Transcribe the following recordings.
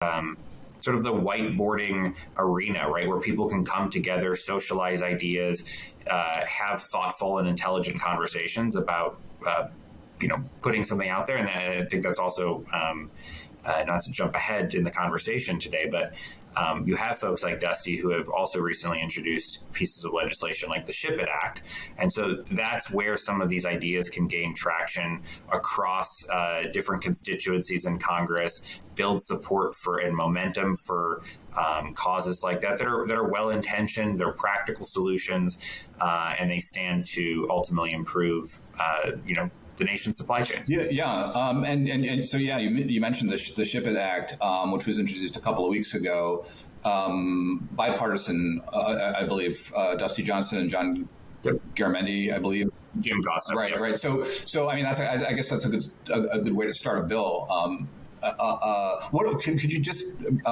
sort of the whiteboarding arena, right, where people can come together, socialize ideas, have thoughtful and intelligent conversations about, putting something out there. And I think that's also, not to jump ahead in the conversation today, but you have folks like Dusty who have also recently introduced pieces of legislation like the Ship It Act. And so that's where some of these ideas can gain traction across different constituencies in Congress, build support for and momentum for causes like that are well-intentioned, they're practical solutions, and they stand to ultimately improve, the nation's supply chains. And so you mentioned the Ship It Act, which was introduced a couple of weeks ago, bipartisan, I believe, Dusty Johnson and John Garamendi, I believe. Jim Costa. Right. So I mean, I guess that's a good way to start a bill. Could you just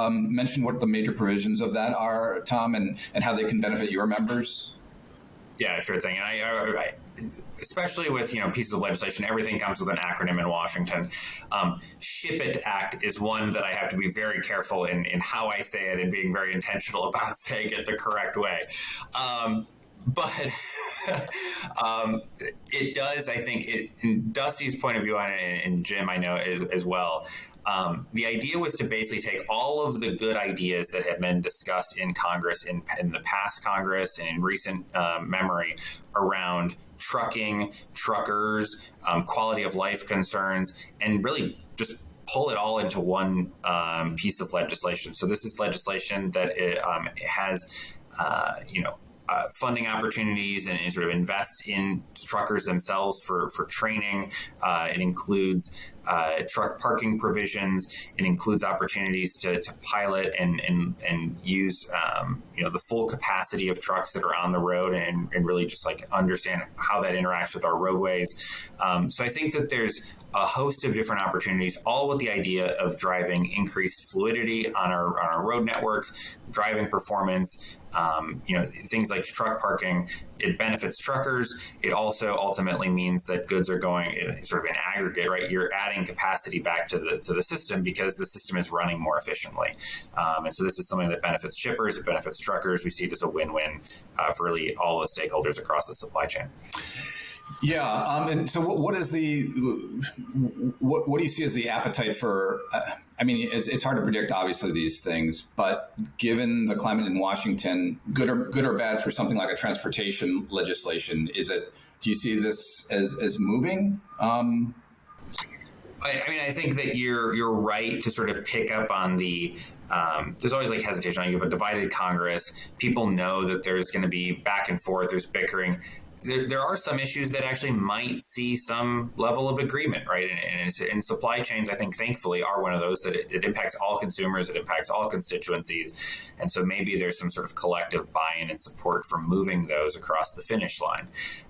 mention what the major provisions of that are, Tom, and how they can benefit your members? Yeah, sure thing. And I especially with pieces of legislation, everything comes with an acronym in Washington. Ship It Act is one that I have to be very careful in how I say it and being very intentional about saying it the correct way. But it does, I think, in Dusty's point of view on it, and Jim, I know, as well, the idea was to basically take all of the good ideas that had been discussed in Congress, in the past Congress and in recent memory, around trucking, truckers, quality of life concerns, and really just pull it all into one piece of legislation. So this is legislation that has, funding opportunities and sort of invests in truckers themselves for training. It includes truck parking provisions. It includes opportunities to pilot and use the full capacity of trucks that are on the road and really just like understand how that interacts with our roadways. So I think that there's a host of different opportunities, all with the idea of driving increased fluidity on our road networks, driving performance. Things like truck parking, it benefits truckers. It also ultimately means that goods are going sort of in aggregate, right? You're adding capacity back to the system because the system is running more efficiently. And so this is something that benefits shippers, it benefits truckers. We see it as a win-win for really all the stakeholders across the supply chain. Yeah, and so what is what do you see as the appetite for? It's hard to predict, obviously, these things, but given the climate in Washington, good or bad for something like a transportation legislation, do you see this as moving? I think that you're right to sort of pick up on the. There's always like hesitation. You have a divided Congress. People know that there's going to be back and forth. There's bickering. There are some issues that actually might see some level of agreement, right? And supply chains, I think, thankfully, are one of those that it impacts all consumers, it impacts all constituencies. And so maybe there's some sort of collective buy-in and support for moving those across the finish line.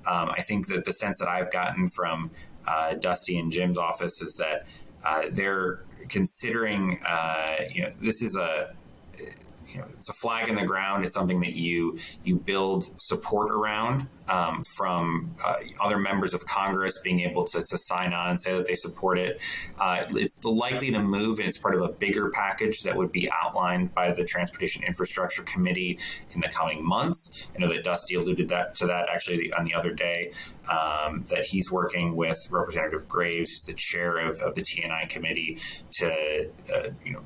I think that the sense that I've gotten from Dusty and Jim's office is that they're considering, this is it's a flag in the ground. It's something that you build support around from other members of Congress being able to sign on and say that they support it. It's likely to move, and it's part of a bigger package that would be outlined by the Transportation Infrastructure Committee in the coming months. I know that Dusty alluded to that actually on the other day, that he's working with Representative Graves, the chair of the T&I committee, to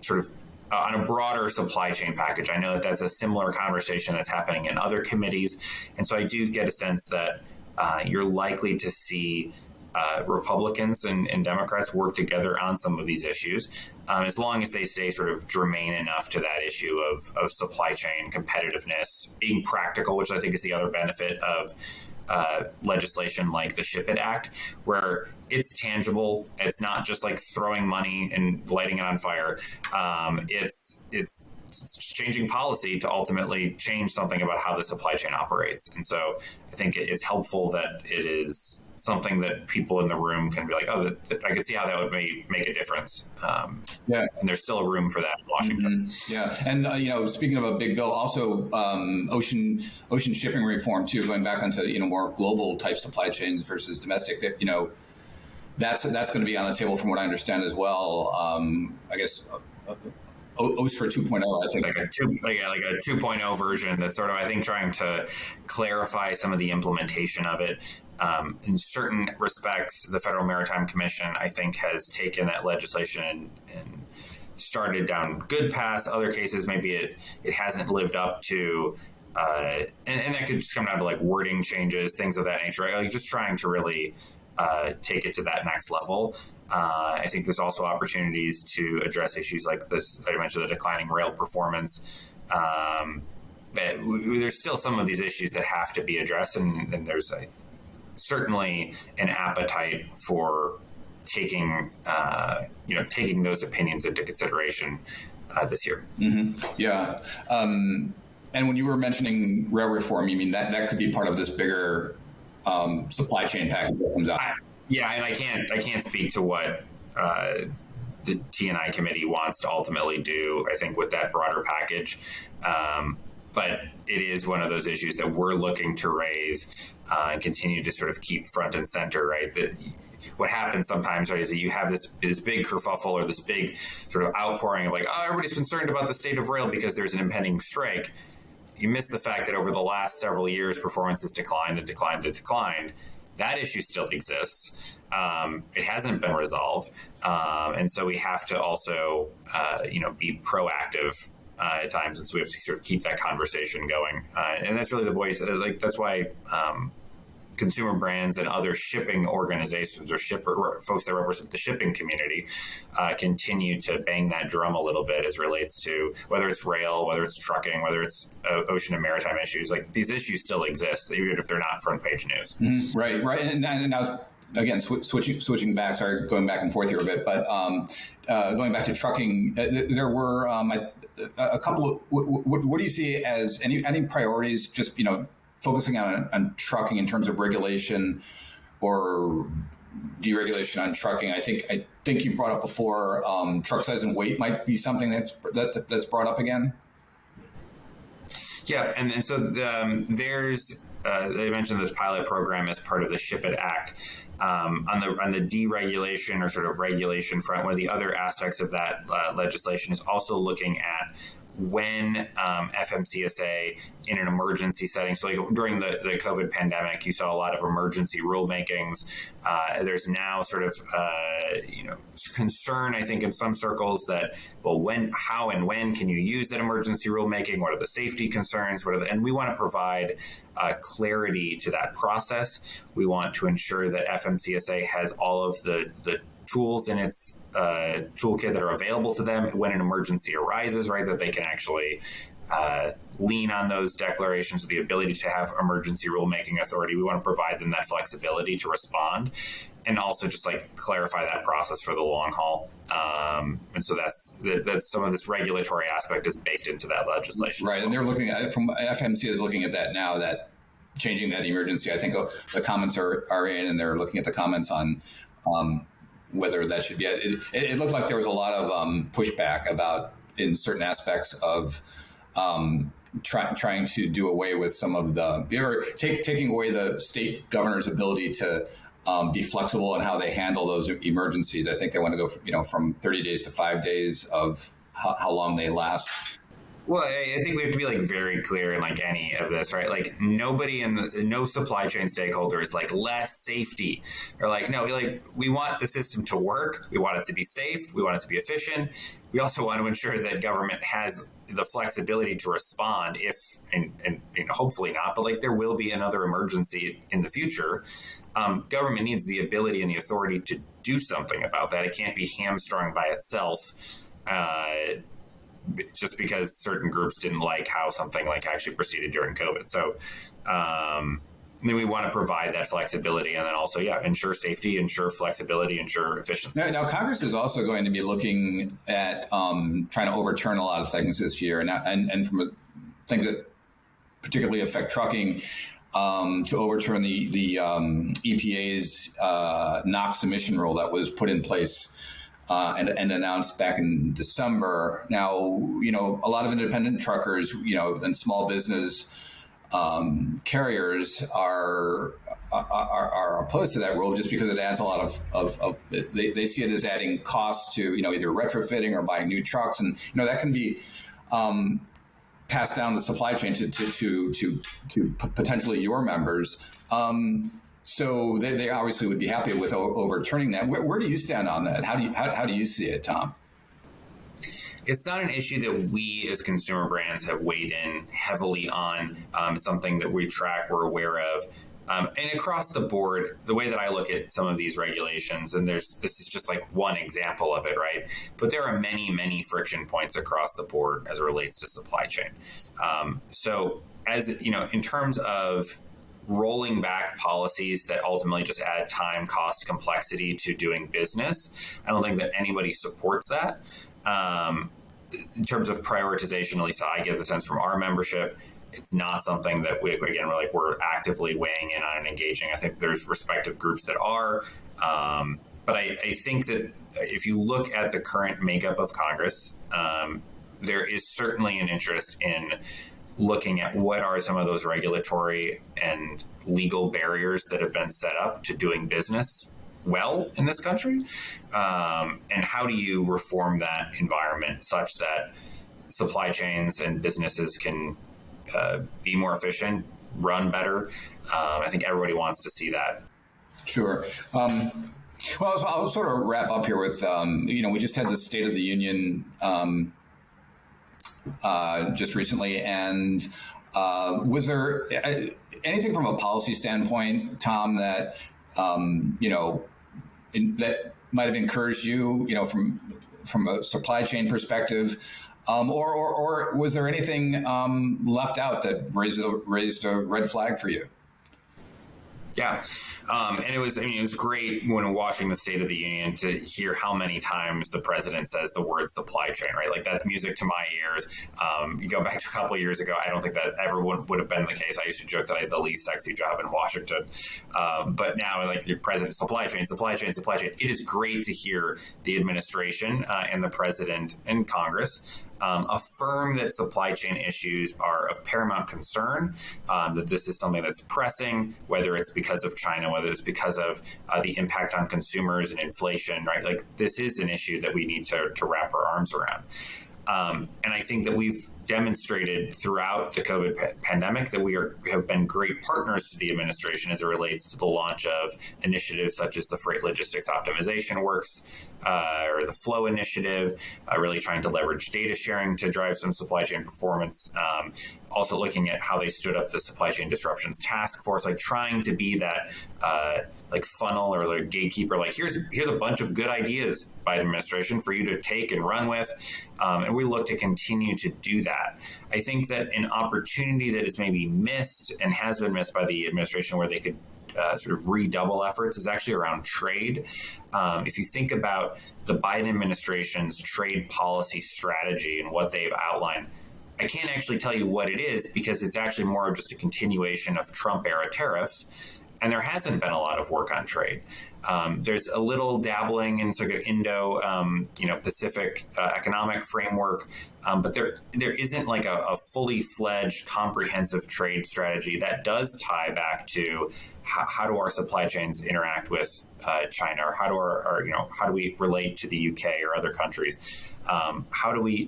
sort of on a broader supply chain package. I know that that's a similar conversation that's happening in other committees. And so I do get a sense that you're likely to see Republicans and Democrats work together on some of these issues, as long as they stay sort of germane enough to that issue of supply chain competitiveness, being practical, which I think is the other benefit of legislation like the Ship It Act, where it's tangible. It's not just like throwing money and lighting it on fire. It's changing policy to ultimately change something about how the supply chain operates. And so I think it's helpful that it is something that people in the room can be like, oh, I can see how that would make a difference. And there's still room for that in Washington. Mm-hmm. Yeah. And, speaking of a big bill, also ocean shipping reform, too, going back onto, more global type supply chains versus domestic, that, that's going to be on the table from what I understand as well. I guess OSTRA 2.0, I think. Like a 2.0 version that's sort of, I think, trying to clarify some of the implementation of it. In certain respects, the Federal Maritime Commission, I think, has taken that legislation and started down good paths. Other cases, maybe it hasn't lived up to, and that could just come down to like wording changes, things of that nature. Right? Like just trying to really take it to that next level. I think there's also opportunities to address issues like this. I mentioned the declining rail performance. There's still some of these issues that have to be addressed, and there's certainly an appetite for taking those opinions into consideration this year. Mm-hmm. Yeah. And when you were mentioning rail reform, you mean that could be part of this bigger supply chain package that comes out? And I can't speak to what the T&I committee wants to ultimately do, I think, with that broader package. But it is one of those issues that we're looking to raise and continue to sort of keep front and center, right? What happens sometimes, right, is that you have this big kerfuffle or this big sort of outpouring of like, oh, everybody's concerned about the state of rail because there's an impending strike. You miss the fact that over the last several years, performance has declined and declined and declined. That issue still exists. It hasn't been resolved. And so we have to also, be proactive at times. And so we have to sort of keep that conversation going. And that's really the voice. That's why consumer brands and other shipping organizations or folks that represent the shipping community continue to bang that drum a little bit as relates to whether it's rail, whether it's trucking, whether it's ocean and maritime issues. Like these issues still exist, even if they're not front page news. Mm-hmm. Right. And I was, again, switching back, sorry, going back and forth here a bit, but going back to trucking, there were a couple of, what do you see as any priorities, just, focusing on trucking in terms of regulation or deregulation on trucking? I think you brought up before truck size and weight might be something that's brought up again. Yeah, and so there's they mentioned this pilot program as part of the Ship It Act. On the deregulation or sort of regulation front, one of the other aspects of that legislation is also looking at when FMCSA in an emergency setting, so like during the COVID pandemic, you saw a lot of emergency rulemakings. There's now sort of concern, I think, in some circles that, well, how and when can you use that emergency rulemaking? What are the safety concerns? And we want to provide clarity to that process. We want to ensure that FMCSA has all of the tools in its toolkit that are available to them when an emergency arises, right? That they can actually lean on those declarations, the ability to have emergency rulemaking authority. We want to provide them that flexibility to respond, and also just like clarify that process for the long haul. And so that's some of this regulatory aspect is baked into that legislation. Right, and they're looking at it from FMC is looking at that now, that changing that emergency. I think the comments are in, and they're looking at the comments on whether that should be. It looked like there was a lot of pushback about in certain aspects of trying to do away with some of taking away the state governor's ability to be flexible in how they handle those emergencies. I think they want to go from 30 days to 5 days of how long they last. Well, I think we have to be like very clear in like any of this, right? Like nobody no supply chain stakeholder is like less safety or like, no, like we want the system to work. We want it to be safe. We want it to be efficient. We also want to ensure that government has the flexibility to respond if, and hopefully not, but like there will be another emergency in the future. Government needs the ability and the authority to do something about that. It can't be hamstrung by itself. Just because certain groups didn't like how something like actually proceeded during COVID. So then we want to provide that flexibility and then also, ensure safety, ensure flexibility, ensure efficiency. Now Congress is also going to be looking at trying to overturn a lot of things this year. And from things that particularly affect trucking, to overturn the EPA's NOx emission rule that was put in place and announced back in December. Now, a lot of independent truckers, and small business carriers are are opposed to that rule just because it adds a lot of they see it as adding costs to, either retrofitting or buying new trucks. And, that can be passed down the supply chain to potentially your members. So they obviously would be happy with overturning that. Where do you stand on that? How do you see it, Tom? It's not an issue that we as consumer brands have weighed in heavily on. It's something that we track, we're aware of. And across the board, the way that I look at some of these regulations, and this is just like one example of it, right? But there are many, many friction points across the board as it relates to supply chain. So as in terms of rolling back policies that ultimately just add time, cost, complexity to doing business, I don't think that anybody supports that. In terms of prioritization, at least I get the sense from our membership, it's not something that we're actively weighing in on and engaging. I think there's respective groups that are, but I think that if you look at the current makeup of Congress, there is certainly an interest in looking at what are some of those regulatory and legal barriers that have been set up to doing business well in this country, and how do you reform that environment such that supply chains and businesses can be more efficient, run better. I think everybody wants to see that. Sure. Well, I'll sort of wrap up here with, we just had the State of the Union just recently, and was there anything from a policy standpoint, Tom, that that might have encouraged you, from a supply chain perspective, or was there anything left out that raised a red flag for you? Yeah. And it was great when watching the State of the Union to hear how many times the president says the word supply chain, right? Like, that's music to my ears. You go back to a couple of years ago, I don't think that ever would have been the case. I used to joke that I had the least sexy job in Washington. But now, like, the president, supply chain. It is great to hear the administration and the president and Congress affirm that supply chain issues are of paramount concern, that this is something that's pressing, whether it's because of China, whether it's because of the impact on consumers and inflation, right? Like, this is an issue that we need to wrap our arms around. And I think that we've demonstrated throughout the COVID pandemic that we have been great partners to the administration as it relates to the launch of initiatives such as the Freight Logistics Optimization Works or the Flow Initiative, really trying to leverage data sharing to drive some supply chain performance. Also looking at how they stood up the Supply Chain Disruptions Task Force, like trying to be that like funnel or the gatekeeper, like here's a bunch of good ideas by the administration for you to take and run with. And we look to continue to do that. I think that an opportunity that is maybe missed and has been missed by the administration where they could sort of redouble efforts is actually around trade. If you think about the Biden administration's trade policy strategy and what they've outlined, I can't actually tell you what it is because it's actually more of just a continuation of Trump-era tariffs. And there hasn't been a lot of work on trade. There's a little dabbling in sort of Indo-Pacific economic framework, but there isn't like a fully fledged, comprehensive trade strategy that does tie back to how do our supply chains interact with China, or how do we relate to the UK or other countries? How do we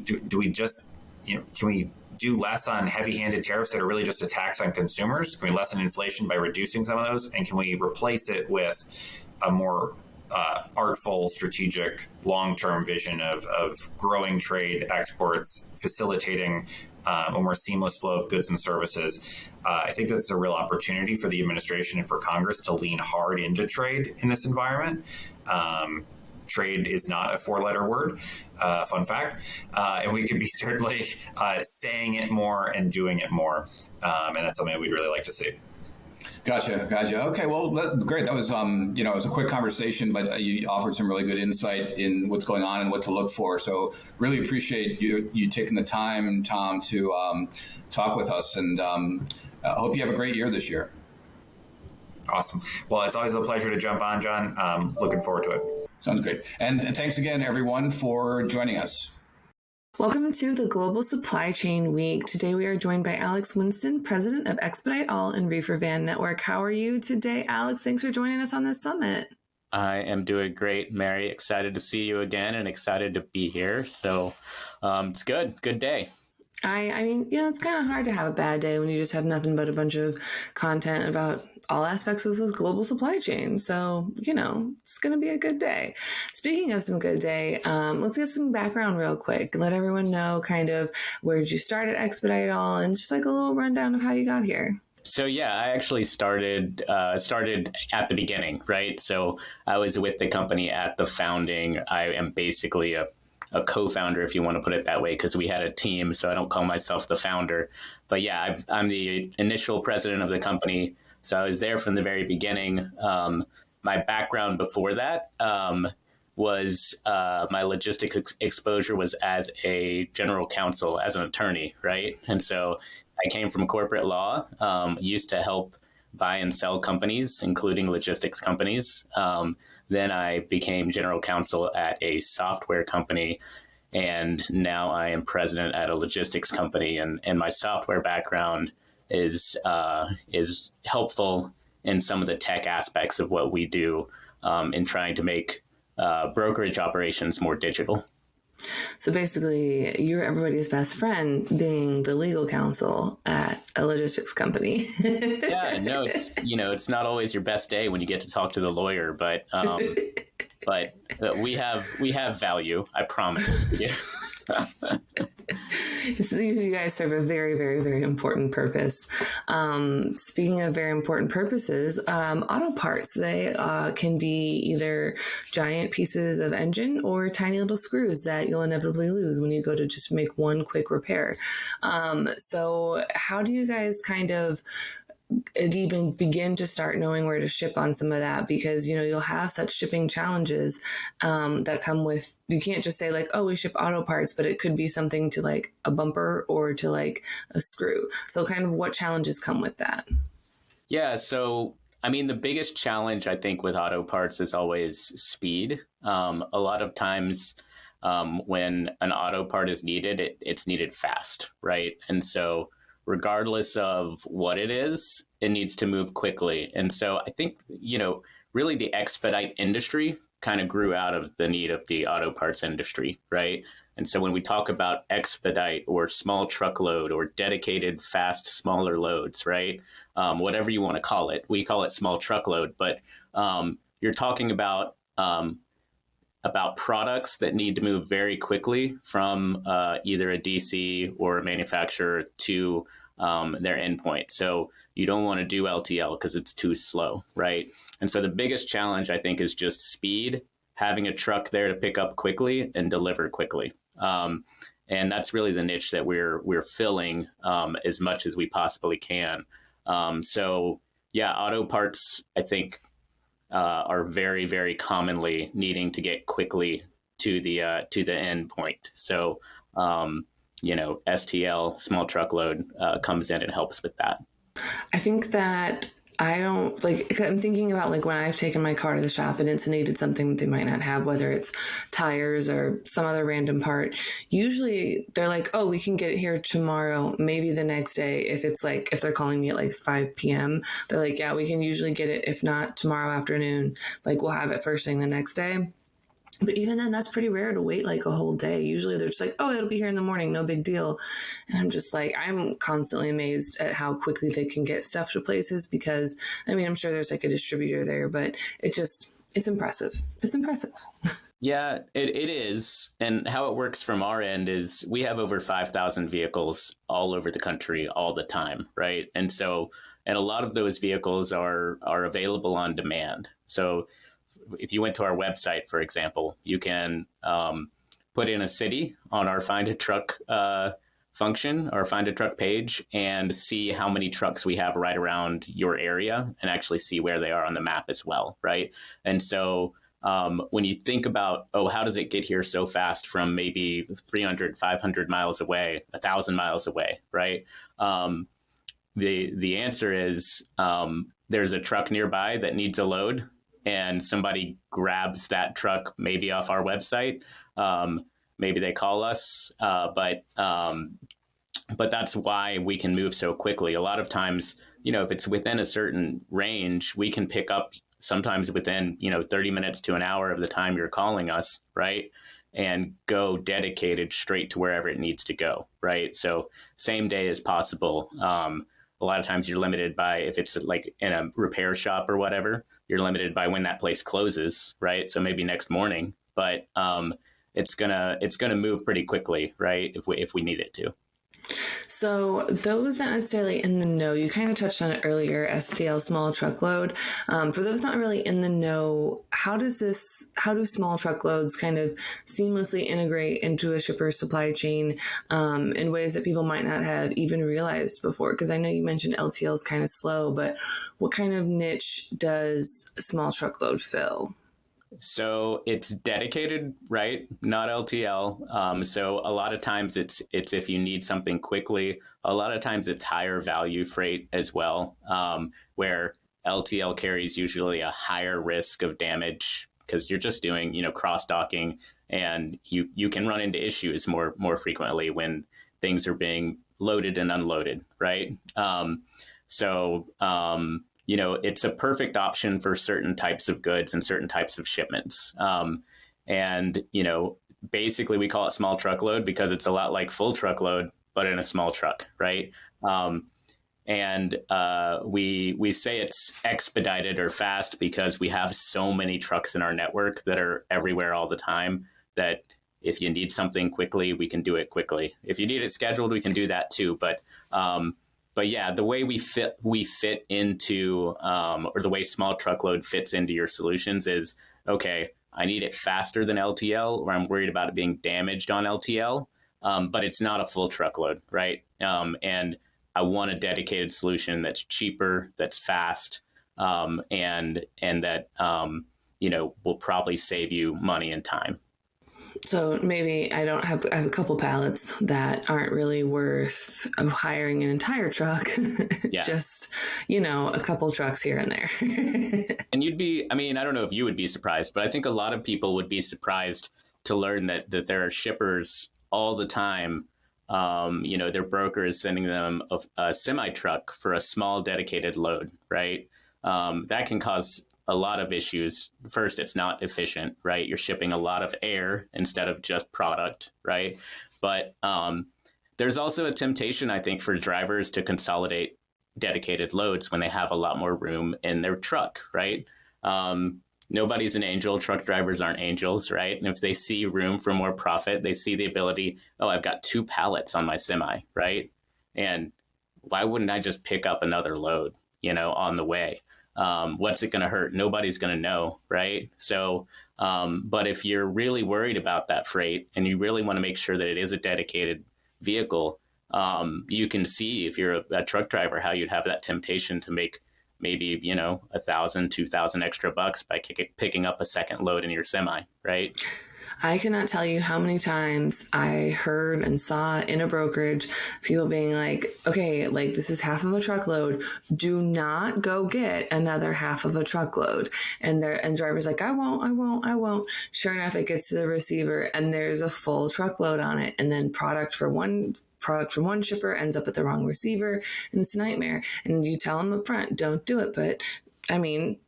just can we do less on heavy-handed tariffs that are really just a tax on consumers? Can we lessen inflation by reducing some of those? And can we replace it with a more artful, strategic, long-term vision of growing trade, exports, facilitating a more seamless flow of goods and services? I think that's a real opportunity for the administration and for Congress to lean hard into trade in this environment. Trade is not a four-letter word, fun fact, and we could be certainly saying it more and doing it more, and that's something we'd really like to see. Gotcha. Okay, well, great. That was, it was a quick conversation, but you offered some really good insight in what's going on and what to look for. So really appreciate you taking the time, Tom, to talk with us, and hope you have a great year this year. Awesome. Well, it's always a pleasure to jump on, John. Looking forward to it. Sounds great. And thanks again, everyone, for joining us. Welcome to the Global Supply Chain Week. Today we are joined by Alex Winston, President of Expedite All and Reefer Van Network. How are you today, Alex? Thanks for joining us on this summit. I am doing great, Mary. Excited to see you again and excited to be here. So it's good. Good day. I mean, it's kind of hard to have a bad day when you just have nothing but a bunch of content about all aspects of this global supply chain. So, it's going to be a good day. Speaking of some good day, let's get some background real quick. Let everyone know kind of where did you start at Expedite All and just like a little rundown of how you got here. So I actually started at the beginning, right? So I was with the company at the founding. I am basically a co-founder, if you want to put it that way, because we had a team. So I don't call myself the founder, but I'm the initial president of the company. So I was there from the very beginning. My background before that was my logistics exposure was as a general counsel, as an attorney, right? And so I came from corporate law, used to help buy and sell companies, including logistics companies. Then I became general counsel at a software company, and now I am president at a logistics company. And my software background is helpful in some of the tech aspects of what we do in trying to make brokerage operations more digital. So basically, you're everybody's best friend, being the legal counsel at a logistics company. Yeah, no, it's not always your best day when you get to talk to the lawyer, but we have value, I promise. Yeah. So you guys serve a very, very, very important purpose. Speaking of very important purposes, auto parts, they can be either giant pieces of engine or tiny little screws that you'll inevitably lose when you go to just make one quick repair. So how do you guys kind of even begin to start knowing where to ship on some of that? Because you'll have such shipping challenges that come with, you can't just say like, oh, we ship auto parts, but it could be something to like a bumper or to like a screw. So kind of what challenges come with that? Yeah, so I mean, the biggest challenge I think with auto parts is always speed. A lot of times when an auto part is needed, it's needed fast, right? And so regardless of what it is, it needs to move quickly. And so I think, really the expedite industry kind of grew out of the need of the auto parts industry, right? And so when we talk about expedite or small truckload or dedicated, fast, smaller loads, right? Whatever you want to call it, we call it small truckload, but you're talking about products that need to move very quickly from either a DC or a manufacturer to their endpoint. So you don't want to do LTL because it's too slow, right? And so the biggest challenge, I think, is just speed, having a truck there to pick up quickly and deliver quickly. And that's really the niche that we're filling as much as we possibly can. So auto parts, I think, are very, very commonly needing to get quickly to the end point. So, STL, small truckload, comes in and helps with that. I think that I'm thinking about like when I've taken my car to the shop and it's needed something that they might not have, whether it's tires or some other random part. Usually they're like, oh, we can get it here tomorrow, maybe the next day. If they're calling me at like 5 p.m., they're like, yeah, we can usually get it. If not tomorrow afternoon, like we'll have it first thing the next day. But even then, that's pretty rare to wait like a whole day. Usually they're just like, oh, it'll be here in the morning. No big deal. And I'm just like, I'm constantly amazed at how quickly they can get stuff to places because, I mean, I'm sure there's like a distributor there, but it's impressive. It's impressive. Yeah, it is. And how it works from our end is we have over 5,000 vehicles all over the country all the time, right? And a lot of those vehicles are available on demand. So if you went to our website, for example, you can put in a city on our Find a Truck function or Find a Truck page and see how many trucks we have right around your area and actually see where they are on the map as well, right? And so when you think about, how does it get here so fast from maybe 300, 500 miles away, 1,000 miles away, right? The answer is there's a truck nearby that needs a load and somebody grabs that truck maybe off our website, maybe they call us. But that's why we can move so quickly. A lot of times, if it's within a certain range, we can pick up sometimes within, 30 minutes to an hour of the time you're calling us, right? And go dedicated straight to wherever it needs to go, right? So same day is possible. A lot of times you're limited by, if it's like in a repair shop or whatever, you're limited by when that place closes, right? So maybe next morning, but it's gonna move pretty quickly, right? If we need it to. So those not necessarily in the know, you kind of touched on it earlier, STL, small truckload. For those not really in the know, how do small truckloads kind of seamlessly integrate into a shipper's supply chain in ways that people might not have even realized before? Because I know you mentioned LTL is kind of slow, but what kind of niche does a small truckload fill? So it's dedicated, right? Not LTL. So a lot of times it's if you need something quickly. A lot of times it's higher value freight as well, where LTL carries usually a higher risk of damage because you're just doing, cross docking, and you can run into issues more frequently when things are being loaded and unloaded, right? It's a perfect option for certain types of goods and certain types of shipments. Basically we call it small truckload because it's a lot like full truckload, but in a small truck, right? We say it's expedited or fast because we have so many trucks in our network that are everywhere all the time that if you need something quickly, we can do it quickly. If you need it scheduled, we can do that too. But yeah, the way we fit into, or the way small truckload fits into your solutions is, okay, I need it faster than LTL, or I'm worried about it being damaged on LTL, but it's not a full truckload, right? And I want a dedicated solution that's cheaper, that's fast, and that, will probably save you money and time. So maybe I have a couple pallets that aren't really worth hiring an entire truck. Yeah. Just, a couple trucks here and there. And I don't know if you would be surprised, but I think a lot of people would be surprised to learn that there are shippers all the time. Their broker is sending them a semi truck for a small dedicated load, right? That can cause a lot of issues. First, it's not efficient, right? You're shipping a lot of air instead of just product, right? But there's also a temptation, I think, for drivers to consolidate dedicated loads when they have a lot more room in their truck, right? Nobody's an angel. Truck drivers aren't angels, right? And if they see room for more profit, they see the ability, I've got 2 pallets on my semi, right? And why wouldn't I just pick up another load, on the way? What's it going to hurt? Nobody's going to know, right? So, but if you're really worried about that freight and you really want to make sure that it is a dedicated vehicle, you can see if you're a truck driver how you'd have that temptation to make maybe, $1,000, $2,000 extra bucks by picking up a second load in your semi, right? I cannot tell you how many times I heard and saw in a brokerage people being like, okay, like this is half of a truckload. Do not go get another half of a truckload. And driver's like, I won't. Sure enough, it gets to the receiver and there's a full truckload on it. And then product from one shipper ends up at the wrong receiver, and it's a nightmare. And you tell them up front, don't do it. But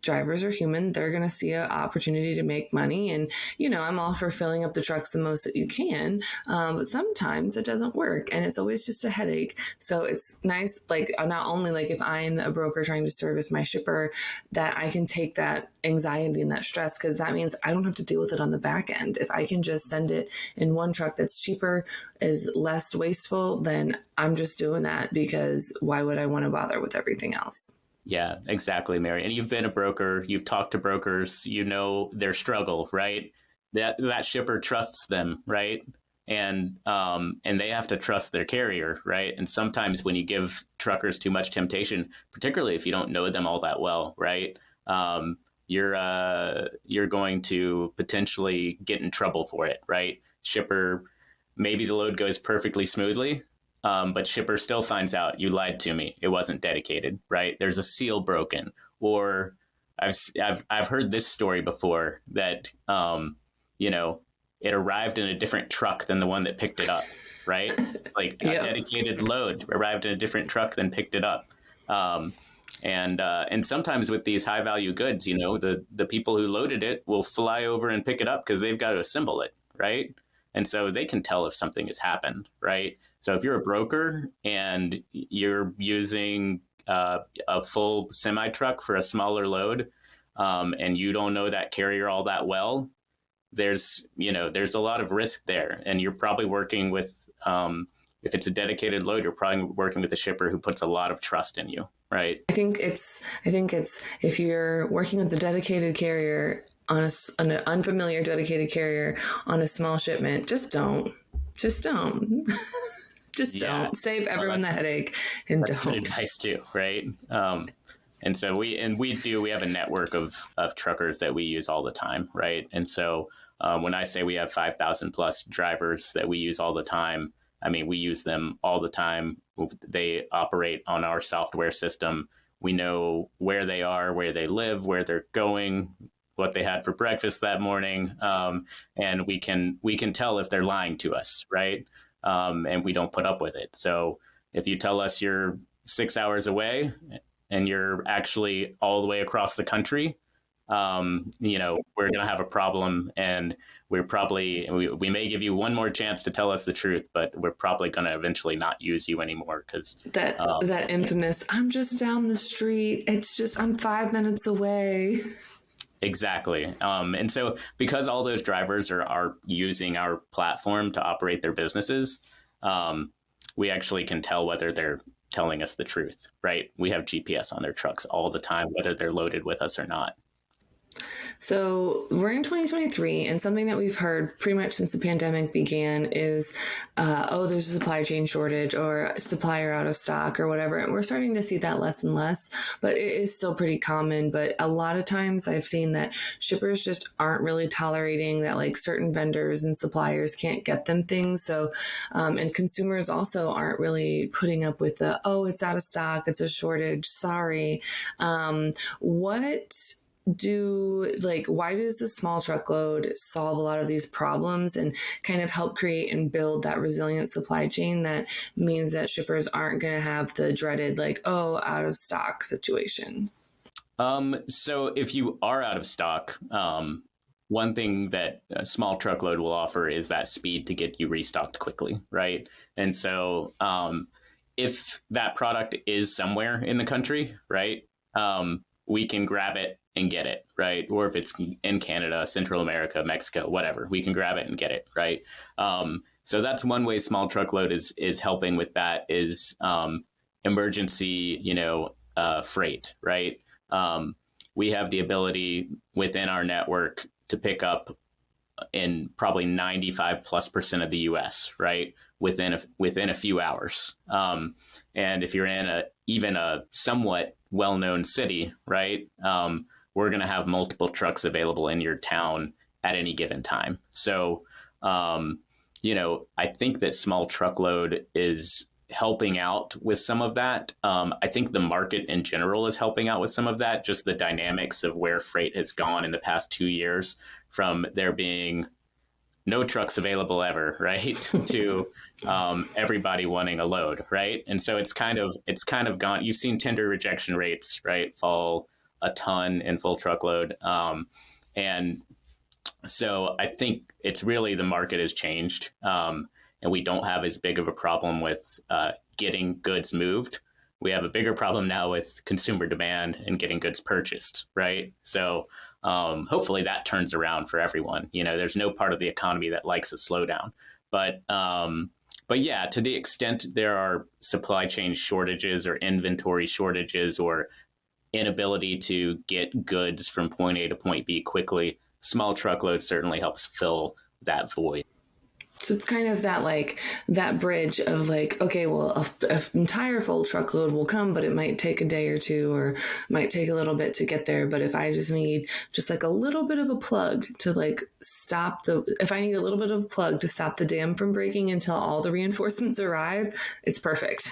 drivers are human. They're going to see an opportunity to make money. And, I'm all for filling up the trucks the most that you can. But sometimes it doesn't work. And it's always just a headache. So it's nice, like, not only like if I'm a broker trying to service my shipper, that I can take that anxiety and that stress, because that means I don't have to deal with it on the back end. If I can just send it in one truck that's cheaper, is less wasteful, then I'm just doing that, because why would I want to bother with everything else? Yeah, exactly, Mary. And you've been a broker, you've talked to brokers, their struggle, right? That shipper trusts them, right? And they have to trust their carrier, right? And sometimes when you give truckers too much temptation, particularly if you don't know them all that well, right? You're going to potentially get in trouble for it, right? Shipper, maybe the load goes perfectly smoothly, but shipper still finds out you lied to me. It wasn't dedicated, right? There's a seal broken, or I've heard this story before that it arrived in a different truck than the one that picked it up, right? Like a dedicated load arrived in a different truck than picked it up. And sometimes with these high value goods, the people who loaded it will fly over and pick it up because they've got to assemble it, right? And so they can tell if something has happened, right? So if you're a broker and you're using a full semi truck for a smaller load, and you don't know that carrier all that well, there's a lot of risk there, and you're probably working with, if it's a dedicated load, you're probably working with a shipper who puts a lot of trust in you, right? I think it's if you're working with the dedicated carrier on an unfamiliar dedicated carrier on a small shipment, just don't save everyone the headache and that's don't. Good advice too, right? And so we have a network of truckers that we use all the time, right? And so when I say we have 5,000 plus drivers that we use all the time, I mean, we use them all the time. They operate on our software system. We know where they are, where they live, where they're going, what they had for breakfast that morning, and we can tell if they're lying to us, right? And we don't put up with it. So if you tell us you're 6 hours away and you're actually all the way across the country, we're going to have a problem, and we may give you one more chance to tell us the truth, but we're probably going to eventually not use you anymore because that infamous, I'm just down the street. I'm 5 minutes away. Exactly. And so because all those drivers are using our platform to operate their businesses, we actually can tell whether they're telling us the truth, right? We have GPS on their trucks all the time, whether they're loaded with us or not. So we're in 2023, and something that we've heard pretty much since the pandemic began is, there's a supply chain shortage or supplier out of stock or whatever. And we're starting to see that less and less, but it is still pretty common. But a lot of times I've seen that shippers just aren't really tolerating that, like, certain vendors and suppliers can't get them things. So, and consumers also aren't really putting up with it's out of stock, it's a shortage, sorry. Why does the small truckload solve a lot of these problems and kind of help create and build that resilient supply chain that means that shippers aren't going to have the dreaded, out of stock situation? So if you are out of stock, one thing that a small truckload will offer is that speed to get you restocked quickly, right? And so if that product is somewhere in the country, right, we can grab it and get it, right? Or if it's in Canada, Central America, Mexico, whatever, we can grab it and get it, right? So that's one way small truckload is helping with that, is emergency, freight, right? We have the ability within our network to pick up in probably 95+% of the U.S., right? Within a few hours. And if you're in even a somewhat well-known city, right? We're going to have multiple trucks available in your town at any given time. So, I think that small truckload is helping out with some of that. I think the market in general is helping out with some of that, just the dynamics of where freight has gone in the past 2 years, from there being no trucks available ever, right, to everybody wanting a load, right? And so it's kind of gone. You've seen tender rejection rates, right, fall a ton in full truckload. And so I think it's really the market has changed, and we don't have as big of a problem with getting goods moved. We have a bigger problem now with consumer demand and getting goods purchased, right? So hopefully that turns around for everyone. There's no part of the economy that likes a slowdown. But yeah, to the extent there are supply chain shortages or inventory shortages or inability to get goods from point A to point B quickly, small truckload certainly helps fill that void. So it's kind of that bridge of okay, well, an entire full truckload will come, but it might take a day or two, or might take a little bit to get there. But if I just need a little bit of a plug to if I need a little bit of a plug to stop the dam from breaking until all the reinforcements arrive, it's perfect.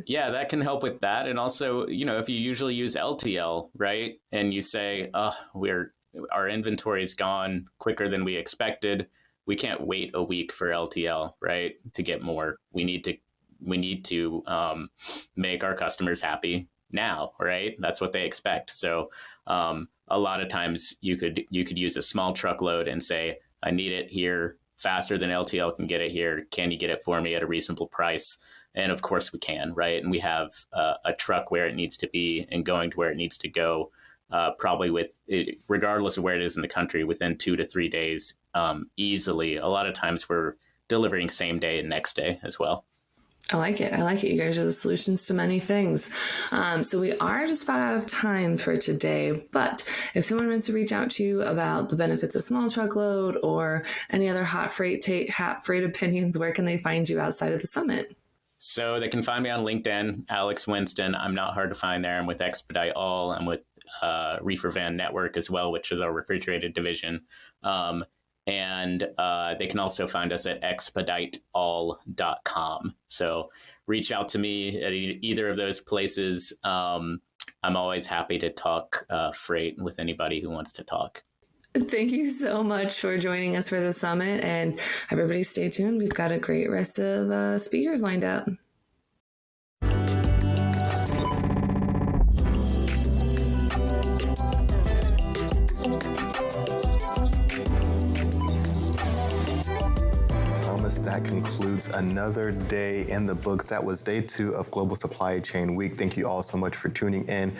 Yeah, that can help with that. And also, if you usually use LTL, right, and you say, our inventory is gone quicker than we expected, we can't wait a week for LTL, right, to get more. We need to make our customers happy now, right? That's what they expect. So a lot of times you could use a small truckload and say, I need it here faster than LTL can get it here. Can you get it for me at a reasonable price? And of course we can, right? And we have a truck where it needs to be and going to where it needs to go, probably regardless of where it is in the country, within 2 to 3 days, easily. A lot of times we're delivering same day and next day as well. I like it. You guys are the solutions to many things. So we are just about out of time for today. But if someone wants to reach out to you about the benefits of small truckload or any other hot freight opinions, where can they find you outside of the summit? So they can find me on LinkedIn, Alex Winston. I'm not hard to find there. I'm with Expedite All. I'm with Reefer Van Network as well, which is our refrigerated division. And they can also find us at expediteall.com. So reach out to me at either of those places. I'm always happy to talk freight with anybody who wants to talk. Thank you so much for joining us for the summit, and everybody stay tuned. We've got a great rest of speakers lined up. That concludes another day in the books. That was day 2 of Global Supply Chain Week. Thank you all so much for tuning in.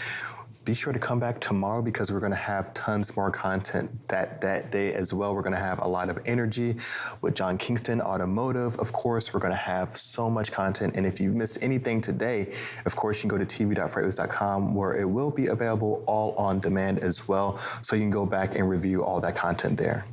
Be sure to come back tomorrow because we're going to have tons more content that day as well. We're going to have a lot of energy with John Kingston, automotive. Of course, we're going to have so much content. And if you missed anything today, of course, you can go to tv.freightwaves.com where it will be available all on demand as well. So you can go back and review all that content there.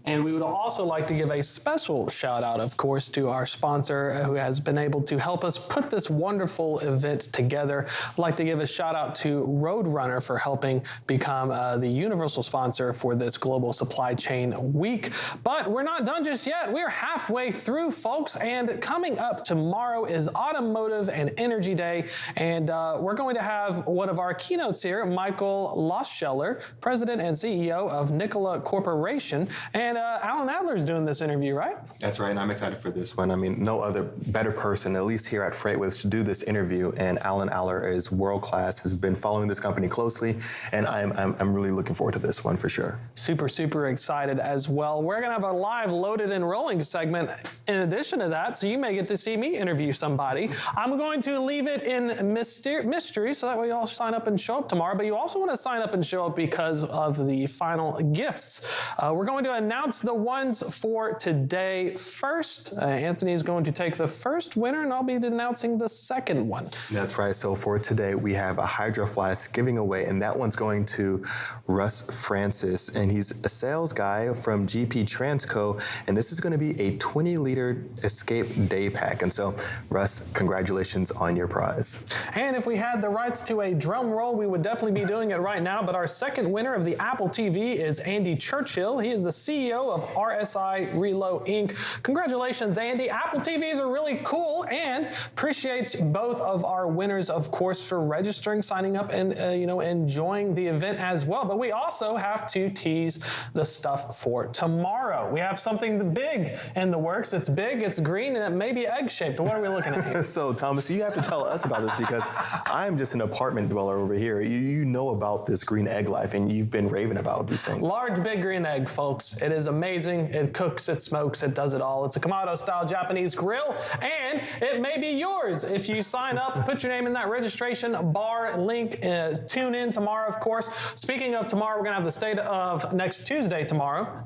And we would also like to give a special shout out, of course, to our sponsor who has been able to help us put this wonderful event together. I'd like to give a shout out to Roadrunner for helping become the universal sponsor for this Global Supply Chain Week. But we're not done just yet. We're halfway through, folks. And coming up tomorrow is Automotive and Energy Day. And we're going to have one of our keynotes here, Michael Loscheller, President and CEO of Nikola Corporation. And Alan Adler's doing this interview, right? That's right, and I'm excited for this one. I mean, no other better person, at least here at FreightWaves, to do this interview. And Alan Adler is world-class, has been following this company closely, and I'm really looking forward to this one for sure. Super, super excited as well. We're going to have a live loaded and rolling segment in addition to that, so you may get to see me interview somebody. I'm going to leave it in mystery, so that way you all sign up and show up tomorrow, but you also want to sign up and show up because of the final gifts. We're going to announce the ones for today first. Anthony is going to take the first winner, and I'll be announcing the second one. That's right. So for today, we have a Hydro Flask giving away, and that one's going to Russ Francis, and he's a sales guy from GP Transco, and this is going to be a 20-liter Escape Day Pack. And so, Russ, congratulations on your prize. And if we had the rights to a drum roll, we would definitely be doing it right now, but our second winner of the Apple TV is Andy Churchill. He is the CEO of RSI Relo Inc. Congratulations, Andy. Apple TVs are really cool, and appreciate both of our winners, of course, for registering, signing up, and enjoying the event as well. But we also have to tease the stuff for tomorrow. We have something big in the works. It's big, it's green, and it may be egg-shaped. What are we looking at here? So, Thomas, you have to tell us about this because I'm just an apartment dweller over here. You know about this green egg life, and you've been raving about these things. Large, big green egg, folks. It is amazing. It cooks, it smokes, it does it all. It's a Kamado-style Japanese grill, and it may be yours if you sign up, put your name in that registration bar link. Tune in tomorrow, of course. Speaking of tomorrow, we're going to have the State of next Tuesday tomorrow.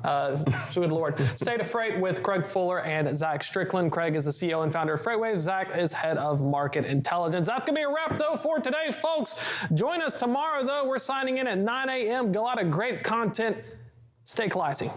Good Lord. State of Freight with Craig Fuller and Zach Strickland. Craig is the CEO and founder of FreightWaves. Zach is head of market intelligence. That's going to be a wrap, though, for today, folks. Join us tomorrow, though. We're signing in at 9 a.m. Got a lot of great content. Stay classy.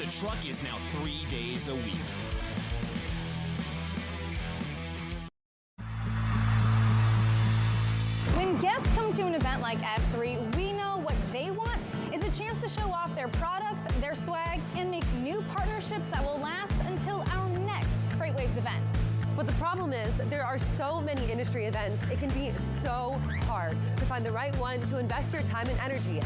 the truck is now 3 days a week. When guests come to an event like F3, we know what they want is a chance to show off their products, their swag, and make new partnerships that will last until our next FreightWaves event. But the problem is there are so many industry events, it can be so hard to find the right one to invest your time and energy in.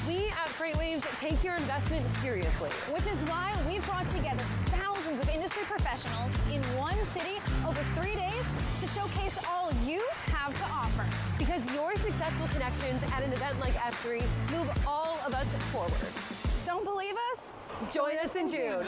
We at FreightWaves take your investment seriously. Which is why we've brought together thousands of industry professionals in one city over 3 days to showcase all you have to offer. Because your successful connections at an event like F3 move all of us forward. Don't believe us? Join us in June.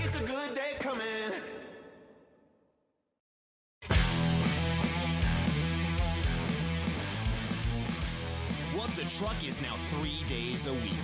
It's a good day coming. What the truck is now 3 days a week.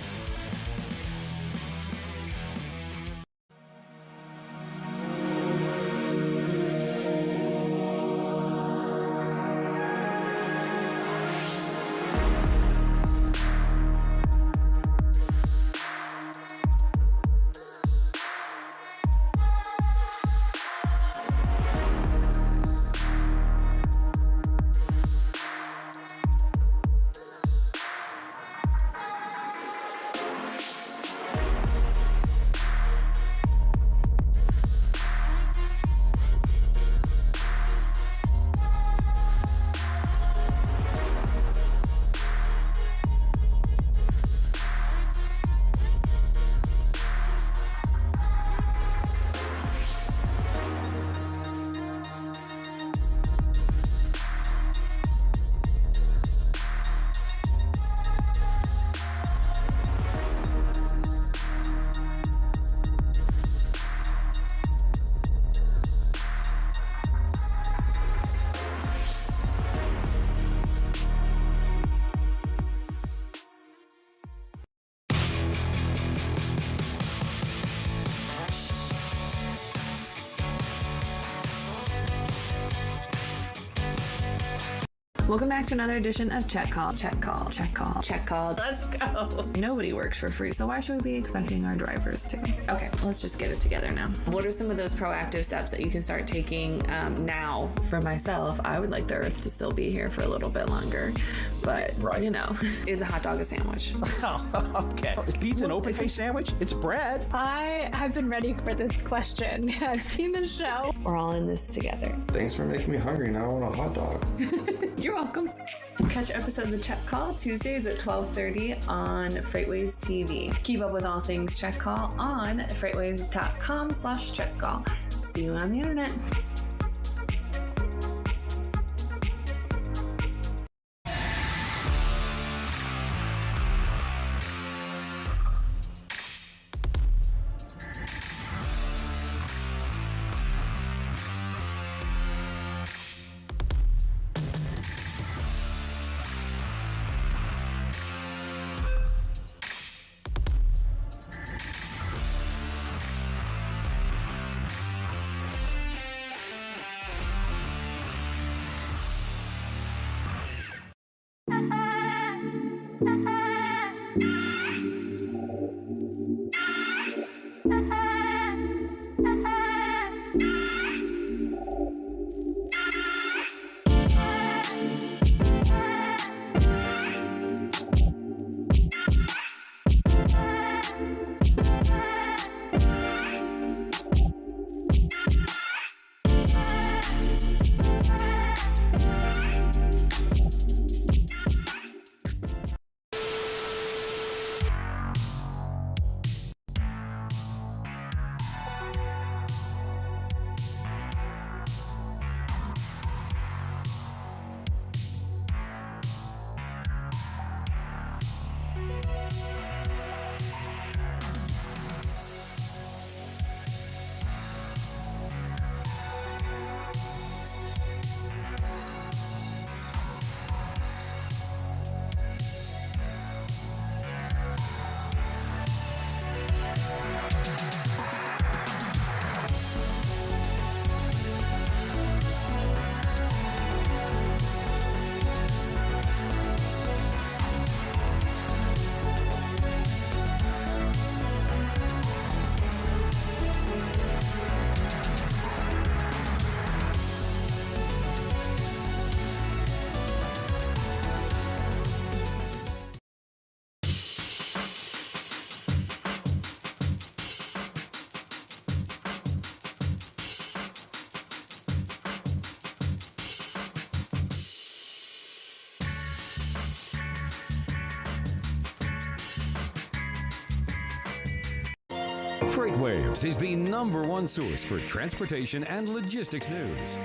Welcome back to another edition of Check Call. Check Call. Check Call. Check Call. Let's go. Nobody works for free, so why should we be expecting our drivers to? Okay, let's just get it together now. What are some of those proactive steps that you can start taking now? For myself, I would like the Earth to still be here for a little bit longer, but you know, is a hot dog a sandwich? Oh, okay. Is pizza an open face sandwich? It's bread. I have been ready for this question. I've seen the show. We're all in this together. Thanks for making me hungry. Now I want a hot dog. You're welcome. Catch episodes of Check Call Tuesdays at 12:30 on FreightWaves TV. Keep up with all things Check Call on freightwaves.com/checkcall. See you on the internet. FreightWaves is the #1 source for transportation and logistics news.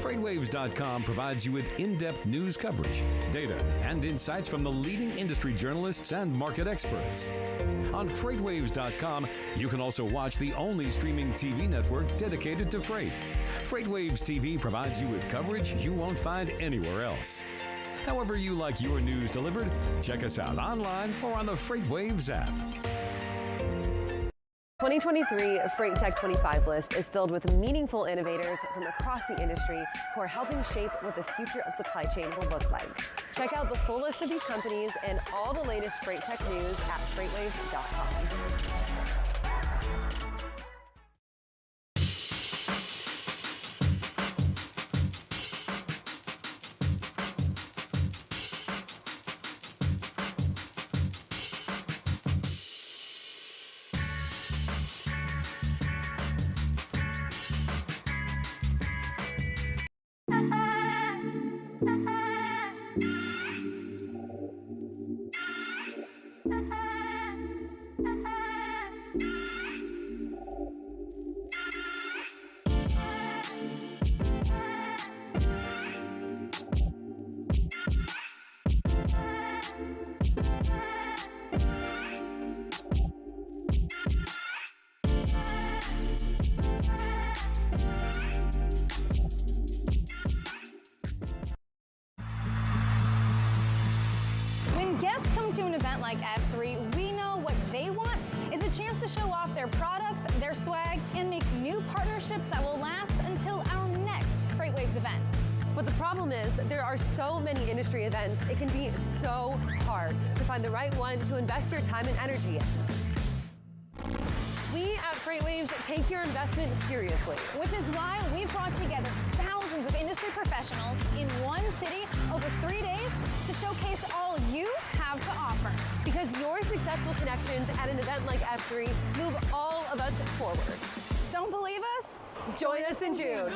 FreightWaves.com provides you with in-depth news coverage, data, and insights from the leading industry journalists and market experts. On FreightWaves.com, you can also watch the only streaming TV network dedicated to freight. FreightWaves TV provides you with coverage you won't find anywhere else. However you like your news delivered, check us out online or on the FreightWaves app. 2023 Freight Tech 25 list is filled with meaningful innovators from across the industry who are helping shape what the future of supply chain will look like. Check out the full list of these companies and all the latest Freight Tech news at FreightWaves.com. When guests come to an event like F3, we know what they want is a chance to show off their products, their swag, and make new partnerships that will last until our next FreightWaves event. But the problem is there are so many industry events, it can be so hard to find the right one to invest your time and energy in. We at FreightWaves take your investment seriously. Which is why we've brought together thousands of industry professionals in one city over 3 days to showcase all you have to offer. Because your successful connections at an event like F3 move all of us forward. Don't believe us? Join us in June.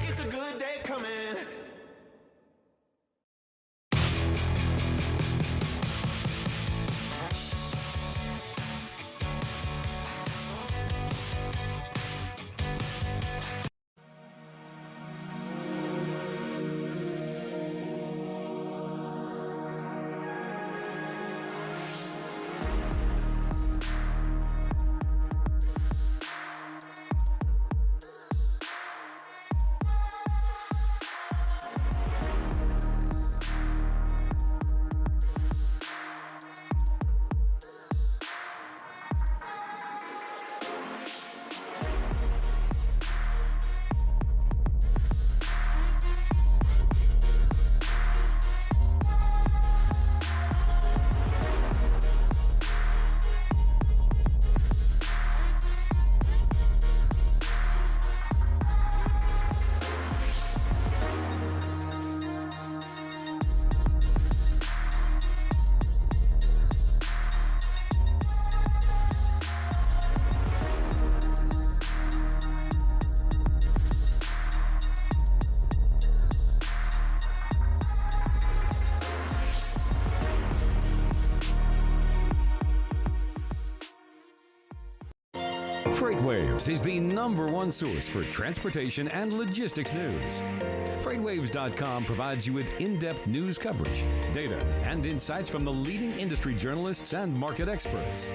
It's a good day coming. FreightWaves is the #1 source for transportation and logistics news. FreightWaves.com provides you with in-depth news coverage, data, and insights from the leading industry journalists and market experts.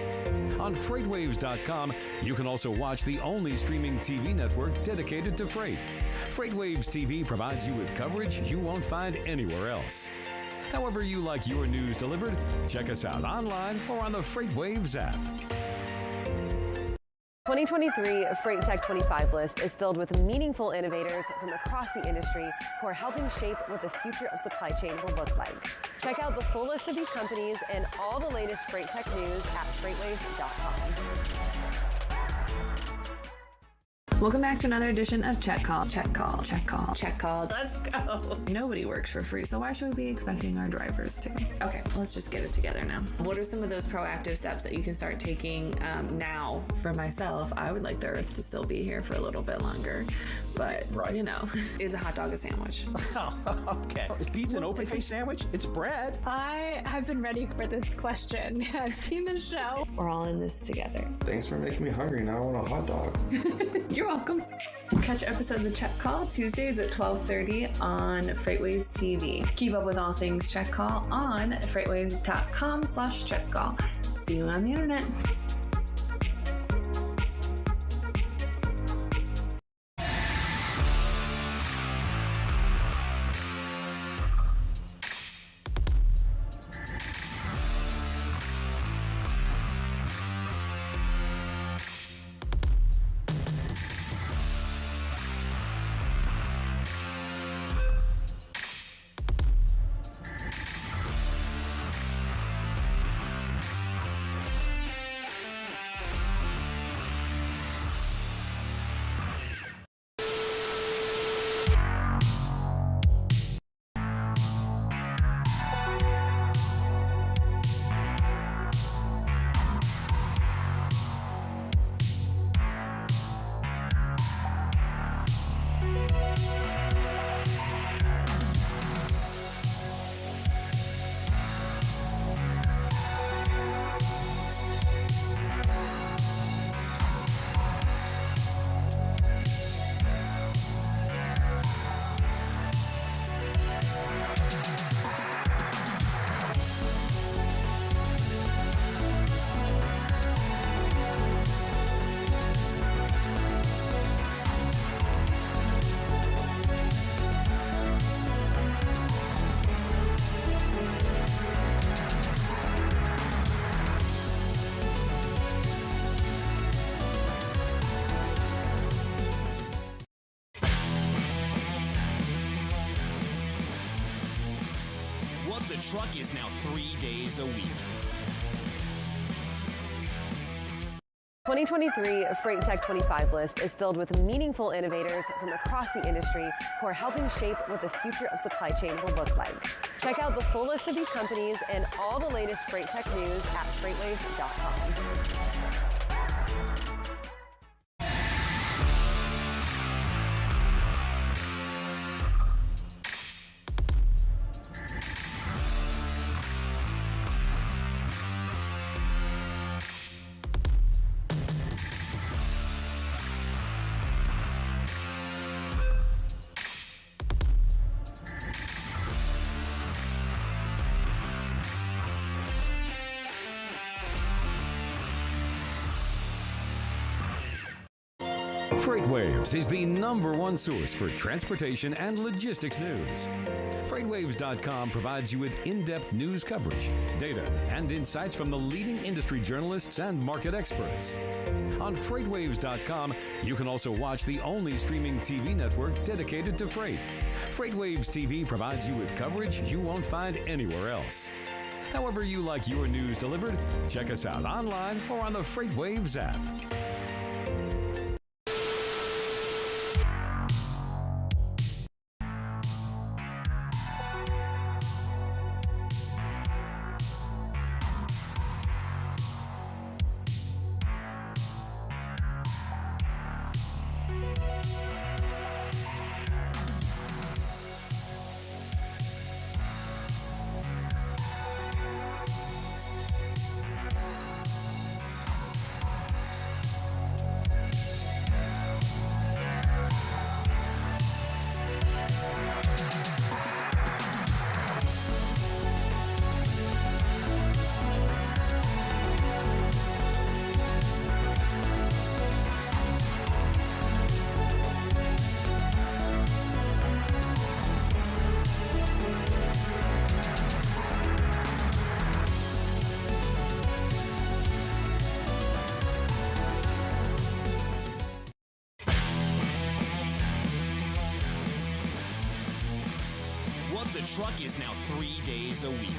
On FreightWaves.com, you can also watch the only streaming TV network dedicated to freight. FreightWaves TV provides you with coverage you won't find anywhere else. However you like your news delivered, check us out online or on the FreightWaves app. 2023 Freight Tech 25 list is filled with meaningful innovators from across the industry who are helping shape what the future of supply chain will look like. Check out the full list of these companies and all the latest Freight Tech news at FreightWaves.com. Welcome back to another edition of Check Call. Check Call. Check Call. Check Call. Let's go. Nobody works for free, so why should we be expecting our drivers to? Okay, let's just get it together now. What are some of those proactive steps that you can start taking now? For myself, I would like the Earth to still be here for a little bit longer, but you know, is a hot dog a sandwich? Oh, okay. Is pizza an open-faced sandwich? It's bread. I have been ready for this question. I've seen the show. We're all in this together. Thanks for making me hungry. Now I want a hot dog. You're welcome. Catch episodes of Check Call Tuesdays at 12:30 on FreightWaves TV. Keep up with all things Check Call on freightwaves.com/checkcall. See you on the internet. The truck is now 3 days a week. 2023 Freight Tech 25 list is filled with meaningful innovators from across the industry who are helping shape what the future of supply chain will look like. Check out the full list of these companies and all the latest Freight Tech news at FreightWaves.com. FreightWaves is the #1 source for transportation and logistics news. FreightWaves.com provides you with in-depth news coverage, data, and insights from the leading industry journalists and market experts. On FreightWaves.com, you can also watch the only streaming TV network dedicated to freight. FreightWaves TV provides you with coverage you won't find anywhere else. However you like your news delivered, check us out online or on the FreightWaves app. The truck is now 3 days a week.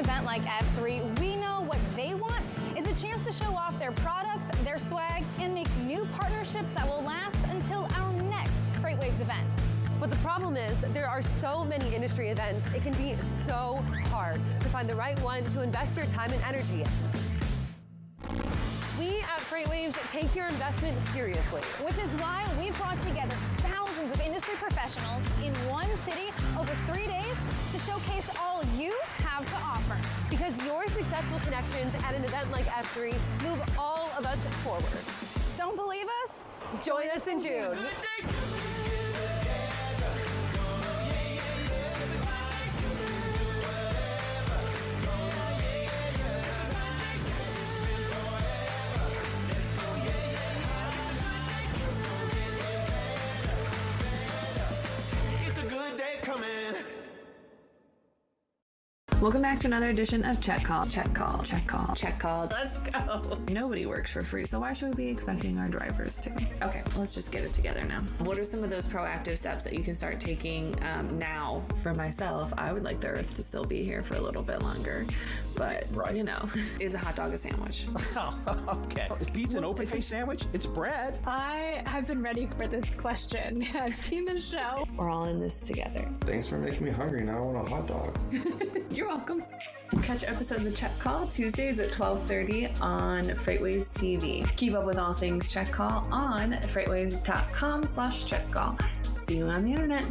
event like F3, we know what they want is a chance to show off their products, their swag, and make new partnerships that will last until our next FreightWaves event. But the problem is there are so many industry events, it can be so hard to find the right one to invest your time and energy in. We at FreightWaves take your investment seriously. Which is why we've brought together thousands of industry professionals in one city over 3 days to showcase all you have to offer. Because your successful connections at an event like F3 move all of us forward. Don't believe us? Join us in June. Welcome back to another edition of Check Call. Check Call. Check Call. Check Call. Let's go. Nobody works for free, so why should we be expecting our drivers to? Okay, let's just get it together now. What are some of those proactive steps that you can start taking now? For myself, I would like the Earth to still be here for a little bit longer, but you know, is a hot dog a sandwich? Oh, okay. Is pizza an open-faced sandwich? It's bread. I have been ready for this question. I've seen the show. We're all in this together. Thanks for making me hungry. Now I want a hot dog. You're welcome. Catch episodes of Check Call Tuesdays at 12:30 on FreightWaves TV. Keep up with all things Check Call on freightwaves.com/checkcall. See you on the internet.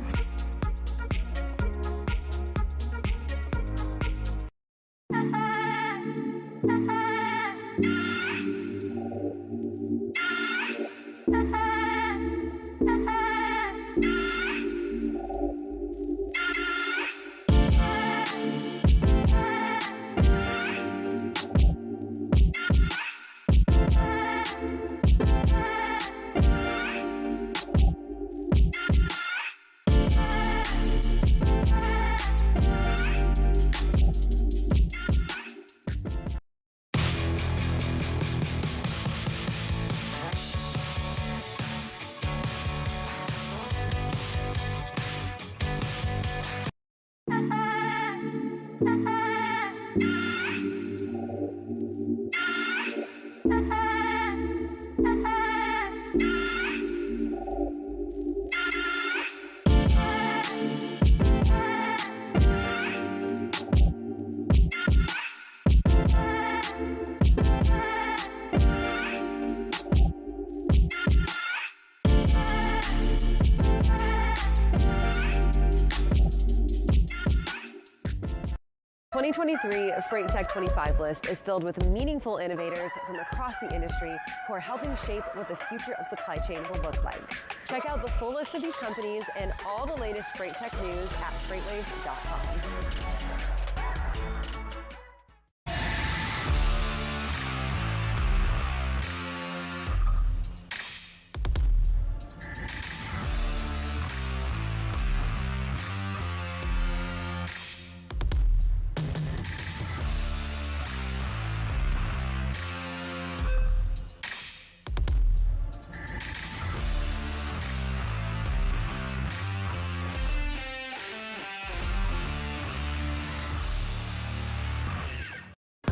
The 2023 Freight Tech 25 list is filled with meaningful innovators from across the industry who are helping shape what the future of supply chain will look like. Check out the full list of these companies and all the latest Freight Tech news at FreightWaves.com.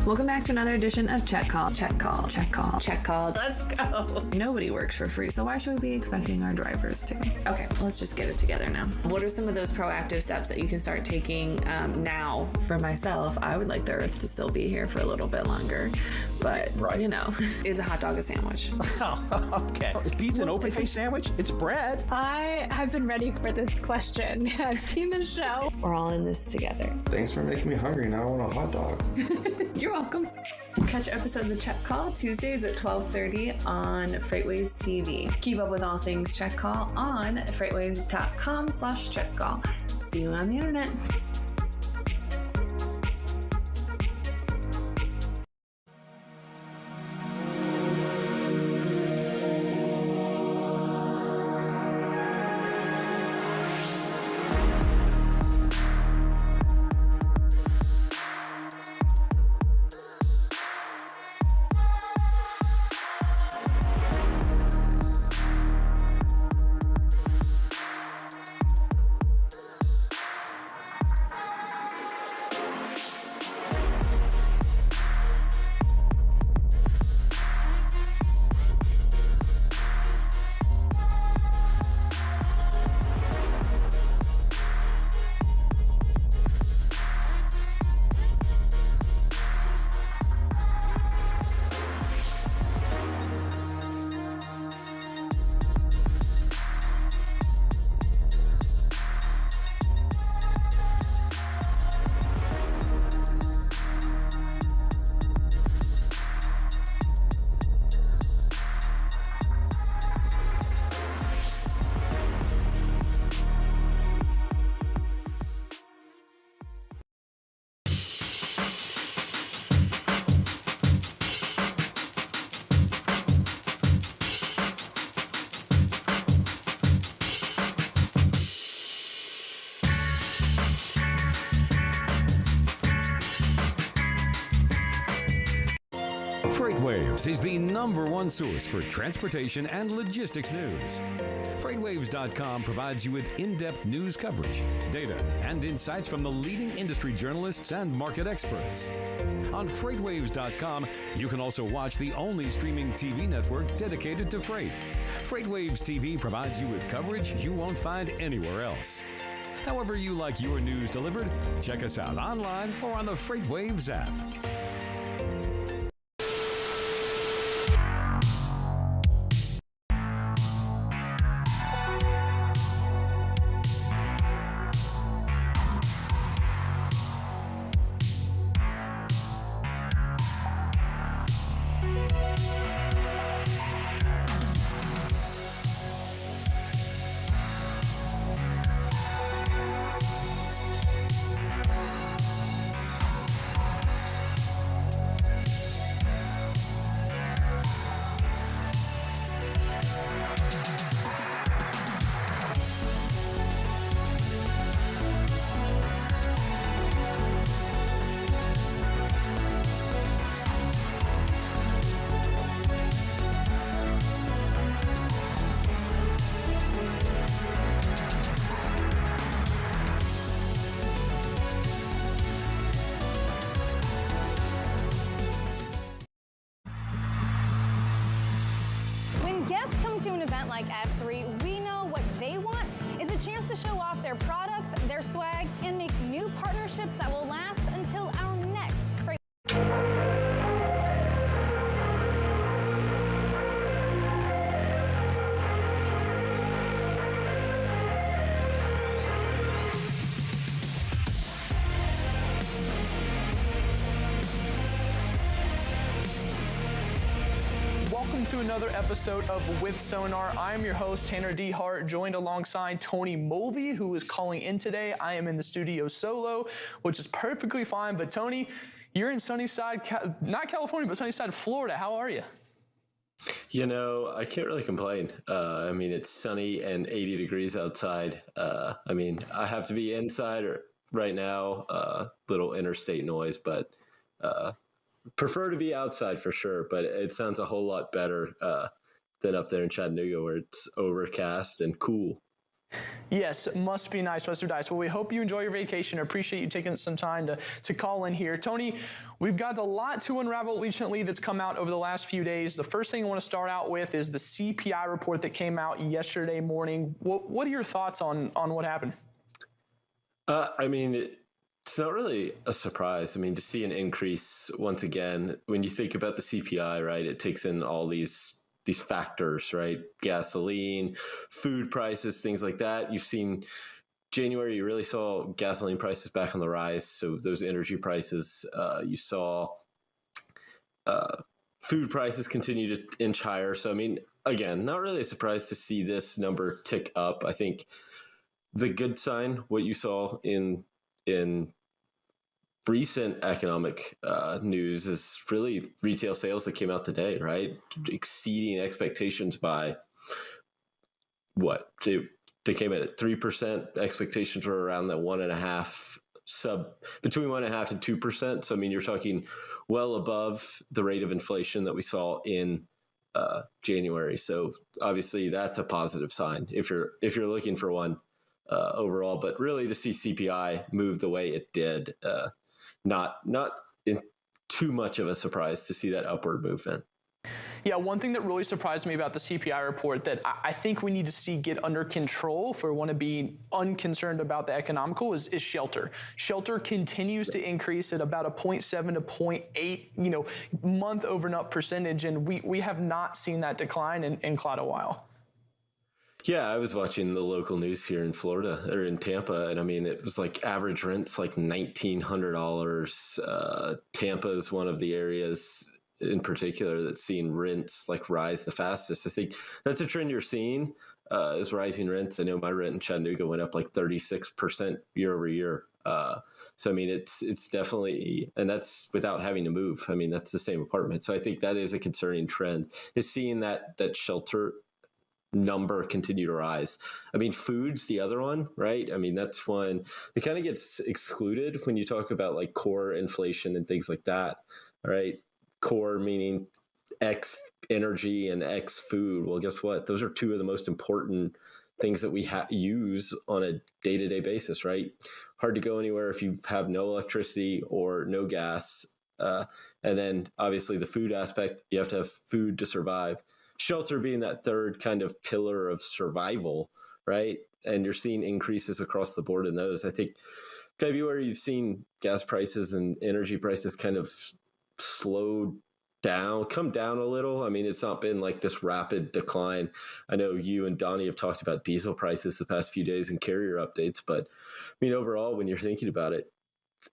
Welcome back to another edition of Check Call. Check Call. Check Call. Check Call. Let's go. Nobody works for free, so why should we be expecting our drivers to? Okay, let's just get it together now. What are some of those proactive steps that you can start taking now? For myself, I would like the Earth to still be here for a little bit longer, but you know, is a hot dog a sandwich? Oh, okay. Is pizza an open-faced sandwich? It's bread. I have been ready for this question. I've seen the show. We're all in this together. Thanks for making me hungry. Now I want a hot dog. You're welcome. Catch episodes of Check Call Tuesdays at 12:30 on FreightWaves TV. Keep up with all things Check Call on freightwaves.com/checkcall. See you on the internet. FreightWaves is the #1 source for transportation and logistics news. FreightWaves.com provides you with in-depth news coverage, data, and insights from the leading industry journalists and market experts. On FreightWaves.com, you can also watch the only streaming TV network dedicated to freight. FreightWaves TV provides you with coverage you won't find anywhere else. However you like your news delivered, check us out online or on the FreightWaves app. When guests come to an event like F3, we know what they want is a chance to show off their products, their swag, and make new partnerships that will last until our next Freight. Welcome to another episode of With Sonar. I am your host, Tanner D. Hart, joined alongside Tony Mulvey, who is calling in today. I am in the studio solo, which is perfectly fine. But Tony, you're in Sunnyside, not California, but Sunnyside, Florida. How are you? You know, I can't really complain. I mean, it's sunny and 80 degrees outside. I mean, I have to be inside right now, little interstate noise, but prefer to be outside for sure. But it sounds a whole lot better than up there in Chattanooga where it's overcast and cool. Yes, must be nice, Mr. Dice. Well, we hope you enjoy your vacation. I appreciate you taking some time to call in here. Tony, we've got a lot to unravel recently that's come out over the last few days. The first thing I want to start out with is the CPI report that came out yesterday morning. What are your thoughts on what happened? I mean, it's not really a surprise. I mean, to see an increase once again, when you think about the CPI, right, it takes in all these factors, right? Gasoline, food prices, things like that. You've seen January, you really saw gasoline prices back on the rise. So those energy prices, you saw food prices continue to inch higher. So, I mean, again, not really a surprise to see this number tick up. I think the good sign, what you saw in recent economic news is really retail sales that came out today, right? Exceeding expectations by what? They came in at 3%. Expectations were around that 1.5 between 1.5 and 2%. So, I mean, you're talking well above the rate of inflation that we saw in January. So obviously that's a positive sign if you're looking for one overall, but really to see CPI move the way it did, not in too much of a surprise to see that upward movement. Yeah, one thing that really surprised me about the CPI report that I think we need to see get under control if we want to be unconcerned about the economical is shelter. Shelter continues to increase at about a 0.7 to 0.8, month over month percentage, and we have not seen that decline in quite a while. Yeah, I was watching the local news here in Florida or in Tampa, and I mean, it was like average rent's like $1,900. Tampa is one of the areas in particular that's seen rents like rise the fastest. I think that's a trend you're seeing is rising rents. I know my rent in Chattanooga went up like 36% year over year. So, I mean, it's definitely, and that's without having to move. I mean, that's the same apartment. So I think that is a concerning trend, is seeing that shelter number continue to rise. I mean, food's the other one, right? I mean, that's one that kind of gets excluded when you talk about like core inflation and things like that, right? core, meaning X energy and X food. Well, guess what? Those are two of the most important things that we use on a day-to-day basis, right? Hard to go anywhere if you have no electricity or no gas. And then obviously the food aspect, you have to have food to survive. Shelter being that third kind of pillar of survival, right? And you're seeing increases across the board in those. I think February, you've seen gas prices and energy prices kind of come down a little. I mean, it's not been like this rapid decline. I know you and Donnie have talked about diesel prices the past few days and carrier updates, but I mean, overall, when you're thinking about it,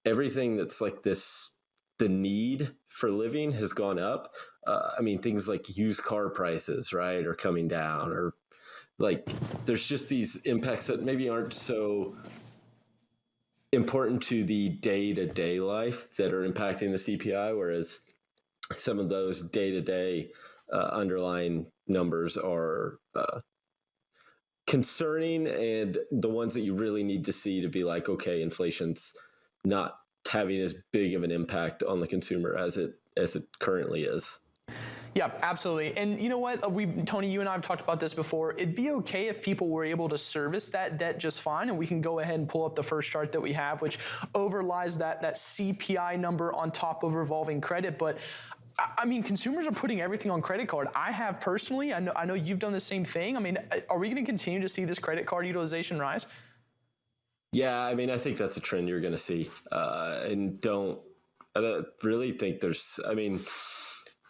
everything that's like this, the need for living has gone up. I mean, things like used car prices, right, are coming down, or like there's just these impacts that maybe aren't so important to the day-to-day life that are impacting the CPI, whereas some of those day-to-day underlying numbers are concerning, and the ones that you really need to see to be like, okay, inflation's not having as big of an impact on the consumer as it currently is. Yeah, absolutely. And you know what, Tony, you and I have talked about this before. It'd be okay if people were able to service that debt just fine, and we can go ahead and pull up the first chart that we have, which overlies that CPI number on top of revolving credit. But I mean, consumers are putting everything on credit card. I have personally. I know you've done the same thing. I mean, are we going to continue to see this credit card utilization rise? Yeah, I mean, I think that's a trend you're going to see, and I don't really think there's. I mean,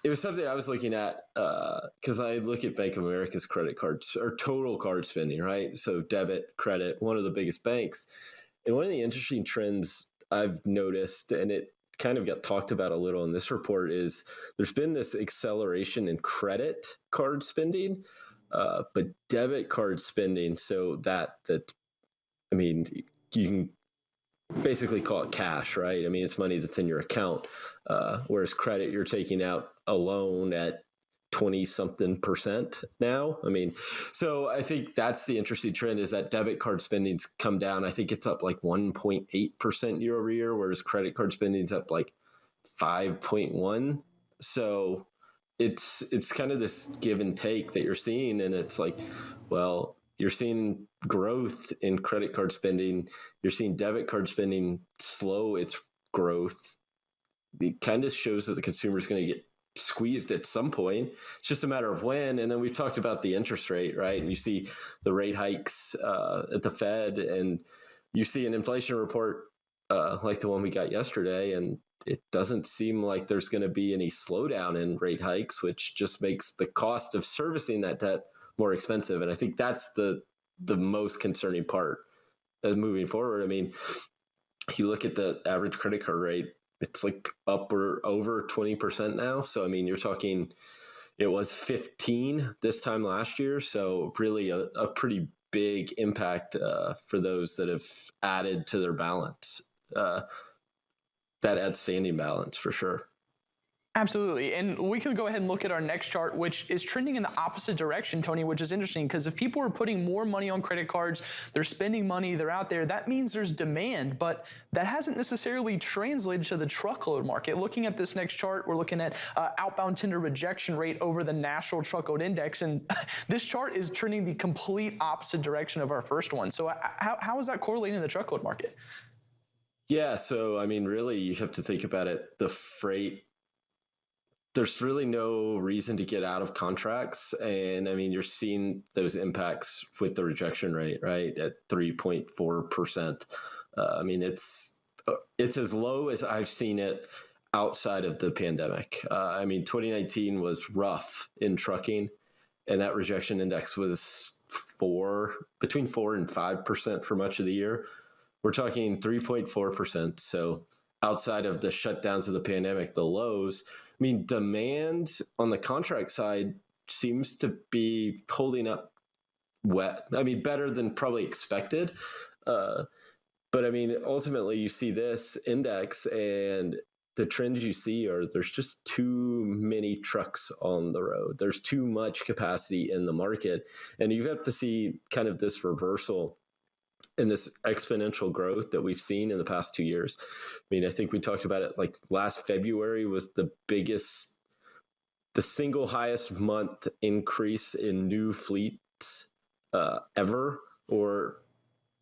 it was something I was looking at because I look at Bank of America's credit cards or total card spending, right? So debit, credit, one of the biggest banks, and one of the interesting trends I've noticed, and it kind of got talked about a little in this report, is there's been this acceleration in credit card spending, but debit card spending. So that I mean, you can basically call it cash, right? I mean, it's money that's in your account, whereas credit, you're taking out a loan at 20-something% now. I mean, so I think that's the interesting trend, is that debit card spending's come down. I think it's up like 1.8% year over year, whereas credit card spending's up like 5.1. So it's kind of this give and take that you're seeing. And it's like, well, you're seeing growth in credit card spending. You're seeing debit card spending slow its growth. It kind of shows that the consumer is going to get squeezed at some point. It's just a matter of when. And then we've talked about the interest rate, right? And you see the rate hikes at the Fed, and you see an inflation report like the one we got yesterday, and it doesn't seem like there's going to be any slowdown in rate hikes, which just makes the cost of servicing that debt more expensive. And I think that's the most concerning part moving forward. I mean, you look at the average credit card rate, it's like up or over 20% now. So, I mean, you're talking, it was 15 this time last year. So really a pretty big impact for those that have added to their balance, that outstanding balance for sure. Absolutely. And we can go ahead and look at our next chart, which is trending in the opposite direction, Tony, which is interesting because if people are putting more money on credit cards, they're spending money, they're out there, that means there's demand, but that hasn't necessarily translated to the truckload market. Looking at this next chart, we're looking at outbound tender rejection rate over the national truckload index. And this chart is trending the complete opposite direction of our first one. So how is that correlating to the truckload market? Yeah. So, I mean, really, you have to think about it. The freight, there's really no reason to get out of contracts. And I mean, you're seeing those impacts with the rejection rate, right, at 3.4%. I mean, it's as low as I've seen it outside of the pandemic. I mean, 2019 was rough in trucking, and that rejection index was between 4 and 5% for much of the year. We're talking 3.4%. So outside of the shutdowns of the pandemic, the lows, I mean, demand on the contract side seems to be holding up better than probably expected. But I mean, ultimately you see this index and the trends you see are there's just too many trucks on the road. There's too much capacity in the market. And you have to see kind of this reversal and this exponential growth that we've seen in the past 2 years. I mean, I think we talked about it, like last February was the single highest month increase in new fleets ever, or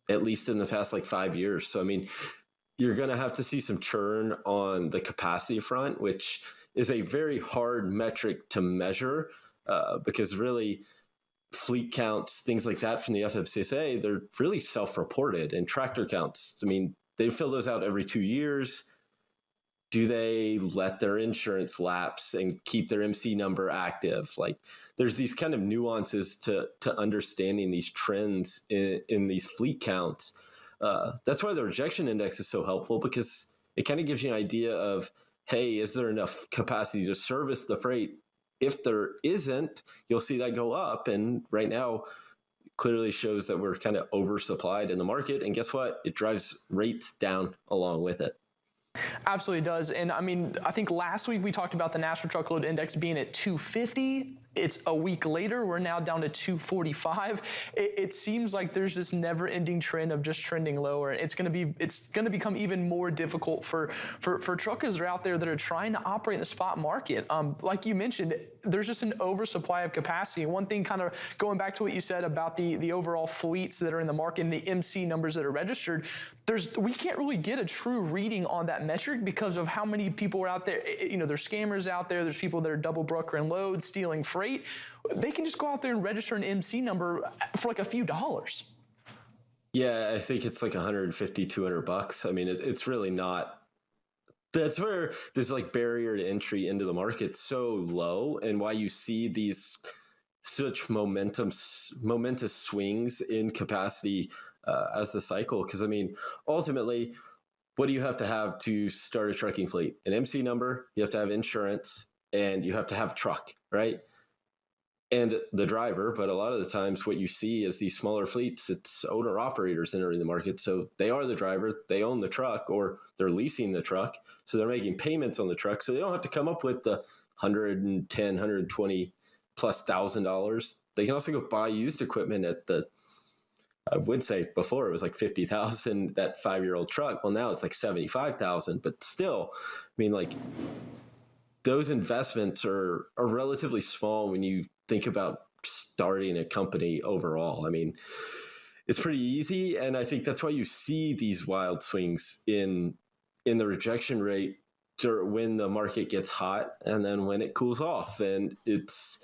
at least in the past like 5 years. So, I mean, you're going to have to see some churn on the capacity front, which is a very hard metric to measure because really fleet counts, things like that from the FMCSA, they're really self-reported. And tractor counts, I mean, they fill those out every 2 years. Do they let their insurance lapse and keep their MC number active? Like, there's these kind of nuances to understanding these trends in these fleet counts. That's why the rejection index is so helpful, because it kind of gives you an idea of, hey, is there enough capacity to service the freight? If there isn't, you'll see that go up. And right now, clearly shows that we're kind of oversupplied in the market. And guess what? It drives rates down along with it. Absolutely does. And I mean, I think last week we talked about the National Truckload Index being at 250. It's a week later, we're now down to 245. It seems like there's this never-ending trend of just trending lower. It's going to become even more difficult for truckers that are out there that are trying to operate in the spot market. Like you mentioned, there's just an oversupply of capacity. One thing, kind of going back to what you said about the overall fleets that are in the market and the MC numbers that are registered, we can't really get a true reading on that metric because of how many people are out there. You know, there's scammers out there. There's people that are double brokering loads, stealing freight. They can just go out there and register an MC number for like a few dollars. Yeah, I think it's like $150, $200. I mean, it's really not. That's where there's like barrier to entry into the market so low, and why you see these such momentous swings in capacity as the cycle. Because I mean, ultimately, what do you have to start a trucking fleet? An MC number, you have to have insurance, and you have to have a truck, right? And the driver. But a lot of the times what you see is these smaller fleets, it's owner operators entering the market. So they are the driver, they own the truck, or they're leasing the truck. So they're making payments on the truck. So they don't have to come up with the $110,000, $120 plus $1,000. They can also go buy used equipment at I would say before it was like $50,000, that 5-year-old truck. Well, now it's like $75,000, but still, I mean, like, those investments are relatively small when you think about starting a company overall. I mean, it's pretty easy. And I think that's why you see these wild swings in the rejection rate when the market gets hot and then when it cools off. And it's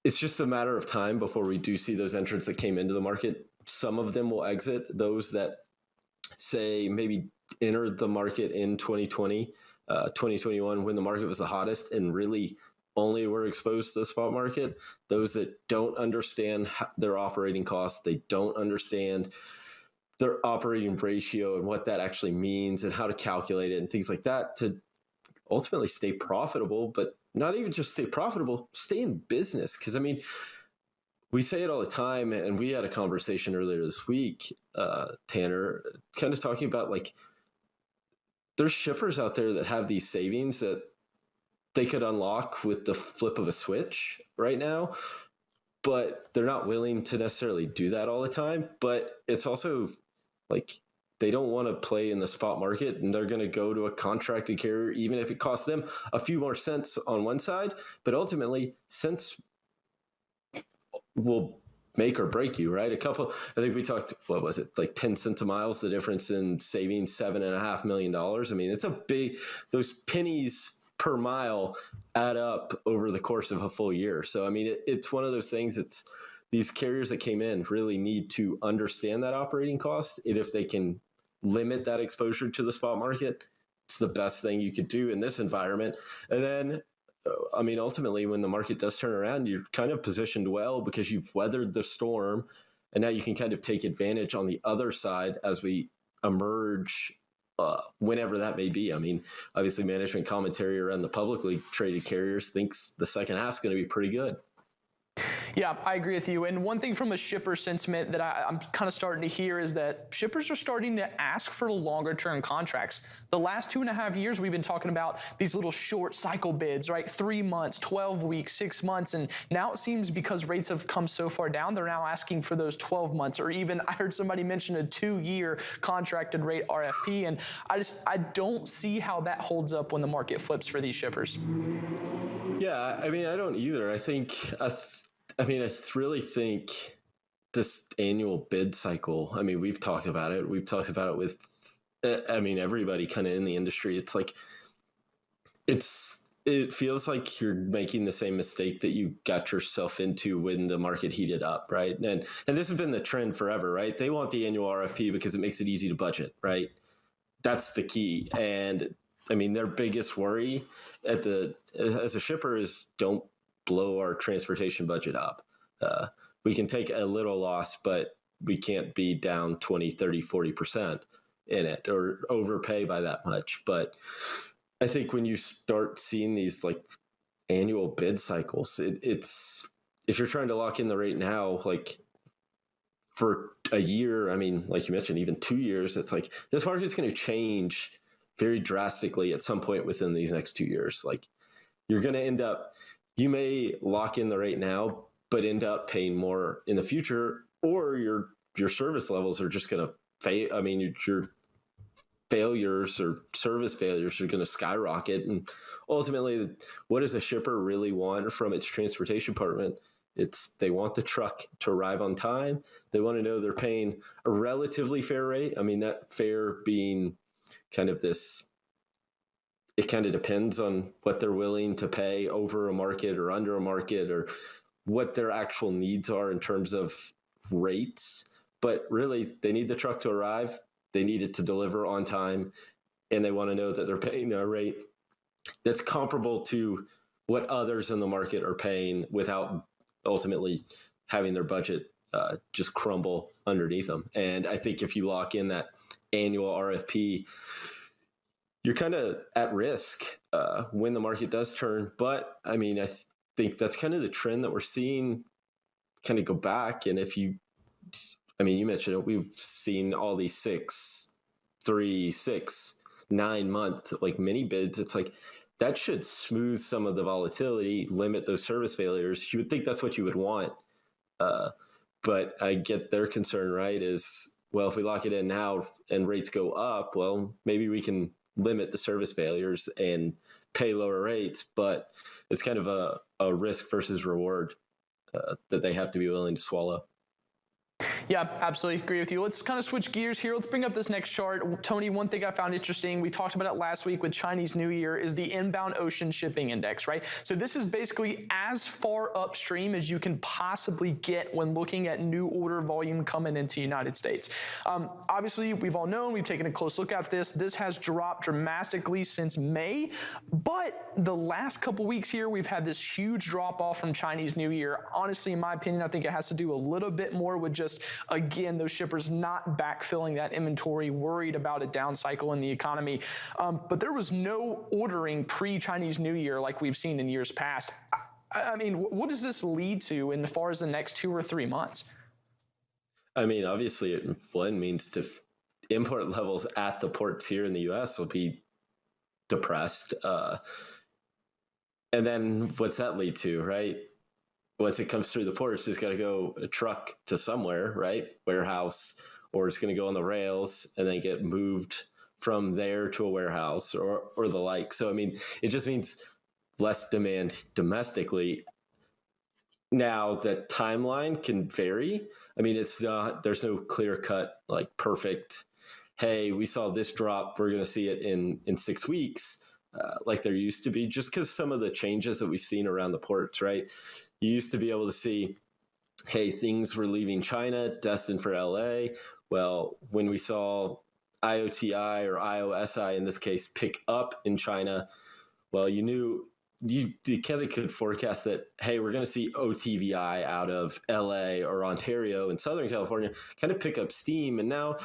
just a matter of time before we do see those entrants that came into the market. Some of them will exit. Those that say maybe entered the market in 2020, 2021, when the market was the hottest and really only were exposed to the spot market. Those that don't understand their operating costs, they don't understand their operating ratio and what that actually means and how to calculate it and things like that to ultimately stay profitable, but not even just stay profitable, stay in business. Because I mean, we say it all the time, and we had a conversation earlier this week, Tanner, kind of talking about like, there's shippers out there that have these savings that they could unlock with the flip of a switch right now, but they're not willing to necessarily do that all the time. But it's also like, they don't want to play in the spot market, and they're going to go to a contracted carrier, even if it costs them a few more cents on one side. But ultimately, cents will make or break you, right? I think we talked, what was it, like 10 cents a mile is the difference in saving $7.5 million. I mean, it's a big, those pennies per mile add up over the course of a full year. So, I mean, it's one of those things. It's these carriers that came in really need to understand that operating cost. And if they can limit that exposure to the spot market, it's the best thing you could do in this environment. And then, I mean, ultimately, when the market does turn around, you're kind of positioned well because you've weathered the storm, and now you can kind of take advantage on the other side as we emerge, whenever that may be. I mean, obviously, management commentary around the publicly traded carriers thinks the second half is going to be pretty good. Yeah, I agree with you. And one thing from a shipper sentiment that I'm kind of starting to hear is that shippers are starting to ask for longer term contracts. The last 2.5 years, we've been talking about these little short cycle bids, right? 3 months, 12 weeks, 6 months. And now it seems because rates have come so far down, they're now asking for those 12 months, or even I heard somebody mention a 2-year contracted rate RFP. And I don't see how that holds up when the market flips for these shippers. Yeah, I mean, I don't either. I really think this annual bid cycle, I mean, we've talked about it. We've talked about it with, everybody kind of in the industry. It's like, it feels like you're making the same mistake that you got yourself into when the market heated up, right? And this has been the trend forever, right? They want the annual RFP because it makes it easy to budget, right? That's the key. And I mean, their biggest worry as a shipper is don't blow our transportation budget up. We can take a little loss, but we can't be down 20, 30, 40% in it or overpay by that much. But I think when you start seeing these like annual bid cycles, it's if you're trying to lock in the rate now, like for a year, I mean, like you mentioned, even 2 years, it's like this market's going to change very drastically at some point within these next 2 years. Like you're going to end up, you may lock in the rate now, but end up paying more in the future, or your service levels are just going to fail. I mean, your failures or service failures are going to skyrocket. And ultimately, what does a shipper really want from its transportation department? They want the truck to arrive on time. They want to know they're paying a relatively fair rate. I mean, that fair being kind of this, it kind of depends on what they're willing to pay over a market or under a market, or what their actual needs are in terms of rates. But really, they need the truck to arrive. They need it to deliver on time. And they want to know that they're paying a rate that's comparable to what others in the market are paying without ultimately having their budget just crumble underneath them. And I think if you lock in that annual RFP, you're kind of at risk when the market does turn. But I mean, I think that's kind of the trend that we're seeing kind of go back. And if you mentioned it, we've seen all these 6, 3, 6, 9 month like mini bids. It's like that should smooth some of the volatility, limit those service failures. You would think that's what you would want. But I get their concern, right? Is, well, if we lock it in now and rates go up, well, maybe we can limit the service failures and pay lower rates. But it's kind of a risk versus reward that they have to be willing to swallow. Yeah, absolutely agree with you. Let's kind of switch gears here. Let's bring up this next chart. Tony, one thing I found interesting, we talked about it last week with Chinese New Year, is the inbound ocean shipping index, right? So this is basically as far upstream as you can possibly get when looking at new order volume coming into the United States. Obviously, we've all known, we've taken a close look at this. This has dropped dramatically since May, but the last couple weeks here, we've had this huge drop off from Chinese New Year. Honestly, in my opinion, I think it has to do a little bit more with just, again, those shippers not backfilling that inventory, worried about a down cycle in the economy. But there was no ordering pre-Chinese New Year like we've seen in years past. I mean, what does this lead to in as far as the next 2 or 3 months? I mean, obviously, it means import levels at the ports here in the U.S. will be depressed. And then what's that lead to, right? Once it comes through the ports, it's got to go a truck to somewhere, right? Warehouse, or it's going to go on the rails and then get moved from there to a warehouse or the like. So, I mean, it just means less demand domestically. Now, the timeline can vary. I mean, there's no clear cut, like perfect, hey, we saw this drop, we're going to see it in 6 weeks, like there used to be, just because some of the changes that we've seen around the ports, right? You used to be able to see, hey, things were leaving China, destined for LA. Well, when we saw IOTI or IOSI in this case pick up in China, well, you kind of could forecast that, hey, we're going to see OTVI out of LA or Ontario and Southern California kind of pick up steam. And now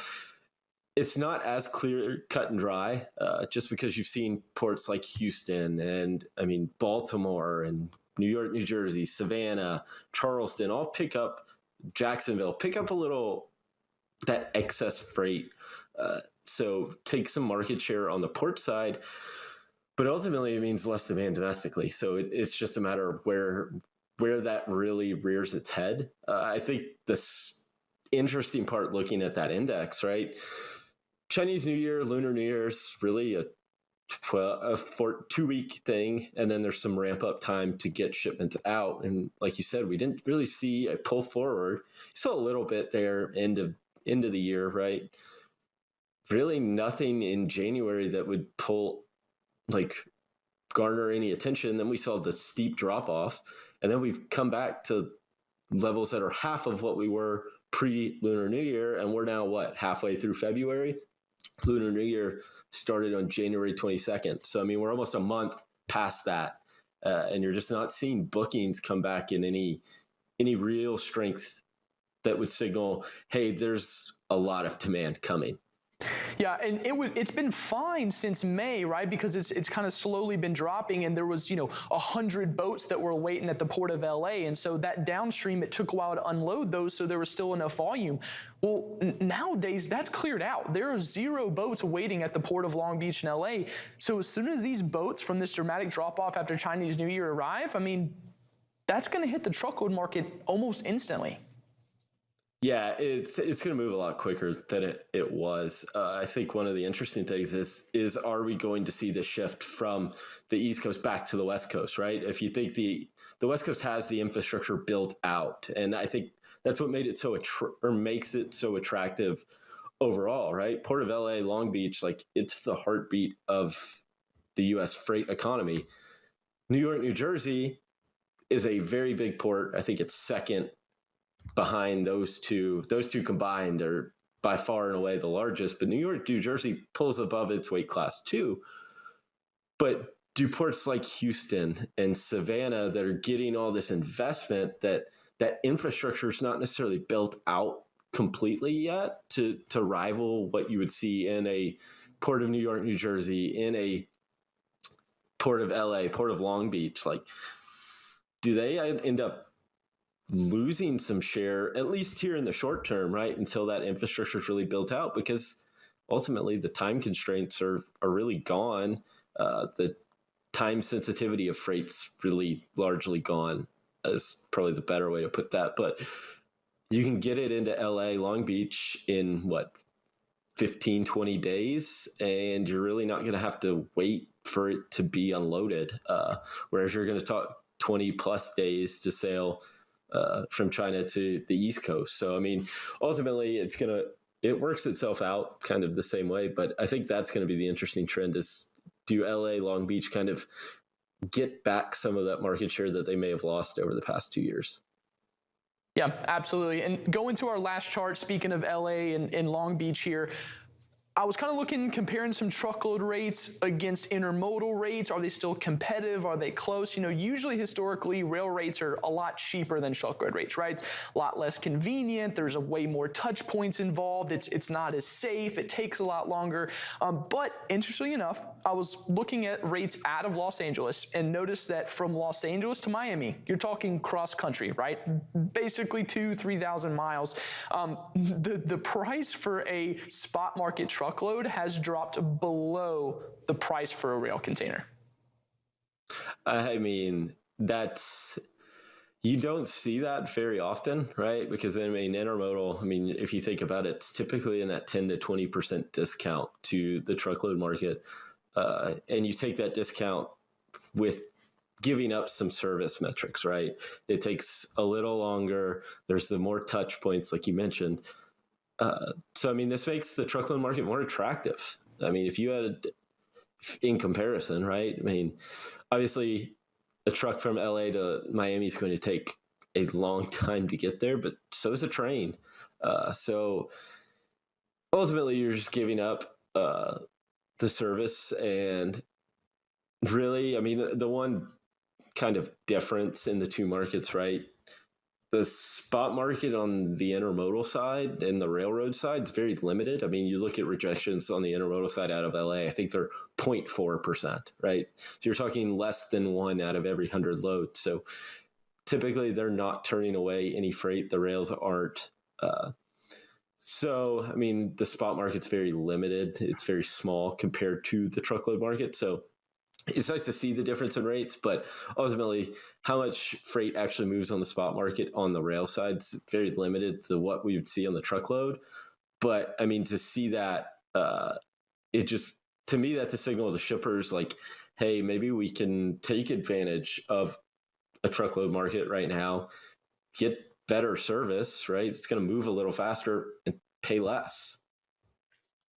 it's not as clear, cut and dry, just because you've seen ports like Houston and, I mean, Baltimore and New York, New Jersey, Savannah, Charleston, all pick up, Jacksonville, pick up a little that excess freight. So take some market share on the port side, but ultimately it means less demand domestically. So it's just a matter of where that really rears its head. I think this interesting part looking at that index, right? Chinese New Year, Lunar New Year is really a 2-week thing, and then there's some ramp up time to get shipments out. And like you said, we didn't really see a pull forward. You saw a little bit there end of the year, right? Really nothing in January that would garner any attention. Then we saw the steep drop off, and then we've come back to levels that are half of what we were pre-Lunar New Year, and we're now halfway through February. Lunar New Year started on January 22nd. So, I mean, we're almost a month past that. And you're just not seeing bookings come back in any real strength that would signal, hey, there's a lot of demand coming. Yeah, and it's been fine since May, right? Because it's kind of slowly been dropping, and there was 100 boats that were waiting at the port of LA, and so that downstream, it took a while to unload those, so there was still enough volume. Well, nowadays that's cleared out. There are 0 boats waiting at the port of Long Beach and LA. So as soon as these boats from this dramatic drop off after Chinese New Year arrive, I mean, that's going to hit the truckload market almost instantly. Yeah, it's going to move a lot quicker than it was. I think one of the interesting things is are we going to see the shift from the East Coast back to the West Coast, right? If you think the West Coast has the infrastructure built out, and I think that's what made it makes it so attractive overall, right? Port of LA, Long Beach, it's the heartbeat of the U.S. freight economy. New York, New Jersey is a very big port. I think it's second behind those two. Those two combined are by far and away the largest, but New York, New Jersey pulls above its weight class too. But do ports like Houston and Savannah that are getting all this investment, that infrastructure is not necessarily built out completely yet to rival what you would see in a port of New York, New Jersey, in a port of LA, port of Long Beach, do they end up losing some share, at least here in the short term, right? Until that infrastructure is really built out, because ultimately the time constraints are really gone. The time sensitivity of freight's really largely gone, is probably the better way to put that. But you can get it into LA, Long Beach in 15, 20 days, and you're really not going to have to wait for it to be unloaded. Whereas you're going to talk 20 plus days to sail from China to the East Coast. So, I mean, ultimately it works itself out kind of the same way, but I think that's going to be the interesting trend is, do LA, Long Beach kind of get back some of that market share that they may have lost over the past 2 years? Yeah, absolutely. And going to our last chart, speaking of LA and Long Beach here, I was kind of comparing some truckload rates against intermodal rates. Are they still competitive? Are they close? Usually historically, rail rates are a lot cheaper than truckload rates, right? It's a lot less convenient. There's a way more touch points involved. It's not as safe. It takes a lot longer. But interestingly enough, I was looking at rates out of Los Angeles and noticed that from Los Angeles to Miami, you're talking cross country, right? Basically 3,000 miles. The price for a spot market truckload has dropped below the price for a rail container. I mean, you don't see that very often, right? Because intermodal, if you think about it, it's typically in that 10 to 20% discount to the truckload market. And you take that discount with giving up some service metrics, right? It takes a little longer. There's the more touch points, like you mentioned. So, this makes the truckload market more attractive. If you had, in comparison, right? Obviously, a truck from LA to Miami is going to take a long time to get there, but so is a train. So ultimately, you're just giving up the service. And really, the one kind of difference in the two markets, right? the spot market on the intermodal side and the railroad side is very limited. I mean, you look at rejections on the intermodal side out of LA, I think they're 0.4%, right? So you're talking less than 1 out of every 100 loads. So typically they're not turning away any freight. The rails aren't. So, I mean, the spot market's very limited. It's very small compared to the truckload market. So it's nice to see the difference in rates, but ultimately how much freight actually moves on the spot market on the rail side is very limited to what we would see on the truckload. But I mean, to see that, it just, to me, that's a signal to shippers like, hey, maybe we can take advantage of a truckload market right now, get better service, right? It's going to move a little faster and pay less.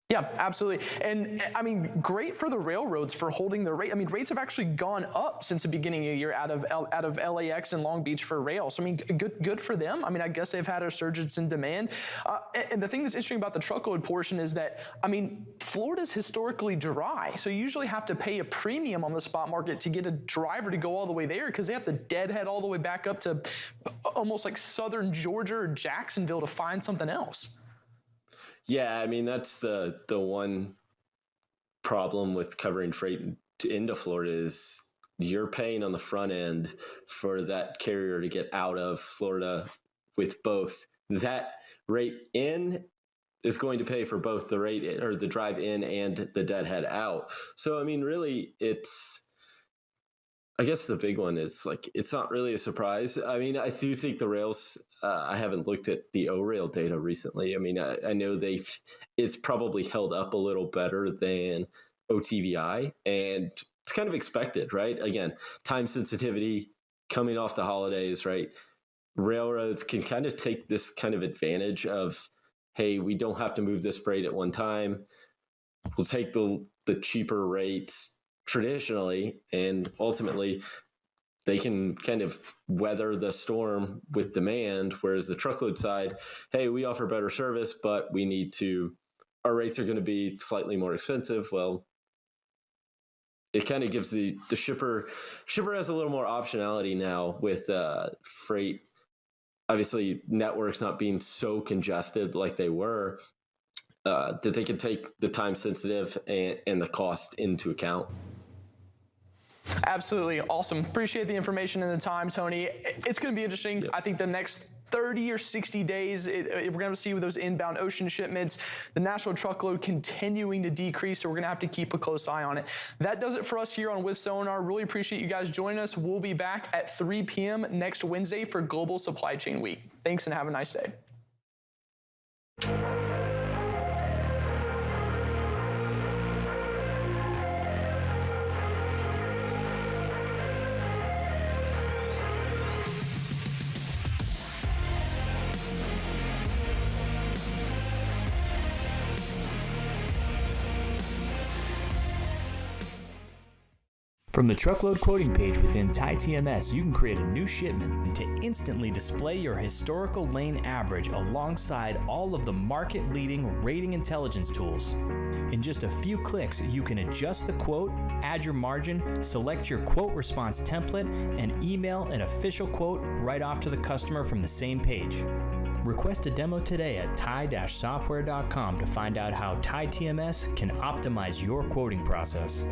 Yeah, absolutely. And I mean, great for the railroads for holding the rate. I mean, rates have actually gone up since the beginning of the year out of LAX and Long Beach for rail. So I mean, good for them. I mean, I guess they've had a surge in demand. And the thing that's interesting about the truckload portion is that, I mean, Florida's historically dry. So you usually have to pay a premium on the spot market to get a driver to go all the way there because they have to deadhead all the way back up to almost like southern Georgia or Jacksonville to find something else. Yeah, I mean, that's the one problem with covering freight into Florida is you're paying on the front end for that carrier to get out of Florida with both. That rate in is going to pay for both the rate or the drive in and the deadhead out. So, I mean, really, I guess the big one is like, it's not really a surprise. I mean, I do think the rails, I haven't looked at the O-rail data recently. I mean, I know it's probably held up a little better than OTVI, and it's kind of expected, right? Again, time sensitivity coming off the holidays, right? Railroads can kind of take this kind of advantage of, hey, we don't have to move this freight at one time. We'll take the cheaper rates traditionally, and ultimately they can kind of weather the storm with demand. Whereas the truckload side, hey, we offer better service, but our rates are going to be slightly more expensive. Well, it kind of gives the shipper has a little more optionality now with freight. Obviously, networks not being so congested like they were, that they can take the time sensitive and the cost into account. Absolutely. Awesome. Appreciate the information and the time, Tony. It's going to be interesting. Yep. I think the next 30 or 60 days, we're going to see with those inbound ocean shipments, the national truckload continuing to decrease, so we're going to have to keep a close eye on it. That does it for us here on With Sonar. Really appreciate you guys joining us. We'll be back at 3 p.m. next Wednesday for Global Supply Chain Week. Thanks and have a nice day. From the truckload quoting page within TIE-TMS, you can create a new shipment to instantly display your historical lane average alongside all of the market-leading rating intelligence tools. In just a few clicks, you can adjust the quote, add your margin, select your quote response template, and email an official quote right off to the customer from the same page. Request a demo today at tie-software.com to find out how TIE-TMS can optimize your quoting process.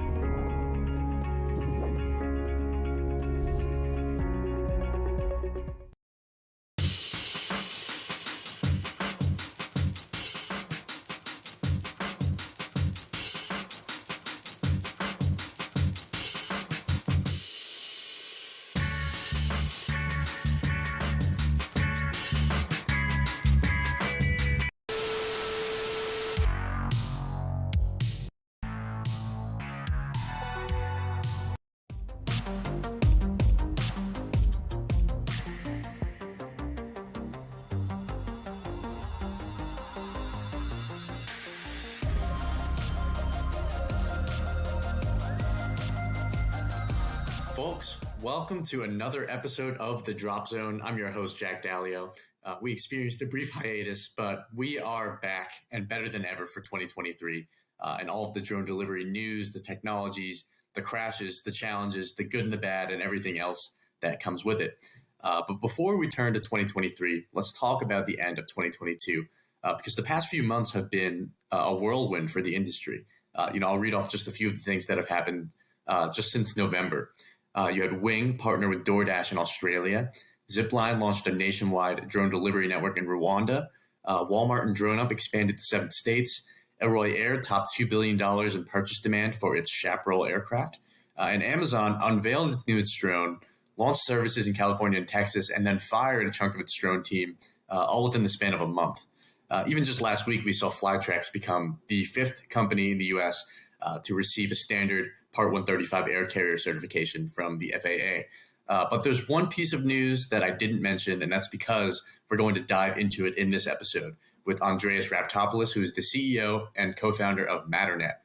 Folks, welcome to another episode of The Drop Zone. I'm your host, Jack Dalio. We experienced a brief hiatus, but we are back and better than ever for 2023. And all of the drone delivery news, the technologies, the crashes, the challenges, the good and the bad, and everything else that comes with it. But before we turn to 2023, let's talk about the end of 2022, because the past few months have been a whirlwind for the industry. I'll read off just a few of the things that have happened just since November. You had Wing partner with DoorDash in Australia. Zipline launched a nationwide drone delivery network in Rwanda. Walmart and DroneUp expanded to 7 states. Elroy Air topped $2 billion in purchase demand for its Chaparral aircraft. And Amazon unveiled its newest drone, launched services in California and Texas, and then fired a chunk of its drone team, all within the span of a month. Even just last week, we saw Flytrax become the 5th company in the U.S. To receive a standard Part 135 air carrier certification from the FAA. But there's one piece of news that I didn't mention, and that's because we're going to dive into it in this episode with Andreas Raptopoulos, who is the CEO and co-founder of Matternet.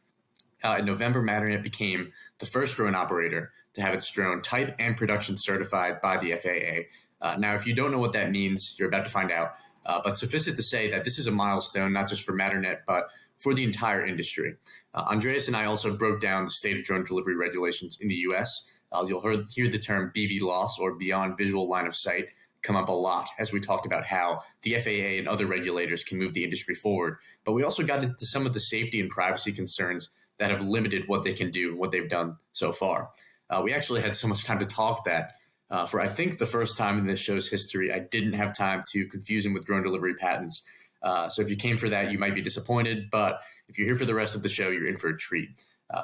In November, Matternet became the first drone operator to have its drone type and production certified by the FAA. Now, if you don't know what that means, you're about to find out. But suffice it to say that this is a milestone, not just for Matternet, but for the entire industry. Andreas and I also broke down the state of drone delivery regulations in the U.S. You'll hear the term BVLOS, or Beyond Visual Line of Sight, come up a lot as we talked about how the FAA and other regulators can move the industry forward. But we also got into some of the safety and privacy concerns that have limited what they can do and what they've done so far. We actually had so much time to talk that for, I think, the first time in this show's history, I didn't have time to confuse him with drone delivery patents. So if you came for that, you might be disappointed. But if you're here for the rest of the show, you're in for a treat.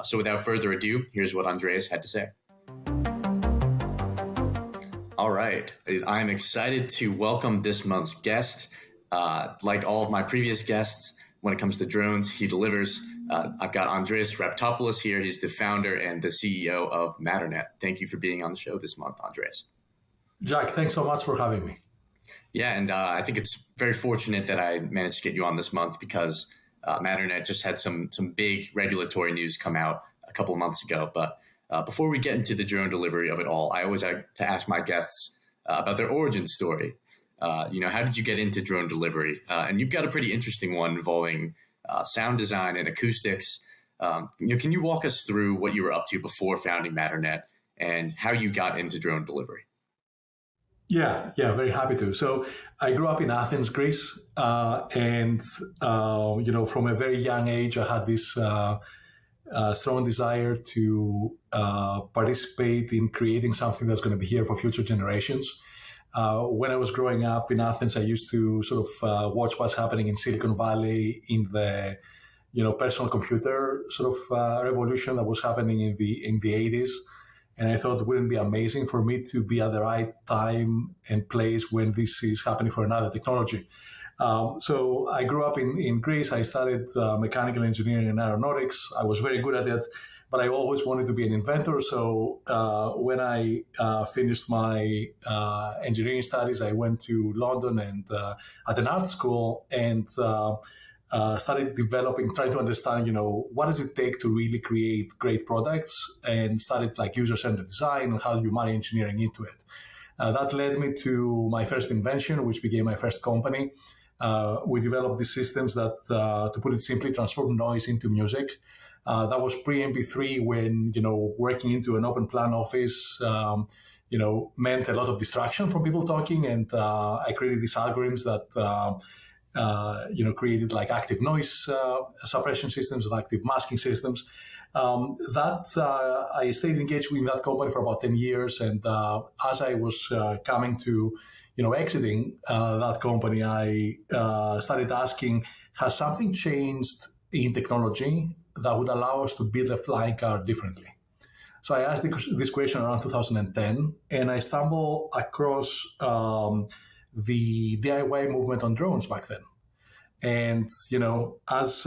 So without further ado, here's what Andreas had to say. All right. I'm excited to welcome this month's guest. Like all of my previous guests, when it comes to drones, he delivers. I've got Andreas Raptopoulos here. He's the founder and the CEO of Matternet. Thank you for being on the show this month, Andreas. Jack, thanks so much for having me. Yeah, and I think it's very fortunate that I managed to get you on this month because Matternet just had some big regulatory news come out a couple of months ago. But before we get into the drone delivery of it all, I always like to ask my guests about their origin story. How did you get into drone delivery? And you've got a pretty interesting one involving sound design and acoustics. Can you walk us through what you were up to before founding Matternet and how you got into drone delivery? Yeah, very happy to. So I grew up in Athens, Greece, and from a very young age, I had this strong desire to participate in creating something that's going to be here for future generations. When I was growing up in Athens, I used to sort of watch what's happening in Silicon Valley in the personal computer sort of revolution that was happening in the 80s. And I thought, wouldn't it be amazing for me to be at the right time and place when this is happening for another technology? So I grew up in Greece. I studied mechanical engineering and aeronautics. I was very good at it, but I always wanted to be an inventor. So when I finished my engineering studies, I went to London and at an art school and started trying to understand, what does it take to really create great products, and started like user-centered design and how do you marry engineering into it. That led me to my first invention, which became my first company. We developed these systems that, to put it simply, transform noise into music. That was pre-MP3 when, working into an open plan office, meant a lot of distraction from people talking. And I created these algorithms that, created like active noise suppression systems and active masking systems. I stayed engaged with that company for about 10 years. And as I was coming to, exiting that company, I started asking, has something changed in technology that would allow us to build a flying car differently? So I asked this question around 2010, and I stumbled across the DIY movement on drones back then. And, as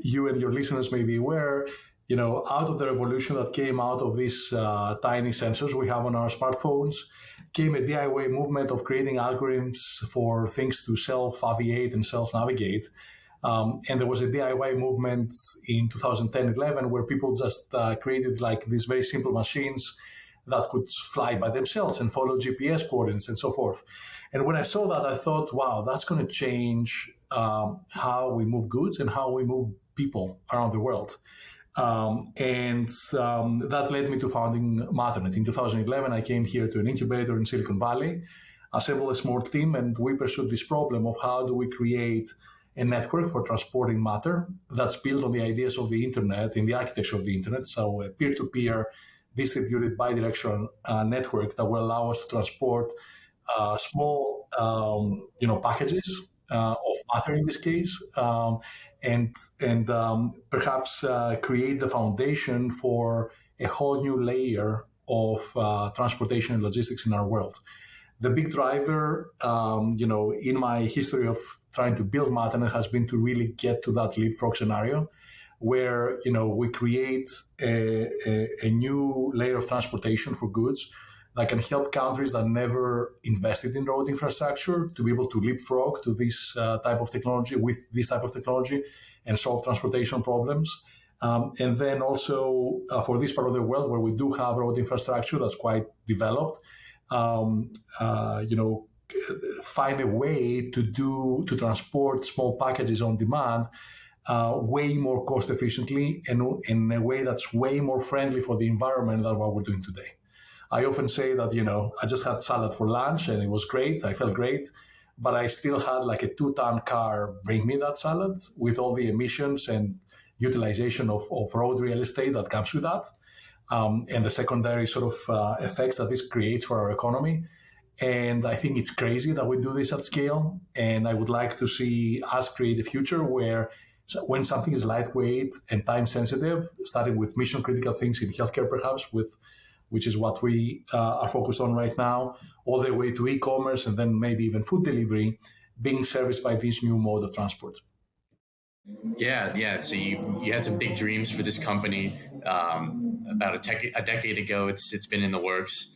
you and your listeners may be aware, out of the revolution that came out of these tiny sensors we have on our smartphones came a DIY movement of creating algorithms for things to self-aviate and self-navigate. And there was a DIY movement in 2010-11 where people just created like these very simple machines that could fly by themselves and follow GPS coordinates and so forth. And when I saw that, I thought, wow, that's going to change how we move goods and how we move people around the world. That led me to founding Matternet. In 2011, I came here to an incubator in Silicon Valley, assembled a small team, and we pursued this problem of how do we create a network for transporting matter that's built on the ideas of the internet, in the architecture of the internet. So a peer-to-peer distributed bidirectional network that will allow us to transport small, packages of matter in this case, and perhaps create the foundation for a whole new layer of transportation and logistics in our world. The big driver, in my history of trying to build Matternet has been to really get to that leapfrog scenario where, we create a new layer of transportation for goods that can help countries that never invested in road infrastructure to be able to leapfrog to this type of technology with this type of technology and solve transportation problems. And then also for this part of the world where we do have road infrastructure that's quite developed, find a way to transport small packages on demand way more cost efficiently and in a way that's way more friendly for the environment than what we're doing today. I often say that, I just had salad for lunch and it was great. I felt great, but I still had like a 2-ton car bring me that salad with all the emissions and utilization of road real estate that comes with that. And the secondary sort of effects that this creates for our economy. And I think it's crazy that we do this at scale. And I would like to see us create a future where when something is lightweight and time sensitive, starting with mission critical things in healthcare perhaps, which is what we are focused on right now, all the way to e-commerce and then maybe even food delivery, being serviced by this new mode of transport. Yeah. So you had some big dreams for this company about a decade ago. It's been in the works.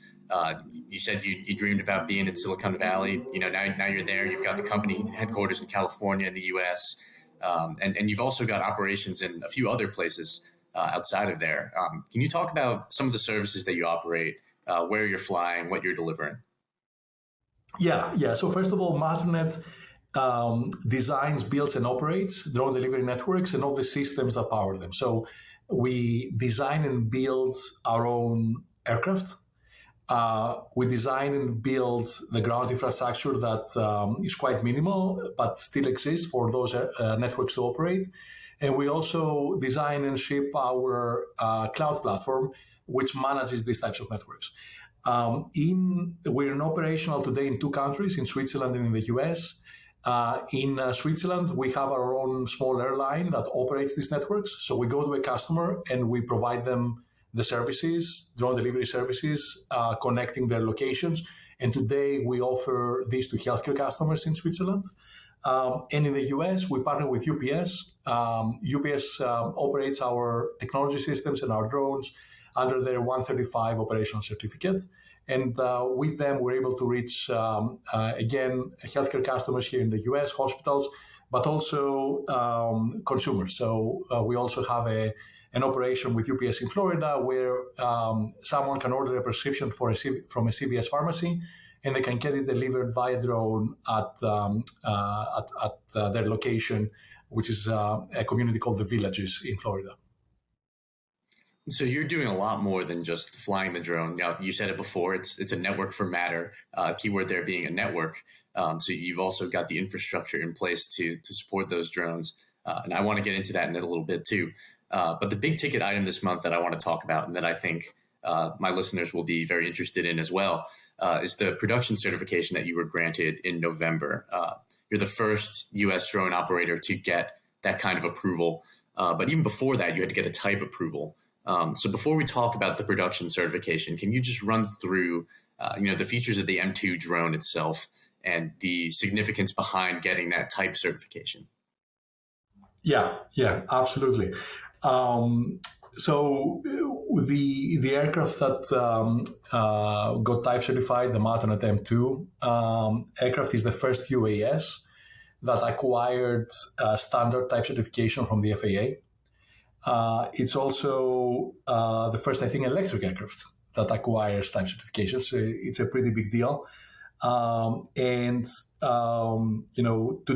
You said you dreamed about being in Silicon Valley. Now you're there. You've got the company headquarters in California in the U.S. And you've also got operations in a few other places outside of there. Can you talk about some of the services that you operate, where you're flying, what you're delivering? Yeah. So first of all, Matternet designs, builds, and operates drone delivery networks and all the systems that power them. So we design and build our own aircraft. We design and build the ground infrastructure that is quite minimal, but still exists for those networks to operate. And we also design and ship our cloud platform, which manages these types of networks. We're operational today in 2 countries, in Switzerland and in the US. In Switzerland, we have our own small airline that operates these networks. So we go to a customer and we provide them the services, drone delivery services, connecting their locations. And today we offer these to healthcare customers in Switzerland. And in the US, we partner with UPS. UPS operates our technology systems and our drones under their 135 operational certificate. And with them, we're able to reach, again, healthcare customers here in the US, hospitals, but also consumers. So we also have an operation with UPS in Florida where someone can order a prescription from a CVS pharmacy, and they can get it delivered via drone at their location, which is a community called the Villages in Florida. So you're doing a lot more than just flying the drone. Now, you said it before, it's a network for matter, keyword there being a network. So you've also got the infrastructure in place to support those drones. And I want to get into that in a little bit too. But the big ticket item this month that I want to talk about and that I think my listeners will be very interested in as well is the production certification that you were granted in November. You're the first U.S. drone operator to get that kind of approval. But even before that, you had to get a type approval. So before we talk about the production certification, can you just run through, the features of the M2 drone itself and the significance behind getting that type certification? Yeah, absolutely. So the aircraft that got type certified, the Matternet M2 aircraft, is the first UAS that acquired standard type certification from the FAA. It's also the first, I think, electric aircraft that acquires type certification. So it's a pretty big deal. To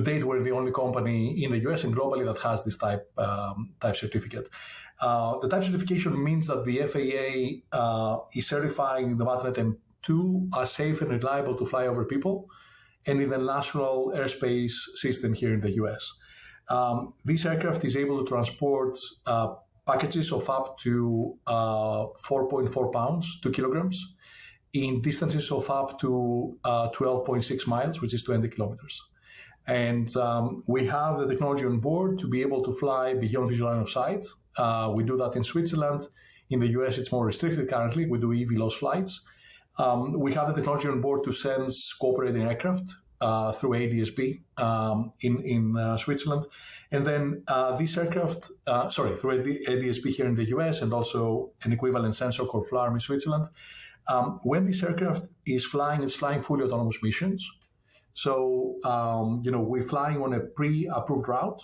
date, we're the only company in the US and globally that has this type certificate. The type certification means that the FAA is certifying the Matternet two are safe and reliable to fly over people, and in the national airspace system here in the US. This aircraft is able to transport packages of up to 4.4 pounds, 2 kilograms, in distances of up to 12.6 miles, which is 20 kilometers. And we have the technology on board to be able to fly beyond visual line of sight. We do that in Switzerland. In the US, it's more restricted currently. We do EVLOS flights. We have the technology on board to sense cooperating aircraft through ADS-B in Switzerland. And then this aircraft, through ADS-B here in the US, and also an equivalent sensor called FLARM in Switzerland. When this aircraft is flying, it's flying fully autonomous missions. So, we're flying on a pre-approved route,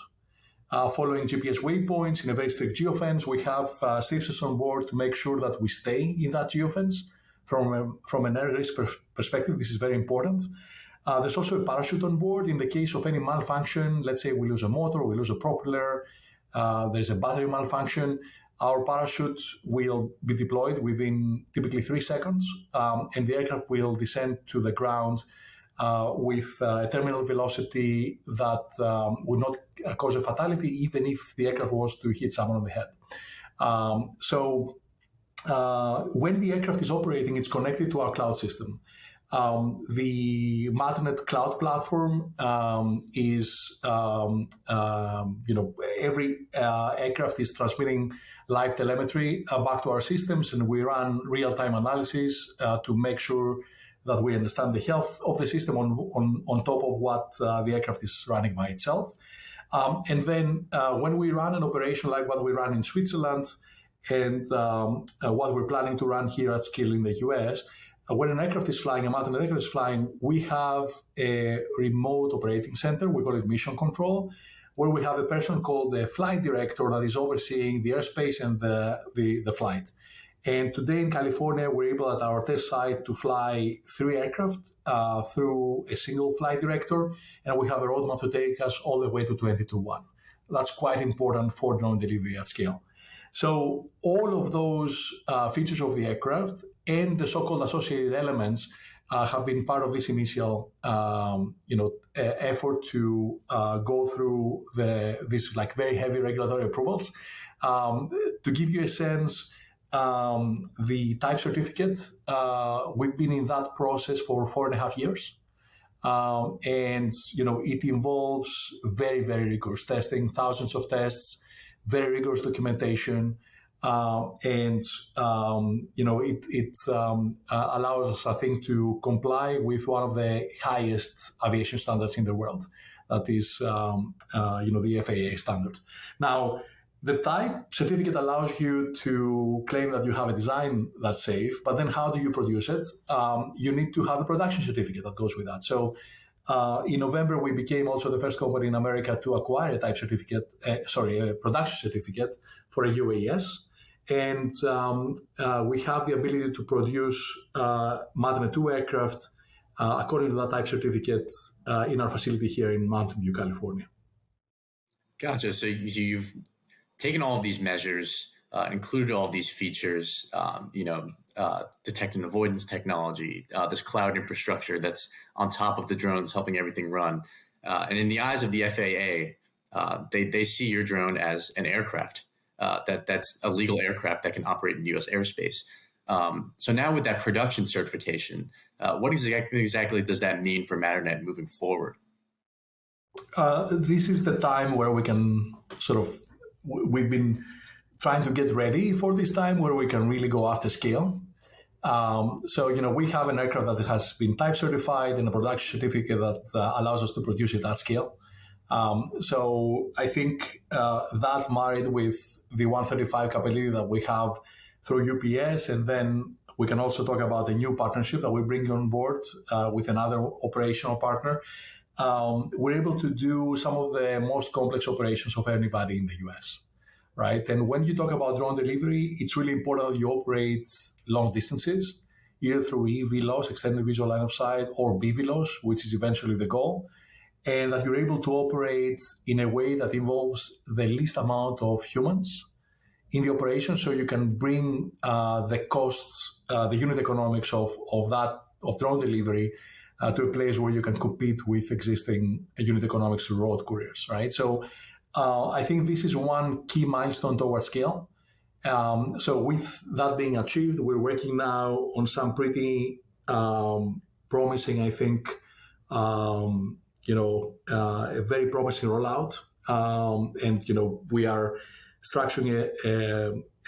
following GPS waypoints in a very strict geofence. We have safeties on board to make sure that we stay in that geofence. From an air risk perspective, this is very important. There's also a parachute on board in the case of any malfunction. Let's say we lose a motor, we lose a propeller, there's a battery malfunction. Our parachutes will be deployed within typically 3 seconds, and the aircraft will descend to the ground with a terminal velocity that would not cause a fatality, even if the aircraft was to hit someone on the head. When the aircraft is operating, it's connected to our cloud system. The Matternet cloud platform is, every aircraft is transmitting live telemetry back to our systems, and we run real-time analysis to make sure that we understand the health of the system on top of what the aircraft is running by itself. And then when we run an operation like what we run in Switzerland and what we're planning to run here at scale in the US, when an aircraft is flying, a Matternet aircraft is flying, we have a remote operating center. We call it mission control, where we have a person called the flight director that is overseeing the airspace and the flight. And today in California, we're able at our test site to fly 3 aircraft through a single flight director, and we have a roadmap to take us all the way to 2021. That's quite important for drone delivery at scale. So all of those features of the aircraft and the so-called associated elements have been part of this initial, effort to go through these like very heavy regulatory approvals. To give you a sense, the type certificate, we've been in that process for 4.5 years. And, it involves very, very rigorous testing, thousands of tests, very rigorous documentation. It allows us, I think, to comply with one of the highest aviation standards in the world. That is, the FAA standard. Now, the type certificate allows you to claim that you have a design that's safe, but then how do you produce it? You need to have a production certificate that goes with that. So in November, we became also the first company in America to acquire a type certificate, a production certificate for a UAS. And we have the ability to produce Matternet 2 aircraft according to that type certificate in our facility here in Mountain View, California. Gotcha. So you've taken all of these measures, included all of these features, detect and avoidance technology, this cloud infrastructure that's on top of the drones, helping everything run. And in the eyes of the FAA, they see your drone as an aircraft. That's a legal aircraft that can operate in U.S. airspace. So now with that production certification, what exactly does that mean for Matternet moving forward? This is the time where we can we've been trying to get ready for this time where we can really go after scale. We have an aircraft that has been type certified and a production certificate that allows us to produce it at scale. So I think that married with the 135 capability that we have through UPS, and then we can also talk about the new partnership that we bring on board with another operational partner. We're able to do some of the most complex operations of anybody in the US, right? And when you talk about drone delivery, it's really important that you operate long distances, either through EVLOS, extended visual line of sight, or BVLOS, which is eventually the goal, and that you're able to operate in a way that involves the least amount of humans in the operation, so you can bring the costs, the unit economics of drone delivery to a place where you can compete with existing unit economics road couriers, right? So I think this is one key milestone towards scale. So with that being achieved, we're working now on some pretty promising, I think, a very promising rollout. And we are structuring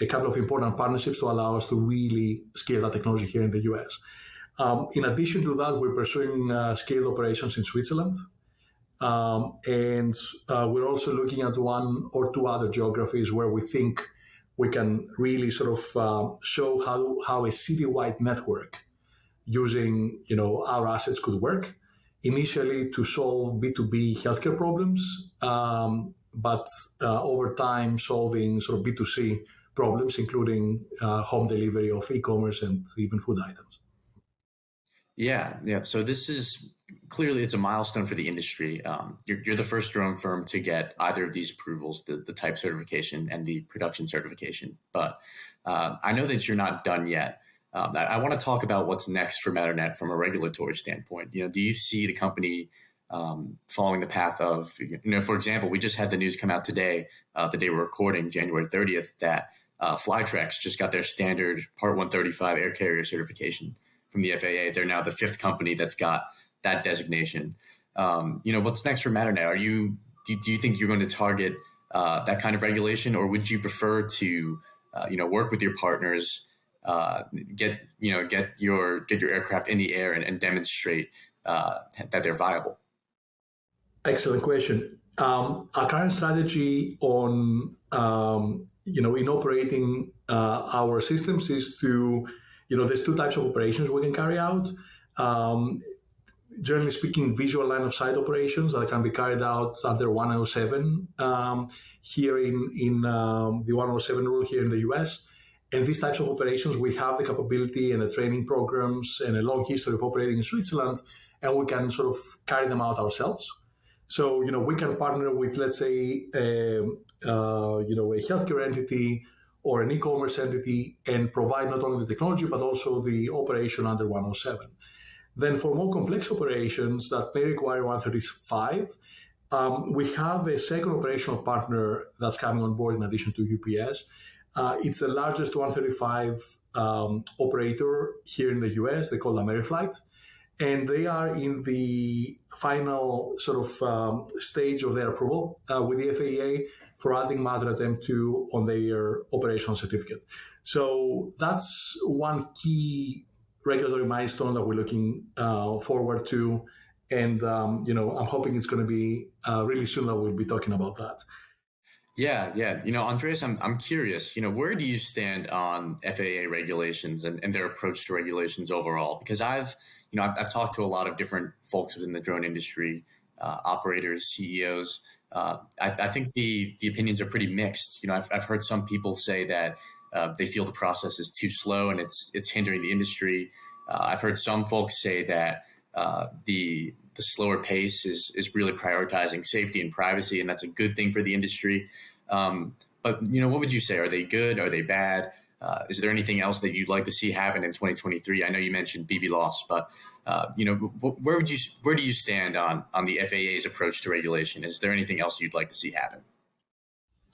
a couple of important partnerships to allow us to really scale that technology here in the US. In addition to that, we're pursuing scaled operations in Switzerland. And we're also looking at one or two other geographies where we think we can really sort of show how a citywide network using our assets could work. Initially to solve B2B healthcare problems, but over time solving sort of B2C problems, including home delivery of e-commerce and even food items. Yeah. So this is clearly, it's a milestone for the industry. You're the first drone firm to get either of these approvals, the type certification and the production certification. But I know that you're not done yet. I want to talk about what's next for Matternet from a regulatory standpoint. Do you see the company following the path of, for example, we just had the news come out today, the day we're recording, January 30th, that Flytrex just got their standard Part 135 air carrier certification from the FAA. They're now the fifth company that's got that designation. What's next for Matternet? Do you think you're going to target that kind of regulation, or would you prefer to, work with your partners, get your aircraft in the air and demonstrate that they're viable? Excellent question. Our current strategy on in operating our systems is to there's two types of operations we can carry out. Generally speaking, visual line of sight operations that can be carried out under 107 here in the 107 rule here in the US. And these types of operations, we have the capability and the training programs and a long history of operating in Switzerland, and we can sort of carry them out ourselves. So, we can partner with, let's say, a healthcare entity or an e-commerce entity and provide not only the technology, but also the operation under 107. Then for more complex operations that may require 135, we have a second operational partner that's coming on board in addition to UPS. It's the largest 135 operator here in the US. They call Ameriflight. And they are in the final sort of stage of their approval with the FAA for adding Matternet M2 on their operational certificate. So that's one key regulatory milestone that we're looking forward to. And, I'm hoping it's going to be really soon that we'll be talking about that. Yeah. Andreas, I'm curious, where do you stand on FAA regulations and their approach to regulations overall? Because I've talked to a lot of different folks within the drone industry, operators, CEOs. I think the opinions are pretty mixed. I've heard some people say that they feel the process is too slow and it's hindering the industry. I've heard some folks say that the slower pace is really prioritizing safety and privacy, and that's a good thing for the industry. But what would you say? Are they good? Are they bad? Is there anything else that you'd like to see happen in 2023? I know you mentioned BVLOS, but where do you stand on the FAA's approach to regulation? Is there anything else you'd like to see happen?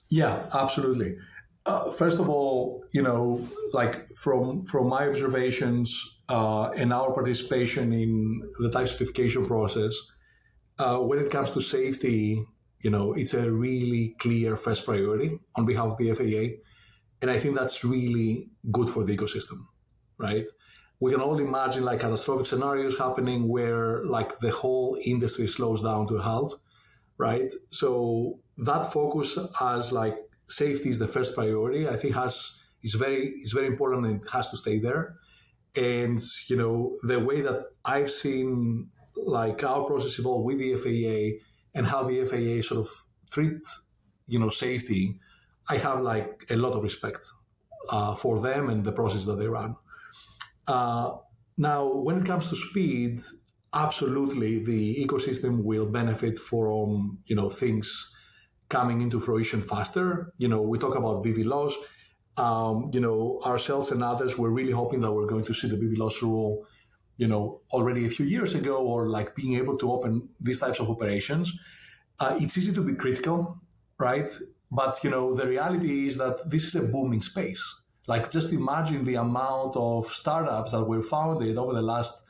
Yeah, absolutely. First of all, like from my observations and our participation in the type certification process, when it comes to safety, it's a really clear first priority on behalf of the FAA. And I think that's really good for the ecosystem, right? We can all imagine like catastrophic scenarios happening where like the whole industry slows down to a halt, right? So that focus as like safety is the first priority, I think is very important and it has to stay there. And, the way that I've seen like our process evolve with the FAA and how the FAA sort of treats, safety, I have like a lot of respect for them and the process that they run. Now, when it comes to speed, absolutely the ecosystem will benefit from, things coming into fruition faster. We talk about BVLOS. ourselves and others were really hoping that we're going to see the BVLOS rule, already a few years ago, or like being able to open these types of operations. It's easy to be critical, right? But, the reality is that this is a booming space. Like, just imagine the amount of startups that were founded over the last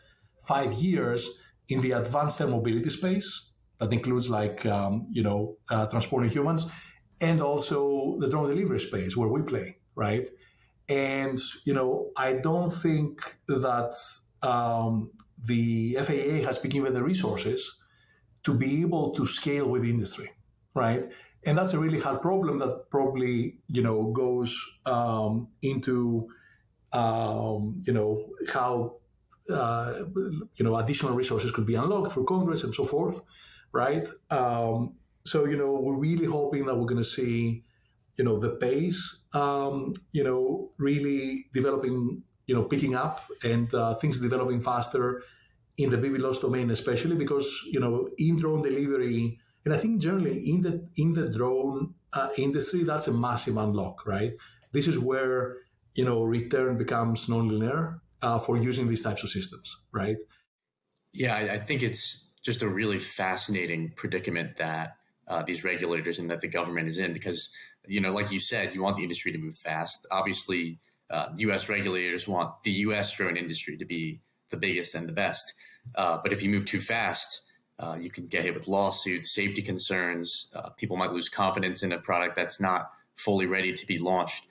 5 years in the advanced air mobility space. That includes transporting humans, and also the drone delivery space where we play, right? And, I don't think that the FAA has been given the resources to be able to scale with the industry, right? And that's a really hard problem that probably, goes into, how, additional resources could be unlocked through Congress and so forth, right? So, we're really hoping that we're going to see, the pace, really developing, picking up, and things developing faster in the BVLOS domain, especially because, in drone delivery, and I think generally in the drone industry, that's a massive unlock, right? This is where, return becomes nonlinear for using these types of systems, right? Yeah, I think it's just a really fascinating predicament that these regulators and that the government is in, because, like you said, you want the industry to move fast. Obviously, U.S. regulators want the U.S. drone industry to be the biggest and the best. But if you move too fast, you can get hit with lawsuits, safety concerns. People might lose confidence in a product that's not fully ready to be launched.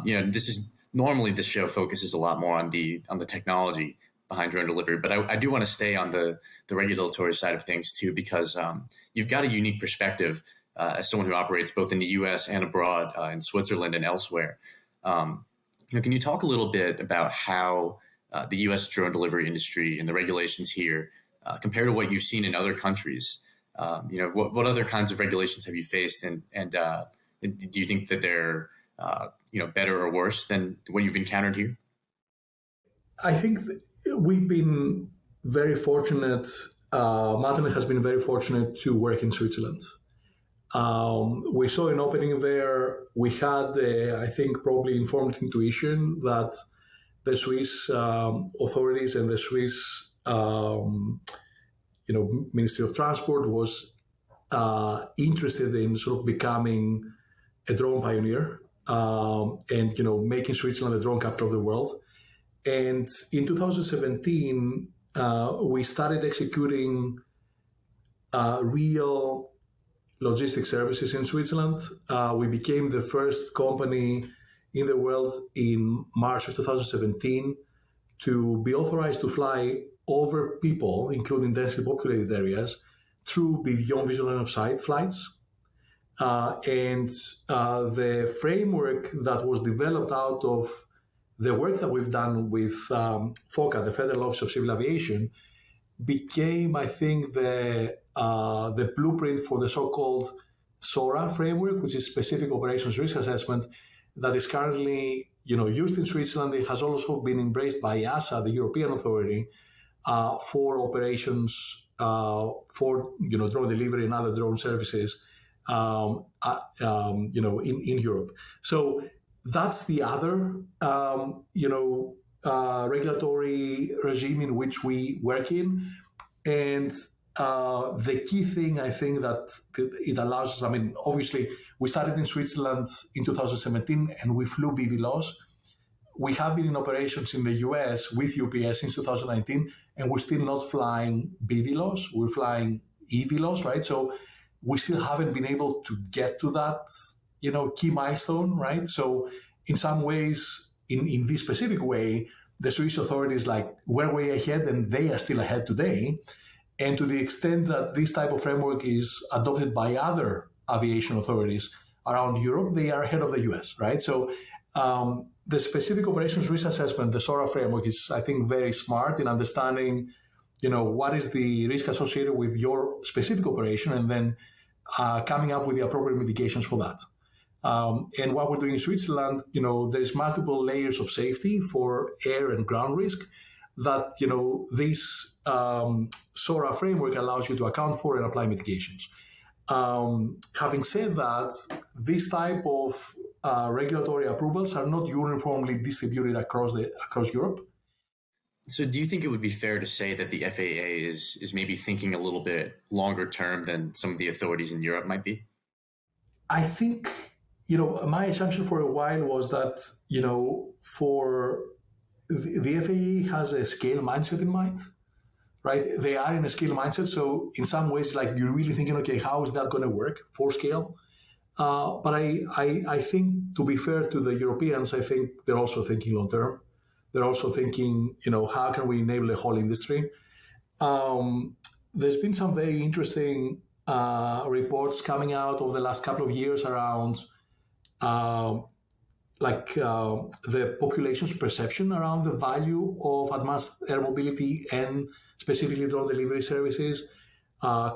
This is normally the show focuses a lot more on the technology behind drone delivery, but I do want to stay on the regulatory side of things too, because you've got a unique perspective as someone who operates both in the U.S. and abroad, in Switzerland and elsewhere. Can you talk a little bit about how the U.S. drone delivery industry and the regulations here compared to what you've seen in other countries? What other kinds of regulations have you faced, and do you think that they're better or worse than what you've encountered here? I think we've been very fortunate. Matane has been very fortunate to work in Switzerland. We saw an opening there. We had, I think, probably informed intuition that the Swiss authorities and the Swiss Ministry of Transport was interested in sort of becoming a drone pioneer and making Switzerland a drone capital of the world. And in 2017, we started executing real logistics services in Switzerland. We became the first company in the world in March of 2017 to be authorized to fly over people, including densely populated areas, through beyond visual line of sight flights. And the framework that was developed out of the work that we've done with FOCA, the Federal Office of Civil Aviation, became, I think, the blueprint for the so-called SORA framework, which is Specific Operations Risk Assessment, that is currently used in Switzerland. It has also been embraced by EASA, the European authority, for operations for drone delivery and other drone services in Europe. So that's the other regulatory regime in which we work in. And the key thing, I think, that it allows us, obviously, we started in Switzerland in 2017 and we flew BVLOS. We have been in operations in the US with UPS since 2019, and we're still not flying BVLOS. We're flying EVLOS, right? So we still haven't been able to get to that, key milestone, right? So in some ways, in this specific way, the Swiss authorities were way ahead, and they are still ahead today. And to the extent that this type of framework is adopted by other aviation authorities around Europe, they are ahead of the US, right? So the Specific Operations Risk Assessment, the SORA framework, is, I think, very smart in understanding, what is the risk associated with your specific operation, and then coming up with the appropriate mitigations for that. And what we're doing in Switzerland, there's multiple layers of safety for air and ground risk that, this SORA framework allows you to account for and apply mitigations. Having said that, this type of regulatory approvals are not uniformly distributed across Europe. So do you think it would be fair to say that the FAA is maybe thinking a little bit longer term than some of the authorities in Europe might be? I think, my assumption for a while was that, for the FAA has a scale mindset in mind, right? They are in a scale mindset. So in some ways, like you're really thinking, okay, how is that going to work for scale? But I think, to be fair to the Europeans, I think they're also thinking long term. They're also thinking, how can we enable the whole industry? There's been some very interesting reports coming out over the last couple of years around the population's perception around the value of advanced air mobility and specifically drone delivery services.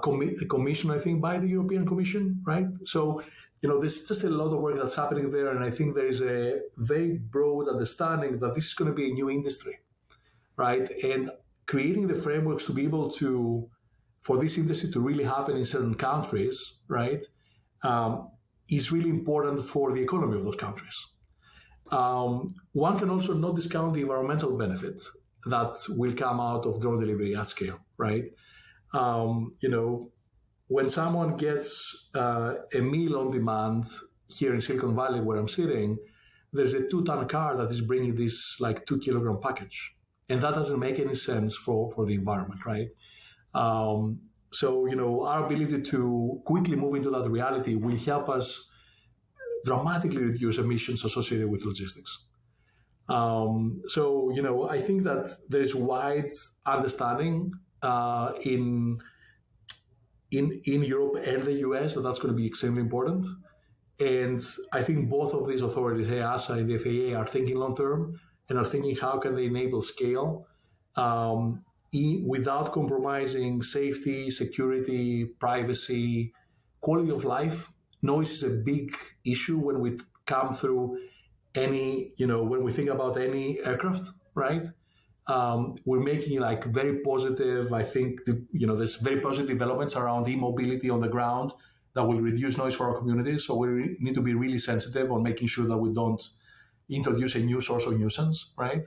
Commissioned, I think, by the European Commission, right? So, there's just a lot of work that's happening there, and I think there is a very broad understanding that this is going to be a new industry, right? And creating the frameworks to be able for this industry to really happen in certain countries, right, is really important for the economy of those countries. One can also not discount the environmental benefit that will come out of drone delivery at scale, right? When someone gets a meal on demand here in Silicon Valley, where I'm sitting, there's a 2-ton car that is bringing this 2-kilogram package. And that doesn't make any sense for the environment, right? So, our ability to quickly move into that reality will help us dramatically reduce emissions associated with logistics. So, I think that there is wide understanding in Europe and the US that's going to be extremely important. And I think both of these authorities, EASA and the FAA, are thinking long term and are thinking how can they enable scale without compromising safety, security, privacy, quality of life. Noise is a big issue when we come through when we think about any aircraft, right? We're making very positive, I think, there's very positive developments around e-mobility on the ground that will reduce noise for our communities. So we need to be really sensitive on making sure that we don't introduce a new source of nuisance, right?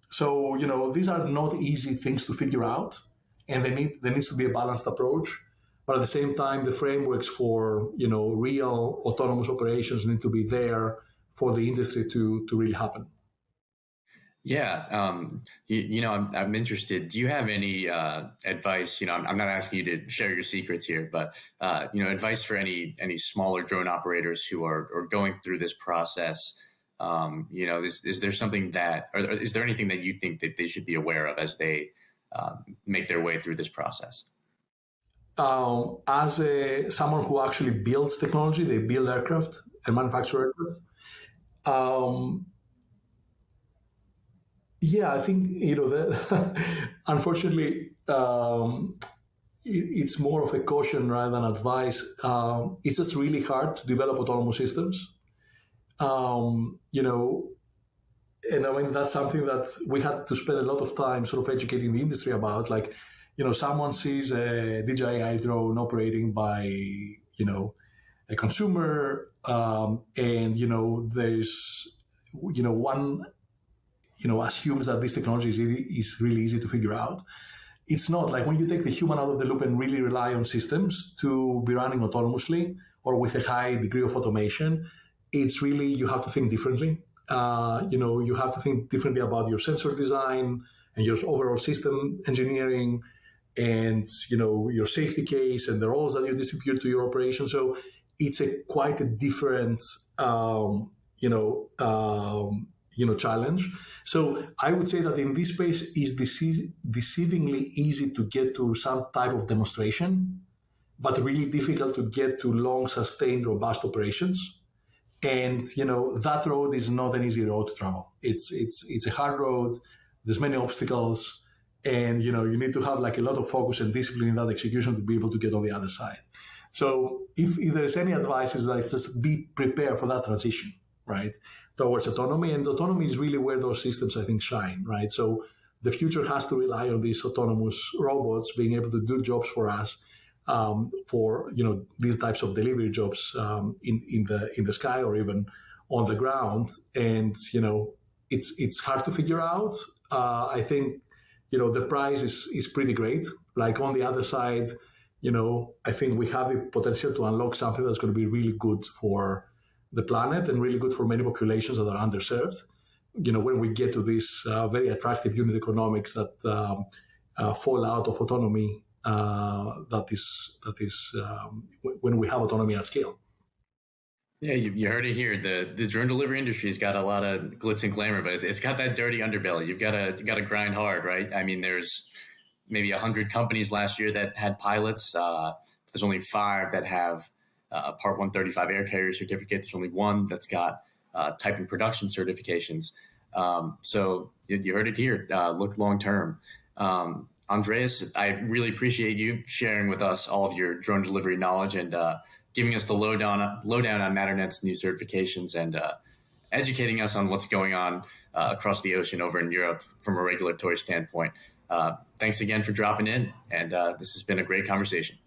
So, these are not easy things to figure out, and there needs to be a balanced approach. But at the same time, the frameworks for, real autonomous operations need to be there for the industry to really happen. Yeah. I'm interested. Do you have any advice? I'm not asking you to share your secrets here, but, advice for any smaller drone operators who are going through this process? Is there something or is there anything that you think that they should be aware of as they make their way through this process? As someone who actually builds technology, they build aircraft and manufacture aircraft. I think, unfortunately, it's more of a caution rather than advice. It's just really hard to develop autonomous systems. And I mean, that's something that we had to spend a lot of time sort of educating the industry about. Someone sees a DJI drone operating by, a consumer, and, there's, one, assumes that this technology is really easy to figure out. It's not. When you take the human out of the loop and really rely on systems to be running autonomously or with a high degree of automation, it's really, you have to think differently. You have to think differently about your sensor design and your overall system engineering and, your safety case and the roles that you distribute to your operation. So it's quite a different, challenge. So I would say that in this space is deceivingly easy to get to some type of demonstration, but really difficult to get to long, sustained, robust operations. And, that road is not an easy road to travel. It's a hard road. There's many obstacles. And, you need to have a lot of focus and discipline in that execution to be able to get on the other side. So if there's any advice, is that just be prepared for that transition, right, towards autonomy. And autonomy is really where those systems, I think, shine, right? So the future has to rely on these autonomous robots being able to do jobs for us for these types of delivery jobs in the sky or even on the ground. And it's hard to figure out. I think the price is pretty great. Like on the other side, I think we have the potential to unlock something that's going to be really good for the planet and really good for many populations that are underserved. When we get to this very attractive unit economics that fall out of autonomy, that is when we have autonomy at scale. Yeah, you heard it here. The drone delivery industry's got a lot of glitz and glamour, but it's got that dirty underbelly. You've got to grind hard, right? I mean, there's maybe 100 companies last year that had pilots. There's only 5 that have Part 135 air carrier certificate. There's only 1 that's got type and production certifications. So you heard it here. Look long term. Andreas, I really appreciate you sharing with us all of your drone delivery knowledge and giving us the lowdown on Matternet's new certifications and educating us on what's going on across the ocean over in Europe from a regulatory standpoint. Thanks again for dropping in, and this has been a great conversation.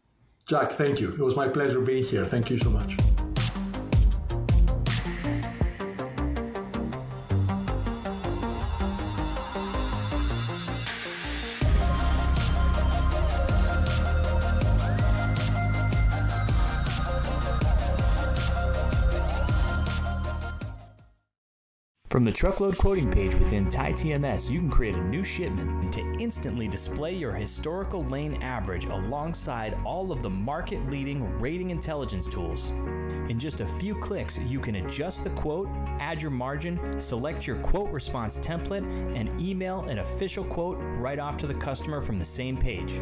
Jack, thank you. It was my pleasure being here. Thank you so much. From the truckload quoting page within TieTMS, you can create a new shipment to instantly display your historical lane average alongside all of the market-leading rating intelligence tools. In just a few clicks, you can adjust the quote, add your margin, select your quote response template, and email an official quote right off to the customer from the same page.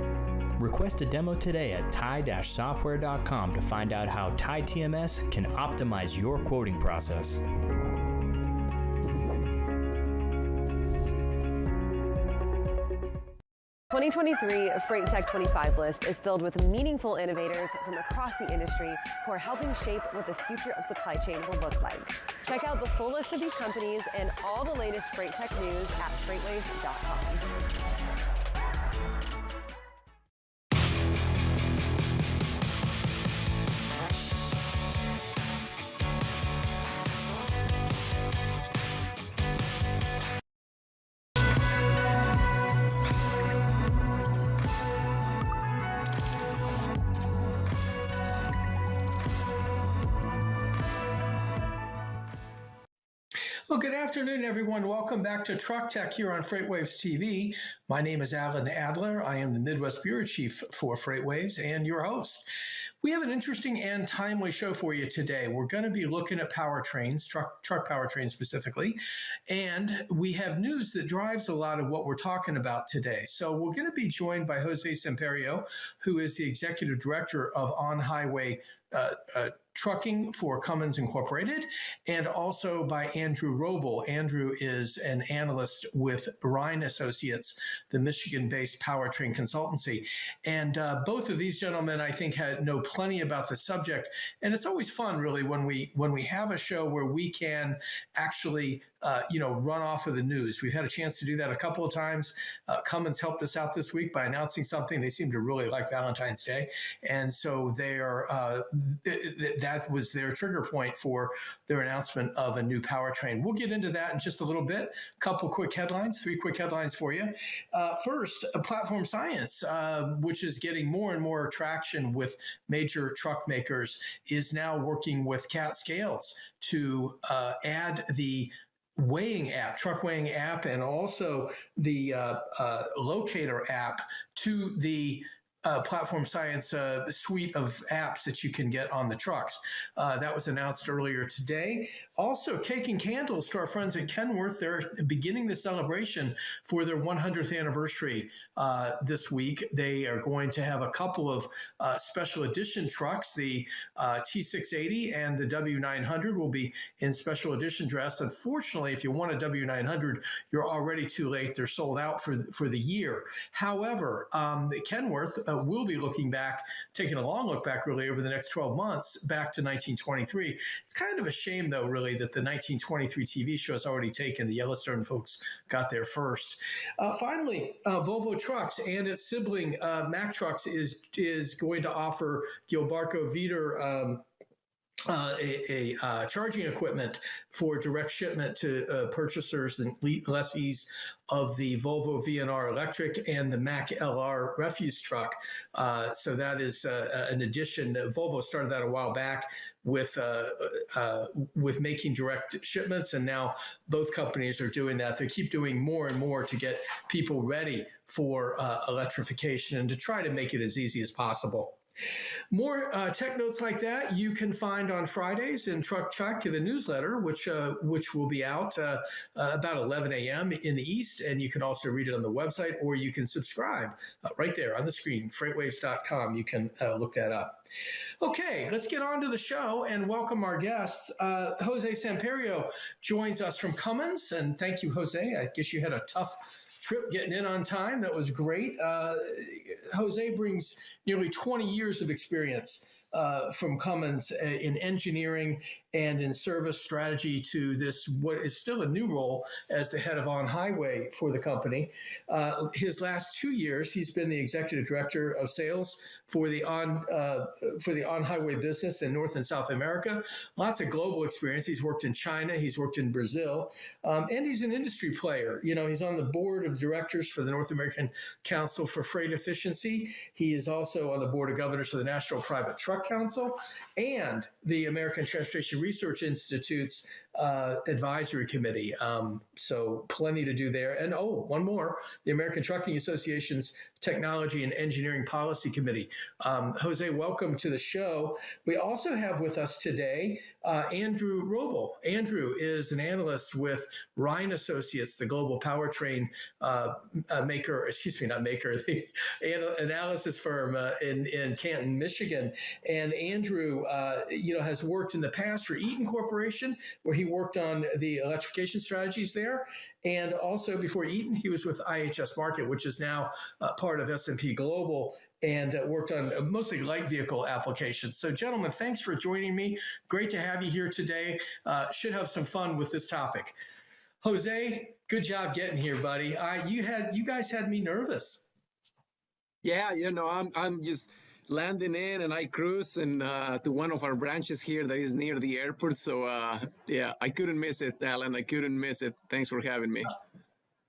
Request a demo today at tie-software.com to find out how TieTMS can optimize your quoting process. 2023 Freight Tech 25 list is filled with meaningful innovators from across the industry who are helping shape what the future of supply chain will look like. Check out the full list of these companies and all the latest Freight Tech news at FreightWaves.com. Well, good afternoon, everyone. Welcome back to Truck Tech here on FreightWaves TV. My name is Alan Adler. I am the Midwest Bureau Chief for FreightWaves and your host. We have an interesting and timely show for you today. We're going to be looking at powertrains, truck powertrains specifically, and we have news that drives a lot of what we're talking about today. So we're going to be joined by Jose Semperio, who is the Executive Director of On-Highway Trucking for Cummins Incorporated, and also by Andrew Roble. Andrew is an analyst with Rhine Associates, the Michigan-based powertrain consultancy. And both of these gentlemen, I think, know plenty about the subject. And it's always fun, really, when we have a show where we can actually run off of the news. We've had a chance to do that a couple of times. Cummins helped us out this week by announcing something. They seem to really like Valentine's Day. And so that was their trigger point for their announcement of a new powertrain. We'll get into that in just a little bit. Couple quick headlines, 3 quick headlines for you. First, Platform Science, which is getting more and more traction with major truck makers, is now working with Cat Scales to add the weighing app, truck weighing app, and also the locator app to the Platform Science suite of apps that you can get on the trucks. That was announced earlier today. Also, cake and candles to our friends at Kenworth. They're beginning the celebration for their 100th anniversary this week. They are going to have a couple of special edition trucks. The T680 and the W900 will be in special edition dress. Unfortunately, if you want a W900, you're already too late. They're sold out for the year. However, Kenworth we'll be looking back, taking a long look back really over the next 12 months back to 1923. It's kind of a shame, though, really, that the 1923 TV show has already taken. The Yellowstone folks got there first. Finally, Volvo Trucks and its sibling Mack Trucks is going to offer Gilbarco Veeder charging equipment for direct shipment to purchasers and lessees of the Volvo VNR Electric and the Mack LR refuse truck. So that is an addition. Volvo started that a while back with making direct shipments, and now both companies are doing that. They keep doing more and more to get people ready for electrification and to try to make it as easy as possible. More tech notes like that you can find on Fridays in Truck Check, the newsletter, which will be out about 11 a.m. in the East, and you can also read it on the website, or you can subscribe right there on the screen, FreightWaves.com. You can look that up. Okay, let's get on to the show and welcome our guests. Jose Samperio joins us from Cummins, and thank you, Jose. I guess you had a tough trip getting in on time. That was great. Jose brings nearly 20 years of experience from Cummins in engineering and in service strategy to this, what is still a new role as the head of on-highway for the company. His last 2 years, he's been the executive director of sales for the on-highway business in North and South America. Lots of global experience. He's worked in China, he's worked in Brazil, and he's an industry player. You know, he's on the board of directors for the North American Council for Freight Efficiency. He is also on the board of governors for the National Private Truck Council and the American Transportation Research Institute's advisory committee. So plenty to do there. And one more, the American Trucking Association's Technology and Engineering Policy Committee. Jose, welcome to the show. We also have with us today Andrew Roble. Andrew is an analyst with Ryan Associates, the global powertrain the analysis firm in Canton, Michigan. And Andrew, has worked in the past for Eaton Corporation, where he worked on the electrification strategies there. And also before Eaton, he was with IHS Markit, which is now part of S&P Global, and worked on mostly light vehicle applications. So gentlemen, thanks for joining me. Great to have you here today. Should have some fun with this topic. Jose, good job getting here, buddy. You guys had me nervous. Yeah, I'm just landing in, and I cruise and to one of our branches here that is near the airport. So I couldn't miss it, Alan. I couldn't miss it. Thanks for having me.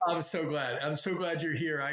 I'm so glad. I'm so glad you're here.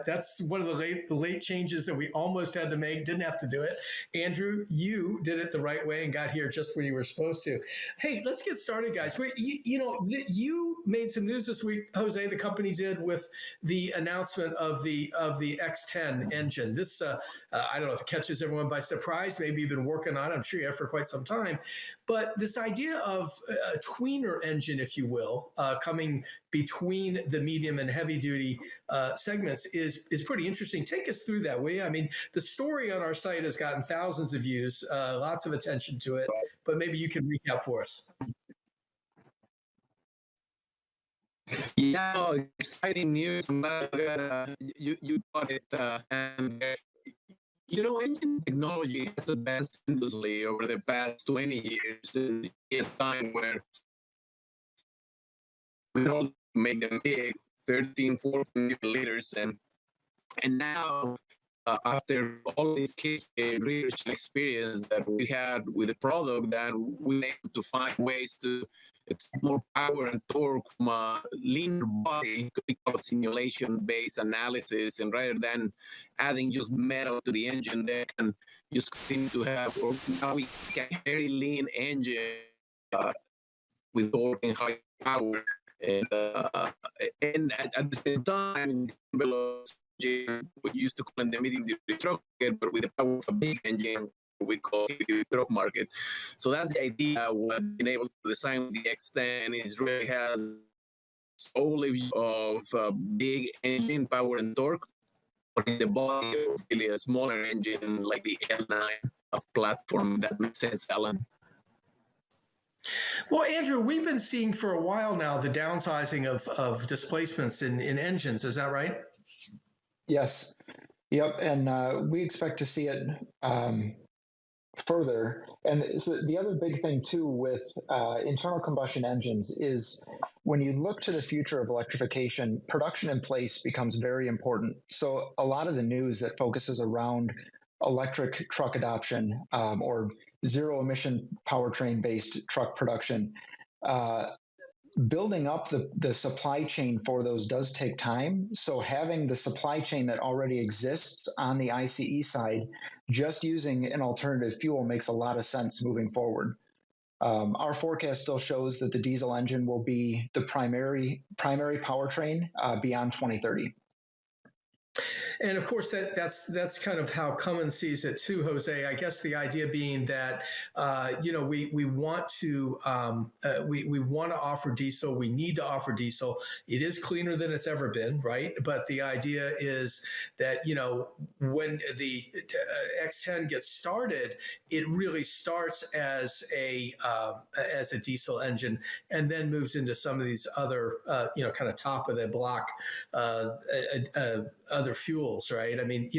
That's one of the late changes that we almost had to make. Didn't have to do it. Andrew, you did it the right way and got here just when you were supposed to. Hey, let's get started, guys. You made some news this week, Jose. The company did with the announcement of the X10 engine. This I don't know if it catches everyone by surprise. Maybe you've been working on it. I'm sure you have for quite some time. But this idea of a tweener engine, if you will, coming between the medium and heavy duty segments is pretty interesting. Take us through that, will you? I mean, the story on our site has gotten thousands of views, lots of attention to it, but maybe you can recap for us. Yeah, exciting news. I'm glad you got it. Engine technology has advanced endlessly over the past 20 years, in a time where we don't make them big, 13, 14 liters, and now after all this case research and experience that we had with the product, that we were able to find ways to extract more power and torque from a linear body because simulation-based analysis, and rather than adding just metal to the engine, they can just continue to have, or now we get a very lean engine with torque and high power. And at the same time, we used to call it the medium duty truck, but with the power of a big engine, we call it the truck market. So that's the idea. What being able to design the X10 is really has only of big engine power and torque, but in the body of really a smaller engine like the L9 platform. That makes sense, Alan. Well, Andrew, we've been seeing for a while now the downsizing of displacements in engines. Is that right? Yes. Yep, and we expect to see it further. And so the other big thing too with internal combustion engines is when you look to the future of electrification, production in place becomes very important. So a lot of the news that focuses around electric truck adoption or zero emission powertrain based truck production, building up the supply chain for those does take time. So having the supply chain that already exists on the ICE side, just using an alternative fuel makes a lot of sense moving forward. Our forecast still shows that the diesel engine will be the primary powertrain beyond 2030. And of course, that's kind of how Cummins sees it too, Jose. I guess the idea being that we want to offer diesel. We need to offer diesel. It is cleaner than it's ever been, right? But the idea is that when the X10 gets started, it really starts as a diesel engine, and then moves into some of these other kind of top of the block other fuels, right? I mean,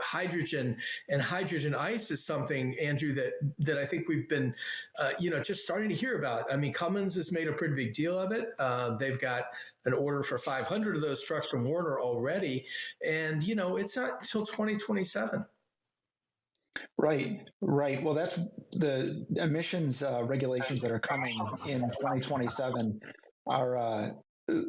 hydrogen and hydrogen ice is something, Andrew, that I think we've been, just starting to hear about. I mean, Cummins has made a pretty big deal of it. They've got an order for 500 of those trucks from Werner already, and it's not until 2027. Right. Well, that's the emissions regulations that are coming in 2027 are.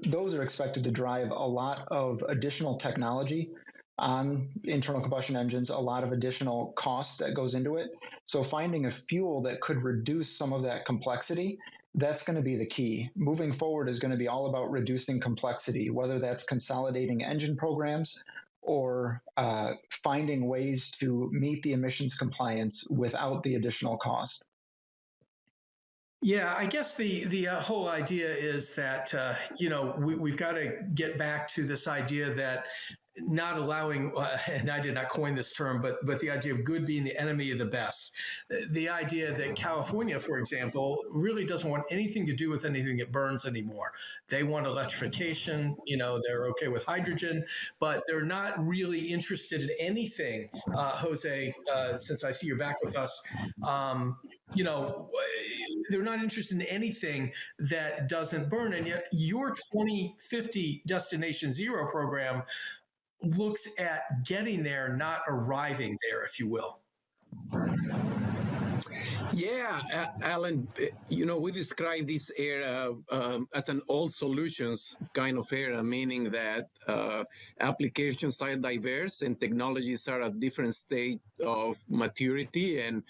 Those are expected to drive a lot of additional technology on internal combustion engines, a lot of additional cost that goes into it. So finding a fuel that could reduce some of that complexity, that's going to be the key. Moving forward is going to be all about reducing complexity, whether that's consolidating engine programs or finding ways to meet the emissions compliance without the additional cost. Yeah, I guess the whole idea is that we've got to get back to this idea that not allowing, and I did not coin this term, but the idea of good being the enemy of the best. The idea that California, for example, really doesn't want anything to do with anything that burns anymore. They want electrification. They're okay with hydrogen, but they're not really interested in anything. Jose, since I see you're back with us, they're not interested in anything that doesn't burn. And yet your 2050 Destination Zero program looks at getting there, not arriving there, if you will. Yeah, Alan, we describe this era as an all solutions kind of era, meaning that applications are diverse and technologies are at different state of maturity. And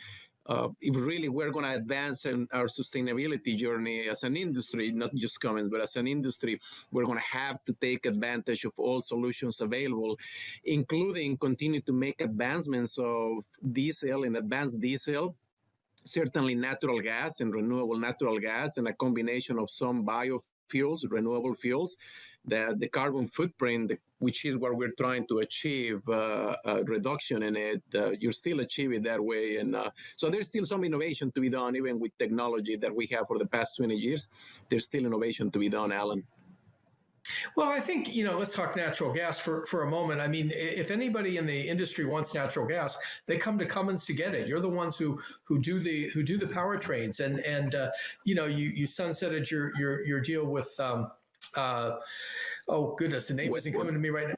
if really we're going to advance in our sustainability journey as an industry, not just Cummins, but as an industry, we're going to have to take advantage of all solutions available, including continue to make advancements of diesel and advanced diesel, certainly natural gas and renewable natural gas, and a combination of some biofuels, renewable fuels, that the carbon footprint, which is what we're trying to achieve, a reduction in it, you still achieve it that way. And so there's still some innovation to be done, even with technology that we have for the past 20 years. There's still innovation to be done, Alan. Well, I think, let's talk natural gas for a moment. I mean, if anybody in the industry wants natural gas, they come to Cummins to get it. You're the ones who do the powertrains, and you sunsetted your deal with oh goodness, the name isn't coming to me right now.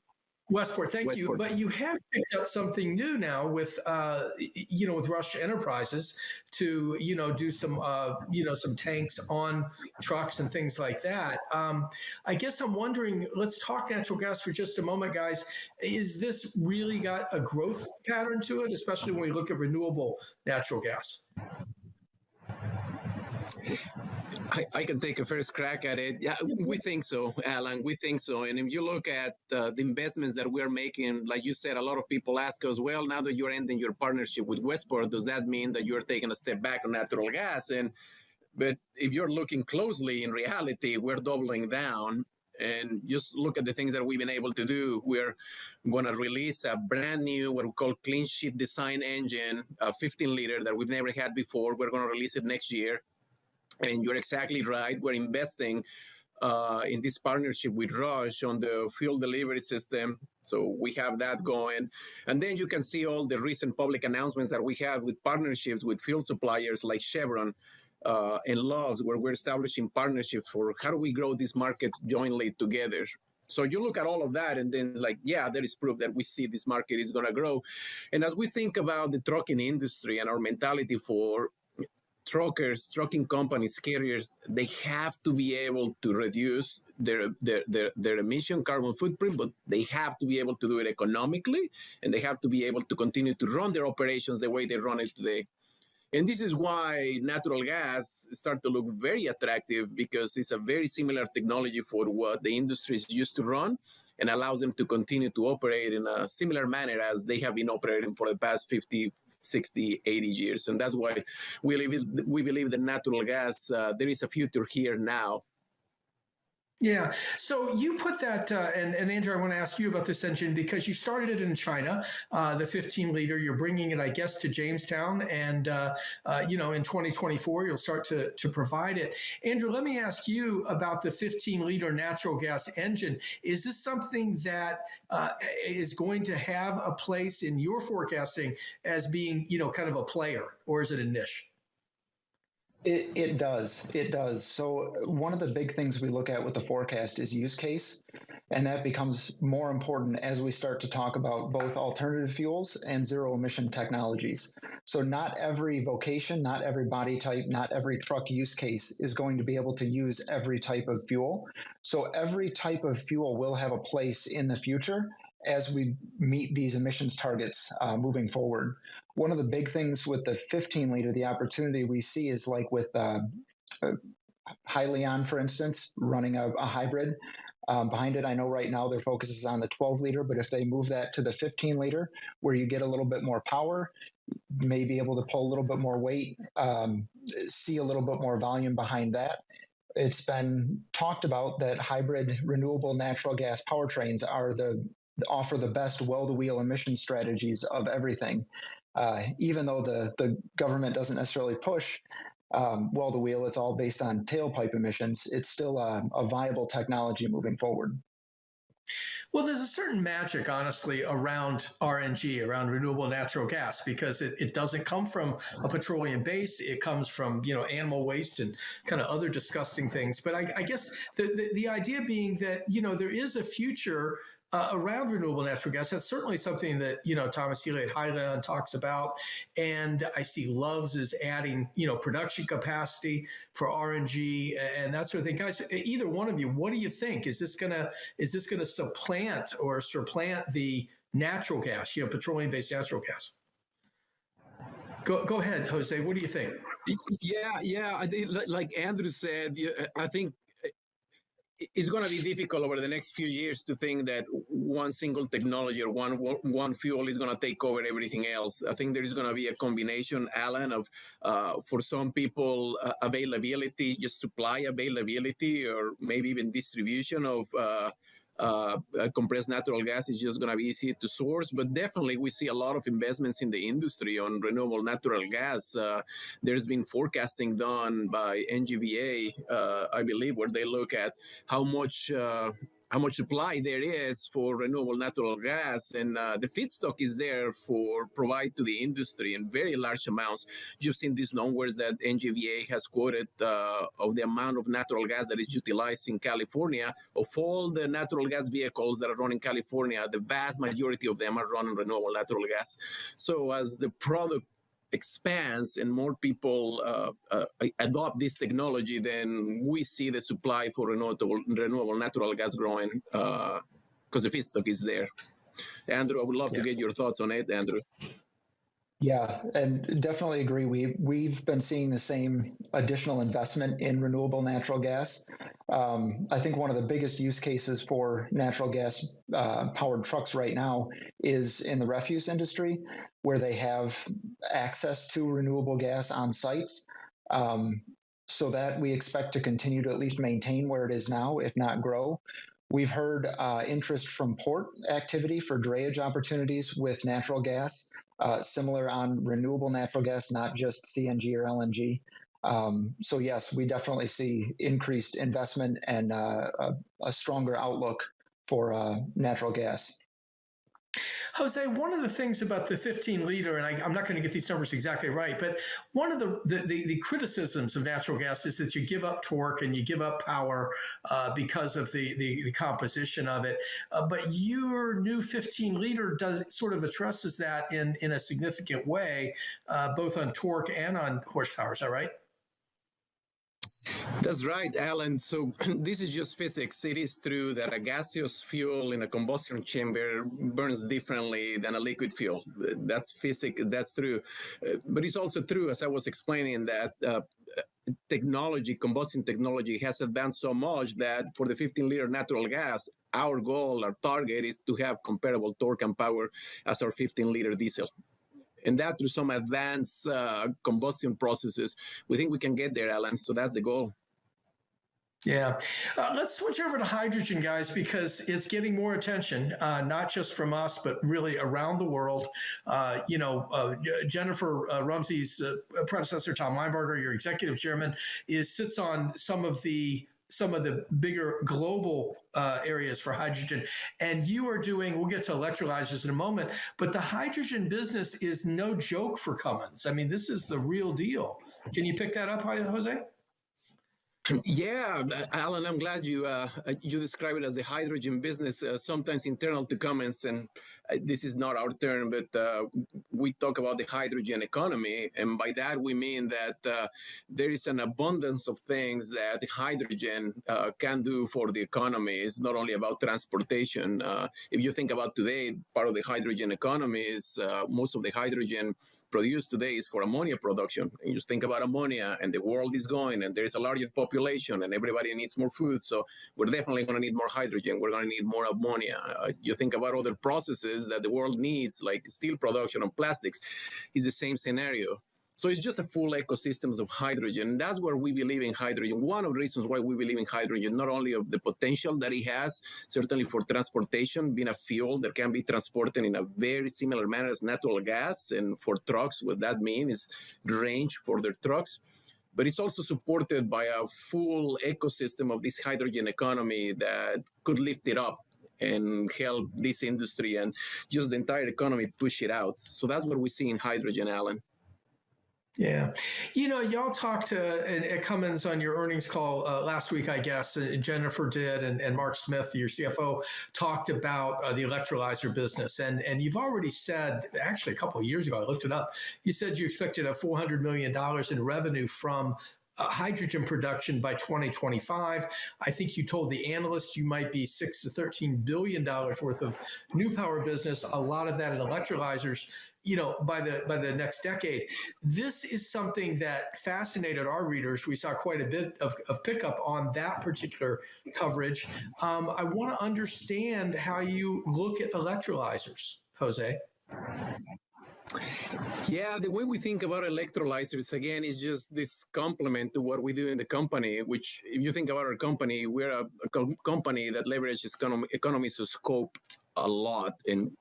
Westport, thank you. But you have picked up something new now with with Rush Enterprises to do some some tanks on trucks and things like that. I guess I'm wondering. Let's talk natural gas for just a moment, guys. Is this really got a growth pattern to it, especially when we look at renewable natural gas? I can take a first crack at it. Yeah, we think so, Alan. We think so. And if you look at the investments that we're making, like you said, a lot of people ask us, well, now that you're ending your partnership with Westport, does that mean that you're taking a step back on natural gas? But if you're looking closely, in reality, we're doubling down. And just look at the things that we've been able to do. We're going to release a brand new, what we call clean sheet design engine, a 15-liter that we've never had before. We're going to release it next year. And you're exactly right. We're investing in this partnership with Rush on the fuel delivery system. So we have that going. And then you can see all the recent public announcements that we have with partnerships with fuel suppliers like Chevron and Love's, where we're establishing partnerships for how do we grow this market jointly together. So you look at all of that, and then like, yeah, there is proof that we see this market is going to grow. And as we think about the trucking industry and our mentality for truckers, trucking companies, carriers, they have to be able to reduce their emission carbon footprint, but they have to be able to do it economically, and they have to be able to continue to run their operations the way they run it today. And this is why natural gas start to look very attractive, because it's a very similar technology for what the industry is used to run, and allows them to continue to operate in a similar manner as they have been operating for the past 50, 60, 80 years. And that's why we believe that natural gas, there is a future here now. Yeah. So you put that, and Andrew, I want to ask you about this engine because you started it in China, the 15 liter. You're bringing it, I guess, to Jamestown, and in 2024 you'll start to provide it. Andrew, let me ask you about the 15 liter natural gas engine. Is this something that is going to have a place in your forecasting as being, kind of a player, or is it a niche? It does. It does. So one of the big things we look at with the forecast is use case, and that becomes more important as we start to talk about both alternative fuels and zero emission technologies. So not every vocation, not every body type, not every truck use case is going to be able to use every type of fuel. So every type of fuel will have a place in the future as we meet these emissions targets moving forward. One of the big things with the 15 liter, the opportunity we see is like with Hyliion, for instance, running a hybrid. Behind it, I know right now their focus is on the 12 liter, but if they move that to the 15 liter, where you get a little bit more power, may be able to pull a little bit more weight, see a little bit more volume behind that. It's been talked about that hybrid renewable natural gas powertrains offer the best well-to-wheel emission strategies of everything. Even though the government doesn't necessarily push well-to-wheel, it's all based on tailpipe emissions, it's still a viable technology moving forward. Well, there's a certain magic, honestly, around RNG, around renewable natural gas, because it doesn't come from a petroleum base. It comes from, animal waste and kind of other disgusting things. But I guess the idea being that, there is a future around renewable natural gas. That's certainly something that, Thomas Healy at Hyliion talks about. And I see Love's is adding, production capacity for RNG and that sort of thing. Guys, either one of you, what do you think? Is this gonna supplant or supplant the natural gas, petroleum-based natural gas? Go ahead, Jose. What do you think? Yeah. I think, like Andrew said, I think it's going to be difficult over the next few years to think that one single technology or one fuel is going to take over everything else. I think there is going to be a combination, Alan, of for some people availability, just supply availability, or maybe even distribution of compressed natural gas is just going to be easy to source. But definitely we see a lot of investments in the industry on renewable natural gas. There's been forecasting done by NGVA, I believe, where they look at how much supply there is for renewable natural gas, and the feedstock is there for provide to the industry in very large amounts. You've seen these numbers that NGVA has quoted of the amount of natural gas that is utilized in California. Of all the natural gas vehicles that are running in California, the vast majority of them are running renewable natural gas. So as the product expands and more people adopt this technology, then we see the supply for renewable natural gas growing because the feedstock is there. Andrew, I would love to get your thoughts on it, Andrew. Yeah, and definitely agree. We've been seeing the same additional investment in renewable natural gas. I think one of the biggest use cases for natural gas powered trucks right now is in the refuse industry, where they have access to renewable gas on sites. So that we expect to continue to at least maintain where it is now, if not grow. We've heard interest from port activity for drayage opportunities with natural gas, similar on renewable natural gas, not just CNG or LNG. So yes, we definitely see increased investment and a stronger outlook for natural gas. Jose, one of the things about the 15 liter, and I'm not going to get these numbers exactly right, but one of the criticisms of natural gas is that you give up torque and you give up power because of the composition of it. But your new 15 liter does sort of addresses that in a significant way, both on torque and on horsepower. Is that right? That's right, Alan. So this is just physics. It is true that a gaseous fuel in a combustion chamber burns differently than a liquid fuel. That's physics. That's true. But it's also true, as I was explaining, that technology, combustion technology, has advanced so much that for the 15-liter natural gas, our goal, our target is to have comparable torque and power as our 15-liter diesel. And that through some advanced combustion processes, we think we can get there, Alan. So that's the goal. Yeah. Let's switch over to hydrogen, guys, because it's getting more attention, not just from us, but really around the world. Jennifer Rumsey's predecessor, Tom Weinberger, your executive chairman, sits on some of the bigger global areas for hydrogen. And you are doing, we'll get to electrolyzers in a moment, but the hydrogen business is no joke for Cummins. I mean, this is the real deal. Can you pick that up, Jose? Yeah, Alan, I'm glad you describe it as the hydrogen business, sometimes internal to Cummins, and this is not our term, but we talk about the hydrogen economy, and by that we mean that there is an abundance of things that hydrogen can do for the economy. It's not only about transportation. If you think about today, part of the hydrogen economy is most of the hydrogen produced today is for ammonia production. And you just think about ammonia, and the world is going, and there is a larger population, and everybody needs more food. So we're definitely going to need more hydrogen. We're going to need more ammonia. You think about other processes that the world needs, like steel production and plastics, is the same scenario. So it's just a full ecosystem of hydrogen. That's where we believe in hydrogen. One of the reasons why we believe in hydrogen, not only of the potential that it has, certainly for transportation, being a fuel that can be transported in a very similar manner as natural gas. And for trucks, what that means is range for their trucks. But it's also supported by a full ecosystem of this hydrogen economy that could lift it up and help this industry and just the entire economy push it out. So that's what we see in hydrogen, Alan. Yeah. Y'all talked at Cummins on your earnings call last week, I guess, Jennifer did, and Mark Smith, your CFO, talked about the electrolyzer business. And you've already said, actually a couple of years ago, I looked it up, you said you expected a $400 million in revenue from hydrogen production by 2025. I think you told the analysts you might be $6 to $13 billion worth of new power business, a lot of that in electrolyzers, by the next decade. This is something that fascinated our readers. We saw quite a bit of pickup on that particular coverage. I want to understand how you look at electrolyzers, Jose. Yeah, the way we think about electrolyzers, again, is just this complement to what we do in the company, which if you think about our company, we're a company that leverages economies of scope a lot. And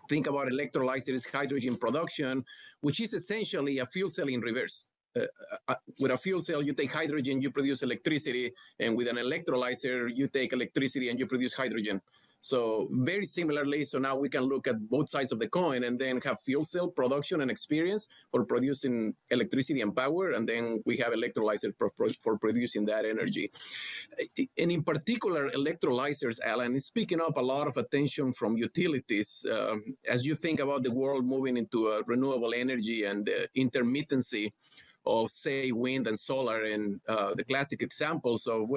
think about electrolyzers, hydrogen production, which is essentially a fuel cell in reverse. With a fuel cell, you take hydrogen, you produce electricity, and with an electrolyzer, you take electricity and you produce hydrogen. So very similarly, so now we can look at both sides of the coin and then have fuel cell production and experience for producing electricity and power, and then we have electrolyzers for producing that energy. And in particular, electrolyzers, Alan, is picking up a lot of attention from utilities. As you think about the world moving into renewable energy and intermittency of, say, wind and solar, and the classic examples of,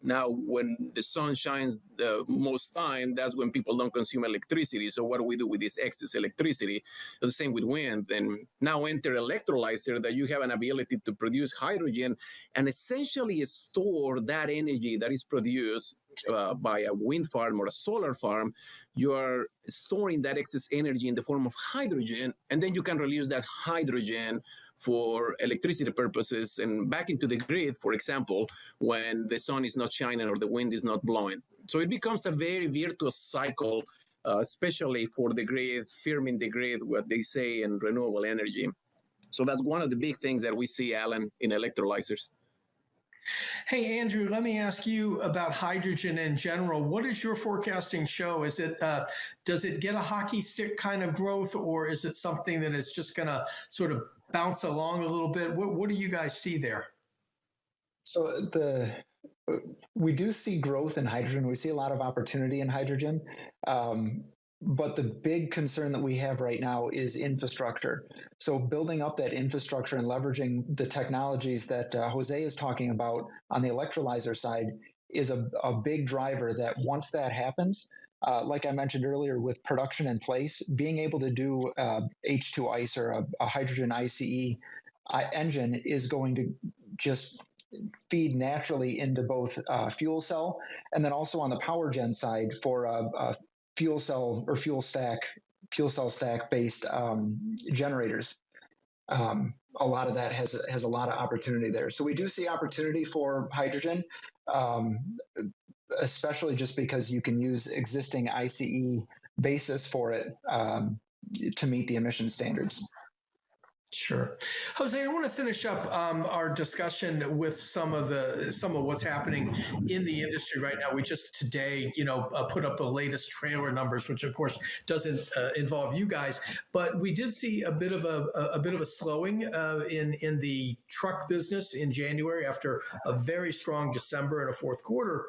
now, when the sun shines the most time, that's when people don't consume electricity. So what do we do with this excess electricity? The same with wind. And now enter electrolyzer, that you have an ability to produce hydrogen and essentially store that energy that is produced by a wind farm or a solar farm. You are storing that excess energy in the form of hydrogen, and then you can release that hydrogen for electricity purposes and back into the grid, for example, when the sun is not shining or the wind is not blowing. So it becomes a very virtuous cycle, especially for the grid, firming the grid, what they say in renewable energy. So that's one of the big things that we see, Alan, in electrolyzers. Hey, Andrew, let me ask you about hydrogen in general. What does your forecasting show? Is it does it get a hockey stick kind of growth, or is it something that is just going to sort of bounce along a little bit? What do you guys see there? So we do see growth in hydrogen. We see a lot of opportunity in hydrogen. But the big concern that we have right now is infrastructure. So building up that infrastructure and leveraging the technologies that Jose is talking about on the electrolyzer side is a big driver that once that happens, like I mentioned earlier, with production in place, being able to do H2 ICE or a hydrogen ICE engine is going to just feed naturally into both fuel cell and then also on the power gen side for a fuel cell or fuel cell stack based generators. A lot of that has a lot of opportunity there. So we do see opportunity for hydrogen, especially just because you can use existing ICE basis for it to meet the emission standards. Sure. Jose, I want to finish up our discussion with some of what's happening in the industry right now. We just today, put up the latest trailer numbers, which of course doesn't involve you guys, but we did see a bit of a slowing in the truck business in January after a very strong December and a fourth quarter.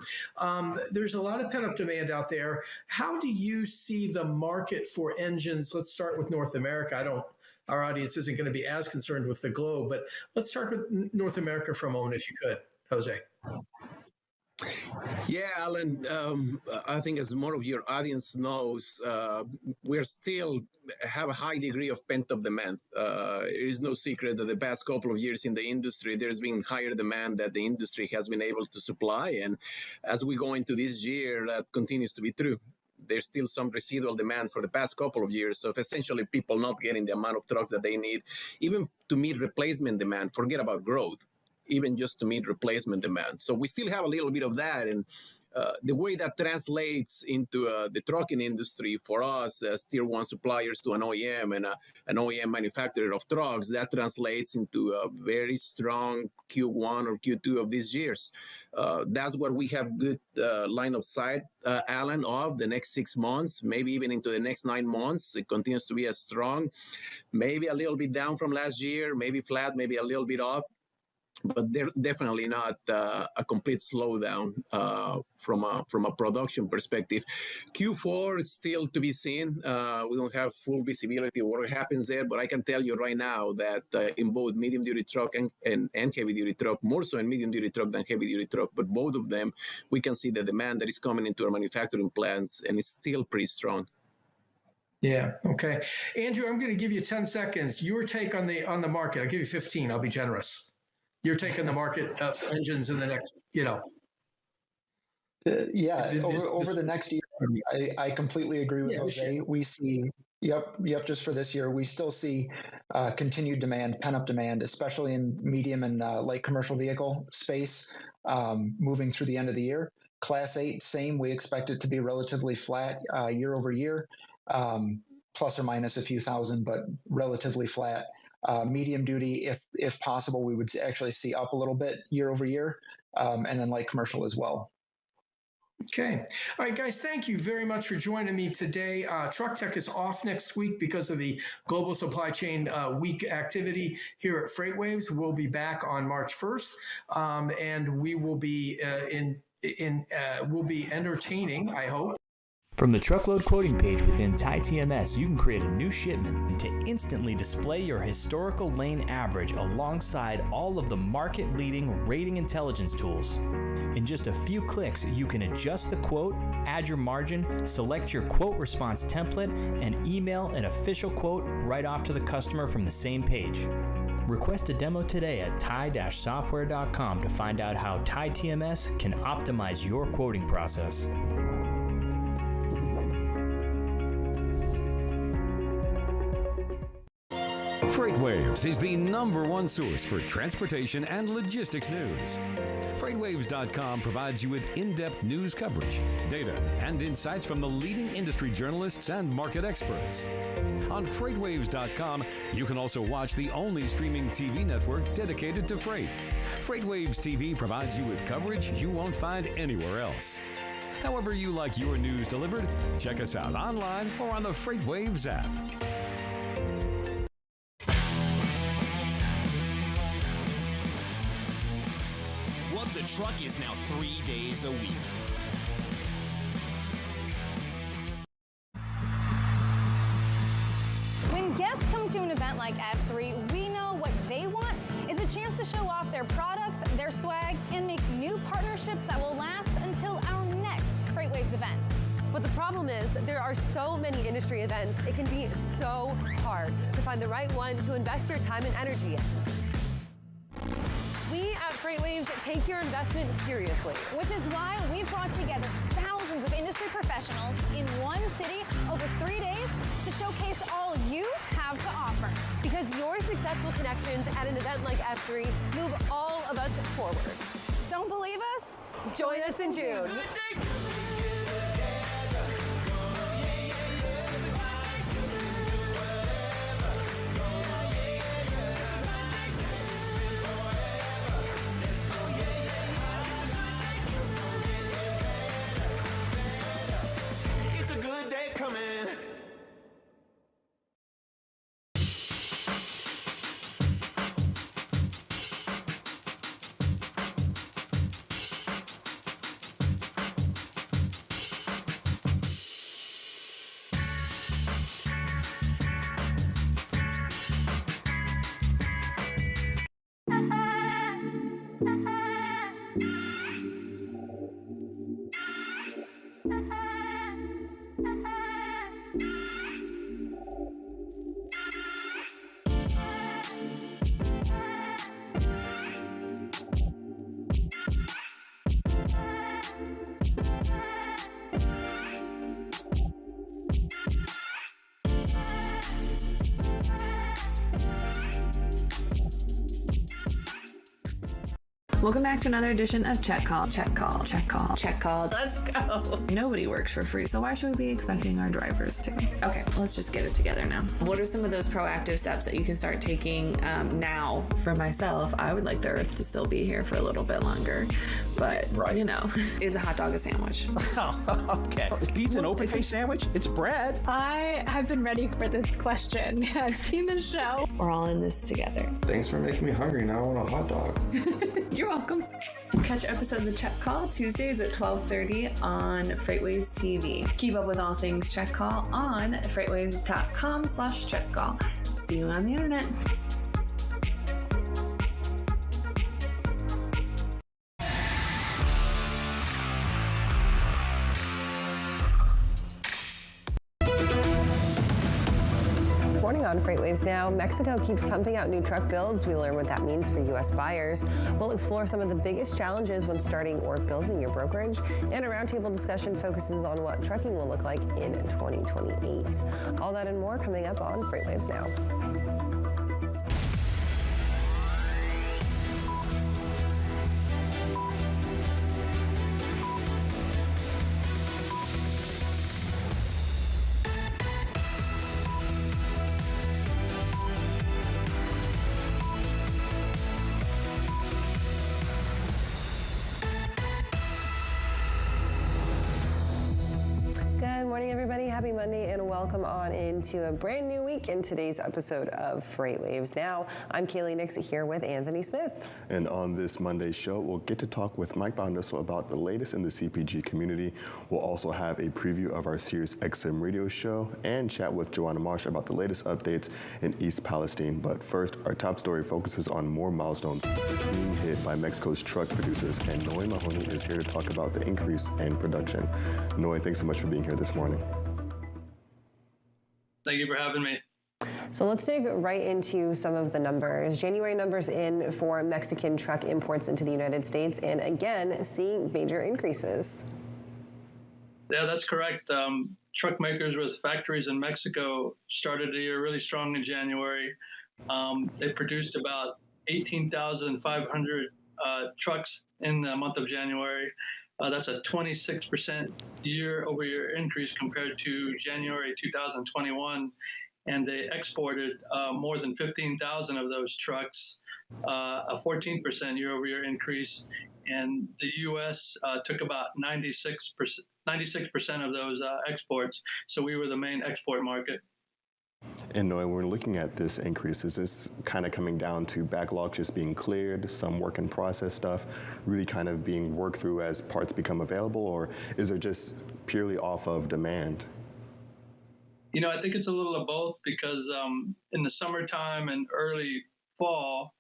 There's a lot of pent-up demand out there. How do you see the market for engines? Let's start with North America. Our audience isn't going to be as concerned with the globe, but let's start with North America for a moment, if you could, Jose. Yeah, Alan, I think as more of your audience knows, we're still have a high degree of pent-up demand. It is no secret that the past couple of years in the industry, there's been higher demand that the industry has been able to supply. And as we go into this year, that continues to be true. There's still some residual demand for the past couple of years of essentially people not getting the amount of trucks that they need, even to meet replacement demand. Forget about growth, even just to meet replacement demand. So we still have a little bit of that. And the way that translates into the trucking industry for us as tier one suppliers to an OEM and an OEM manufacturer of trucks, that translates into a very strong Q1 or Q2 of these years. That's what we have good line of sight, Alan, of the next 6 months, maybe even into the next 9 months. It continues to be as strong, maybe a little bit down from last year, maybe flat, maybe a little bit up. But they're definitely not a complete slowdown from a production perspective. Q4 is still to be seen. We don't have full visibility of what happens there, but I can tell you right now that in both medium-duty truck and heavy-duty truck, more so in medium-duty truck than heavy-duty truck, but both of them, we can see the demand that is coming into our manufacturing plants, and it's still pretty strong. Yeah. Okay. Andrew, I'm going to give you 10 seconds. Your take on the market. I'll give you 15. I'll be generous. You're taking the market for engines in the next, over the next year, I completely agree with Jose. We see, just for this year, we still see continued demand, pent-up demand, especially in medium and light commercial vehicle space moving through the end of the year. Class 8, same. We expect it to be relatively flat year over year, plus or minus a few thousand, but relatively flat. Medium duty, if possible, we would actually see up a little bit year over year, and then light commercial as well. Okay. All right, guys, thank you very much for joining me today. Truck Tech is off next week because of the Global Supply Chain Week activity here at FreightWaves. We'll be back on March 1st, and we will be we'll be entertaining, I hope. From the truckload quoting page within TMS, you can create a new shipment to instantly display your historical lane average alongside all of the market-leading rating intelligence tools. In just a few clicks, you can adjust the quote, add your margin, select your quote response template, and email an official quote right off to the customer from the same page. Request a demo today at tie-software.com to find out how TMS can optimize your quoting process. FreightWaves is the #1 source for transportation and logistics news. FreightWaves.com provides you with in-depth news coverage, data, and insights from the leading industry journalists and market experts. On FreightWaves.com, you can also watch the only streaming TV network dedicated to freight. FreightWaves TV provides you with coverage you won't find anywhere else. However you like your news delivered, check us out online or on the FreightWaves app. What the Truck is now 3 days a week. When guests come to an event like F3, we know what they want is a chance to show off their products, their swag, and make new partnerships that will last until our next FreightWaves event. But the problem is there are so many industry events, it can be so hard to find the right one to invest your time and energy in. We at FreightWaves take your investment seriously. Which is why we've brought together thousands of industry professionals in one city over 3 days to showcase all you have to offer. Because your successful connections at an event like F3 move all of us forward. Don't believe us? Join us in June. Good day coming. Welcome back to another edition of Check Call. Check Call. Check Call. Check Call. Let's go. Nobody works for free, so why should we be expecting our drivers to? Okay, let's just get it together now. What are some of those proactive steps that you can start taking now? For myself, I would like the Earth to still be here for a little bit longer, but you know, is a hot dog a sandwich? Oh, okay. Is pizza an open-faced sandwich? It's bread. I have been ready for this question. I've seen the show. We're all in this together. Thanks for making me hungry. Now I want a hot dog. You're welcome. Catch episodes of Check Call Tuesdays at 12:30 on FreightWaves TV. Keep up with all things Check Call on freightwaves.com/checkcall. See you on the internet. Morning on FreightWaves Now. Mexico keeps pumping out new truck builds. We learn what that means for U.S. buyers. We'll explore some of the biggest challenges when starting or building your brokerage. And a roundtable discussion focuses on what trucking will look like in 2028. All that and more coming up on FreightWaves Now. Good morning, everybody. Happy Monday, and welcome on into a brand new week in today's episode of FreightWaves Now. I'm Kaylee Nix here with Anthony Smith. And on this Monday show, we'll get to talk with Mike Bondoso about the latest in the CPG community. We'll also have a preview of our Sirius XM radio show and chat with Joanna Marsh about the latest updates in East Palestine. But first, our top story focuses on more milestones being hit by Mexico's truck producers. And Noe Mahoney is here to talk about the increase in production. Noe, thanks so much for being here this morning. Thank you for having me. So let's dig right into some of the numbers. January numbers in for Mexican truck imports into the United States, and again, seeing major increases. Yeah, that's correct. Truck makers with factories in Mexico started the year really strong in January. They produced about 18,500 trucks in the month of January. That's a 26% year-over-year increase compared to January 2021. And they exported more than 15,000 of those trucks, a 14% year-over-year increase. And the U.S. Took about 96% of those exports. So we were the main export market. And when we're looking at this increase, is this kind of coming down to backlog just being cleared, some work in process stuff really kind of being worked through as parts become available, or is it just purely off of demand? I think it's a little of both because in the summertime and early fall,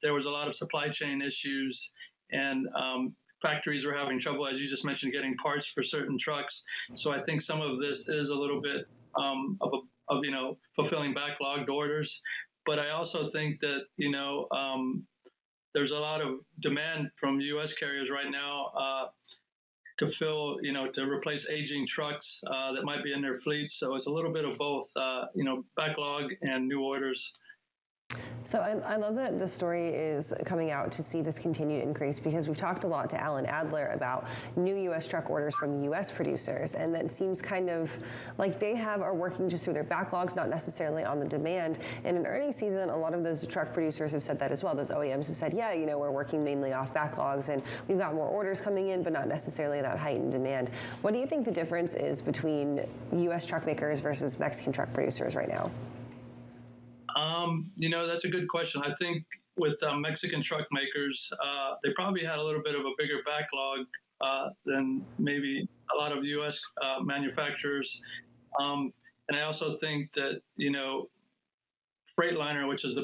there was a lot of supply chain issues and factories were having trouble, as you just mentioned, getting parts for certain trucks. So I think some of this is a little bit of fulfilling backlogged orders. But I also think that, there's a lot of demand from U.S. carriers right now to fill, to replace aging trucks that might be in their fleets. So it's a little bit of both, backlog and new orders. So I love that the story is coming out to see this continued increase, because we've talked a lot to Alan Adler about new U.S. truck orders from U.S. producers, and that seems kind of like they are working just through their backlogs, not necessarily on the demand. And in earnings season, a lot of those truck producers have said that as well. Those OEMs have said, yeah, we're working mainly off backlogs, and we've got more orders coming in, but not necessarily that heightened demand. What do you think the difference is between U.S. truck makers versus Mexican truck producers right now? That's a good question. I think with Mexican truck makers, they probably had a little bit of a bigger backlog than maybe a lot of U.S. Manufacturers. And I also think that, Freightliner, which is the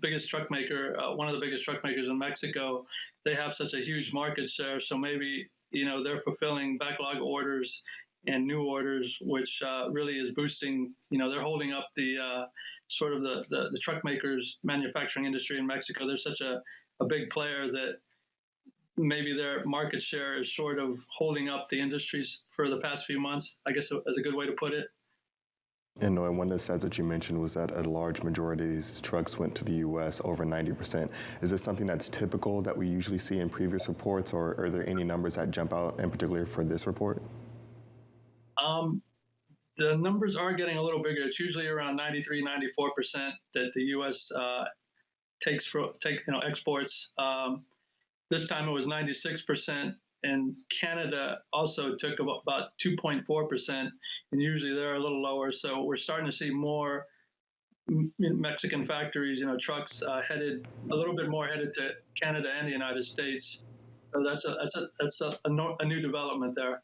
biggest truck maker, one of the biggest truck makers in Mexico, they have such a huge market share. So maybe, they're fulfilling backlog orders and new orders, which really is boosting, they're holding up the sort of the truck makers manufacturing industry in Mexico. They're such a big player that maybe their market share is sort of holding up the industries for the past few months, I guess is a good way to put it. And one of the stats that you mentioned was that a large majority of these trucks went to the U.S., over 90%. Is this something that's typical that we usually see in previous reports, or are there any numbers that jump out in particular for this report? The numbers are getting a little bigger. It's usually around 93, 94% that the U.S. exports. This time it was 96%, and Canada also took about 2.4%, and usually they're a little lower. So we're starting to see more Mexican factories, trucks headed a little bit more headed to Canada and the United States. So that's a new development there.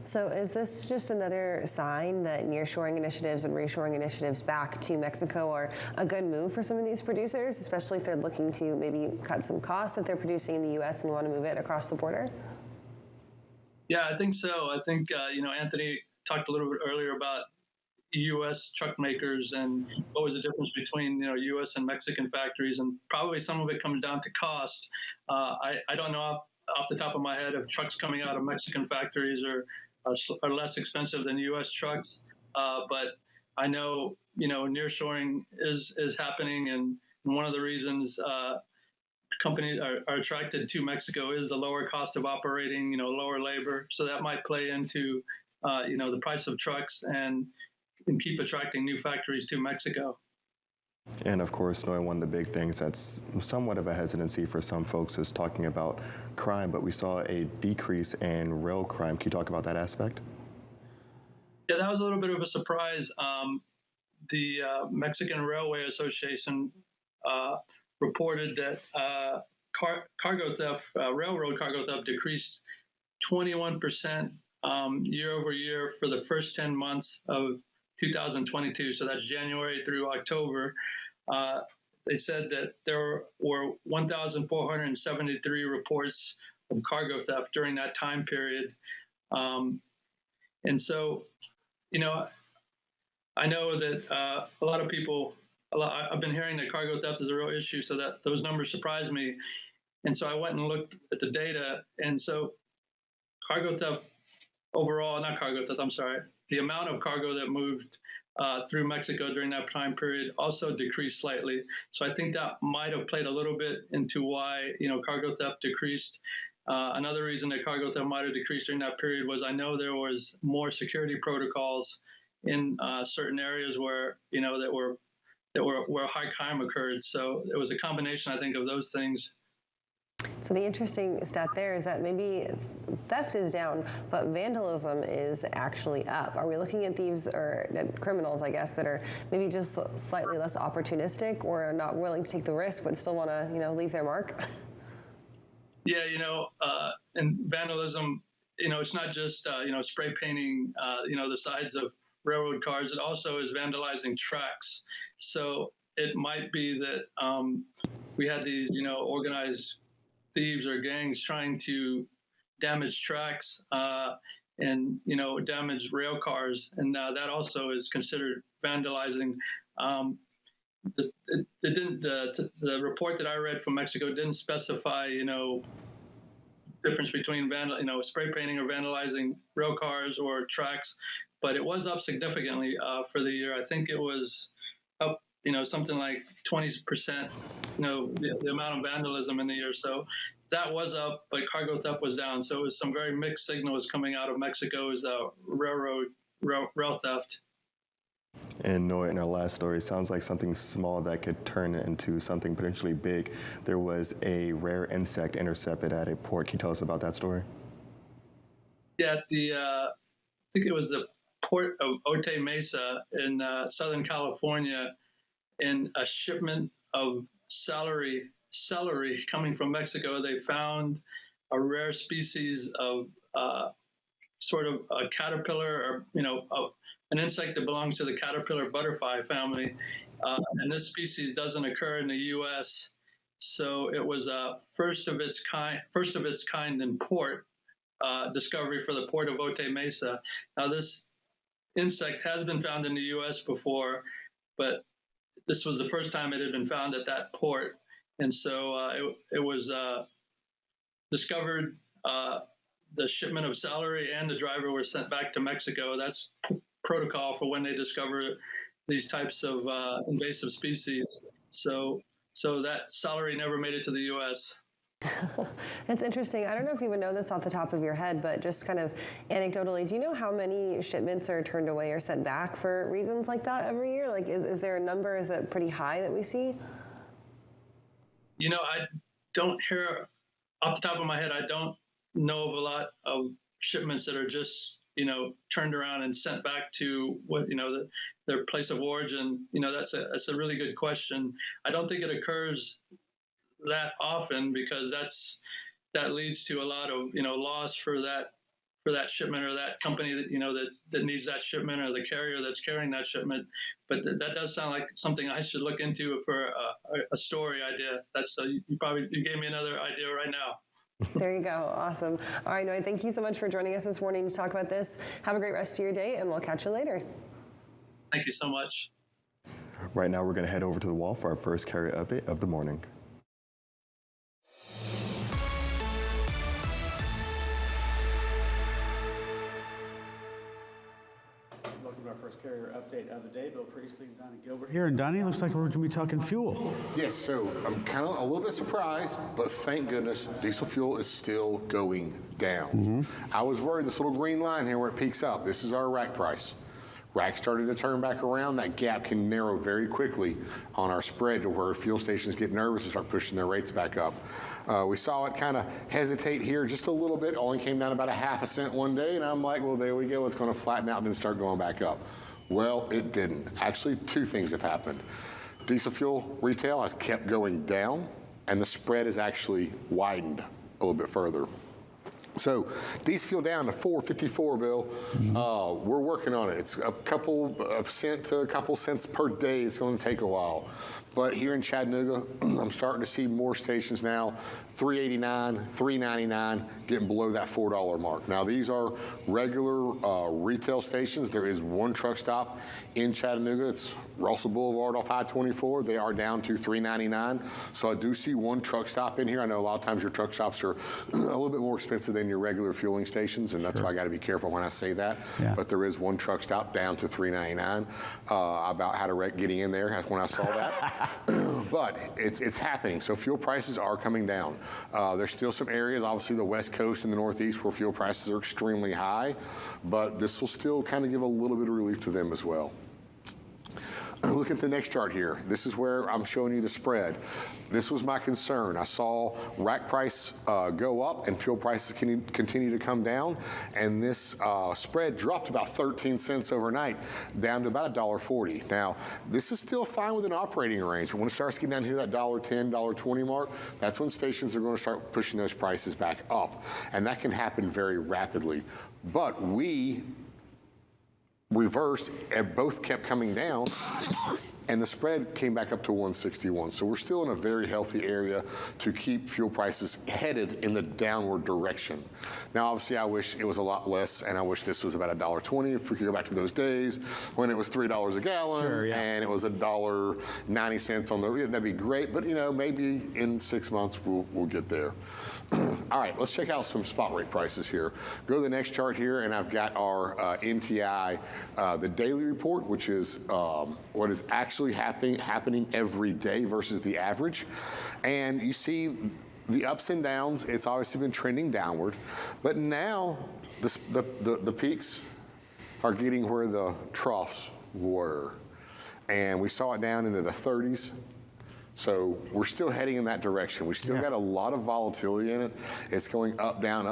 So is this just another sign that nearshoring initiatives and reshoring initiatives back to Mexico are a good move for some of these producers, especially if they're looking to maybe cut some costs if they're producing in the U.S. and want to move it across the border? Yeah, I think so. I think, Anthony talked a little bit earlier about U.S. truck makers and what was the difference between, U.S. and Mexican factories. And probably some of it comes down to cost. I don't know off the top of my head if trucks coming out of Mexican factories are less expensive than U.S. trucks. But I know, nearshoring is happening. And one of the reasons companies are attracted to Mexico is the lower cost of operating, lower labor. So that might play into, the price of trucks and keep attracting new factories to Mexico. And of course, one of the big things that's somewhat of a hesitancy for some folks is talking about crime, but we saw a decrease in rail crime. Can you talk about that aspect? Yeah, that was a little bit of a surprise. The Mexican Railway Association reported that cargo theft, railroad cargo theft decreased 21% year over year for the first 10 months of 2022. So that's January through October. They said that there were 1,473 reports of cargo theft during that time period. And so, I know that a lot of people, I've been hearing that cargo theft is a real issue, so that those numbers surprised me. And so I went and looked at the data. And so cargo theft overall, not cargo theft, I'm sorry, the amount of cargo that moved through Mexico during that time period also decreased slightly. So I think that might have played a little bit into why, cargo theft decreased. Another reason that cargo theft might have decreased during that period was I know there was more security protocols in certain areas where, where high crime occurred. So it was a combination, I think, of those things. So the interesting stat there is that maybe theft is down, but vandalism is actually up. Are we looking at thieves or criminals, I guess, that are maybe just slightly less opportunistic or are not willing to take the risk but still want to, leave their mark? Yeah, and vandalism, it's not just, spray painting, the sides of railroad cars. It also is vandalizing tracks. So it might be that we had these, organized thieves or gangs trying to damage tracks and damage rail cars, and that also is considered vandalizing. The report that I read from Mexico didn't specify difference between spray painting or vandalizing rail cars or tracks, but it was up significantly for the year. I think it was up something like 20%, the amount of vandalism in the year. So that was up, but cargo theft was down. So it was some very mixed signals coming out of Mexico's rail theft. And Noah, in our last story, it sounds like something small that could turn into something potentially big. There was a rare insect intercepted at a port. Can you tell us about that story? Yeah, I think it was the port of Otay Mesa in Southern California, in a shipment of celery coming from Mexico. They found a rare species of sort of a caterpillar, or an insect that belongs to the caterpillar butterfly family, and this species doesn't occur in the U.S. So it was a first of its kind in port discovery for the port of Otay Mesa. Now this insect has been found in the U.S. before, but this was the first time it had been found at that port, and so it was discovered. The shipment of celery and the driver were sent back to Mexico. That's protocol for when they discover these types of invasive species. So that celery never made it to the U.S. It's interesting. I don't know if you would know this off the top of your head, but just kind of anecdotally, do you know how many shipments are turned away or sent back for reasons like that every year? Like, is there a number? Is it pretty high that we see? I don't hear off the top of my head. I don't know of a lot of shipments that are just turned around and sent back to what their place of origin. That's a really good question. I don't think it occurs that often because that leads to a lot of loss for that shipment or that company that needs that shipment or the carrier that's carrying that shipment. But that does sound like something I should look into for a story idea. You gave me another idea right now. There you go. Awesome. All right, Noah, thank you so much for joining us this morning to talk about this. Have a great rest of your day, and we'll catch you later. Thank you so much. Right now, we're going to head over to the wall for our first carrier update of the morning. Welcome to our first carrier update of the day. Bill Priestley and Donnie Gilbert here. And Donnie, looks like we're going to be talking fuel. Yes, so I'm kind of a little bit surprised, but thank goodness diesel fuel is still going down. I was worried this little green line here where it peaks out. This is our rack price. Rack started to turn back around. That gap can narrow very quickly on our spread to where fuel stations get nervous and start pushing their rates back up. We saw it kind of hesitate here just a little bit. Only came down about 0.5 cents one day, and I'm like, well, there we go. It's going to flatten out and then start going back up. Well, it didn't. Actually, two things have happened. Diesel fuel retail has kept going down, and the spread has actually widened a little bit further. So diesel fuel down to $4.54, Bill. We're working on it. It's a couple of cent to a couple cents per day. It's going to take a while. But here in Chattanooga, I'm starting to see more stations now, $3.89, $3.99, getting below that $4 mark. Now, these are regular retail stations. There is one truck stop in Chattanooga. It's Russell Boulevard off I-24. They are down to $3.99. So I do see one truck stop in here. I know a lot of times your truck stops are a little bit more expensive than your regular fueling stations, and that's why I got to be careful when I say that. Yeah. But there is one truck stop down to $3.99. About how to wreck getting in there. That's when I saw that. But it's happening. So fuel prices are coming down. There's still some areas, obviously the West Coast and the Northeast, where fuel prices are extremely high. But this will still kind of give a little bit of relief to them as well. Look at the next chart here. This is where I'm showing you the spread. This was my concern. I saw rack price go up and fuel prices continue to come down, and this spread dropped about 13 cents overnight down to about $1.40. Now, this is still fine within operating range, but when it starts getting down here that $1.10, $1.20 mark, that's when stations are going to start pushing those prices back up, and that can happen very rapidly. But we reversed and both kept coming down, and the spread came back up to 161. So we're still in a very healthy area to keep fuel prices headed in the downward direction. Now, obviously, I wish it was a lot less, and I wish this was about $1.20. If we could go back to those days when it was $3 a gallon and it was $1.90 on the, that'd be great. But maybe in 6 months we'll get there. All right, let's check out some spot rate prices here. Go to the next chart here, and I've got our NTI, the daily report, which is what is actually happening every day versus the average. And you see the ups and downs. It's obviously been trending downward, but now the peaks are getting where the troughs were. And we saw it down into the 30s. So we're still heading in that direction. We still got a lot of volatility in it. It's going up, down,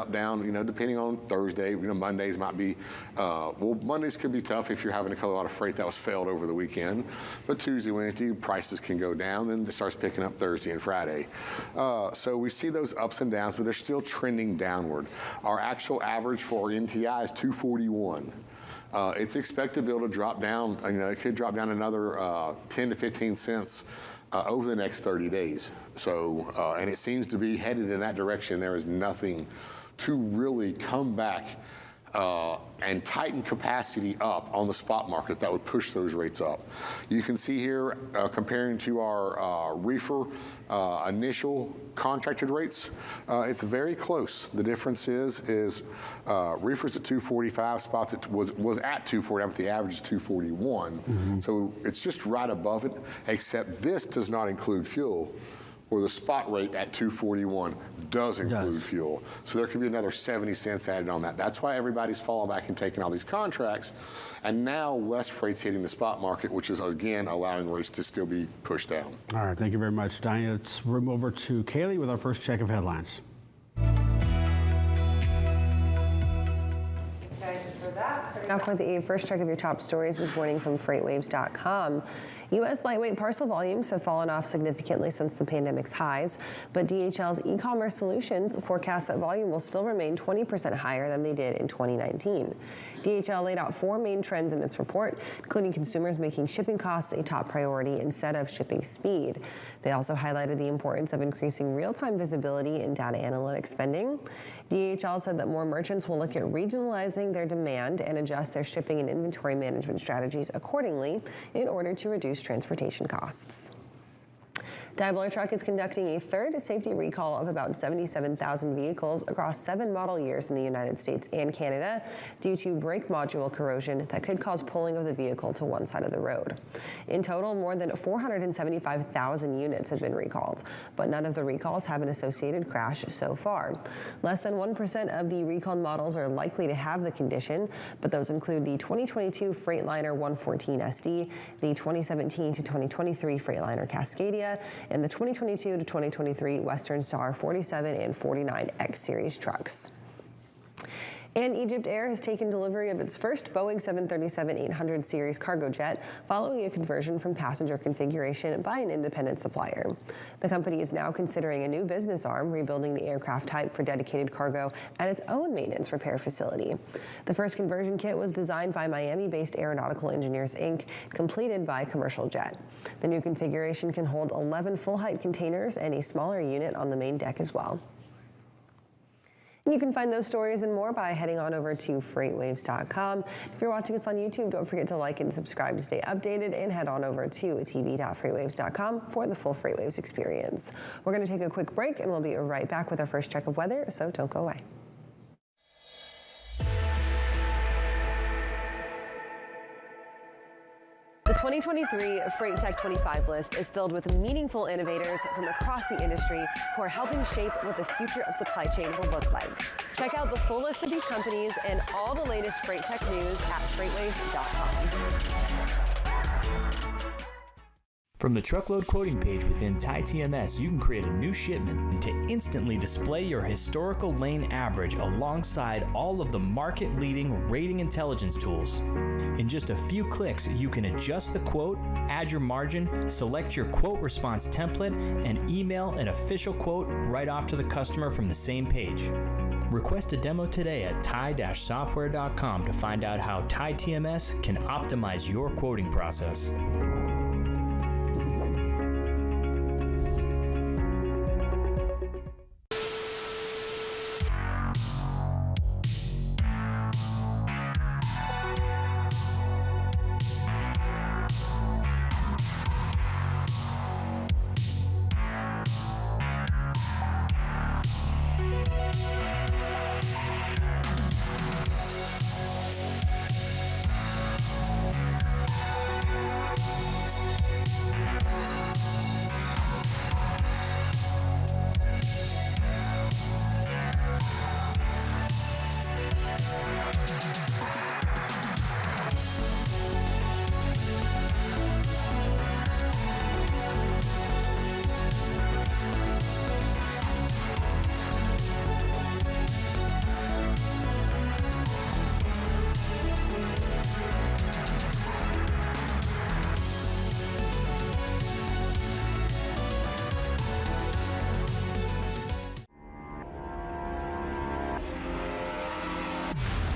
depending on Thursday. Mondays might be, Mondays could be tough if you're having to cut a lot of freight that was failed over the weekend. But Tuesday, Wednesday, prices can go down, then it starts picking up Thursday and Friday. So we see those ups and downs, but they're still trending downward. Our actual average for NTI is 241. It's expected to be able to drop down, it could drop down another 10 to 15 cents over the next 30 days. So, and it seems to be headed in that direction. There is nothing to really come back and tighten capacity up on the spot market that would push those rates up. You can see here, comparing to our reefer initial contracted rates, it's very close. The difference is reefers at 245, spots was at 240, but the average is 241. So it's just right above it, except this does not include fuel, where the spot rate at 241 does include fuel. So there could be another 70 cents added on that. That's why everybody's falling back and taking all these contracts, and now less freight's hitting the spot market, which is, again, allowing rates to still be pushed down. All right, thank you very much, Donnie. Let's move over to Kaylee with our first check of headlines. Starting off with the first check of your top stories this morning from FreightWaves.com. U.S. lightweight parcel volumes have fallen off significantly since the pandemic's highs, but DHL's e-commerce solutions forecast that volume will still remain 20% higher than they did in 2019. DHL laid out 4 main trends in its report, including consumers making shipping costs a top priority instead of shipping speed. They also highlighted the importance of increasing real-time visibility in data analytics spending. DHL said that more merchants will look at regionalizing their demand and adjust their shipping and inventory management strategies accordingly in order to reduce transportation costs. Daimler Truck is conducting a third safety recall of about 77,000 vehicles across 7 model years in the United States and Canada due to brake module corrosion that could cause pulling of the vehicle to one side of the road. In total, more than 475,000 units have been recalled, but none of the recalls have an associated crash so far. Less than 1% of the recalled models are likely to have the condition, but those include the 2022 Freightliner 114 SD, the 2017 to 2023 Freightliner Cascadia, and the 2022 to 2023 Western Star 47 and 49 X Series trucks. And Egypt Air has taken delivery of its first Boeing 737-800 series cargo jet following a conversion from passenger configuration by an independent supplier. The company is now considering a new business arm, rebuilding the aircraft type for dedicated cargo at its own maintenance repair facility. The first conversion kit was designed by Miami-based Aeronautical Engineers, Inc., completed by Commercial Jet. The new configuration can hold 11 full-height containers and a smaller unit on the main deck as well. And you can find those stories and more by heading on over to FreightWaves.com. If you're watching us on YouTube, don't forget to like and subscribe to stay updated, and head on over to tv.freightwaves.com for the full FreightWaves experience. We're going to take a quick break, and we'll be right back with our first check of weather, so don't go away. The 2023 Freight Tech 25 list is filled with meaningful innovators from across the industry who are helping shape what the future of supply chain will look like. Check out the full list of these companies and all the latest Freight Tech news at FreightWaves.com. From the truckload quoting page within TMS, you can create a new shipment to instantly display your historical lane average alongside all of the market-leading rating intelligence tools. In just a few clicks, you can adjust the quote, add your margin, select your quote response template, and email an official quote right off to the customer from the same page. Request a demo today at tie-software.com to find out how TMS can optimize your quoting process.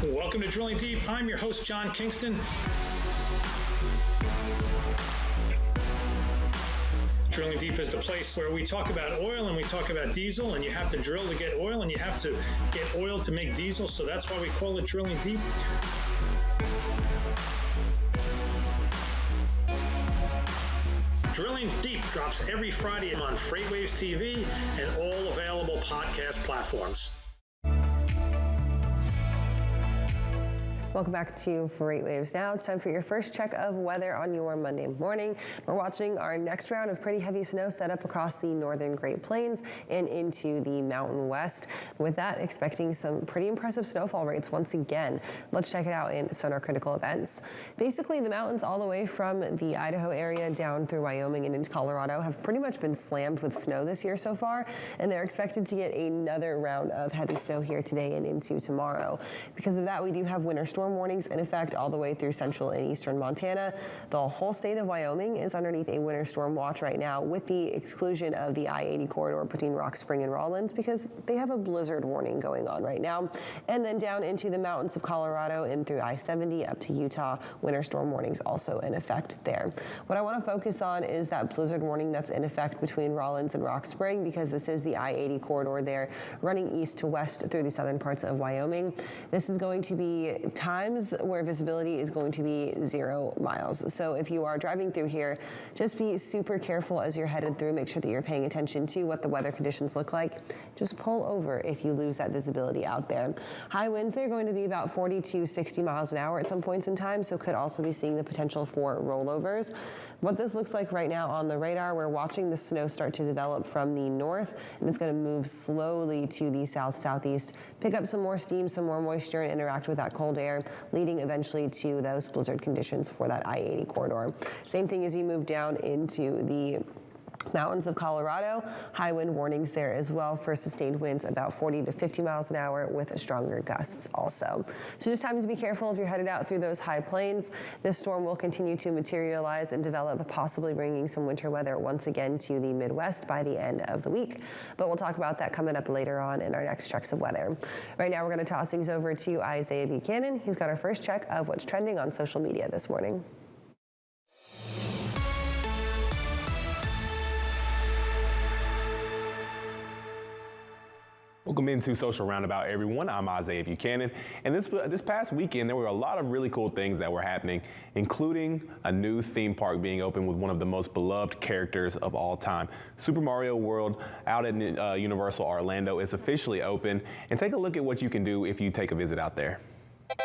Welcome to Drilling Deep. I'm your host, John Kingston. Drilling Deep is the place where we talk about oil and we talk about diesel, and you have to drill to get oil and you have to get oil to make diesel, so that's why we call it Drilling Deep. Drilling Deep drops every Friday on FreightWaves TV and all available podcast platforms. Welcome back to FreightWaves Now. It's time for your first check of weather on your Monday morning. We're watching our next round of pretty heavy snow set up across the northern Great Plains and into the Mountain West. With that, expecting some pretty impressive snowfall rates once again. Let's check it out in Sonar Critical Events. Basically, the mountains all the way from the Idaho area down through Wyoming and into Colorado have pretty much been slammed with snow this year so far, and they're expected to get another round of heavy snow here today and into tomorrow. Because of that, we do have winter storm warnings in effect all the way through central and eastern Montana. The whole state of Wyoming is underneath a winter storm watch right now, with the exclusion of the I-80 corridor between Rock Spring and Rawlins, because they have a blizzard warning going on right now. And then down into the mountains of Colorado and through I-70 up to Utah, winter storm warnings also in effect there. What I want to focus on is that blizzard warning that's in effect between Rawlins and Rock Spring, because this is the I-80 corridor there running east to west through the southern parts of Wyoming. This is going to be times where visibility is going to be 0 miles. So if you are driving through here, just be super careful as you're headed through. Make sure that you're paying attention to what the weather conditions look like. Just pull over if you lose that visibility out there. High winds, they're going to be about 40 to 60 miles an hour at some points in time, so could also be seeing the potential for rollovers. What this looks like right now on the radar, we're watching the snow start to develop from the north, and it's going to move slowly to the south-southeast, pick up some more steam, some more moisture, and interact with that cold air, leading eventually to those blizzard conditions for that I-80 corridor. Same thing as you move down into the Mountains of Colorado, high wind warnings there as well for sustained winds about 40 to 50 miles an hour with stronger gusts also. So just time to be careful if you're headed out through those high plains. This storm will continue to materialize and develop, possibly bringing some winter weather once again to the Midwest by the end of the week. But we'll talk about that coming up later on in our next checks of weather. Right now, we're going to toss things over to Isaiah Buchanan. He's got our first check of what's trending on social media this morning. Welcome into Social Roundabout, everyone. I'm Isaiah Buchanan, and this past weekend there were a lot of really cool things that were happening, including a new theme park being open with one of the most beloved characters of all time. Super Mario World out at Universal Orlando is officially open, and take a look at what you can do if you take a visit out there.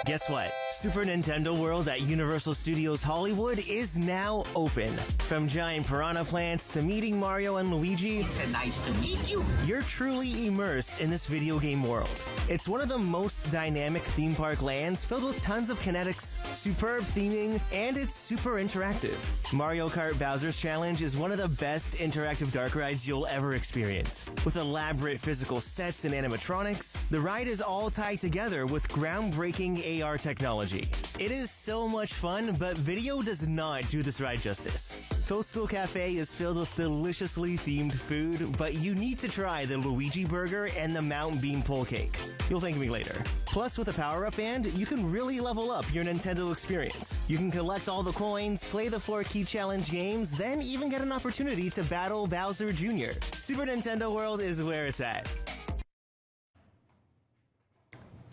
Guess what? Super Nintendo World at Universal Studios Hollywood is now open. From giant piranha plants to meeting Mario and Luigi, it's nice to meet you. You're truly immersed in this video game world. It's one of the most dynamic theme park lands filled with tons of kinetics, superb theming, and it's super interactive. Mario Kart Bowser's Challenge is one of the best interactive dark rides you'll ever experience. With elaborate physical sets and animatronics, the ride is all tied together with groundbreaking AR technology. It is so much fun, but video does not do this ride justice. Toadstool Cafe is filled with deliciously themed food, but you need to try the Luigi Burger and the Mountain Bean Pole Cake. You'll thank me later. Plus, with a power-up band, you can really level up your Nintendo experience. You can collect all the coins, play the 4 Key Challenge games, then even get an opportunity to battle Bowser Jr. Super Nintendo World is where it's at.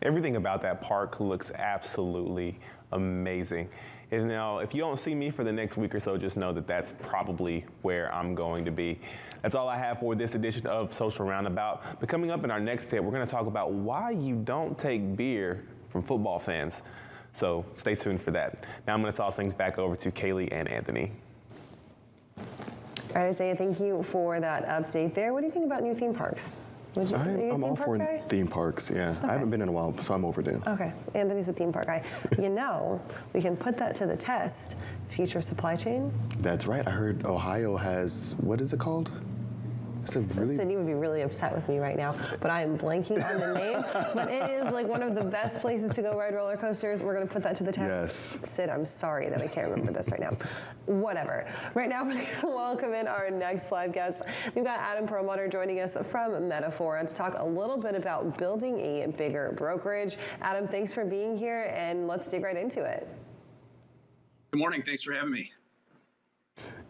Everything about that park looks absolutely amazing. And now, if you don't see me for the next week or so, just know that that's probably where I'm going to be. That's all I have for this edition of Social Roundabout. But coming up in our next tip, we're going to talk about why you don't take beer from football fans. So stay tuned for that. Now I'm going to toss things back over to Kaylee and Anthony. All right, Isaiah, thank you for that update there. What do you think about new theme parks? I'm all for theme parks, yeah. Okay. I haven't been in a while, so I'm overdue. Okay, Anthony's a theme park guy. You know, we can put that to the test. Future supply chain? That's right. I heard Ohio has, what is it called? Sydney would be really upset with me right now, but I am blanking on the name. But it is like one of the best places to go ride roller coasters. We're going to put that to the test. Yes. Sid, I'm sorry that I can't remember this right now. Whatever. Right now, we're going to welcome in our next live guest. We've got Adam Perlmutter joining us from Metaphor to talk a little bit about building a bigger brokerage. Adam, thanks for being here, and let's dig right into it. Good morning. Thanks for having me.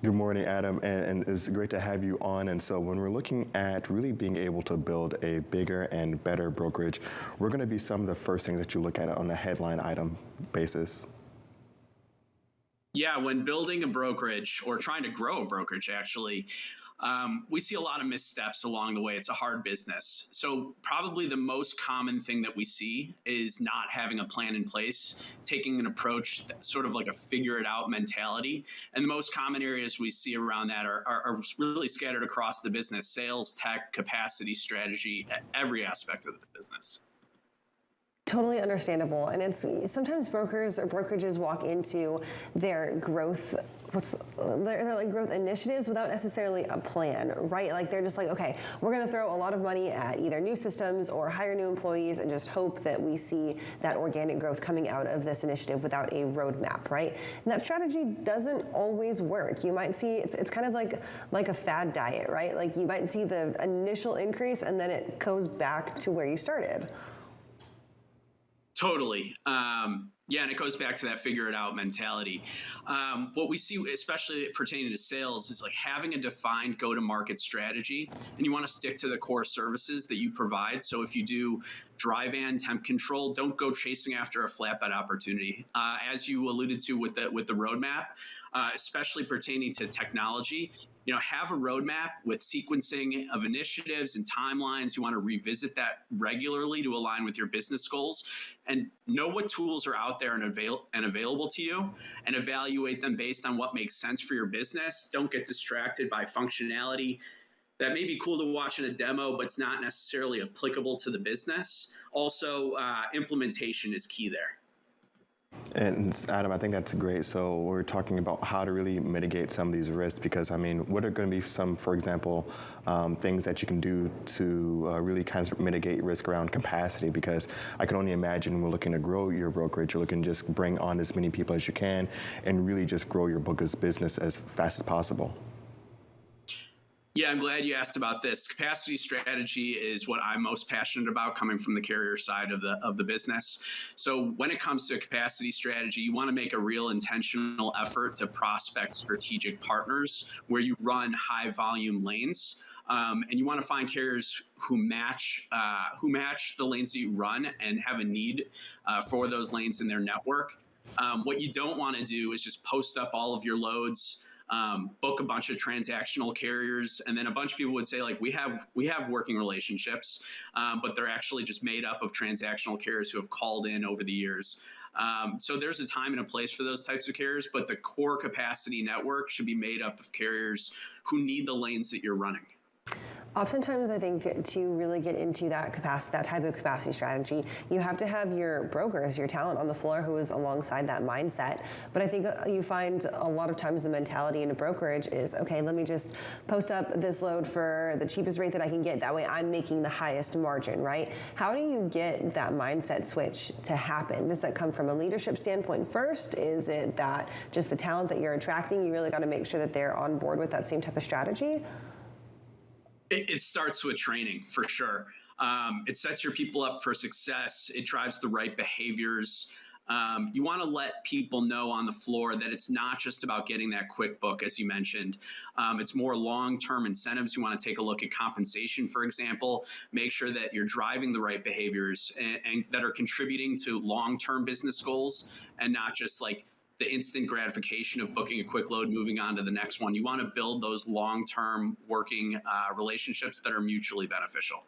Good morning, Adam, and it's great to have you on. And so when we're looking at really being able to build a bigger and better brokerage, we're going to be some of the first things that you look at on a headline item basis. Yeah, when building a brokerage or trying to grow a brokerage, actually, we see a lot of missteps along the way. It's a hard business. So probably the most common thing that we see is not having a plan in place, taking an approach, sort of like a figure it out mentality. And the most common areas we see around that are really scattered across the business: sales, tech, capacity, strategy, every aspect of the business. Totally understandable. And it's sometimes brokers or brokerages walk into their growth they're like growth initiatives without necessarily a plan, right? Like they're just like, okay, we're going to throw a lot of money at either new systems or hire new employees and just hope that we see that organic growth coming out of this initiative without a roadmap, right? And that strategy doesn't always work. You might see it's kind of like a fad diet, right? Like you might see the initial increase and then it goes back to where you started. Totally. Yeah, and it goes back to that figure it out mentality. What we see, especially pertaining to sales, is like having a defined go-to-market strategy, and you want to stick to the core services that you provide. So if you do dry van temp control, don't go chasing after a flatbed opportunity. As you alluded to with the roadmap, especially pertaining to technology, have a roadmap with sequencing of initiatives and timelines. You want to revisit that regularly to align with your business goals, and know what tools are out there and available to you, and evaluate them based on what makes sense for your business. Don't get distracted by functionality that may be cool to watch in a demo, but it's not necessarily applicable to the business. Also, implementation is key there. And Adam, I think that's great. So we're talking about how to really mitigate some of these risks because, I mean, what are going to be some, for example, things that you can do to really kind of mitigate risk around capacity? Because I can only imagine we're looking to grow your brokerage, you're looking to just bring on as many people as you can and really just grow your book of business as fast as possible. Yeah, I'm glad you asked about this. Capacity strategy is what I'm most passionate about, coming from the carrier side of the business. So when it comes to capacity strategy, you want to make a real intentional effort to prospect strategic partners where you run high volume lanes. And you want to find carriers who match the lanes that you run and have a need for those lanes in their network. What you don't want to do is just post up all of your loads, book a bunch of transactional carriers, and then a bunch of people would say, like, we have working relationships, but they're actually just made up of transactional carriers who have called in over the years. So there's a time and a place for those types of carriers, but the core capacity network should be made up of carriers who need the lanes that you're running. Oftentimes, I think to really get into that type of capacity strategy, you have to have your brokers, your talent on the floor who is alongside that mindset. But I think you find a lot of times the mentality in a brokerage is, okay, let me just post up this load for the cheapest rate that I can get. That way I'm making the highest margin, right? How do you get that mindset switch to happen? Does that come from a leadership standpoint first? Is it that just the talent that you're attracting, you really got to make sure that they're on board with that same type of strategy? It starts with training, for sure. It sets your people up for success. It drives the right behaviors. You want to let people know on the floor that it's not just about getting that quick book, as you mentioned. It's more long-term incentives. You want to take a look at compensation, for example. Make sure that you're driving the right behaviors and that are contributing to long-term business goals and not just like the instant gratification of booking a quick load, moving on to the next one. You want to build those long-term working relationships that are mutually beneficial.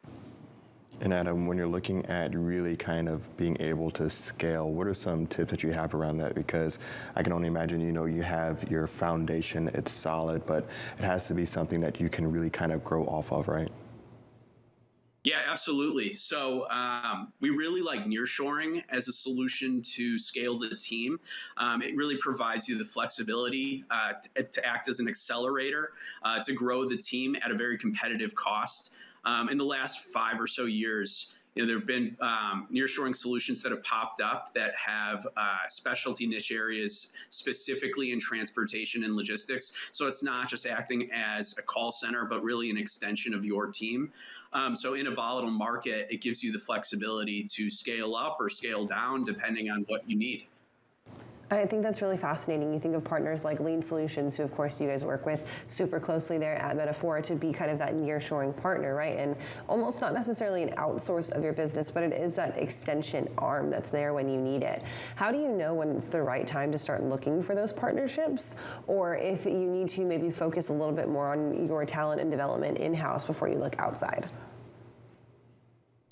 And Adam, when you're looking at really kind of being able to scale, what are some tips that you have around that? Because I can only imagine, you have your foundation, it's solid, but it has to be something that you can really kind of grow off of, right? Yeah, absolutely. So we really like nearshoring as a solution to scale the team. It really provides you the flexibility to act as an accelerator, to grow the team at a very competitive cost. In the last 5 or so years, there have been nearshoring solutions that have popped up that have specialty niche areas specifically in transportation and logistics. So it's not just acting as a call center, but really an extension of your team. So in a volatile market, it gives you the flexibility to scale up or scale down depending on what you need. I think that's really fascinating. You think of partners like Lean Solutions, who of course you guys work with super closely there at Metaphor, to be kind of that nearshoring partner, right? And almost not necessarily an outsource of your business, but it is that extension arm that's there when you need it. How do you know when it's the right time to start looking for those partnerships? Or if you need to maybe focus a little bit more on your talent and development in-house before you look outside?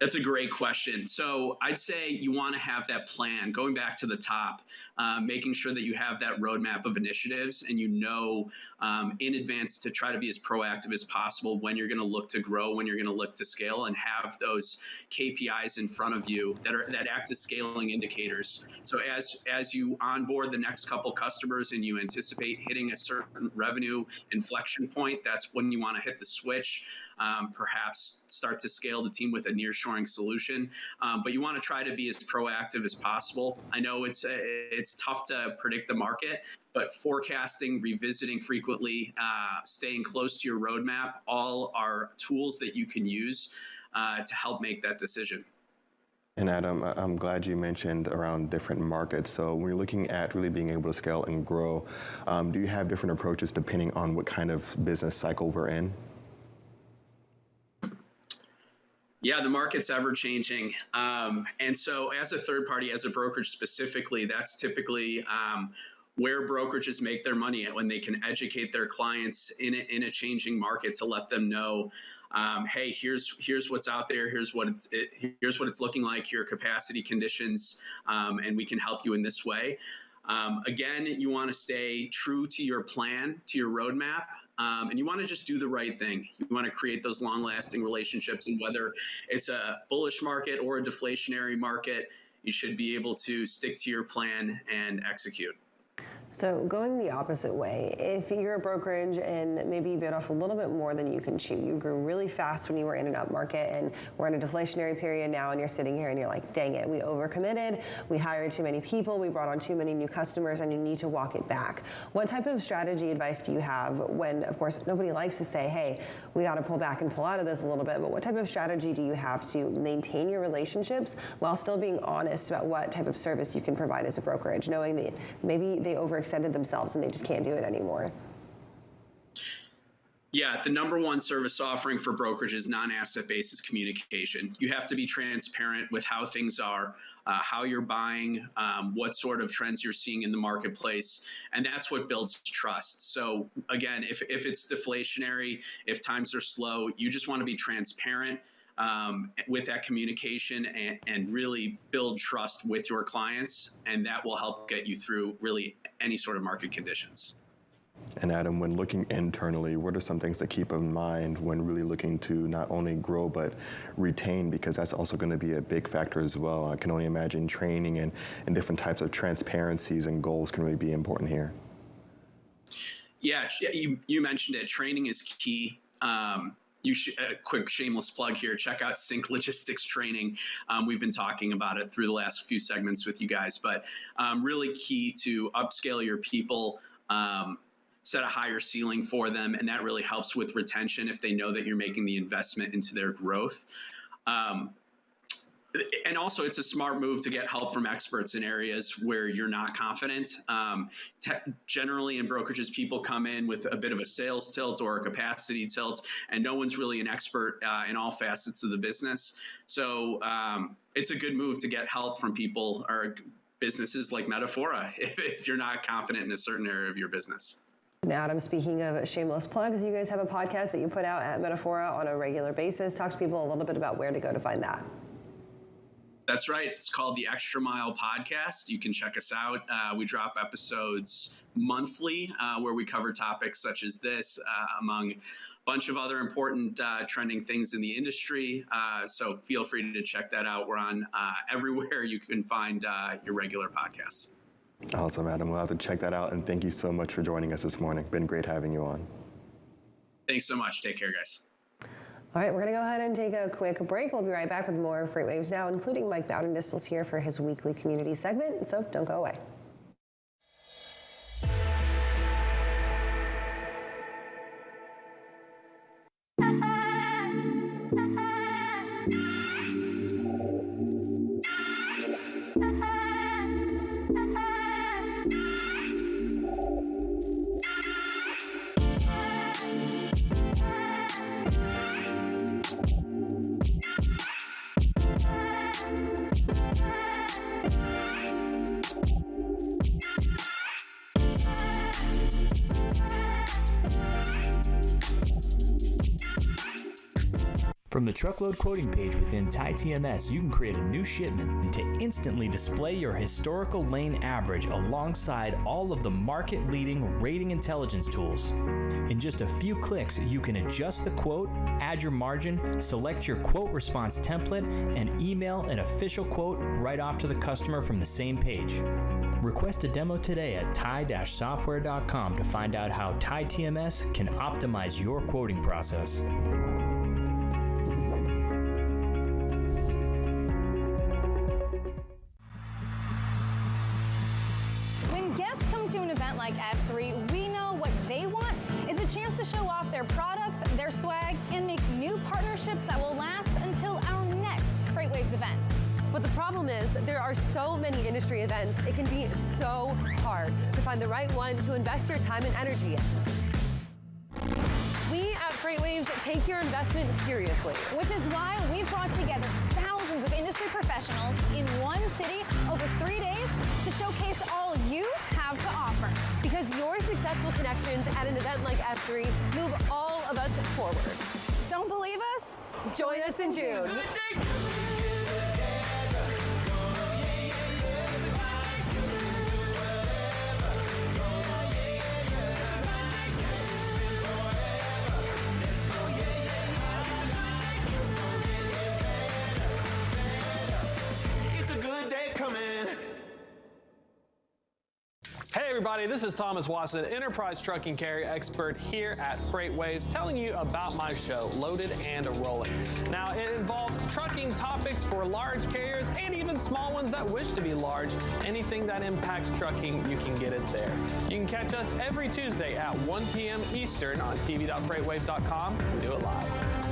That's a great question. So I'd say you want to have that plan, going back to the top, making sure that you have that roadmap of initiatives and in advance to try to be as proactive as possible when you're going to look to grow, when you're going to look to scale, and have those KPIs in front of you that act as scaling indicators. So as you onboard the next couple customers and you anticipate hitting a certain revenue inflection point, that's when you want to hit the switch, perhaps start to scale the team with a nearshoring solution, but you want to try to be as proactive as possible. I know it's tough to predict the market, but forecasting, revisiting frequently, staying close to your roadmap, all are tools that you can use to help make that decision. And Adam, I'm glad you mentioned around different markets. So when you're looking at really being able to scale and grow, do you have different approaches depending on what kind of business cycle we're in? Yeah, the market's ever changing. And so as a third party, as a brokerage specifically, that's typically where brokerages make their money at, when they can educate their clients in a changing market to let them know, hey, here's what's out there, here's what it's looking like, here are capacity conditions, and we can help you in this way. Again, you want to stay true to your plan, to your roadmap. And you want to just do the right thing. You want to create those long-lasting relationships, and whether it's a bullish market or a deflationary market, you should be able to stick to your plan and execute. So going the opposite way, if you're a brokerage and maybe you bit off a little bit more than you can chew, you grew really fast when you were in an up market and we're in a deflationary period now and you're sitting here and you're like, dang it, we overcommitted, we hired too many people, we brought on too many new customers and you need to walk it back. What type of strategy advice do you have when, of course, nobody likes to say, hey, we got to pull back and pull out of this a little bit, but what type of strategy do you have to maintain your relationships while still being honest about what type of service you can provide as a brokerage, knowing that maybe they overextended themselves and they just can't do it anymore? Yeah, the number one service offering for brokerage is non-asset basis communication. You have to be transparent with how things are, how you're buying, what sort of trends you're seeing in the marketplace, and that's what builds trust. So again, if it's deflationary, if times are slow, you just want to be transparent with that communication and really build trust with your clients, and that will help get you through really any sort of market conditions. And Adam, when looking internally, what are some things to keep in mind when really looking to not only grow but retain, because that's also going to be a big factor as well. I can only imagine training and different types of transparencies and goals can really be important here. Yeah, you mentioned it. Training is key. A quick shameless plug here. Check out Sync Logistics Training. We've been talking about it through the last few segments with you guys, but really key to upscale your people, set a higher ceiling for them, and that really helps with retention if they know that you're making the investment into their growth. And also, it's a smart move to get help from experts in areas where you're not confident. Generally, in brokerages, people come in with a bit of a sales tilt or a capacity tilt, and no one's really an expert in all facets of the business. So it's a good move to get help from people or businesses like Metaphora if you're not confident in a certain area of your business. And Adam, speaking of shameless plugs, you guys have a podcast that you put out at Metaphora on a regular basis. Talk to people a little bit about where to go to find that. That's right. It's called the Extra Mile Podcast. You can check us out. We drop episodes monthly where we cover topics such as this, among a bunch of other important trending things in the industry. So feel free to check that out. We're on everywhere you can find your regular podcasts. Awesome, Adam. We'll have to check that out. And thank you so much for joining us this morning. Been great having you on. Thanks so much. Take care, guys. All right, we're going to go ahead and take a quick break. We'll be right back with more FreightWaves Now, including Mike Bowden-Distel's here for his weekly community segment, so don't go away. From the truckload quoting page within TieTMS, you can create a new shipment to instantly display your historical lane average alongside all of the market-leading rating intelligence tools. In just a few clicks, you can adjust the quote, add your margin, select your quote response template, and email an official quote right off to the customer from the same page. Request a demo today at tie-software.com to find out how TieTMS can optimize your quoting process. Like F3, we know what they want is a chance to show off their products, their swag, and make new partnerships that will last until our next FreightWaves event. But the problem is there are so many industry events, it can be so hard to find the right one to invest your time and energy in. We at FreightWaves take your investment seriously. Which is why we've brought together thousands of industry professionals in one city over 3 days to showcase all you have to offer. Because your successful connections at an event like F3 move all of us forward. Don't believe us? Join us in June. It's a good day. Hey everybody, this is Thomas Watson, enterprise trucking carrier expert here at FreightWaves, telling you about my show, Loaded and Rolling. Now, it involves trucking topics for large carriers and even small ones that wish to be large. Anything that impacts trucking, you can get it there. You can catch us every Tuesday at 1 p.m. Eastern on tv.freightwaves.com. We do it live.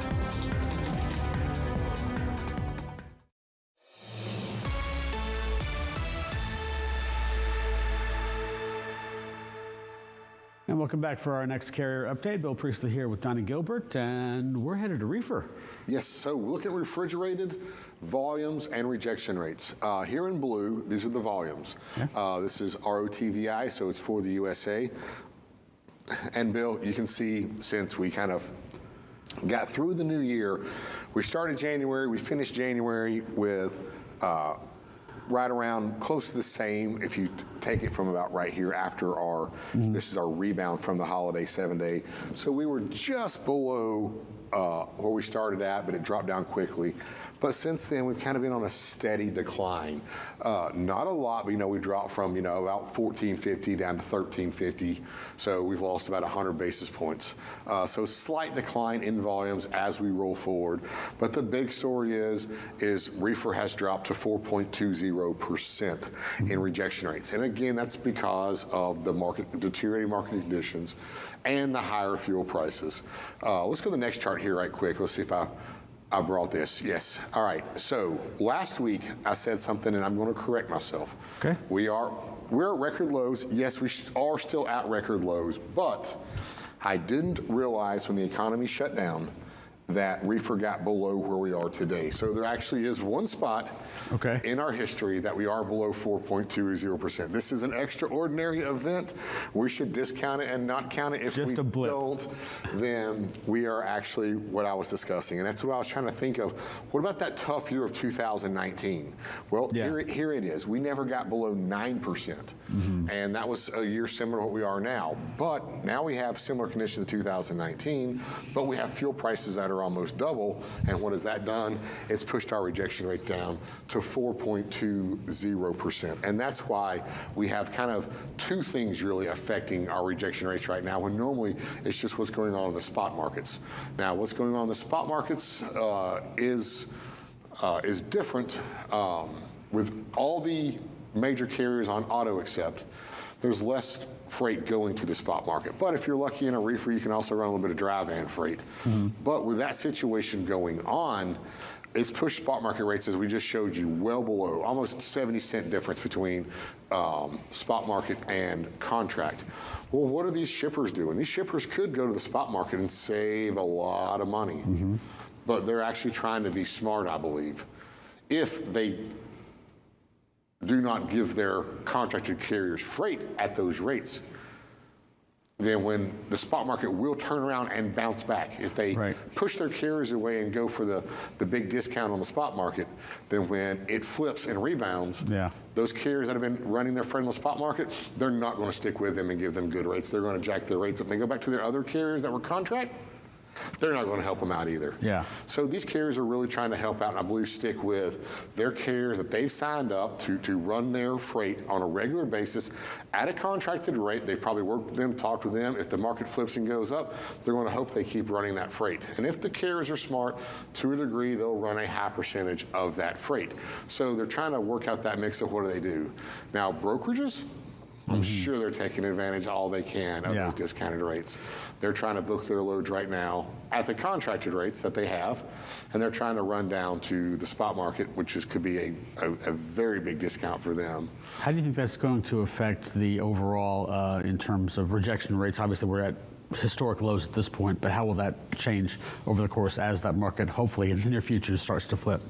And welcome back for our next carrier update. Bill Priestley here with Donnie Gilbert, and we're headed to reefer. Yes, so look at refrigerated volumes and rejection rates. Here in blue, these are the volumes. Yeah. This is ROTVI, so it's for the USA. And Bill, you can see since we kind of got through the new year, we started January, we finished January with right around close to the same if you take it from about right here after our, this is our rebound from the holiday 7-day. So we were just below where we started at, but it dropped down quickly. But since then, we've kind of been on a steady decline. Not a lot, but we dropped from about 1450 down to 1350. So we've lost about 100 basis points. So slight decline in volumes as we roll forward. But the big story is reefer has dropped to 4.20% in rejection rates. And again, that's because of the deteriorating market conditions and the higher fuel prices. Let's go to the next chart here right quick. Let's see if I brought this. Yes. All right. So last week I said something, and I'm going to correct myself. Okay. We're at record lows. Yes, we are still at record lows, but I didn't realize when the economy shut down that reefer got below where we are today. So there actually is one spot in our history that we are below 4.20%. This is an extraordinary event. We should discount it and not count it. If we don't, then we are actually what I was discussing. And that's what I was trying to think of. What about that tough year of 2019? Well, here it is. We never got below 9%. And that was a year similar to what we are now. But now we have similar conditions to 2019, but we have fuel prices that are almost double. And what has that done? It's pushed our rejection rates down to 4.20%. And that's why we have kind of two things really affecting our rejection rates right now, when normally it's just what's going on in the spot markets. Now, what's going on in the spot markets is different. With all the major carriers on auto accept, there's less freight going to the spot market. But if you're lucky in a reefer, you can also run a little bit of dry van freight. But with that situation going on, it's pushed spot market rates, as we just showed you, well below, almost 70-cent difference between spot market and contract. Well, what are these shippers doing? These shippers could go to the spot market and save a lot of money, but they're actually trying to be smart, I believe. If they do not give their contracted carriers freight at those rates, then when the spot market will turn around and bounce back, if they push their carriers away and go for the big discount on the spot market, then when it flips and rebounds, those carriers that have been running their freight on the spot market, they're not going to stick with them and give them good rates. They're going to jack their rates up. They go back to their other carriers that were contract, they're not going to help them out either. So these carriers are really trying to help out, and I believe stick with their carriers that they've signed up to run their freight on a regular basis at a contracted rate. They probably work with them, talk to them. If the market flips and goes up, they're going to hope they keep running that freight. And if the carriers are smart, to a degree, they'll run a high percentage of that freight. So they're trying to work out that mix of what do they do. Now, brokerages, I'm sure they're taking advantage all they can of those discounted rates. They're trying to book their loads right now at the contracted rates that they have, and they're trying to run down to the spot market, which could be a very big discount for them. How do you think that's going to affect the overall in terms of rejection rates? Obviously, we're at historic lows at this point, but how will that change over the course as that market, hopefully in the near future, starts to flip?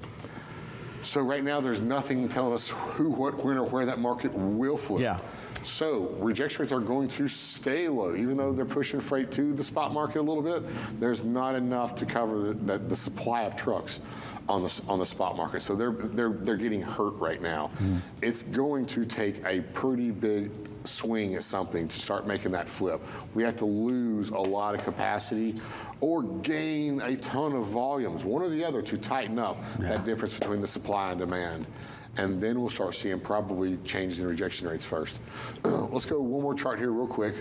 So right now, there's nothing telling us who, what, when, or where that market will flip. So rejection rates are going to stay low, even though they're pushing freight to the spot market a little bit. There's not enough to cover the supply of trucks on the spot market. So they're getting hurt right now. It's going to take a pretty big swing at something to start making that flip. We have to lose a lot of capacity or gain a ton of volumes, one or the other, to tighten up that difference between the supply and demand. And then we'll start seeing probably changes in rejection rates first. Let's go one more chart here real quick.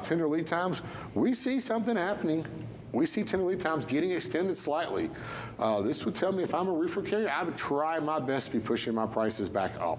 Tender lead times, we see something happening. We see tender lead times getting extended slightly. This would tell me if I'm a reefer carrier, I would try my best to be pushing my prices back up.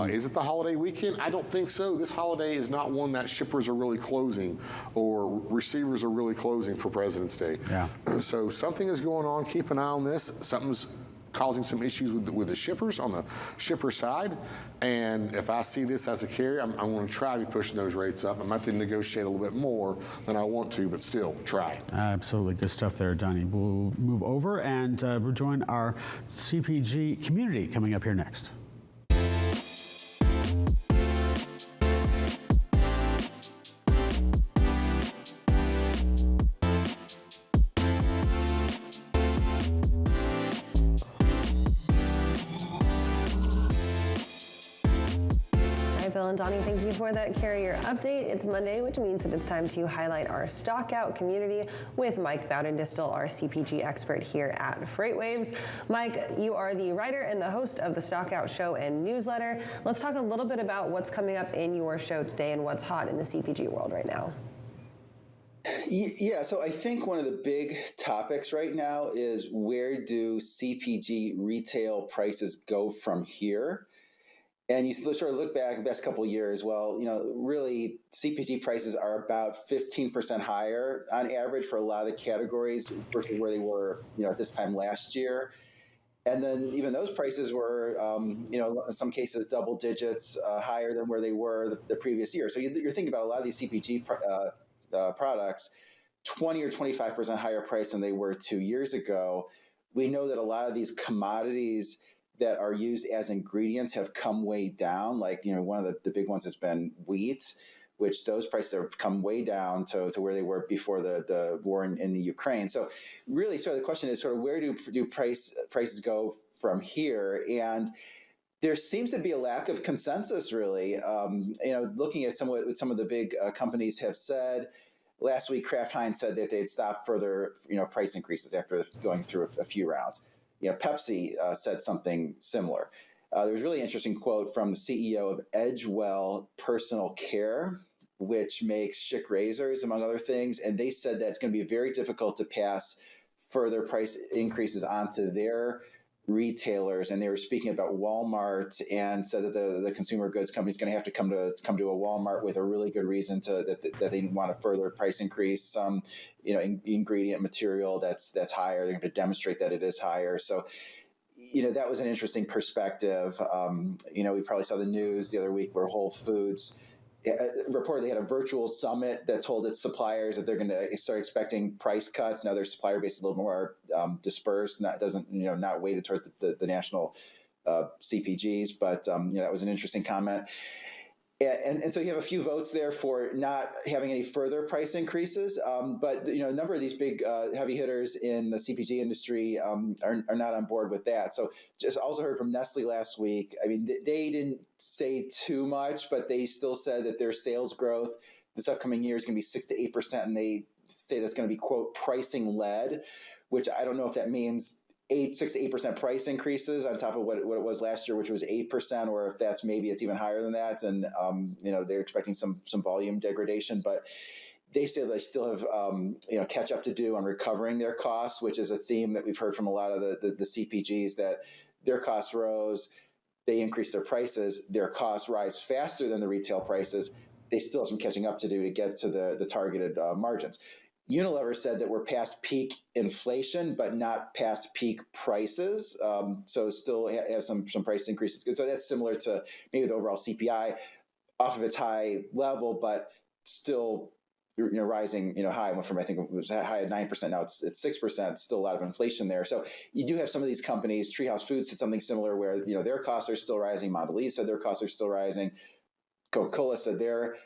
Is it the holiday weekend? I don't think so. This holiday is not one that shippers are really closing or receivers are really closing for President's Day. Yeah. So something is going on. Keep an eye on this. Something's causing some issues with the shippers on the shipper side. And if I see this as a carrier, I'm going to try to be pushing those rates up. I might have to negotiate a little bit more than I want to, but still try. Absolutely. Good stuff there, Donnie. We'll move over and rejoin our CPG community coming up here next. Bill and Donnie, thank you for that carrier update. It's Monday, which means that it's time to highlight our stockout community with Mike Bowden-Distel, our CPG expert here at FreightWaves. Mike, you are the writer and the host of the Stockout Show and newsletter. Let's talk a little bit about what's coming up in your show today and what's hot in the CPG world right now. Yeah, so I think one of the big topics right now is where do CPG retail prices go from here? And you sort of look back the past couple of years, well, really CPG prices are about 15% higher on average for a lot of the categories versus where they were, at this time last year. And then even those prices were, in some cases, double digits higher than where they were the previous year. So you're thinking about a lot of these CPG products, 20 or 25% higher price than they were 2 years ago. We know that a lot of these commodities that are used as ingredients have come way down. Like, one of the big ones has been wheat, which those prices have come way down to where they were before the war in the Ukraine. So really sort of the question is sort of where do prices go from here? And there seems to be a lack of consensus, really. Looking at what some of the big companies have said. Last week, Kraft Heinz said that they'd stop further, price increases after going through a few rounds. Pepsi said something similar. There was a really interesting quote from the CEO of Edgewell Personal Care, which makes Schick razors, among other things. And they said that it's going to be very difficult to pass further price increases onto their retailers. And they were speaking about Walmart and said that the consumer goods company is going to have to come to a Walmart with a really good reason that they want a further price increase. Some ingredient material that's higher. They're going to demonstrate that it is higher. So that was an interesting perspective. We probably saw the news the other week where Whole Foods reportedly had a virtual summit that told its suppliers that they're going to start expecting price cuts. Now their supplier base is a little more dispersed, not weighted towards the national CPGs, but that was an interesting comment. And so you have a few votes there for not having any further price increases, but a number of these big heavy hitters in the CPG industry are not on board with that. So just also heard from Nestle last week. I mean, they didn't say too much, but they still said that their sales growth this upcoming year is going to be 6 to 8%, and they say that's going to be, quote, pricing led, which I don't know if that means 6 to 8% price increases on top of what it was last year, which was 8%, or if it's even higher than that. And, they're expecting some volume degradation, but they say they still have, catch up to do on recovering their costs, which is a theme that we've heard from a lot of the CPGs, that their costs rose, they increase their prices, their costs rise faster than the retail prices. They still have some catching up to do to get to the targeted margins. Unilever said that we're past peak inflation, but not past peak prices. So still have some price increases. So that's similar to maybe the overall CPI off of its high level, but still rising high. Went from, I think it was high at 9%. Now it's 6%. Still a lot of inflation there. So you do have some of these companies. Treehouse Foods said something similar, where their costs are still rising. Mondelez said their costs are still rising. Coca-Cola said their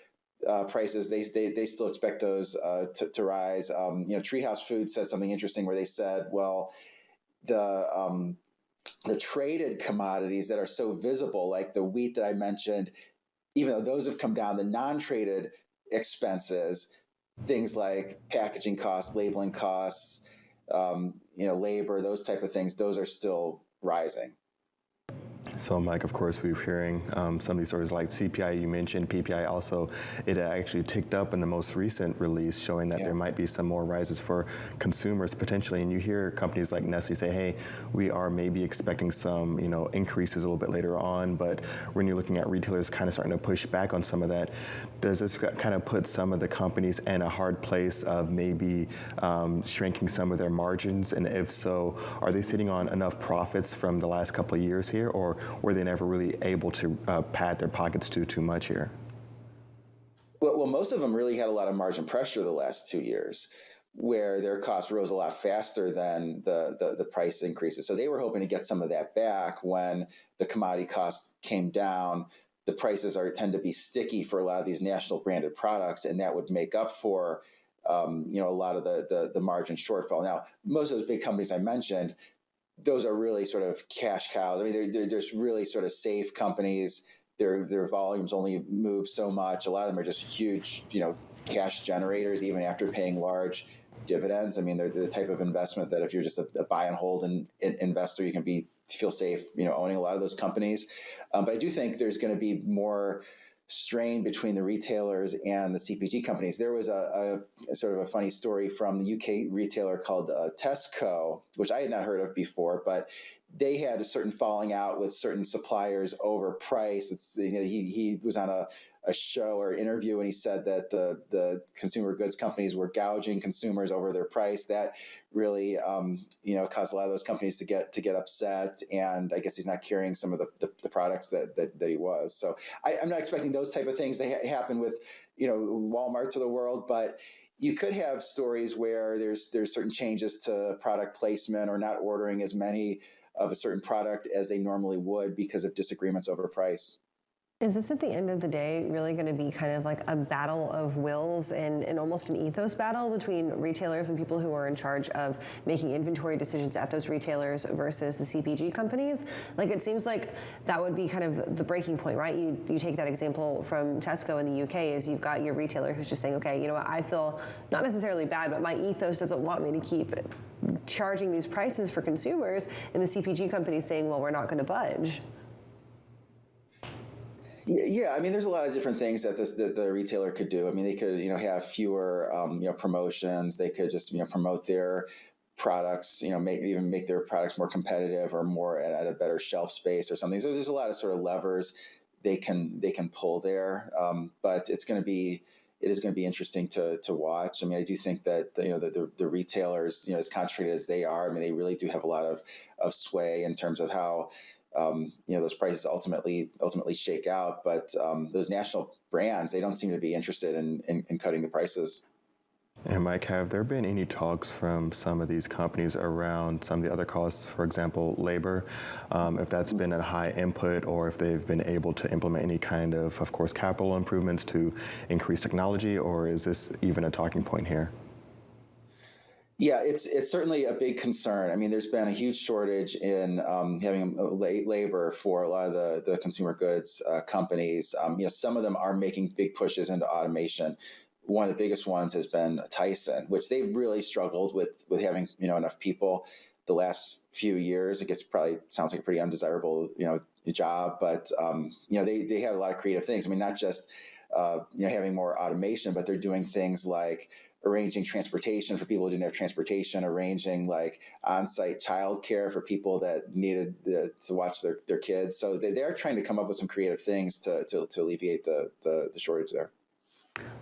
prices, they still expect those to rise. Treehouse Foods said something interesting where they said, well, the traded commodities that are so visible, like the wheat that I mentioned, even though those have come down, the non-traded expenses, things like packaging costs, labeling costs, labor, those type of things, those are still rising. So, Mike, of course, we're hearing some of these stories like CPI, you mentioned, PPI also, it actually ticked up in the most recent release, showing that there might be some more rises for consumers potentially. And you hear companies like Nestle say, hey, we are maybe expecting some, increases a little bit later on. But when you're looking at retailers kind of starting to push back on some of that, does this kind of put some of the companies in a hard place of maybe shrinking some of their margins? And if so, are they sitting on enough profits from the last couple of years here, or were they never really able to pad their pockets too much here? Well, most of them really had a lot of margin pressure the last 2 years, where their costs rose a lot faster than the price increases. So they were hoping to get some of that back when the commodity costs came down. The prices tend to be sticky for a lot of these national branded products, and that would make up for a lot of the margin shortfall. Now, most of those big companies I mentioned, those are really sort of cash cows. I mean, they're just really sort of safe companies. Their volumes only move so much. A lot of them are just huge, cash generators, even after paying large dividends. I mean, they're the type of investment that if you're just a buy and hold investor, you can feel safe, owning a lot of those companies. But I do think there's going to be more strain between the retailers and the CPG companies. There was a sort of a funny story from the UK retailer called Tesco, which I had not heard of before, but they had a certain falling out with certain suppliers over price. He was on a show or interview and he said that the consumer goods companies were gouging consumers over their price. That really caused a lot of those companies to get upset. And I guess he's not carrying some of the products that he was. So I'm not expecting those type of things to happen with Walmarts of the world, but you could have stories where there's certain changes to product placement or not ordering as many of a certain product as they normally would because of disagreements over price. Is this at the end of the day really going to be kind of like a battle of wills and almost an ethos battle between retailers and people who are in charge of making inventory decisions at those retailers versus the CPG companies? Like, it seems like that would be kind of the breaking point, right? You take that example from Tesco in the UK is you've got your retailer who's just saying, okay, you know what, I feel not necessarily bad, but my ethos doesn't want me to keep charging these prices for consumers, and the CPG company saying, well, we're not going to budge. Yeah, I mean, there's a lot of different things that the retailer could do. I mean, they could, have fewer, promotions. They could just, promote their products, even make their products more competitive or more at a better shelf space or something. So there's a lot of sort of levers they can pull there. But it is going to be interesting to watch. I mean, I do think that the retailers, as concentrated as they are, I mean, they really do have a lot of sway in terms of how those prices ultimately shake out. But those national brands, they don't seem to be interested in cutting the prices. And Mike, have there been any talks from some of these companies around some of the other costs, for example, labor, if that's been a high input or if they've been able to implement any kind of course, capital improvements to increase technology, or is this even a talking point here? Yeah, it's certainly a big concern. I mean, there's been a huge shortage in having labor for a lot of the consumer goods companies. Some of them are making big pushes into automation. One of the biggest ones has been Tyson, which they've really struggled with having enough people the last few years. I guess probably sounds like a pretty undesirable job, but they have a lot of creative things. I mean, not just having more automation, but they're doing things like arranging transportation for people who didn't have transportation, arranging like on-site childcare for people that needed to watch their kids. So they are trying to come up with some creative things to alleviate the shortage there.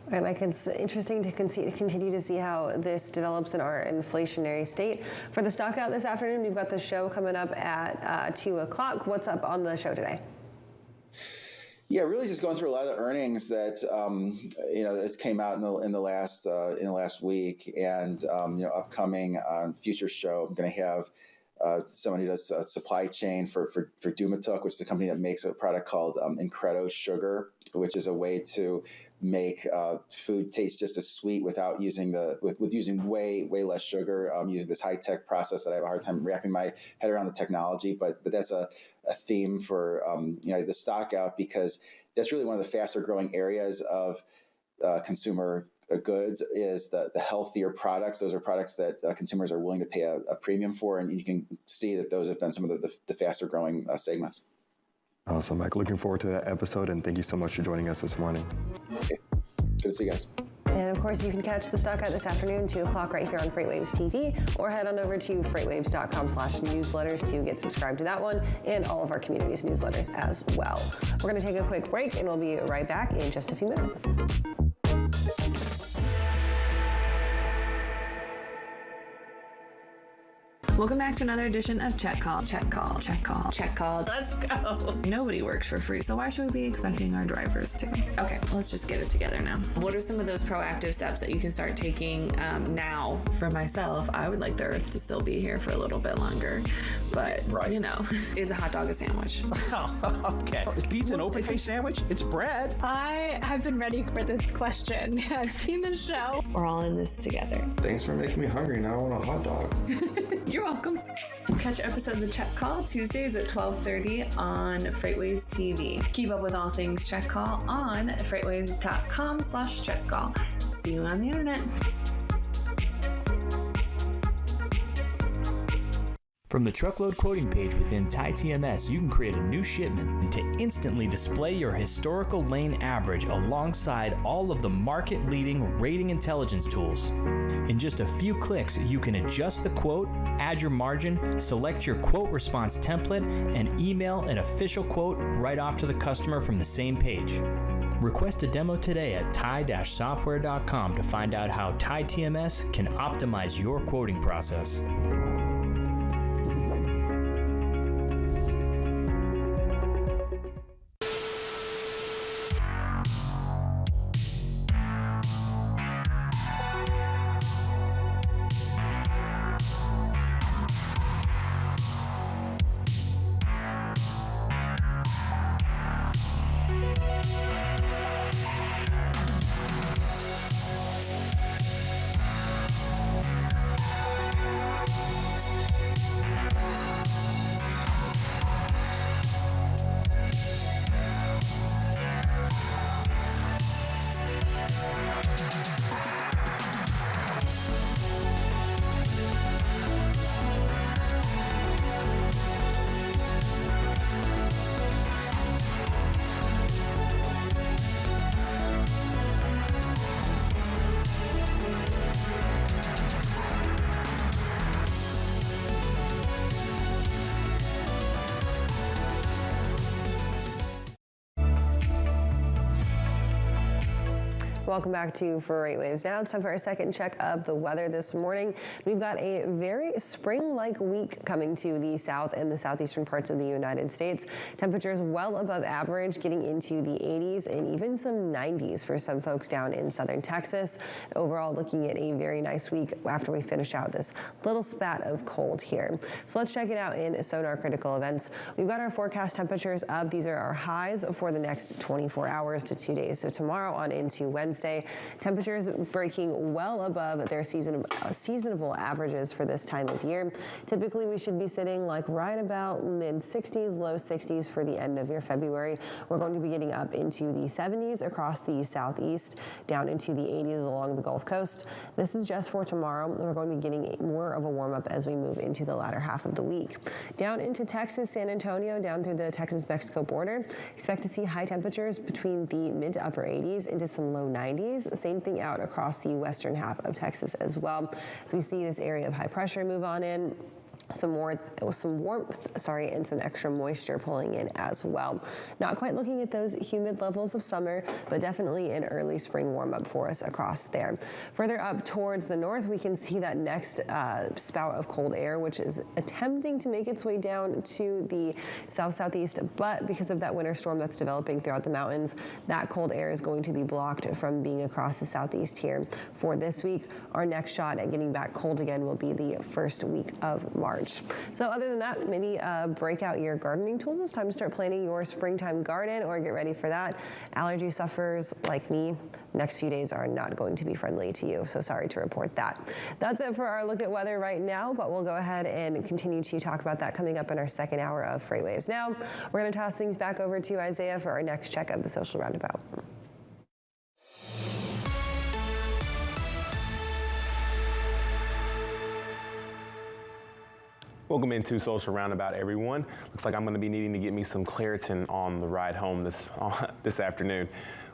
All right, Mike, it's interesting to continue to see how this develops in our inflationary state. For the stock out this afternoon, we've got the show coming up at 2 o'clock. What's up on the show today? Yeah, really just going through a lot of the earnings that that came out in the last week, and upcoming on future show, I'm going to have someone who does supply chain for Dumatuk, which is a company that makes a product called Incredo Sugar, which is a way to make food taste just as sweet without using using way less sugar, using this high tech process that I have a hard time wrapping my head around the technology. But that's a theme for the stock out, because that's really one of the faster growing areas of consumer goods is the healthier products. Those are products that consumers are willing to pay a premium for, and you can see that those have been some of the faster growing segments. Awesome, Mike. Looking forward to that episode, and thank you so much for joining us this morning. Okay. Good to see you guys. And of course, you can catch the stock out this afternoon, 2 o'clock, right here on FreightWaves TV, or head on over to freightwaves.com/newsletters to get subscribed to that one and all of our community's newsletters as well. We're going to take a quick break, and we'll be right back in just a few minutes. Welcome back to another edition of Check Call. Check Call. Check Call. Check Call. Let's go. Nobody works for free, so why should we be expecting our drivers to? Okay, let's just get it together now. What are some of those proactive steps that you can start taking now? For myself, I would like the Earth to still be here for a little bit longer, but is a hot dog a sandwich? Oh, okay. Is pizza an open-faced sandwich? It's bread. I have been ready for this question. I've seen the show. We're all in this together. Thanks for making me hungry. Now I want a hot dog. You're welcome. Catch episodes of Check Call Tuesdays at 12:30 on FreightWaves TV. Keep up with all things Check Call on freightwaves.com/checkcall. See you on the internet. From the truckload quoting page within TIE-TMS, you can create a new shipment to instantly display your historical lane average alongside all of the market-leading rating intelligence tools. In just a few clicks, you can adjust the quote, add your margin, select your quote response template, and email an official quote right off to the customer from the same page. Request a demo today at tie-software.com to find out how TIE-TMS can optimize your quoting process. Welcome back to FreightWaves. Now it's time for our second check of the weather this morning. We've got a very spring-like week coming to the south and the southeastern parts of the United States. Temperatures well above average, getting into the 80s and even some 90s for some folks down in southern Texas. Overall, looking at a very nice week after we finish out this little spat of cold here. So let's check it out in Sonar Critical Events. We've got our forecast temperatures up. These are our highs for the next 24 hours to 2 days. So tomorrow on into Wednesday, temperatures breaking well above their seasonable averages for this time of year. Typically, we should be sitting like right about mid-60s, low 60s for the end of your February. We're going to be getting up into the 70s across the southeast, down into the 80s along the Gulf Coast. This is just for tomorrow. We're going to be getting more of a warm-up as we move into the latter half of the week. Down into Texas, San Antonio, down through the Texas-Mexico border, expect to see high temperatures between the mid to upper 80s into some low 90s. Same thing out across the western half of Texas as well. As we see this area of high pressure move on in, some warmth, and some extra moisture pulling in as well. Not quite looking at those humid levels of summer, but definitely an early spring warm up for us across there. Further up towards the north, we can see that next spout of cold air, which is attempting to make its way down to the southeast, but because of that winter storm that's developing throughout the mountains, that cold air is going to be blocked from being across the southeast here for this week. Our next shot at getting back cold again will be the first week of March. March. So other than that, maybe break out your gardening tools. Time to start planning your springtime garden or get ready for that. Allergy sufferers like me, next few days are not going to be friendly to you. So sorry to report that. That's it for our look at weather right now, but we'll go ahead and continue to talk about that coming up in our second hour of FreightWaves. Now, we're going to toss things back over to Isaiah for our next check of the social roundabout. Welcome into Social Roundabout, everyone. Looks like I'm going to be needing to get me some Claritin on the ride home this afternoon.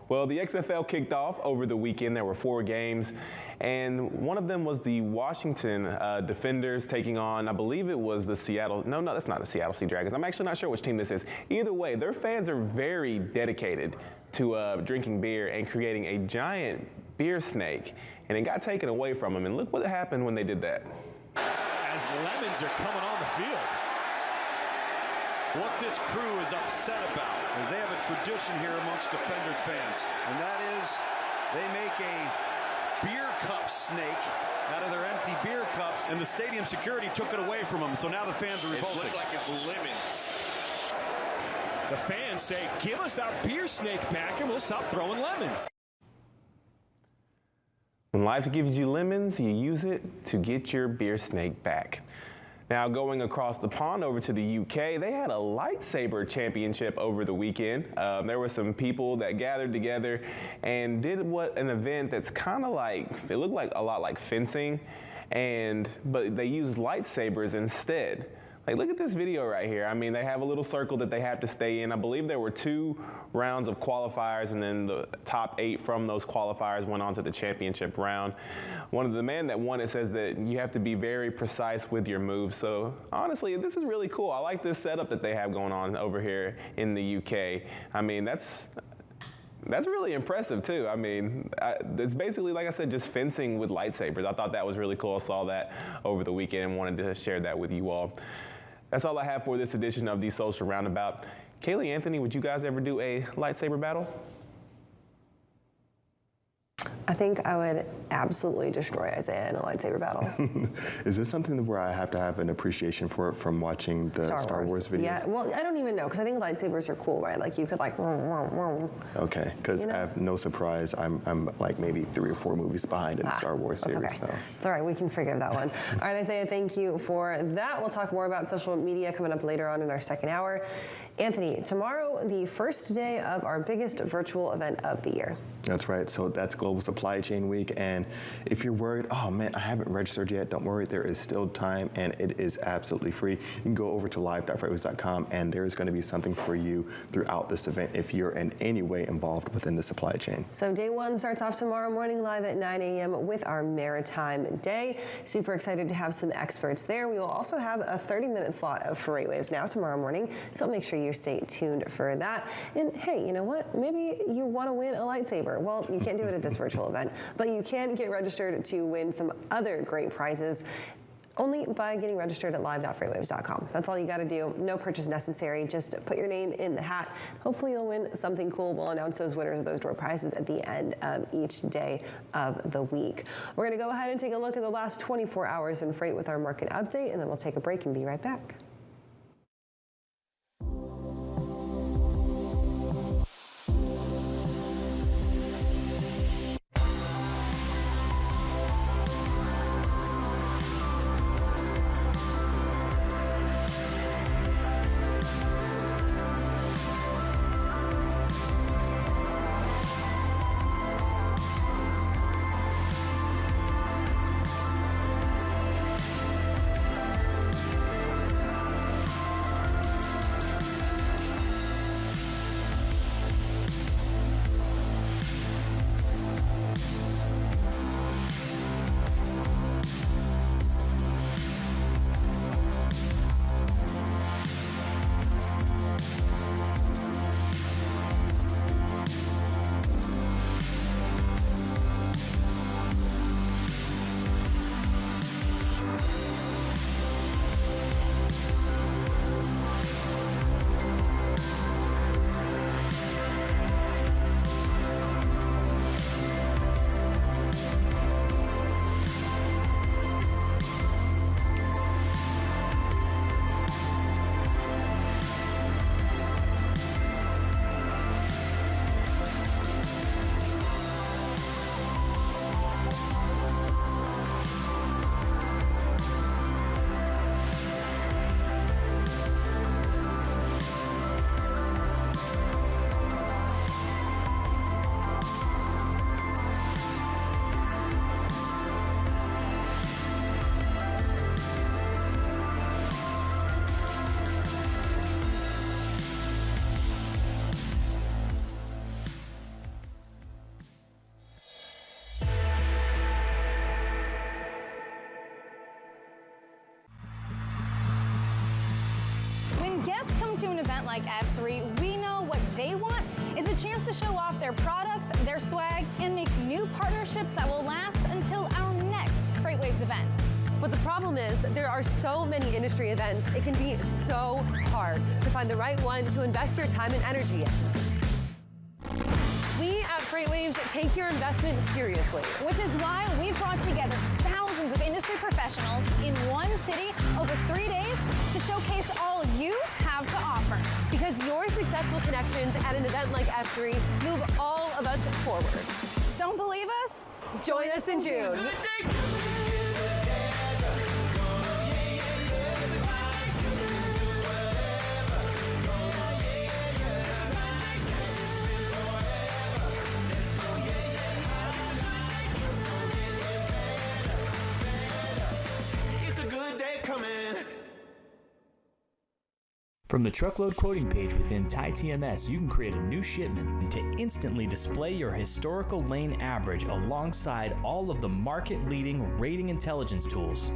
Well, the XFL kicked off over the weekend. There were 4 games, and one of them was the Washington Defenders taking on, I believe it was the Seattle, no, that's not the Seattle Sea Dragons. I'm actually not sure which team this is. Either way, their fans are very dedicated to drinking beer and creating a giant beer snake, and it got taken away from them, and look what happened when they did that. As lemons are coming on the field. What this crew is upset about is they have a tradition here amongst Defenders fans, and that is they make a beer cup snake out of their empty beer cups, and the stadium security took it away from them, so now the fans are revolting. It looks like it's lemons. The fans say, give us our beer snake back and we'll stop throwing lemons. When life gives you lemons, you use it to get your beer snake back. Now, going across the pond over to the UK, they had a lightsaber championship over the weekend. There were some people that gathered together and did an event that's kind of like, it looked like a lot like fencing, but they used lightsabers instead. Like, look at this video right here. I mean, they have a little circle that they have to stay in. I believe there were 2 rounds of qualifiers, and then the top 8 from those qualifiers went on to the championship round. One of the men that won it says that you have to be very precise with your moves. So honestly, this is really cool. I like this setup that they have going on over here in the UK. I mean, that's really impressive too. I mean, it's basically, like I said, just fencing with lightsabers. I thought that was really cool. I saw that over the weekend and wanted to share that with you all. That's all I have for this edition of the Social Roundabout. Kaylee, Anthony, would you guys ever do a lightsaber battle? I think I would absolutely destroy Isaiah in a lightsaber battle. Is this something where I have to have an appreciation for it from watching the Star Wars videos? Yeah, well, I don't even know, because I think lightsabers are cool, right? Like, you could like, Okay, because I have no surprise. I'm like maybe 3 or 4 movies behind in the Star Wars series. Okay. So. It's all right, we can forgive that one. All right, Isaiah, thank you for that. We'll talk more about social media coming up later on in our second hour. Anthony, tomorrow, the first day of our biggest virtual event of the year. That's right. So that's Global Supply Chain Week. And if you're worried, oh man, I haven't registered yet, don't worry, there is still time and it is absolutely free. You can go over to live.freightwaves.com and there's going to be something for you throughout this event if you're in any way involved within the supply chain. So day 1 starts off tomorrow morning live at 9 a.m. with our Maritime Day. Super excited to have some experts there. We will also have a 30-minute slot of FreightWaves Now tomorrow morning, so make sure you stay tuned for that. And hey, you know what? Maybe you want to win a lightsaber. Well, you can't do it at this virtual event, but you can get registered to win some other great prizes only by getting registered at live.freightwaves.com. That's all you got to do. No purchase necessary. Just put your name in the hat. Hopefully you'll win something cool. We'll announce those winners of those door prizes at the end of each day of the week. We're going to go ahead and take a look at the last 24 hours in freight with our market update, and then we'll take a break and be right back. to an event like F3, we know what they want is a chance to show off their products, their swag, and make new partnerships that will last until our next FreightWaves event. But the problem is there are so many industry events, it can be so hard to find the right one to invest your time and energy in. We at FreightWaves take your investment seriously. Which is why we've brought together thousands of industry professionals in one city over 3 days to showcase all you have to offer. Because your successful connections at an event like F3 move all of us forward. Don't believe us? Join us in June. From the truckload quoting page within TieTMS, you can create a new shipment to instantly display your historical lane average alongside all of the market-leading rating intelligence tools.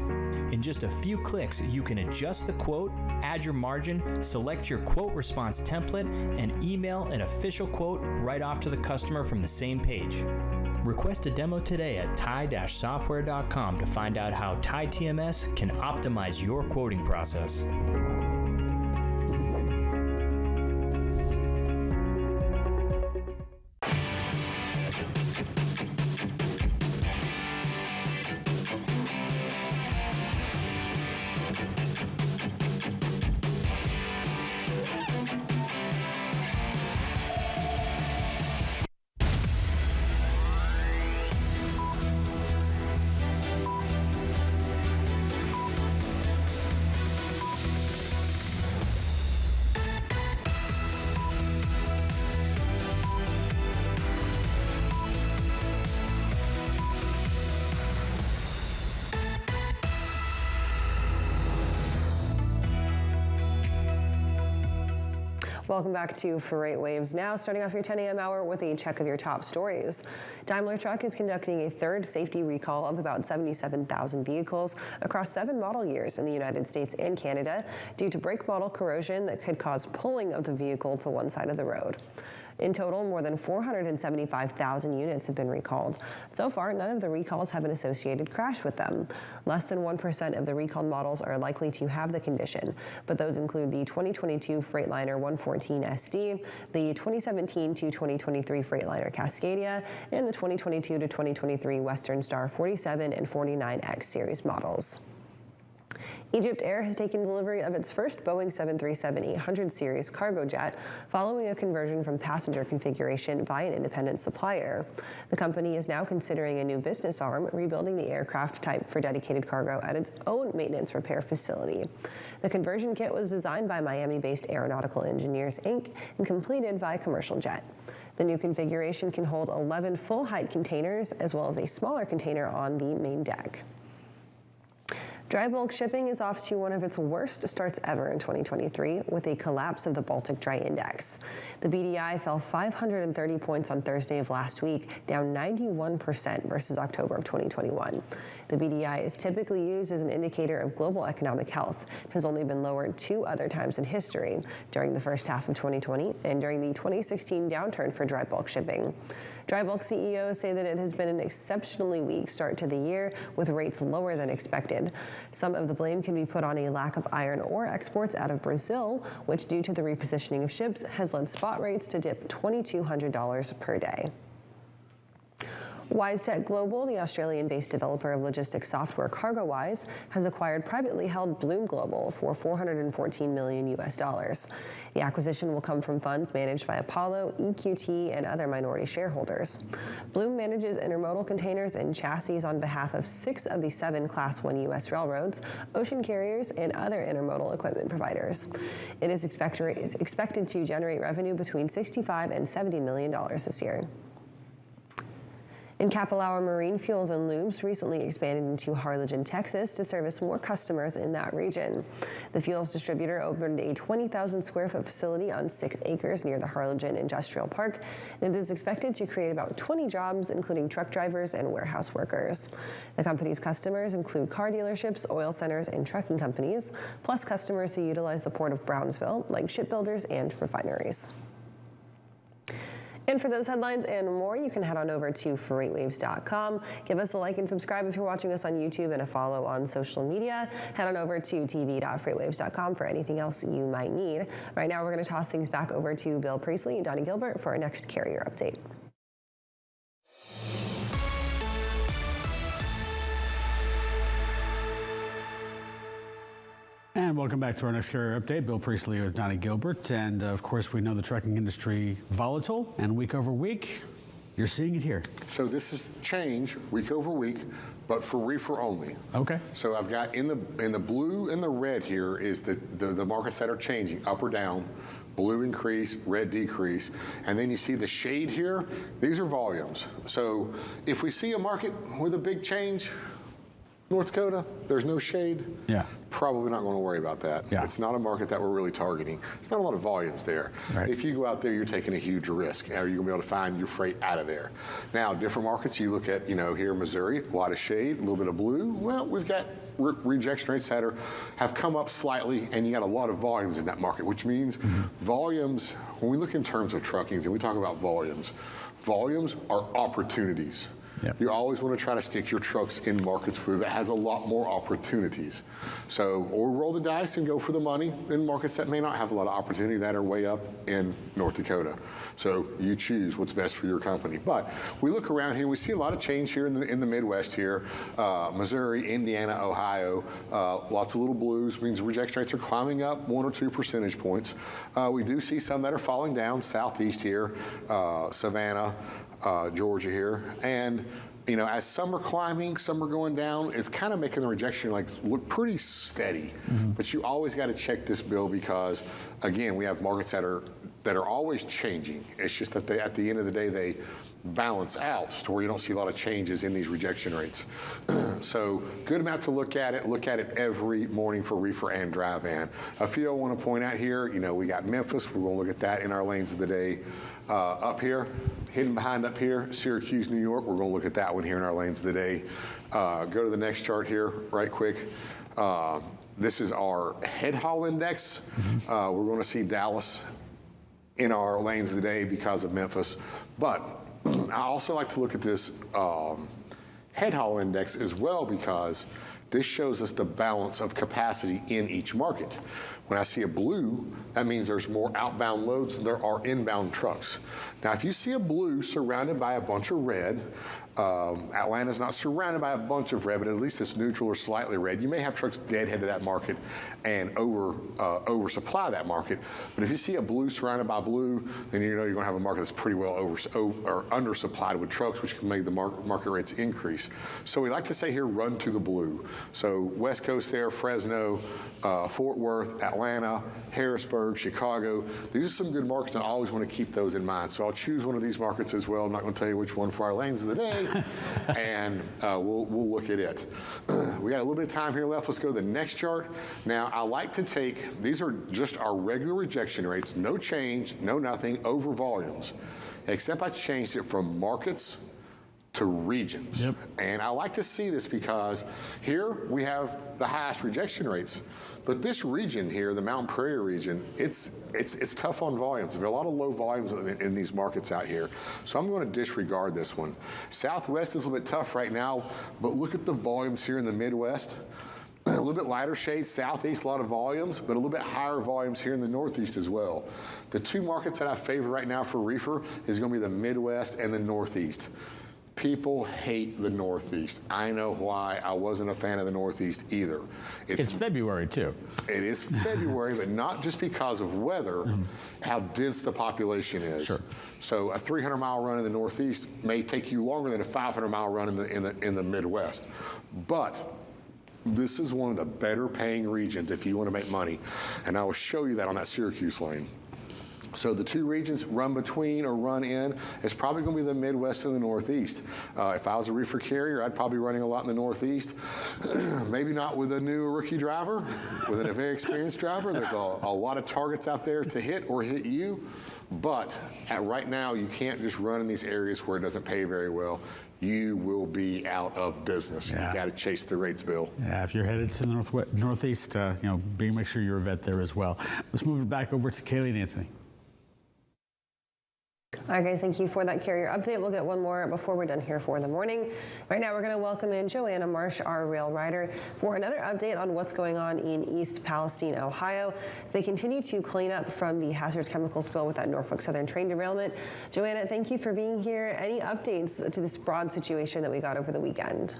In just a few clicks, you can adjust the quote, add your margin, select your quote response template, and email an official quote right off to the customer from the same page. Request a demo today at tie-software.com to find out how TieTMS can optimize your quoting process. Welcome back to FreightWaves Now, starting off your 10 a.m. hour with a check of your top stories. Daimler Truck is conducting a third safety recall of about 77,000 vehicles across 7 model years in the United States and Canada due to brake model corrosion that could cause pulling of the vehicle to one side of the road. In total, more than 475,000 units have been recalled. So far, none of the recalls have an associated crash with them. Less than 1% of the recalled models are likely to have the condition, but those include the 2022 Freightliner 114 SD, the 2017 to 2023 Freightliner Cascadia, and the 2022 to 2023 Western Star 47 and 49X series models. Egypt Air has taken delivery of its first Boeing 737-800 series cargo jet following a conversion from passenger configuration by an independent supplier. The company is now considering a new business arm, rebuilding the aircraft type for dedicated cargo at its own maintenance repair facility. The conversion kit was designed by Miami-based Aeronautical Engineers, Inc. and completed by Commercial Jet. The new configuration can hold 11 full-height containers as well as a smaller container on the main deck. Dry bulk shipping is off to one of its worst starts ever in 2023 with a collapse of the Baltic Dry Index. The BDI fell 530 points on Thursday of last week, down 91% versus October of 2021. The BDI is typically used as an indicator of global economic health. It has only been lowered 2 other times in history, during the first half of 2020 and during the 2016 downturn for dry bulk shipping. Dry bulk CEOs say that it has been an exceptionally weak start to the year with rates lower than expected. Some of the blame can be put on a lack of iron ore exports out of Brazil, which due to the repositioning of ships has led spot rates to dip $2,200 per day. WiseTech Global, the Australian-based developer of logistics software CargoWise, has acquired privately held Bloom Global for $414 million. The acquisition will come from funds managed by Apollo, EQT, and other minority shareholders. Bloom manages intermodal containers and chassis on behalf of 6 of the 7 Class 1 U.S. railroads, ocean carriers, and other intermodal equipment providers. It is expected to generate revenue between $65 and $70 million this year. And Capilauer Marine Fuels and Lubes recently expanded into Harlingen, Texas to service more customers in that region. The fuels distributor opened a 20,000 square foot facility on 6 acres near the Harlingen Industrial Park, and it is expected to create about 20 jobs, including truck drivers and warehouse workers. The company's customers include car dealerships, oil centers, and trucking companies, plus customers who utilize the port of Brownsville, like shipbuilders and refineries. And for those headlines and more, you can head on over to FreightWaves.com. Give us a like and subscribe if you're watching us on YouTube, and a follow on social media. Head on over to tv.freightwaves.com for anything else you might need. Right now, we're going to toss things back over to Bill Priestley and Donnie Gilbert for our next carrier update. And welcome back to our next carrier update. Bill Priestley with Donnie Gilbert. And of course, we know the trucking industry volatile, and week over week, you're seeing it here. So this is change week over week, but for reefer only. Okay. So I've got in the blue and the red here is the markets that are changing up or down. Blue increase, red decrease, and then you see the shade here. These are volumes. So if we see a market with a big change, North Dakota, there's no shade. Yeah. Probably not going to worry about that. Yeah. It's not a market that we're really targeting. It's not a lot of volumes there. Right. If you go out there, you're taking a huge risk. Are you going to be able to find your freight out of there? Now, different markets, you look at, here in Missouri, a lot of shade, a little bit of blue. Well, we've got rejection rates that have come up slightly, and you got a lot of volumes in that market, which means volumes, when we look in terms of truckings and we talk about volumes are opportunities. Yep. You always want to try to stick your trucks in markets where that has a lot more opportunities. So, or roll the dice and go for the money in markets that may not have a lot of opportunity that are way up in North Dakota. So you choose what's best for your company. But we look around here, we see a lot of change here in the Midwest here. Missouri, Indiana, Ohio, lots of little blues, means rejection rates are climbing up 1 or 2 percentage points. We do see some that are falling down, southeast here, Savannah, Georgia here, and as some are climbing, some are going down, it's kind of making the rejection look pretty steady. Mm-hmm. But you always got to check this, Bill, because again, we have markets that are always changing. It's just that at the end of the day, they balance out to where you don't see a lot of changes in these rejection rates. So good amount to look at it. Look at it every morning for reefer and dry van. A few I want to point out here, we got Memphis. We're going to look at that in our lanes of the day. Up here, hidden behind up here, Syracuse, New York. We're going to look at that one here in our lanes of the day. Go to the next chart here right quick. This is our head haul index. We're going to see Dallas in our lanes of the day because of Memphis. But I also like to look at this head haul index as well, because this shows us the balance of capacity in each market. When I see a blue, that means there's more outbound loads than there are inbound trucks. Now, if you see a blue surrounded by a bunch of red, Atlanta's not surrounded by a bunch of red, but at least it's neutral or slightly red. You may have trucks deadhead to that market and oversupply that market. But if you see a blue surrounded by blue, then you're going to have a market that's pretty well undersupplied with trucks, which can make the market rates increase. So we like to say here, run to the blue. So West Coast there, Fresno, Fort Worth, Atlanta, Harrisburg, Chicago. These are some good markets, and I always want to keep those in mind. So I'll choose one of these markets as well. I'm not going to tell you which one for our lanes of the day. And we'll look at it. We got a little bit of time here left. Let's go to the next chart. Now, I like to take, these are just our regular rejection rates, no change, no nothing, over volumes, except I changed it from markets to regions. Yep. And I like to see this because here we have the highest rejection rates. But this region here, the Mountain Prairie region, it's tough on volumes. There are a lot of low volumes in these markets out here. So I'm going to disregard this one. Southwest is a little bit tough right now, but look at the volumes here in the Midwest. A little bit lighter shade, southeast, a lot of volumes, but a little bit higher volumes here in the northeast as well. The two markets that I favor right now for reefer is going to be the Midwest and the northeast. People hate the Northeast. I know why. I wasn't a fan of the Northeast either. It's February, too. It is February, but not just because of weather, how dense the population is. Sure. So a 300-mile run in the Northeast may take you longer than a 500-mile run in the Midwest. But this is one of the better paying regions if you want to make money. And I will show you that on that Syracuse lane. So the two regions run between or run in is probably going to be the Midwest and the Northeast. If I was a reefer carrier, I'd probably be running a lot in the Northeast. Maybe not with a new rookie driver, with a very experienced driver. There's a lot of targets out there to hit or hit you. But right now, you can't just run in these areas where it doesn't pay very well. You will be out of business. You got to chase the rates, Bill. Yeah, if you're headed to the Northeast, make sure you're a vet there as well. Let's move it back over to Kaylee and Anthony. All right, guys, thank you for that carrier update. We'll get one more before we're done here for the morning. Right now, we're going to welcome in Joanna Marsh, our rail rider, for another update on what's going on in East Palestine, Ohio, as they continue to clean up from the hazardous chemical spill with that Norfolk Southern train derailment. Joanna, thank you for being here. Any updates to this broad situation that we got over the weekend?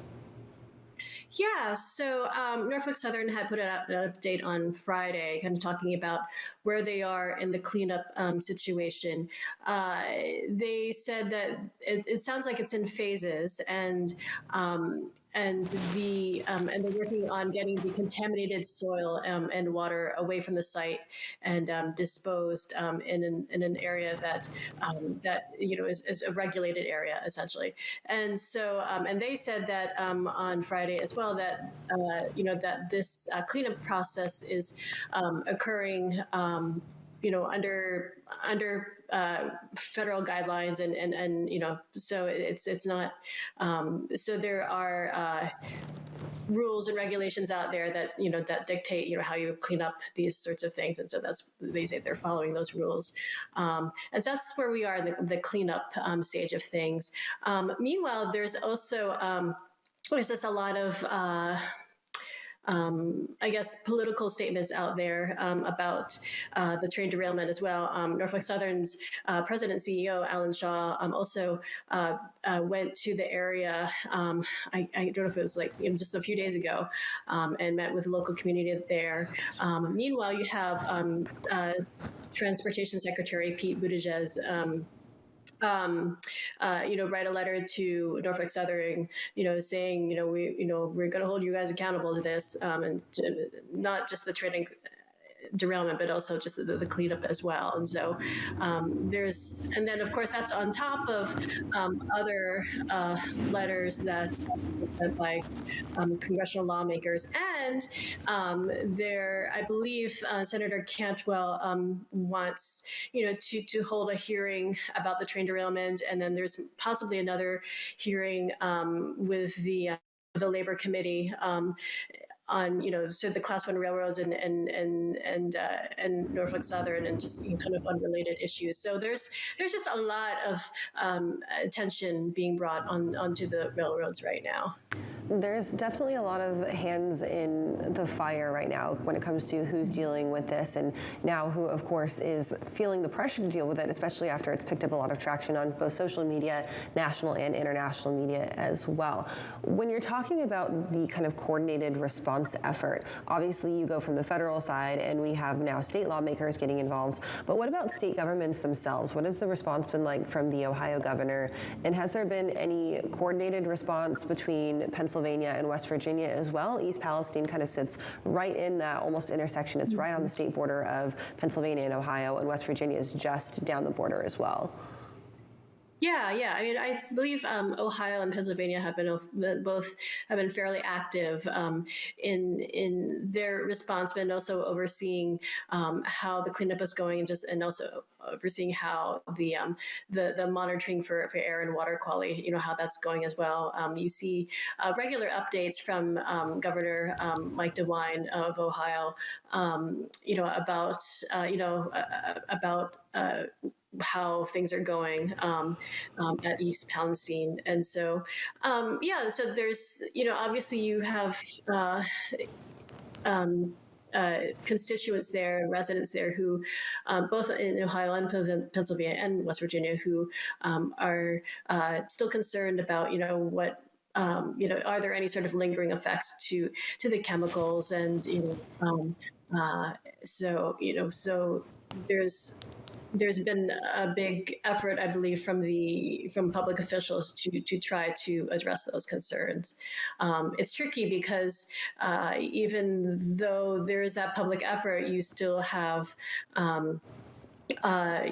Yeah, so Norfolk Southern had put out an update on Friday, kind of talking about where they are in the cleanup situation. They said that it sounds like it's in phases, and they're working on getting the contaminated soil and water away from the site and disposed in an area that is a regulated area essentially. And so and they said that on Friday as well that that this cleanup process is occurring under federal guidelines and so it's not so there are rules and regulations out there that that dictate how you clean up these sorts of things, and so they say they're following those rules, and so that's where we are in the cleanup stage of things. Meanwhile, there's also there's just a lot of I guess political statements out there about the train derailment as well. Norfolk Southern's president and CEO, Alan Shaw, also went to the area, I don't know if it was just a few days ago, and met with the local community there. Meanwhile, you have Transportation Secretary Pete Buttigieg write a letter to Norfolk Southern, saying, we're going to hold you guys accountable to this, and not just the train derailment, but also just the cleanup as well. And so and then of course that's on top of other letters that were sent by congressional lawmakers. And I believe Senator Cantwell wants, to hold a hearing about the train derailment. And then there's possibly another hearing with the Labor Committee on so the Class 1 railroads and Norfolk Southern and just kind of unrelated issues. So there's just a lot of attention being brought onto the railroads right now. There's definitely a lot of hands in the fire right now when it comes to who's dealing with this, and now who, of course, is feeling the pressure to deal with it, especially after it's picked up a lot of traction on both social media, national and international media as well. When you're talking about the kind of coordinated response effort, obviously you go from the federal side, and we have now state lawmakers getting involved, but what about state governments themselves? What has the response been like from the Ohio governor, and has there been any coordinated response between Pennsylvania and West Virginia as well? East Palestine kind of sits right in that almost intersection. It's right on the state border of Pennsylvania and Ohio, and West Virginia is just down the border as well. Yeah. I mean, I believe Ohio and Pennsylvania have been fairly active in their response, but also overseeing how the cleanup is going, and also overseeing how the monitoring for air and water quality, how that's going as well. You see regular updates from Governor Mike DeWine of Ohio, about how things are going at East Palestine. And so, so there's, obviously you have constituents there, residents there who, both in Ohio and Pennsylvania and West Virginia, who are still concerned about, what are there any sort of lingering effects to the chemicals, and so there's been a big effort, I believe, from public officials to try to address those concerns. It's tricky because even though there is that public effort, you still have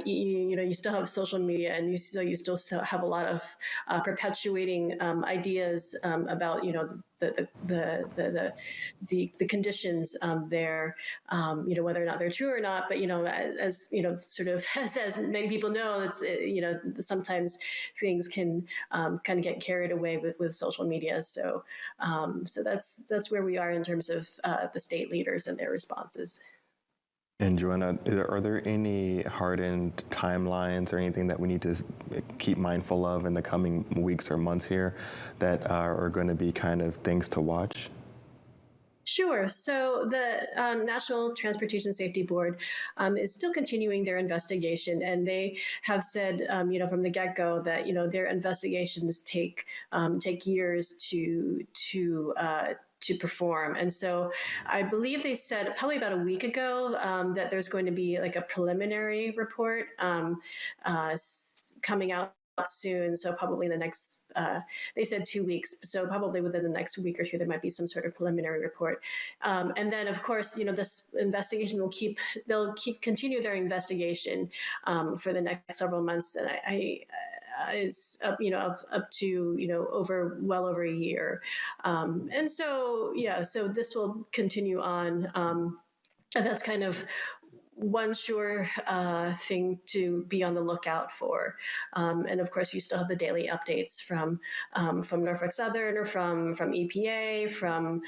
you still have social media, and you still have a lot of perpetuating ideas about the conditions there, whether or not they're true or not. But as sort of as many people know, it's sometimes things can kind of get carried away with social media. So that's where we are in terms of the state leaders and their responses. And Joanna, are there any hardened timelines or anything that we need to keep mindful of in the coming weeks or months here that are going to be kind of things to watch? Sure. So the National Transportation Safety Board is still continuing their investigation, and they have said, from the get-go that their investigations take years to perform. And so I believe they said probably about a week ago that there's going to be like a preliminary report coming out soon. So probably in the next, they said 2 weeks. So probably within the next week or two, there might be some sort of preliminary report. And then of course, this investigation they'll continue their investigation for the next several months. And is up to well over a year, and so so this will continue on, and that's kind of one sure thing to be on the lookout for. And of course, you still have the daily updates from Norfolk Southern, or from EPA, from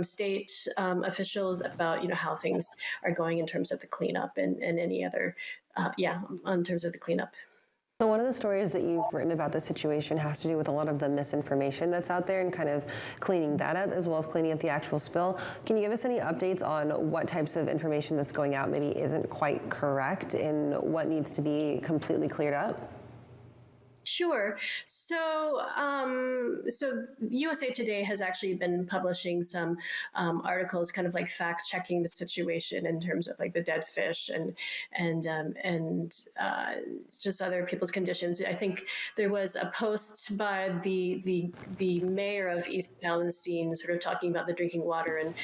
state officials about how things are going in terms of the cleanup and any other in terms of the cleanup. So one of the stories that you've written about this situation has to do with a lot of the misinformation that's out there and kind of cleaning that up, as well as cleaning up the actual spill. Can you give us any updates on what types of information that's going out maybe isn't quite correct and what needs to be completely cleared up? Sure. So, USA Today has actually been publishing some articles, kind of like fact checking the situation in terms of like the dead fish and just other people's conditions. I think there was a post by the mayor of East Palestine, sort of talking about the drinking water, and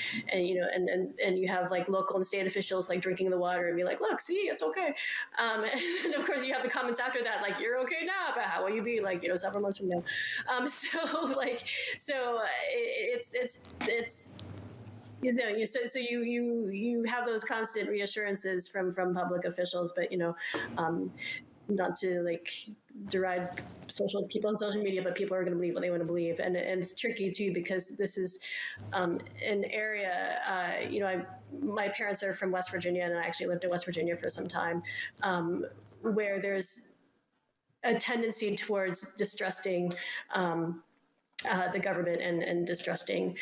you have like local and state officials like drinking the water and be like, look, see, it's okay. And of course, you have the comments after that, like, you're okay now, but how will you be like several months from now? So you have those constant reassurances from public officials, but not to like deride people on social media, but people are going to believe what they want to believe, and it's tricky too, because this is an area. My parents are from West Virginia, and I actually lived in West Virginia for some time, where there's a tendency towards distrusting the government and distrusting,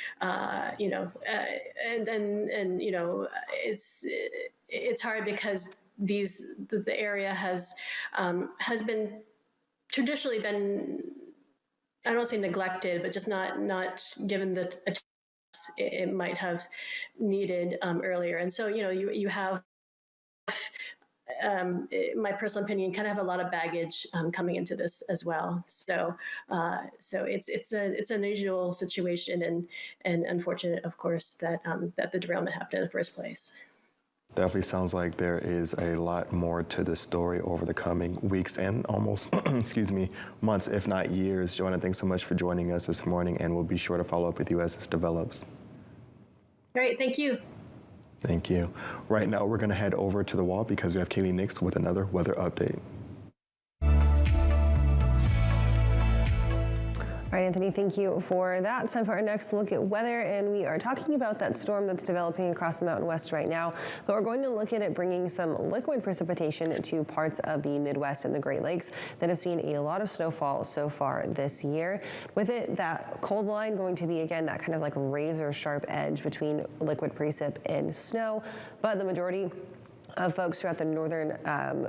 it's hard because the area has been traditionally been, I don't want to say neglected, but just not given the attention it might have needed earlier. And so you have. My personal opinion, kind of have a lot of baggage coming into this as well. So it's an unusual situation, and unfortunate, of course, that the derailment happened in the first place. Definitely sounds like there is a lot more to the story over the coming weeks and almost, months, if not years. Joanna, thanks so much for joining us this morning, and we'll be sure to follow up with you as this develops. Great, thank you. Thank you. Right now, we're going to head over to the wall because we have Kaylee Nix with another weather update. All right, Anthony, thank you for that. It's time for our next look at weather, and we are talking about that storm that's developing across the Mountain West right now, but we're going to look at it bringing some liquid precipitation to parts of the Midwest and the Great Lakes that have seen a lot of snowfall so far this year. With it, that cold line going to be, again, that kind of like razor sharp edge between liquid precip and snow, but the majority of folks throughout the northern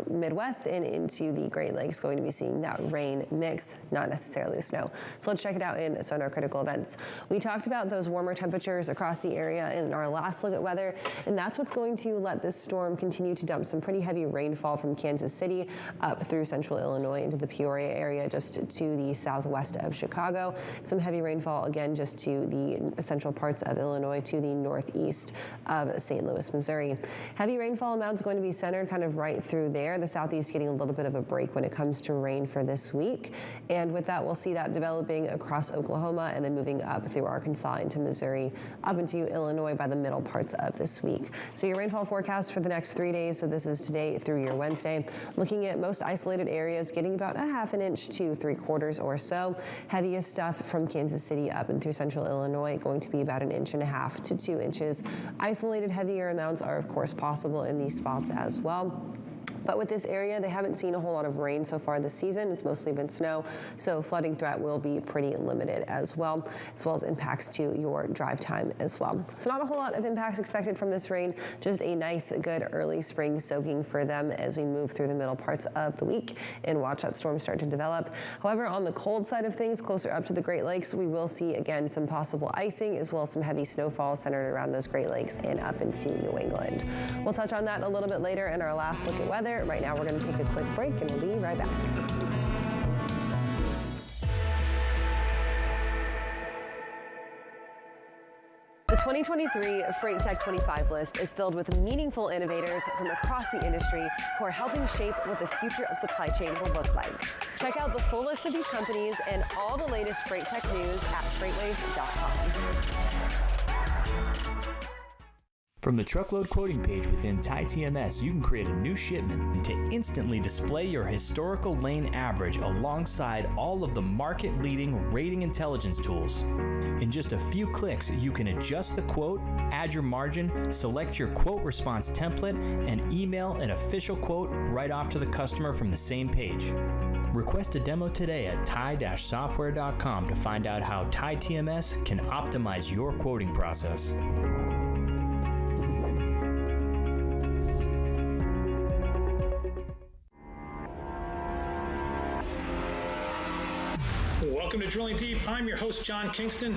Midwest and into the Great Lakes going to be seeing that rain mix, not necessarily the snow. So let's check it out in Sonar Critical Events. We talked about those warmer temperatures across the area in our last look at weather, and that's what's going to let this storm continue to dump some pretty heavy rainfall from Kansas City up through central Illinois into the Peoria area just to the southwest of Chicago. Some heavy rainfall again just to the central parts of Illinois to the northeast of St. Louis, Missouri. Heavy rainfall amounts clouds going to be centered kind of right through there. The southeast getting a little bit of a break when it comes to rain for this week. And with that, we'll see that developing across Oklahoma and then moving up through Arkansas into Missouri, up into Illinois by the middle parts of this week. So your rainfall forecast for the next 3 days, so this is today through your Wednesday, looking at most isolated areas getting about a ½ inch to 3/4 or so. Heaviest stuff from Kansas City up and through central Illinois going to be about 1.5 to 2 inches. Isolated heavier amounts are of course possible in these spots as well. But with this area, they haven't seen a whole lot of rain so far this season. It's mostly been snow, so flooding threat will be pretty limited as well as impacts to your drive time as well. So not a whole lot of impacts expected from this rain, just a nice, good early spring soaking for them as we move through the middle parts of the week and watch that storm start to develop. However, on the cold side of things, closer up to the Great Lakes, we will see again some possible icing as well as some heavy snowfall centered around those Great Lakes and up into New England. We'll touch on that a little bit later in our last look at weather. Right now, we're going to take a quick break and we'll be right back. The 2023 Freight Tech 25 list is filled with meaningful innovators from across the industry who are helping shape what the future of supply chain will look like. Check out the full list of these companies and all the latest Freight Tech news at FreightWaves.com. From the truckload quoting page within TMS, you can create a new shipment to instantly display your historical lane average alongside all of the market-leading rating intelligence tools. In just a few clicks, you can adjust the quote, add your margin, select your quote response template, and email an official quote right off to the customer from the same page. Request a demo today at tie-software.com to find out how TMS can optimize your quoting process. Welcome to Drilling Deep. I'm your host, John Kingston.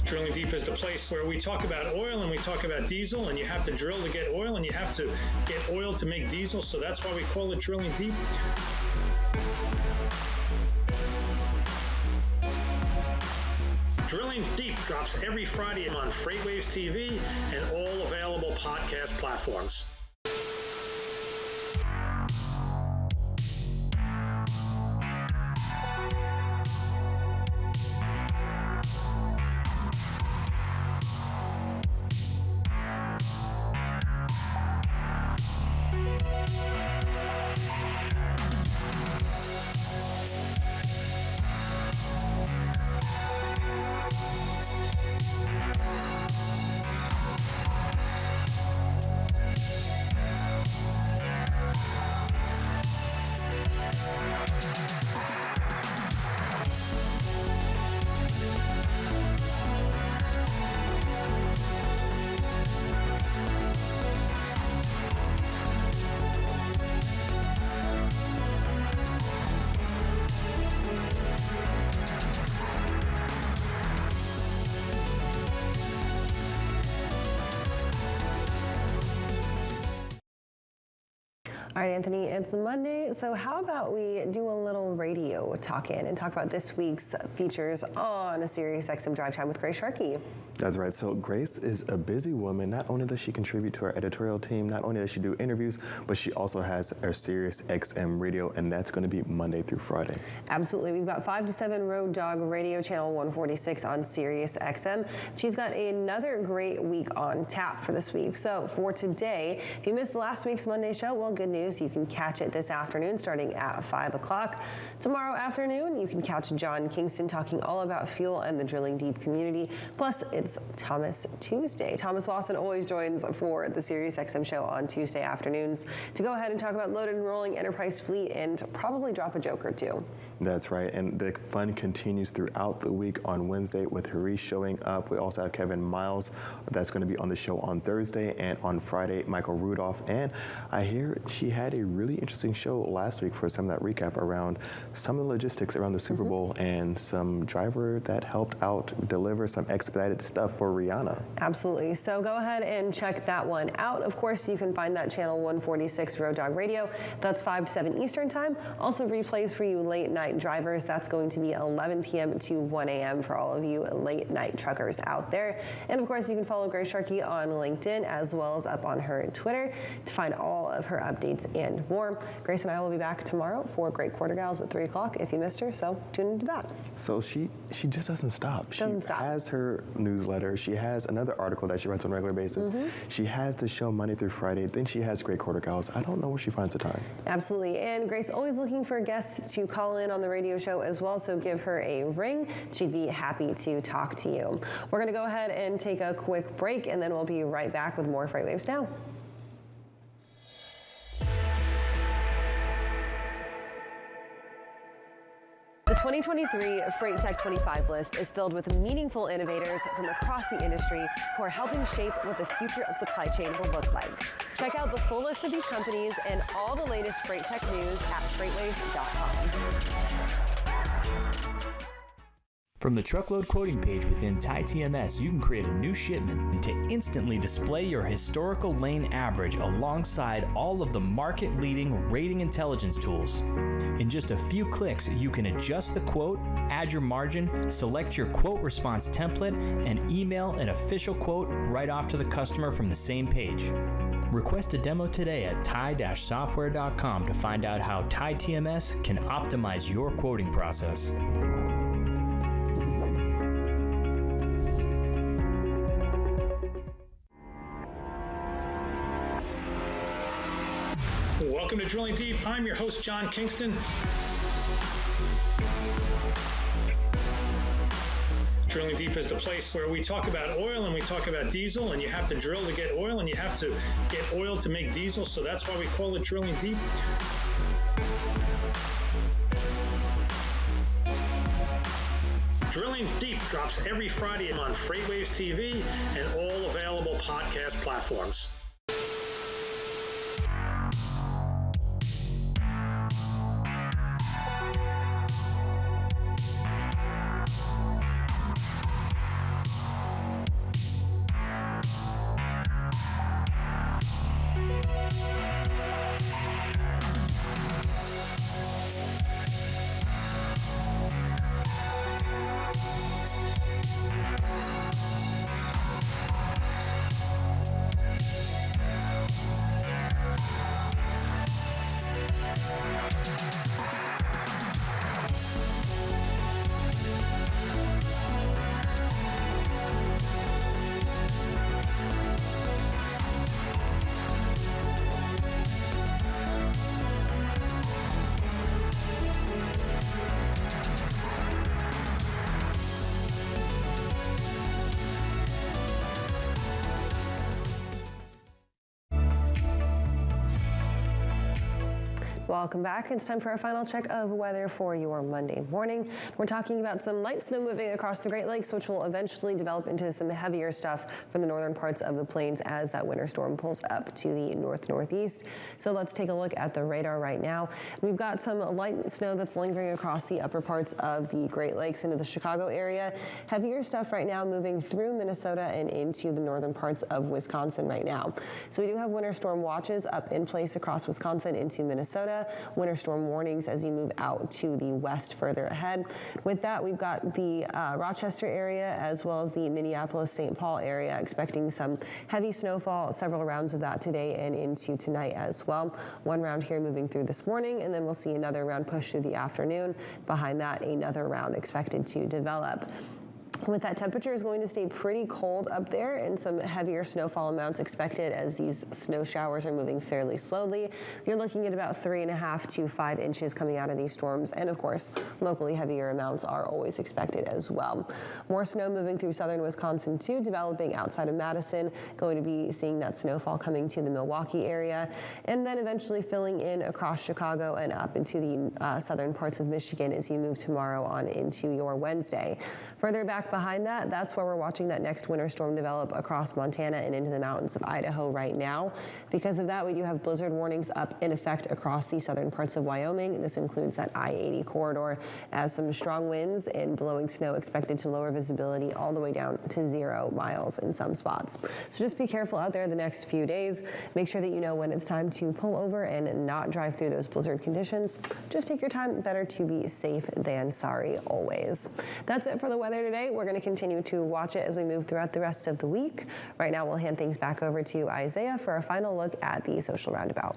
Drilling Deep is the place where we talk about oil and we talk about diesel, and you have to drill to get oil and you have to get oil to make diesel, so that's why we call it Drilling Deep. Drilling Deep drops every Friday on FreightWaves TV and all available podcast platforms. All right, Anthony, it's Monday, so how about we do a little radio talk-in and talk about this week's features on a SiriusXM Drive Time with Grace Sharkey. That's right. So Grace is a busy woman. Not only does she contribute to our editorial team, not only does she do interviews, but she also has her SiriusXM radio, and that's going to be Monday through Friday. Absolutely. We've got 5 to 7 Road Dog Radio, channel 146 on SiriusXM. She's got another great week on tap for this week. So for today, if you missed last week's Monday show, well, good news. You can catch it this afternoon starting at 5 o'clock. Tomorrow afternoon, you can catch John Kingston talking all about fuel and the Drilling Deep community. Plus, it's Thomas Tuesday. Thomas Wasson always joins for the SiriusXM show on Tuesday afternoons to go ahead and talk about loaded and rolling enterprise fleet and probably drop a joke or two. That's right, and the fun continues throughout the week on Wednesday with Harish showing up. We also have Kevin Miles that's going to be on the show on Thursday, and on Friday, Michael Rudolph. And I hear she had a really interesting show last week for some of that recap around some of the logistics around the Super Bowl and some driver that helped out deliver some expedited stuff for Rihanna. Absolutely. So go ahead and check that one out. Of course, you can find that channel 146 Road Dog Radio. That's 5 to 7 Eastern time. Also replays for you late night night drivers. That's going to be 11 p.m. to 1 a.m. for all of you late night truckers out there. And of course, you can follow Grace Sharkey on LinkedIn as well as up on her Twitter to find all of her updates and more. Grace and I will be back tomorrow for Great Quarter Gals at 3 o'clock if you missed her, so tune into that. So she just doesn't stop. She has her newsletter. She has another article that she writes on a regular basis. She has the show Monday through Friday. Then she has Great Quarter Gals. I don't know where she finds the time. Absolutely. And Grace always looking for guests to call in on the radio show as well, so give her a ring. She'd be happy to talk to you. We're going to go ahead and take a quick break, and then we'll be right back with more FreightWaves Now. The 2023 Freight Tech 25 list is filled with meaningful innovators from across the industry who are helping shape what the future of supply chain will look like. Check out the full list of these companies and all the latest Freight Tech news at FreightWaves.com. From the truckload quoting page within TieTMS, you can create a new shipment to instantly display your historical lane average alongside all of the market-leading rating intelligence tools. In just a few clicks, you can adjust the quote, add your margin, select your quote response template, and email an official quote right off to the customer from the same page. Request a demo today at tie-software.com to find out how TieTMS can optimize your quoting process. Welcome to Drilling Deep. I'm your host, John Kingston. Drilling Deep is the place where we talk about oil and we talk about diesel, and you have to drill to get oil and you have to get oil to make diesel, so that's why we call it Drilling Deep. Drilling Deep drops every Friday on FreightWaves TV and all available podcast platforms. Welcome back. It's time for our final check of weather for your Monday morning. We're talking about some light snow moving across the Great Lakes, which will eventually develop into some heavier stuff from the northern parts of the plains as that winter storm pulls up to the northeast. So let's take a look at the radar right now. We've got some light snow that's lingering across the upper parts of the Great Lakes into the Chicago area. Heavier stuff right now moving through Minnesota and into the northern parts of Wisconsin right now. So we do have winter storm watches up in place across Wisconsin into Minnesota. Winter storm warnings as you move out to the west further ahead. With that, we've got the Rochester area as well as the Minneapolis-St. Paul area expecting some heavy snowfall, several rounds of that today and into tonight as well. One round here moving through this morning, and then we'll see another round push through the afternoon. Behind that, another round expected to develop. With that, temperature is going to stay pretty cold up there and some heavier snowfall amounts expected as these snow showers are moving fairly slowly. You're looking at about 3.5 to 5 inches coming out of these storms. And of course, locally heavier amounts are always expected as well. More snow moving through southern Wisconsin too, developing outside of Madison. Going to be seeing that snowfall coming to the Milwaukee area and then eventually filling in across Chicago and up into the southern parts of Michigan as you move tomorrow on into your Wednesday. Further back back behind that, that's where we're watching that next winter storm develop across Montana and into the mountains of Idaho right now. Because of that, we do have blizzard warnings up in effect across the southern parts of Wyoming. This includes that I-80 corridor, as some strong winds and blowing snow expected to lower visibility all the way down to 0 miles in some spots. So just be careful out there the next few days. Make sure that you know when it's time to pull over and not drive through those blizzard conditions. Just take your time. Better to be safe than sorry always. That's it for the weather today. We're going to continue to watch it as we move throughout the rest of the week. Right now, we'll hand things back over to Isaiah for a final look at the social roundabout.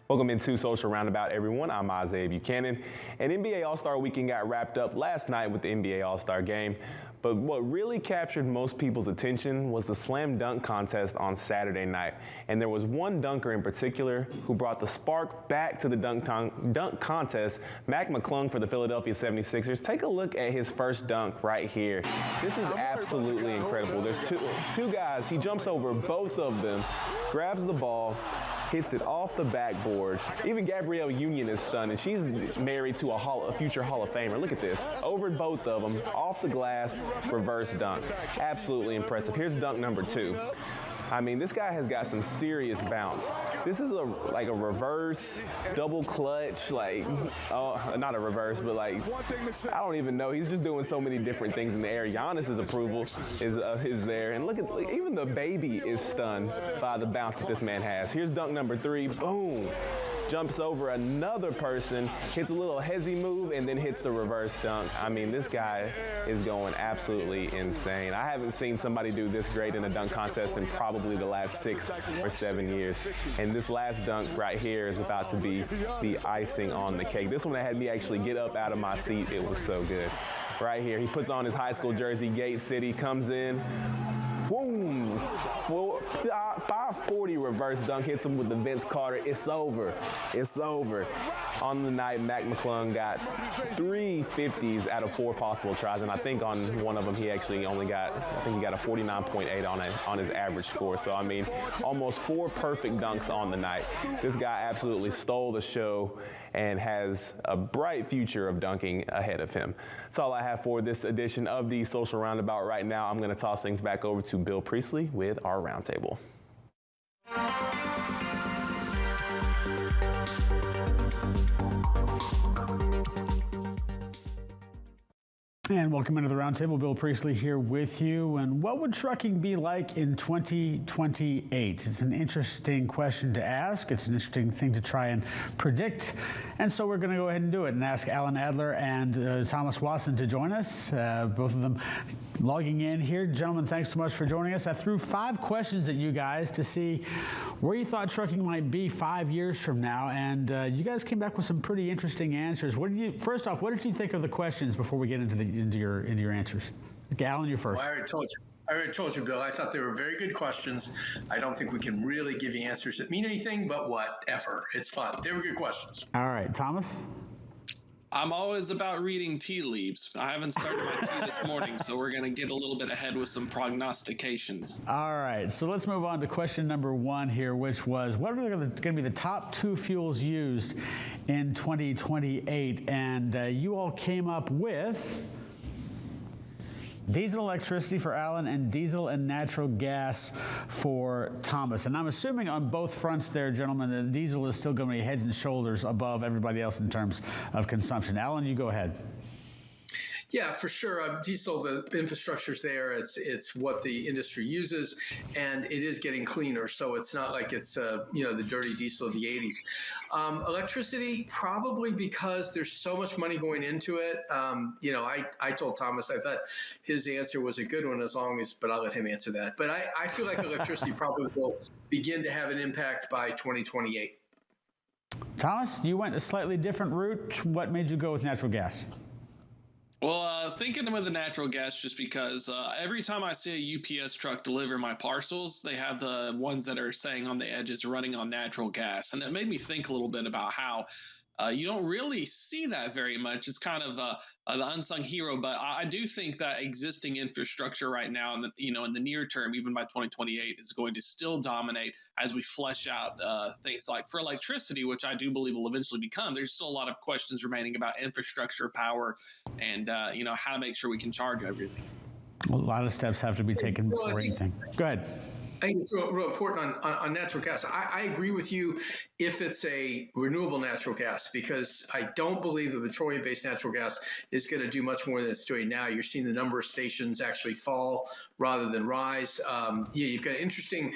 Welcome into Social Roundabout, everyone. I'm Isaiah Buchanan. And NBA All-Star Weekend got wrapped up last night with the NBA All-Star Game. But what really captured most people's attention was the slam dunk contest on Saturday night. And there was one dunker in particular who brought the spark back to the dunk contest, Mac McClung for the Philadelphia 76ers. Take a look at his first dunk right here. This is absolutely incredible. There's two guys. He jumps over both of them, grabs the ball, hits it off the backboard. Even Gabrielle Union is stunned, and she's married to a future Hall of Famer. Look at this. Over both of them, off the glass, reverse dunk. Absolutely impressive. Here's dunk number 2. I mean, this guy has got some serious bounce. This is like a reverse double clutch, not a reverse, but I don't even know. He's just doing so many different things in the air. Giannis's approval is there. And look, even the baby is stunned by the bounce that this man has. Here's dunk number 3, boom. Jumps over another person, hits a little hezzy move, and then hits the reverse dunk. I mean, this guy is going absolutely insane. I haven't seen somebody do this great in a dunk contest in probably the last 6 or 7 years. And this last dunk right here is about to be the icing on the cake. This one had me actually get up out of my seat. It was so good. Right here, he puts on his high school jersey, Gate City, comes in, boom, 540 reverse dunk, hits him with the Vince Carter. It's over. It's over. On the night, Mac McClung got 3 50s out of 4 possible tries, and I think on one of them he actually only got, I think he got a 49.8 on his average score. So, I mean, almost 4 perfect dunks on the night. This guy absolutely stole the show and has a bright future of dunking ahead of him. That's all I have for this edition of the Social Roundabout. Right now, I'm going to toss things back over to Bill Priestley with our roundtable. And welcome into the roundtable. Bill Priestley here with you. And what would trucking be like in 2028? It's an interesting question to ask. It's an interesting thing to try and predict. And so we're going to go ahead and do it and ask Alan Adler and Thomas Wasson to join us, both of them logging in here. Gentlemen, thanks so much for joining us. I threw 5 questions at you guys to see where you thought trucking might be 5 years from now. And you guys came back with some pretty interesting answers. First off, what did you think of the questions before we get into your answers? Alan, you're first. Well, I already told you, Bill. I thought they were very good questions. I don't think we can really give you answers that mean anything, but whatever. It's fun. They were good questions. All right, Thomas? I'm always about reading tea leaves. I haven't started my tea this morning, so we're going to get a little bit ahead with some prognostications. All right, so let's move on to question number 1 here, which was, what are going to be the top 2 fuels used in 2028? And you all came up with diesel electricity for Alan and diesel and natural gas for Thomas. And I'm assuming on both fronts there, gentlemen, that diesel is still going to be heads and shoulders above everybody else in terms of consumption. Alan, you go ahead. Yeah, for sure. Diesel, the infrastructure's there. It's what the industry uses, and it is getting cleaner. So it's not like it's the dirty diesel of the 80s. Electricity, probably because there's so much money going into it. I told Thomas I thought his answer was a good one but I'll let him answer that. But I feel like electricity probably will begin to have an impact by 2028. Thomas, you went a slightly different route. What made you go with natural gas? Well, thinking with the natural gas, just because every time I see a UPS truck deliver my parcels, they have the ones that are saying on the edges running on natural gas. And it made me think a little bit about how You don't really see that very much. It's kind of the unsung hero, but I do think that existing infrastructure right now, in the near term, even by 2028, is going to still dominate as we flesh out things like for electricity, which I do believe will eventually become. There's still a lot of questions remaining about infrastructure, power, and how to make sure we can charge everything. A lot of steps have to be taken before anything. Go ahead. I think it's real important on natural gas. I agree with you if it's a renewable natural gas, because I don't believe the petroleum-based natural gas is going to do much more than it's doing now. You're seeing the number of stations actually fall rather than rise. You've got an interesting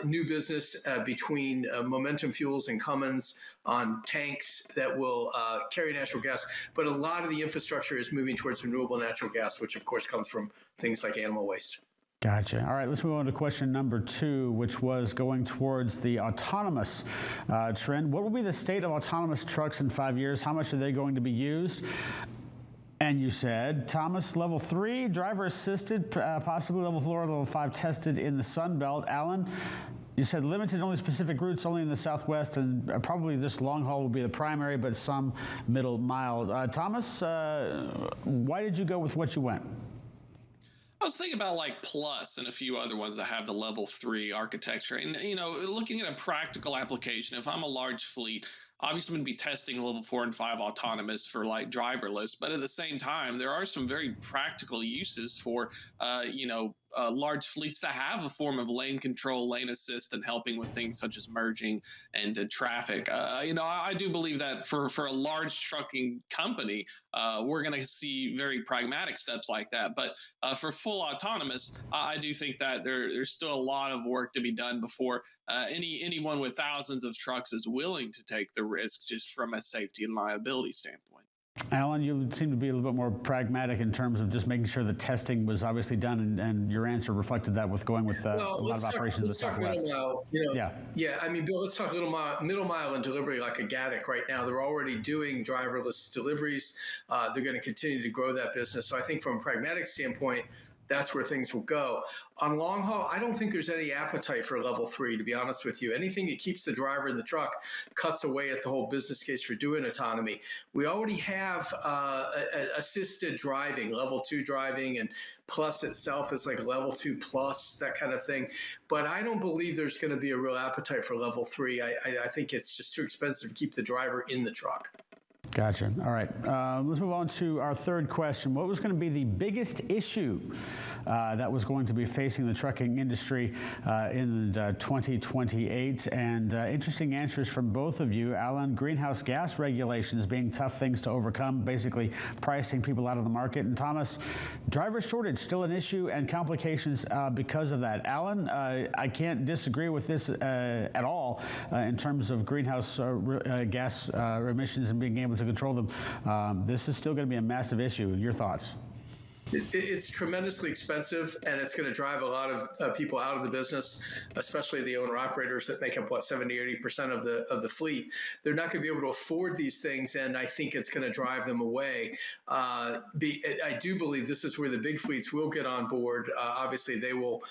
new business between Momentum Fuels and Cummins on tanks that will carry natural gas. But a lot of the infrastructure is moving towards renewable natural gas, which of course comes from things like animal waste. Gotcha. All right, let's move on to question number 2, which was going towards the autonomous trend. What will be the state of autonomous trucks in 5 years? How much are they going to be used? And you said, Thomas, level 3, driver assisted, possibly level 4, level 5 tested in the Sun Belt. Alan, you said limited, only specific routes, only in the Southwest, and probably this long haul will be the primary, but some middle mile. Thomas, why did you go with what you went? I was thinking about like Plus and a few other ones that have the level 3 architecture. And, looking at a practical application, if I'm a large fleet, obviously I'm going to be testing level 4 and 5 autonomous for like driverless. But at the same time, there are some very practical uses for, large fleets that have a form of lane control, lane assist, and helping with things such as merging and traffic. I do believe that for a large trucking company, we're going to see very pragmatic steps like that. But for full autonomous, I do think that there's still a lot of work to be done before anyone with thousands of trucks is willing to take the risk just from a safety and liability standpoint. Alan, you seem to be a little bit more pragmatic in terms of just making sure the testing was obviously done, and your answer reflected that with going with a lot of operations in the Southwest. Bill, let's talk middle mile and delivery like a Gatic right now. They're already doing driverless deliveries. They're going to continue to grow that business. So I think from a pragmatic standpoint, that's where things will go. On long haul, I don't think there's any appetite for level 3, to be honest with you. Anything that keeps the driver in the truck cuts away at the whole business case for doing autonomy. We already have assisted driving, level 2 driving, and Plus itself is like level 2 plus, that kind of thing. But I don't believe there's going to be a real appetite for level 3. I think it's just too expensive to keep the driver in the truck. Gotcha. All right. Let's move on to our third question. What was going to be the biggest issue that was going to be facing the trucking industry in 2028? And interesting answers from both of you. Alan, greenhouse gas regulations being tough things to overcome, basically pricing people out of the market. And Thomas, driver shortage still an issue and complications because of that. Alan, I can't disagree with this at all in terms of greenhouse gas emissions and being able to control them. This is still going to be a massive issue. Your thoughts? It's tremendously expensive, and it's going to drive a lot of people out of the business, especially the owner-operators that make up, 70-80% of the fleet. They're not going to be able to afford these things, and I think it's going to drive them away. I do believe this is where the big fleets will get on board. Obviously, they will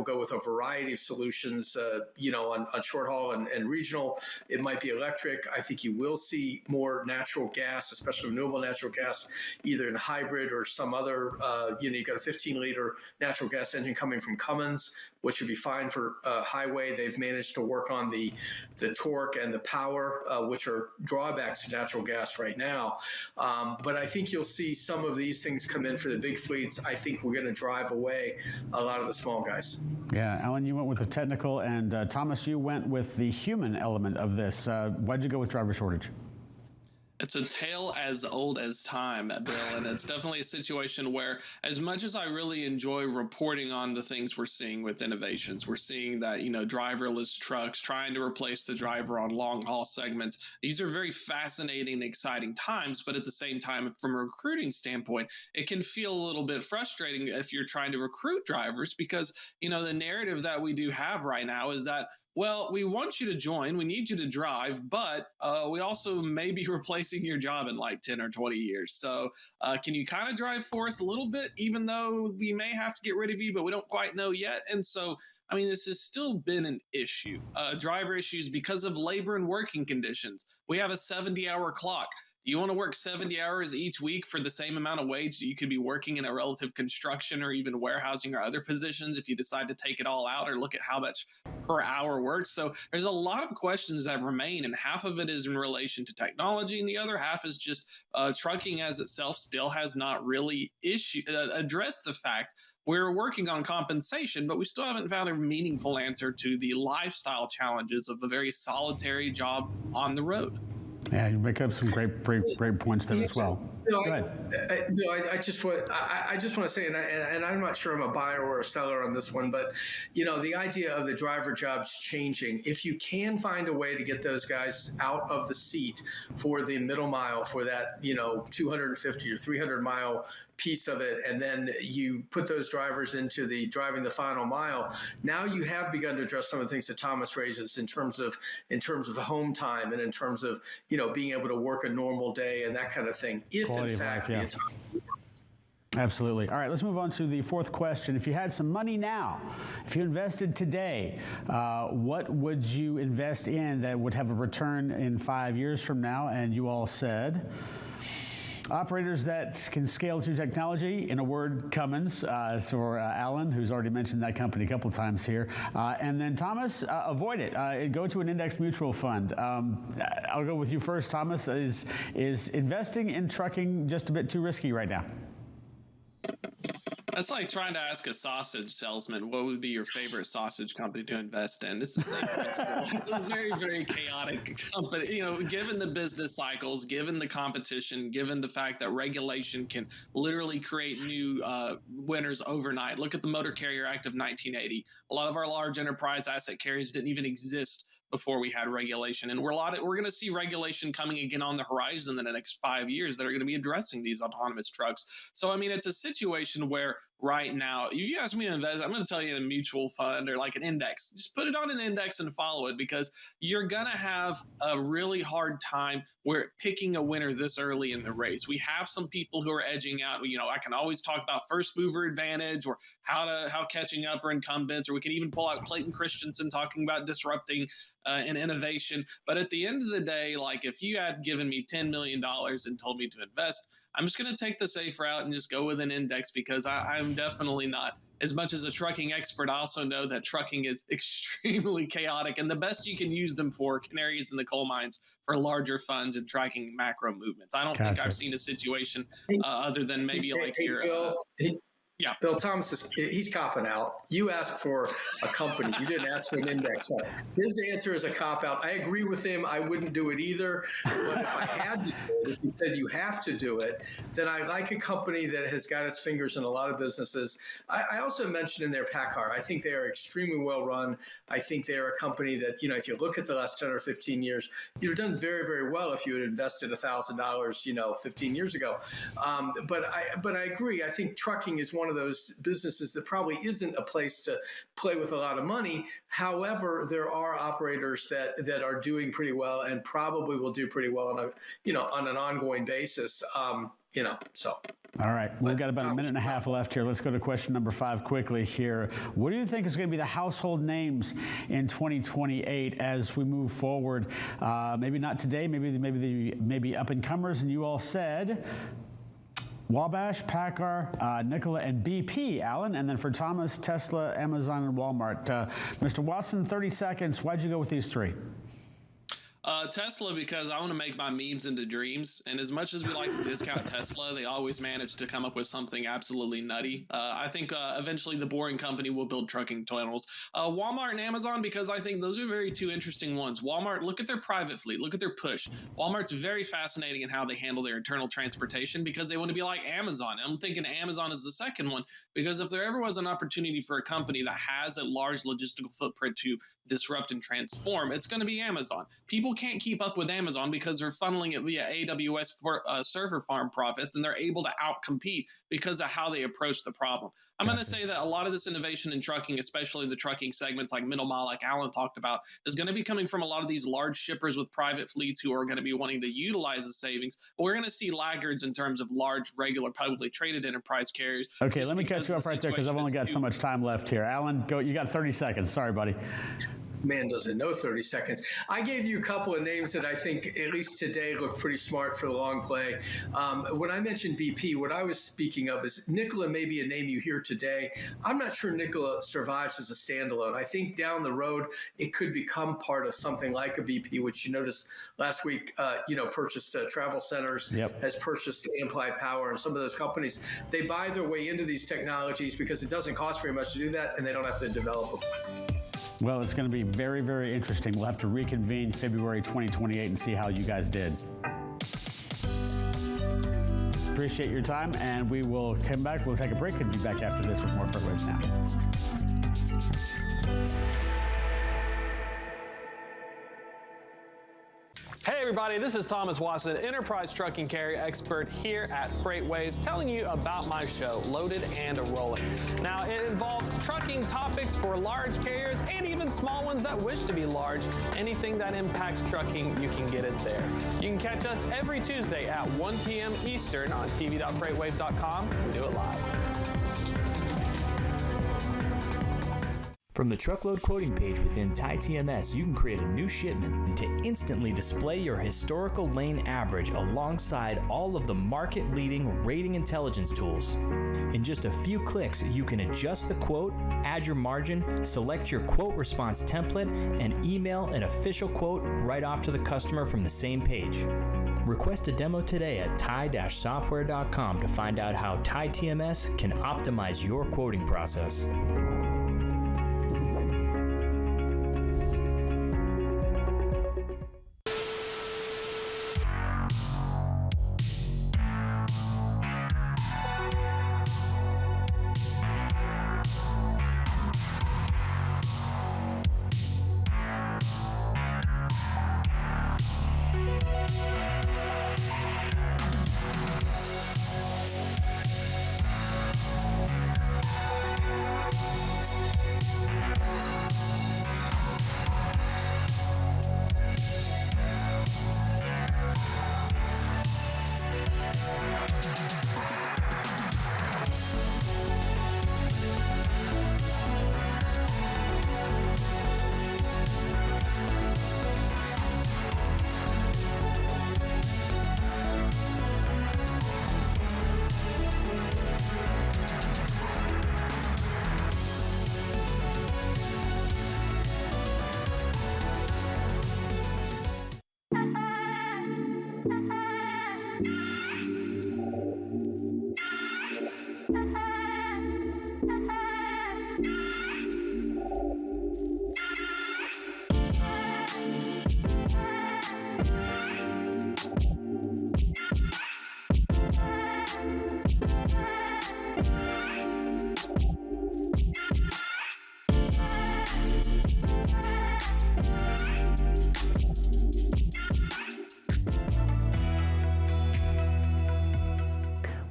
go with a variety of solutions, on short haul and regional. It might be electric. I think you will see more natural gas, especially renewable natural gas, either in hybrid or some other you've got a 15-liter natural gas engine coming from Cummins, which would be fine for highway. They've managed to work on the torque and the power, which are drawbacks to natural gas right now. But I think you'll see some of these things come in for the big fleets. I think we're going to drive away a lot of the small guys. Yeah, Alan, you went with the technical, and Thomas, you went with the human element of this. Why'd you go with driver shortage? It's a tale as old as time, Bill, and it's definitely a situation where, as much as I really enjoy reporting on the things we're seeing with innovations, we're seeing that, driverless trucks trying to replace the driver on long haul segments. These are very fascinating and exciting times, but at the same time, from a recruiting standpoint, it can feel a little bit frustrating if you're trying to recruit drivers because, the narrative that we do have right now is that well, we want you to join. We need you to drive, but we also may be replacing your job in like 10 or 20 years. So can you kind of drive for us a little bit, even though we may have to get rid of you, but we don't quite know yet? And so, I mean, this has still been an issue. Driver issues because of labor and working conditions. We have a 70-hour clock. You want to work 70 hours each week for the same amount of wage that you could be working in a relative construction or even warehousing or other positions if you decide to take it all out or look at how much per hour works. So there's a lot of questions that remain, and half of it is in relation to technology, and the other half is just trucking as itself still has not really addressed the fact we're working on compensation, but we still haven't found a meaningful answer to the lifestyle challenges of a very solitary job on the road. Yeah, you make up some great points there as well. Go ahead. I just want to say, and I'm not sure I'm a buyer or a seller on this one, but the idea of the driver jobs changing. If you can find a way to get those guys out of the seat for the middle mile, for that 250 or 300 mile piece of it, and then you put those drivers into the driving the final mile, now you have begun to address some of the things that Thomas raises in terms of home time and in terms of being able to work a normal day and that kind of thing. If Quality in fact of life, the Absolutely. All right, let's move on to the fourth question. If you had some money now, if you invested today, what would you invest in that would have a return in 5 years from now? And you all said operators that can scale through technology. In a word, Cummins, for Alan, who's already mentioned that company a couple of times here. And then Thomas, avoid it. Go to an index mutual fund. I'll go with you first, Thomas. Is investing in trucking just a bit too risky right now? That's like trying to ask a sausage salesman what would be your favorite sausage company to invest in. It's the same principle. It's a very, very chaotic company. Given the business cycles, given the competition, given the fact that regulation can literally create new winners overnight. Look at the Motor Carrier Act of 1980. A lot of our large enterprise asset carriers didn't even exist before we had regulation. And we're going to see regulation coming again on the horizon in the next 5 years that are going to be addressing these autonomous trucks. So, I mean, it's a situation where right now, if you ask me to invest, I'm going to tell you in a mutual fund or like an index. Just put it on an index and follow it, because you're going to have a really hard time picking a winner this early in the race. We have some people who are edging out. I can always talk about first mover advantage or how catching up are incumbents, or we can even pull out Clayton Christensen talking about disrupting and innovation. But at the end of the day, like if you had given me $10 million and told me to invest, I'm just going to take the safe route and just go with an index, because I'm definitely not. As much as a trucking expert, I also know that trucking is extremely chaotic, and the best you can use them for, canaries in the coal mines, for larger funds and tracking macro movements. I don't think I've seen a situation other than maybe like your... Yeah, Bill Thomas he's copping out. You asked for a company. You didn't ask for an index. So his answer is a cop out. I agree with him. I wouldn't do it either. But if I had to do it, if he said you have to do it, then I like a company that has got its fingers in a lot of businesses. I also mentioned in there PACCAR. I think they are extremely well run. I think they are a company that, if you look at the last 10 or 15 years, you've done very, very well if you had invested $1,000, 15 years ago. But I agree. I think trucking is one of those businesses that probably isn't a place to play with a lot of money. However, there are operators that are doing pretty well and probably will do pretty well on an ongoing basis. So. All right, we've got about a minute and a half left here. Let's go to question number 5 quickly here. What do you think is going to be the household names in 2028 as we move forward? Maybe not today, maybe up and comers. And you all said Wabash, PACCAR, Nikola, and BP, Alan. And then for Thomas, Tesla, Amazon, and Walmart. Mr. Watson, 30 seconds. Why'd you go with these 3? Tesla, because I want to make my memes into dreams. And as much as we like to discount Tesla, they always manage to come up with something absolutely nutty. I think eventually the Boring Company will build trucking tunnels. Walmart and Amazon, because I think those are very two interesting ones. Walmart, look at their private fleet. Look at their push. Walmart's very fascinating in how they handle their internal transportation, because they want to be like Amazon. I'm thinking Amazon is the second one, because if there ever was an opportunity for a company that has a large logistical footprint to disrupt and transform, it's going to be Amazon. People Google can't keep up with Amazon because they're funneling it via AWS for server farm profits, and they're able to outcompete because of how they approach the problem. I'm going to say that a lot of this innovation in trucking, especially the trucking segments like middle mile, like Alan talked about, is going to be coming from a lot of these large shippers with private fleets who are going to be wanting to utilize the savings. But we're going to see laggards in terms of large, regular, publicly traded enterprise carriers. Okay, let me cut you off right there because I've only got so much time left here. Alan, go. You got 30 seconds. Sorry, buddy. Man doesn't know 30 seconds. I gave you a couple of names that I think, at least today, look pretty smart for the long play. When I mentioned BP, what I was speaking of is Nikola may be a name you hear today. I'm not sure Nikola survives as a standalone. I think down the road, it could become part of something like a BP, which you noticed last week, purchased Travel Centers, has purchased Amplify Power, and some of those companies. They buy their way into these technologies because it doesn't cost very much to do that, and they don't have to develop them. Well, it's going to be very, very interesting. We'll have to reconvene February 2028 and see how you guys did. Appreciate your time, and we will come back. We'll take a break and be back after this with more FreightWaves Now. Hey everybody, this is Thomas Watson, enterprise trucking carrier expert here at FreightWaves, telling you about my show, Loaded and Rolling. Now, it involves trucking topics for large carriers and even small ones that wish to be large. Anything that impacts trucking, you can get it there. You can catch us every Tuesday at 1 p.m. Eastern on tv.freightwaves.com. We do it live. From the truckload quoting page within TieTMS, you can create a new shipment to instantly display your historical lane average alongside all of the market-leading rating intelligence tools. In just a few clicks, you can adjust the quote, add your margin, select your quote response template, and email an official quote right off to the customer from the same page. Request a demo today at tie-software.com to find out how TieTMS can optimize your quoting process.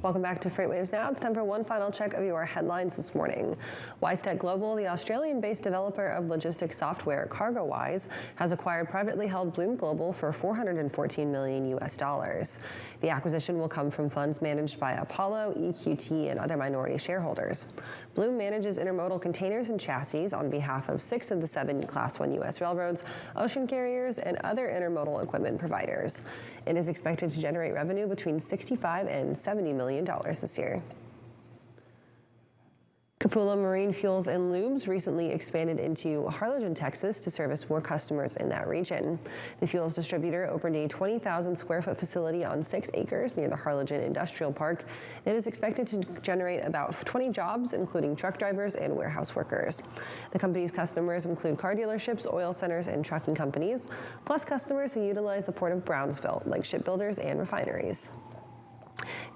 Welcome back to FreightWaves Now. It's time for one final check of your headlines this morning. WiseTech Global, the Australian-based developer of logistics software CargoWise, has acquired privately held Bloom Global for $414 million US. The acquisition will come from funds managed by Apollo, EQT, and other minority shareholders. Bloom manages intermodal containers and chassis on behalf of 6 of the 7 Class 1 U.S. railroads, ocean carriers, and other intermodal equipment providers. It is expected to generate revenue between $65 and $70 million this year. Capula Marine Fuels and Lubes recently expanded into Harlingen, Texas to service more customers in that region. The fuels distributor opened a 20,000 square foot facility on 6 acres near the Harlingen Industrial Park. It is expected to generate about 20 jobs, including truck drivers and warehouse workers. The company's customers include car dealerships, oil centers, and trucking companies, plus customers who utilize the Port of Brownsville, like shipbuilders and refineries.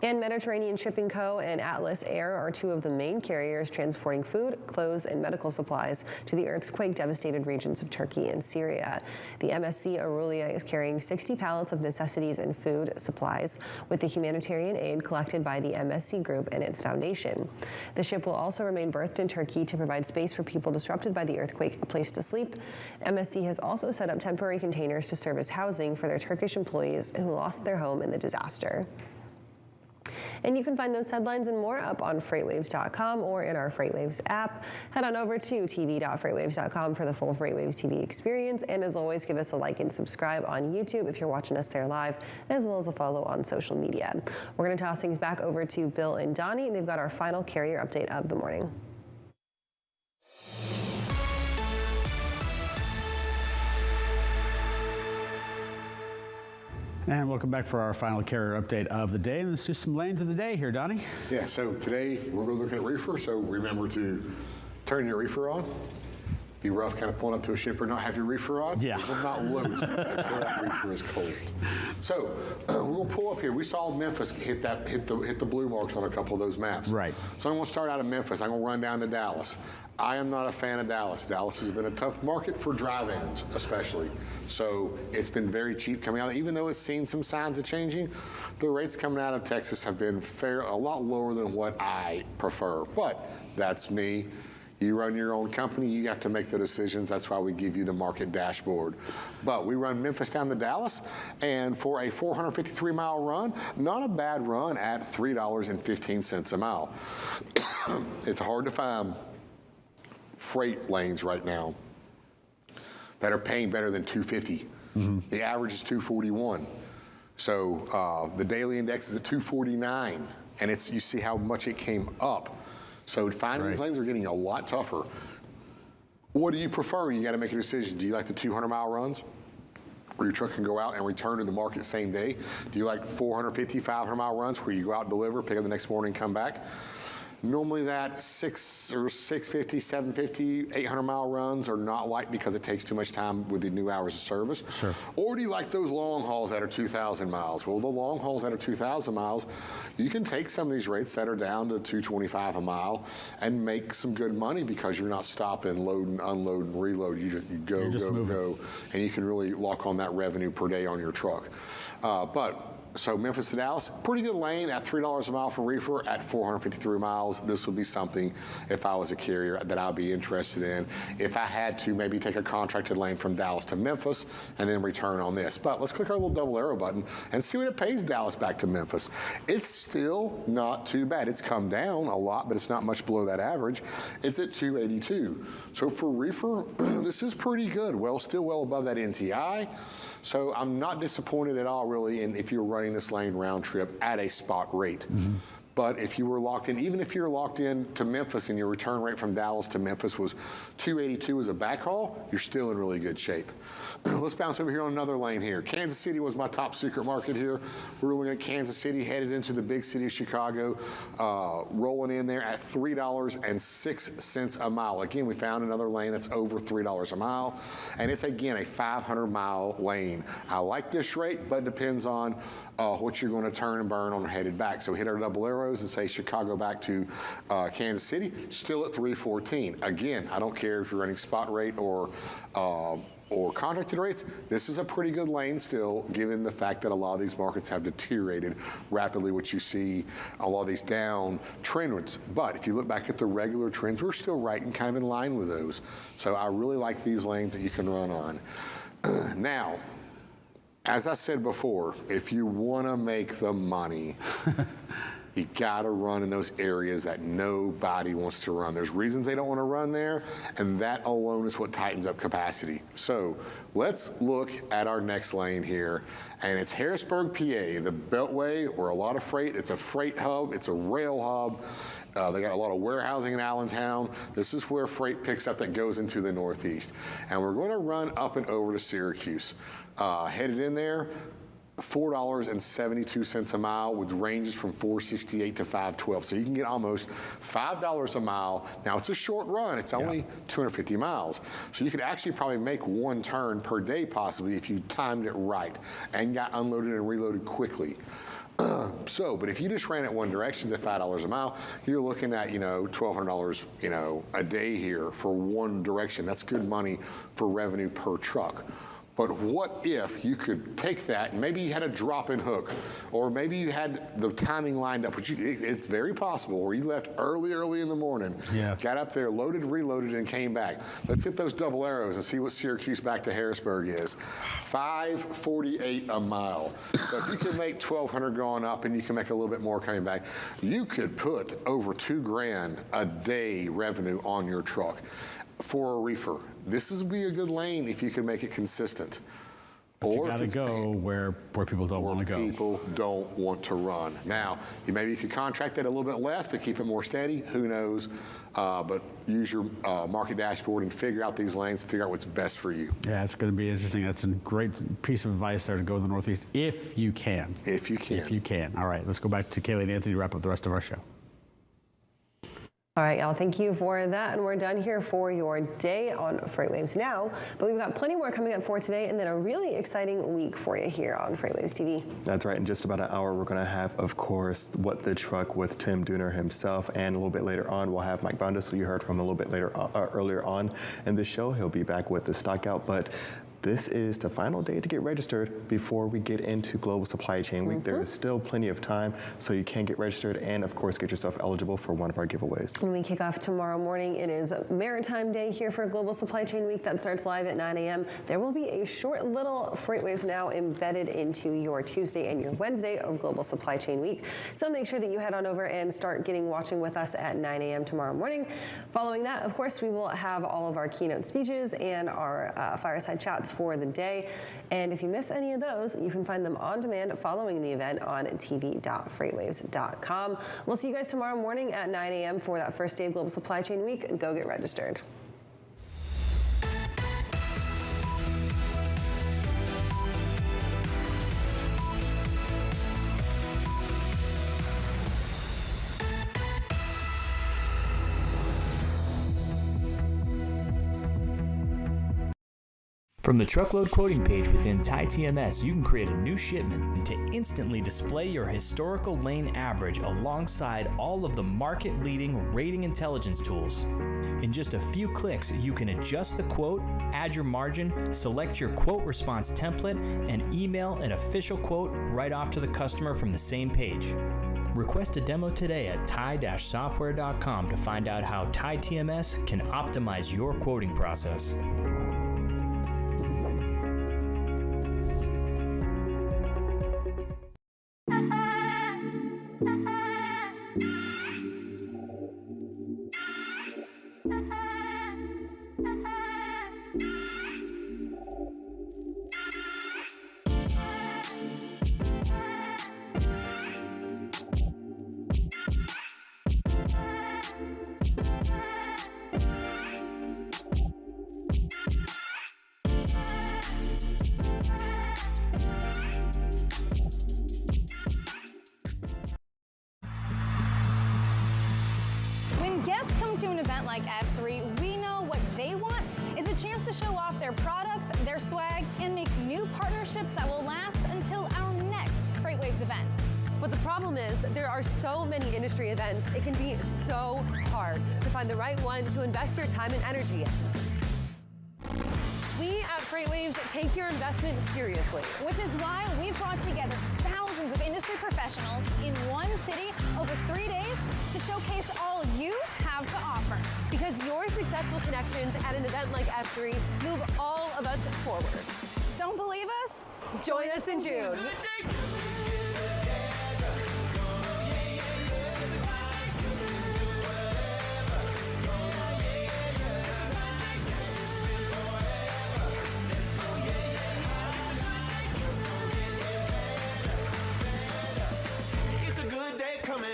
And Mediterranean Shipping Co. and Atlas Air are two of the main carriers transporting food, clothes, and medical supplies to the earthquake-devastated regions of Turkey and Syria. The MSC Aurelia is carrying 60 pallets of necessities and food supplies with the humanitarian aid collected by the MSC Group and its foundation. The ship will also remain berthed in Turkey to provide space for people disrupted by the earthquake, a place to sleep. MSC has also set up temporary containers to serve as housing for their Turkish employees who lost their home in the disaster. And you can find those headlines and more up on FreightWaves.com or in our FreightWaves app. Head on over to tv.freightwaves.com for the full FreightWaves TV experience. And as always, give us a like and subscribe on YouTube if you're watching us there live, as well as a follow on social media. We're going to toss things back over to Bill and Donnie. They've got our final carrier update of the morning. And welcome back for our final carrier update of the day. And let's do some lanes of the day here, Donnie. Yeah, so today we're looking at reefer, so remember to turn your reefer on. Be rough kind of pulling up to a shipper, not have your reefer on. Yeah. It will not load until that reefer is cold. So we'll pull up here. We saw Memphis hit the blue marks on a couple of those maps. Right. So I'm going to start out of Memphis. I'm going to run down to Dallas. I am not a fan of Dallas. Dallas has been a tough market for drive-ins, especially. So it's been very cheap coming out. Even though it's seen some signs of changing, the rates coming out of Texas have been a lot lower than what I prefer. But that's me. You run your own company, you have to make the decisions. That's why we give you the market dashboard. But we run Memphis down to Dallas, and for a 453-mile run, not a bad run at $3.15 a mile. It's hard to find freight lanes right now that are paying better than $2.50. Mm-hmm. The average is $2.41. So the daily index is at $2.49, and you see how much it came up. So finding these lanes are getting a lot tougher. What do you prefer? You got to make a decision. Do you like the 200-mile runs, where your truck can go out and return to the market same day? Do you like 450, 500-mile runs, where you go out and deliver, pick up the next morning, and come back? Normally that 650, 750, 800-mile runs are not liked because it takes too much time with the new hours of service. Sure. Or do you like those long hauls that are 2,000 miles? Well, the long hauls that are 2,000 miles, you can take some of these rates that are down to $2.25 a mile and make some good money because you're not stopping, loading, unloading, reload. You go, and you can really lock on that revenue per day on your truck. So Memphis to Dallas, pretty good lane at $3 a mile for reefer at 453 miles. This would be something, if I was a carrier, that I'd be interested in. If I had to maybe take a contracted lane from Dallas to Memphis and then return on this. But let's click our little double arrow button and see what it pays Dallas back to Memphis. It's still not too bad. It's come down a lot, but it's not much below that average. It's at $2.82. So for reefer, this is pretty good. Well, still well above that NTI. So I'm not disappointed at all, really, if you're running this lane round trip at a spot rate. Mm-hmm. But if you were locked in, even if you're locked in to Memphis and your return rate from Dallas to Memphis was $2.82 as a backhaul, you're still in really good shape. Let's bounce over here on another lane here. Kansas City was my top secret market here. We're looking at Kansas City headed into the big city of Chicago, rolling in there at $3.06 a mile. Again, we found another lane that's over $3 a mile, and it's, again, a 500-mile lane. I like this rate, but it depends on what you're going to turn and burn on headed back. So we hit our double arrows and say Chicago back to Kansas City, still at $3.14. Again, I don't care if you're running spot rate or contracted rates. This is a pretty good lane still, given the fact that a lot of these markets have deteriorated rapidly, which you see a lot of these down trends. But if you look back at the regular trends, we're still right and kind of in line with those. So I really like these lanes that you can run on. Now, as I said before, if you want to make the money, you got to run in those areas that nobody wants to run. There's reasons they don't want to run there, and that alone is what tightens up capacity. So let's look at our next lane here, and it's Harrisburg, PA, the Beltway, where a lot of freight. It's a freight hub. It's a rail hub. They got a lot of warehousing in Allentown. This is where freight picks up that goes into the Northeast. And we're going to run up and over to Syracuse. Headed in there, $4.72 a mile with ranges from $4.68 to $5.12. So you can get almost $5 a mile. Now, it's a short run. It's only 250 miles. So you could actually probably make one turn per day possibly if you timed it right and got unloaded and reloaded quickly. But if you just ran it one direction at $5 a mile, you're looking at, $1,200, a day here for one direction. That's good money for revenue per truck. But what if you could take that and maybe you had a drop-in hook, or maybe you had the timing lined up, which it's very possible, where you left early in the morning, got up there, loaded, reloaded, and came back. Let's hit those double arrows and see what Syracuse back to Harrisburg is. $5.48 a mile. So if you can make $1,200 going up and you can make a little bit more coming back, you could put over $2,000 a day revenue on your truck for a reefer. This would be a good lane if you can make it consistent. But you got to go where people don't want to go. People don't want to run. Now, maybe you could contract that a little bit less, but keep it more steady. Who knows? But use your market dashboard and figure out these lanes, figure out what's best for you. Yeah, it's going to be interesting. That's a great piece of advice there to go to the Northeast, if you can. If you can. If you can. All right, let's go back to Kaylee and Anthony to wrap up the rest of our show. All right, y'all, thank you for that. And we're done here for your day on FreightWaves Now. But we've got plenty more coming up for today, and then a really exciting week for you here on FreightWaves TV. That's right. In just about an hour, we're going to have, of course, What the Truck with Tim Dooner himself. And a little bit later on, we'll have Mike Boundas, who you heard from a little bit later, earlier on in the show. He'll be back with the stockout. But this is the final day to get registered before we get into Global Supply Chain Week. There is still plenty of time, so you can get registered and, of course, get yourself eligible for one of our giveaways. When we kick off tomorrow morning, it is Maritime Day here for Global Supply Chain Week. That starts live at 9 a.m. There will be a short little FreightWaves Now embedded into your Tuesday and your Wednesday of Global Supply Chain Week. So make sure that you head on over and start watching with us at 9 a.m. tomorrow morning. Following that, of course, we will have all of our keynote speeches and our fireside chats for the day. And if you miss any of those, you can find them on demand following the event on tv.freightwaves.com. We'll see you guys tomorrow morning at 9 a.m. for that first day of Global Supply Chain Week. Go get registered. From the truckload quoting page within TieTMS, you can create a new shipment to instantly display your historical lane average alongside all of the market-leading rating intelligence tools. In just a few clicks, you can adjust the quote, add your margin, select your quote response template, and email an official quote right off to the customer from the same page. Request a demo today at tie-software.com to find out how TieTMS can optimize your quoting process. When guests come to an event like F3, we know what they want is a chance to show off their products, their swag, and make new partnerships that will last until our next FreightWaves event. But the problem is there are so many industry events, it can be so hard to find the right one to invest your time and energy in. We at FreightWaves take your investment seriously. Which is why we've brought together thousands of industry professionals in one city over 3 days to showcase all you have to offer. Because your successful connections at an event like F3 move all of us forward. Don't believe us? Join us in June. It's a good day coming.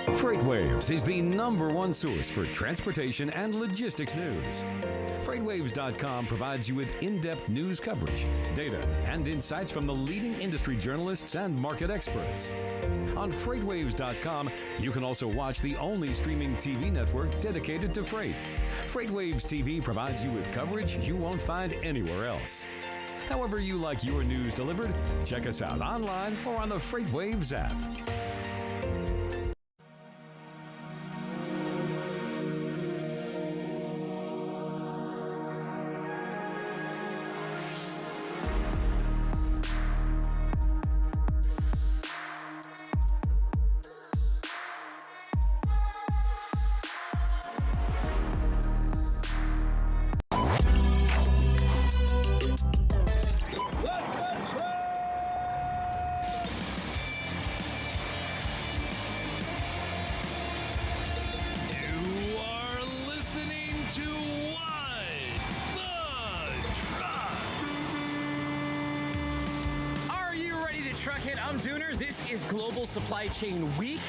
FreightWaves is the #1 source for transportation and logistics news. FreightWaves.com provides you with in-depth news coverage, data, and insights from the leading industry journalists and market experts. On FreightWaves.com, you can also watch the only streaming TV network dedicated to freight. FreightWaves TV provides you with coverage you won't find anywhere else. However you like your news delivered, check us out online or on the FreightWaves app. Global Supply Chain Week.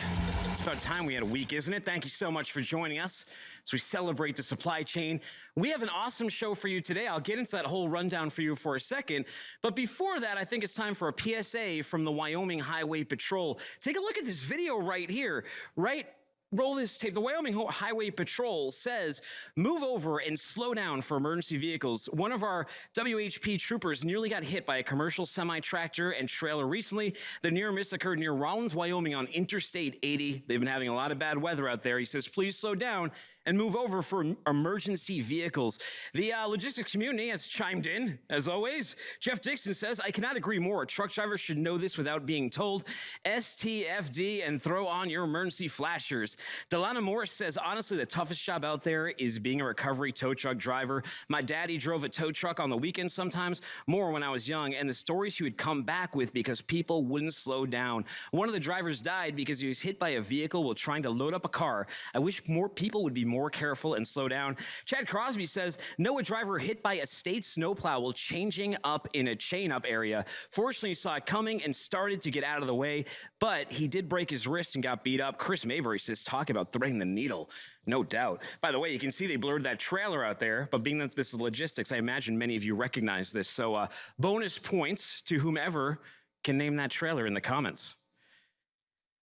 It's about time we had a week, isn't it? Thank you so much for joining us as we celebrate the supply chain. We have an awesome show for you today. I'll get into that whole rundown for you for a second. But before that, I think it's time for a PSA from the Wyoming Highway Patrol. Take a look at this video right here, right? Roll this tape. The Wyoming Highway Patrol says, move over and slow down for emergency vehicles. One of our WHP troopers nearly got hit by a commercial semi-tractor and trailer recently. The near miss occurred near Rollins, Wyoming on Interstate 80. They've been having a lot of bad weather out there. He says, please slow down and move over for emergency vehicles. The logistics community has chimed in, as always. Jeff Dixon says, I cannot agree more. Truck drivers should know this without being told. STFD and throw on your emergency flashers. Delana Morris says, honestly, the toughest job out there is being a recovery tow truck driver. My daddy drove a tow truck on the weekends sometimes, more when I was young, and the stories he would come back with because people wouldn't slow down. One of the drivers died because he was hit by a vehicle while trying to load up a car. I wish more people would be more careful and slow down. Chad Crosby says, know a driver hit by a state snowplow while changing up in a chain-up area. Fortunately, he saw it coming and started to get out of the way, but he did break his wrist and got beat up. Chris Mabry says, talk about threading the needle. No doubt. By the way, you can see they blurred that trailer out there, but being that this is logistics, I imagine many of you recognize this. So bonus points to whomever can name that trailer in the comments.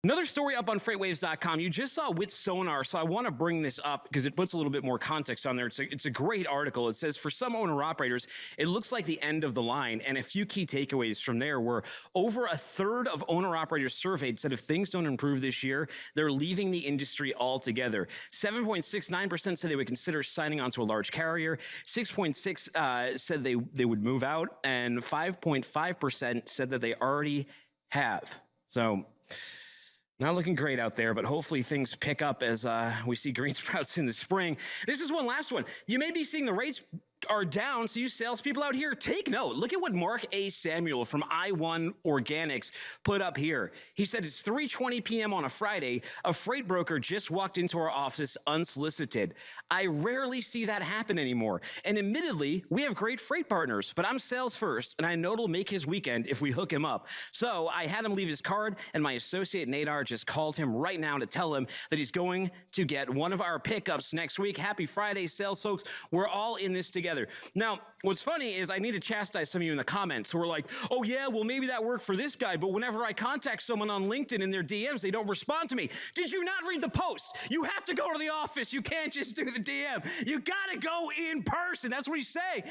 Another story up on FreightWaves.com. You just saw with Sonar, so I want to bring this up because it puts a little bit more context on there. It's a great article. It says, for some owner-operators, it looks like the end of the line, and a few key takeaways from there were over a third of owner-operators surveyed said if things don't improve this year, they're leaving the industry altogether. 7.69% said they would consider signing on to a large carrier. 6.6% said they would move out, and 5.5% said that they already have. So not looking great out there, but hopefully things pick up as we see green sprouts in the spring. This is one last one. You may be seeing the rates are down, so you salespeople out here, take note. Look at what Mark A. Samuel from I1 Organics put up here. He said it's 3:20 p.m. on a Friday. A freight broker just walked into our office unsolicited. I rarely see that happen anymore. And admittedly, we have great freight partners, but I'm sales first, and I know it'll make his weekend if we hook him up. So I had him leave his card, and my associate Nadar just called him right now to tell him that he's going to get one of our pickups next week. Happy Friday, sales folks. We're all in this together. Now, what's funny is I need to chastise some of you in the comments who are like, oh yeah, well maybe that worked for this guy, but whenever I contact someone on LinkedIn in their DMs, they don't respond to me. Did you not read the post? You have to go to the office. You can't just do the DM. You gotta go in person. That's what you say.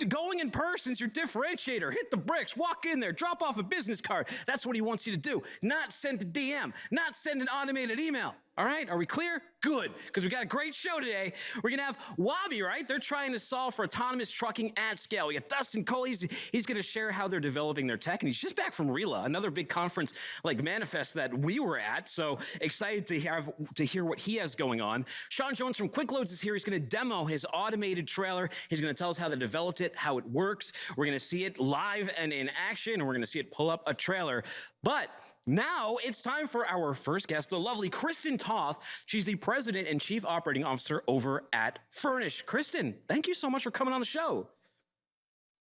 Going in person is your differentiator. Hit the bricks, walk in there, drop off a business card. That's what he wants you to do. Not send a DM, not send an automated email. All right, are we clear? Good, because we got a great show today. We're gonna have Wabi, right? They're trying to solve for autonomous trucking at scale. We got Dustin Cole, he's gonna share how they're developing their tech, and he's just back from RELA, another big conference like Manifest that we were at, so excited to hear what he has going on. Sean Jones from Quick Loads is here. He's gonna demo his automated trailer. He's gonna tell us how they developed it, how it works. We're gonna see it live and in action, and we're gonna see it pull up a trailer. But now it's time for our first guest, the lovely Kristen Toth. She's the president and chief operating officer over at Furnish. Kristen, thank you so much for coming on the show.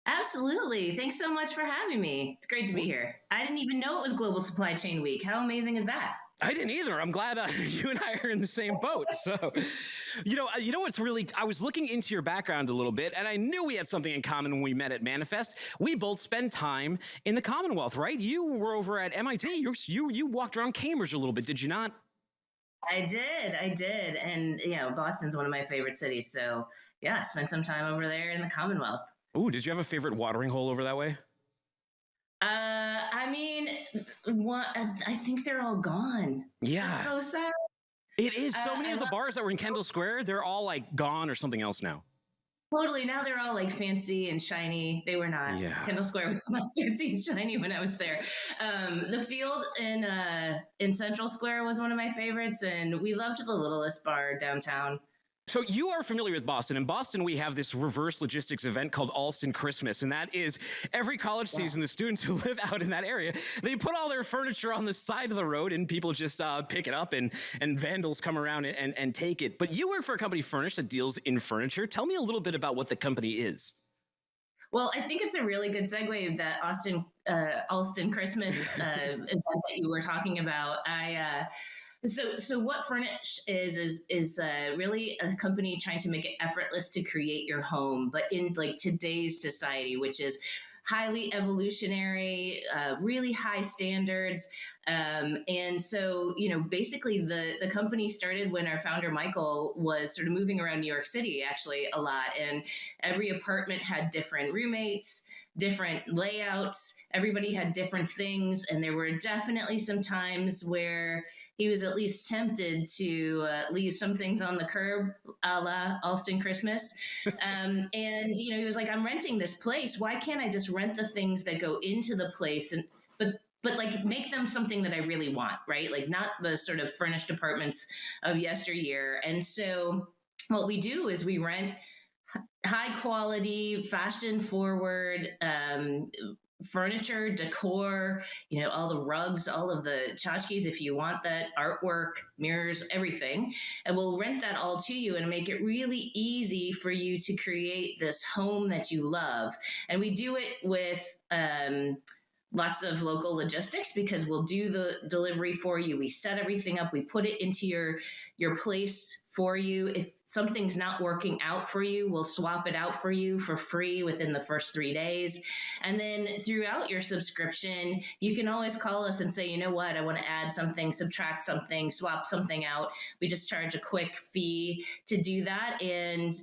Absolutely. Thanks so much for having me. It's great to be here. I didn't even know it was Global Supply Chain Week. How amazing is that? I didn't either. I'm glad you and I are in the same boat. So, you know what's really, I was looking into your background a little bit, and I knew we had something in common when we met at Manifest. We both spent time in the Commonwealth, right? You were over at MIT. You walked around Cambridge a little bit, did you not? I did. And, Boston's one of my favorite cities. So, yeah, spent some time over there in the Commonwealth. Ooh, did you have a favorite watering hole over that way? I think they're all gone. Yeah. That's so sad. It is. So many of the bars that were in Kendall Square, they're all like gone or something else now. Totally. Now they're all like fancy and shiny. They were not. Yeah. Kendall Square was not fancy and shiny when I was there. The field in Central Square was one of my favorites, and we loved the Littlest Bar downtown. So you are familiar with Boston. In Boston, we have this reverse logistics event called Alston Christmas, and that is every college season, the students who live out in that area, they put all their furniture on the side of the road, and people just pick it up, and vandals come around and take it. But you work for a company, Furnish, that deals in furniture. Tell me a little bit about what the company is. Well, I think it's a really good segue, that Alston Christmas event that you were talking about. So what Furnish is really a company trying to make it effortless to create your home, but in like today's society, which is highly evolutionary, really high standards. And so, basically the company started when our founder, Michael, was sort of moving around New York City, actually a lot. And every apartment had different roommates, different layouts. Everybody had different things. And there were definitely some times where he was at least tempted to leave some things on the curb, a la Alston Christmas. And, he was like, I'm renting this place. Why can't I just rent the things that go into the place? But like make them something that I really want, right? Like not the sort of furnished apartments of yesteryear. And so what we do is we rent high quality, fashion forward, furniture, decor, all the rugs, all of the tchotchkes, if you want that, artwork, mirrors, everything. And we'll rent that all to you and make it really easy for you to create this home that you love. And we do it with lots of local logistics, because we'll do the delivery for you. We set everything up. We put it into your place for you. If something's not working out for you, we'll swap it out for you for free within the first 3 days. And then throughout your subscription, you can always call us and say, you know what, I want to add something, subtract something, swap something out. We just charge a quick fee to do that. And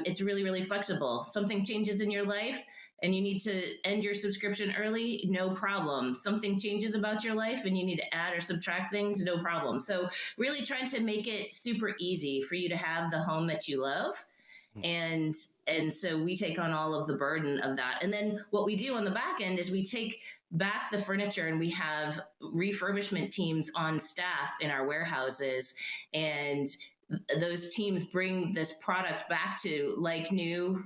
it's really, really flexible. Something changes in your life and you need to end your subscription early, no problem. Something changes about your life and you need to add or subtract things, no problem. So really trying to make it super easy for you to have the home that you love. And so we take on all of the burden of that. And then what we do on the back end is we take back the furniture, and we have refurbishment teams on staff in our warehouses. And those teams bring this product back to like new,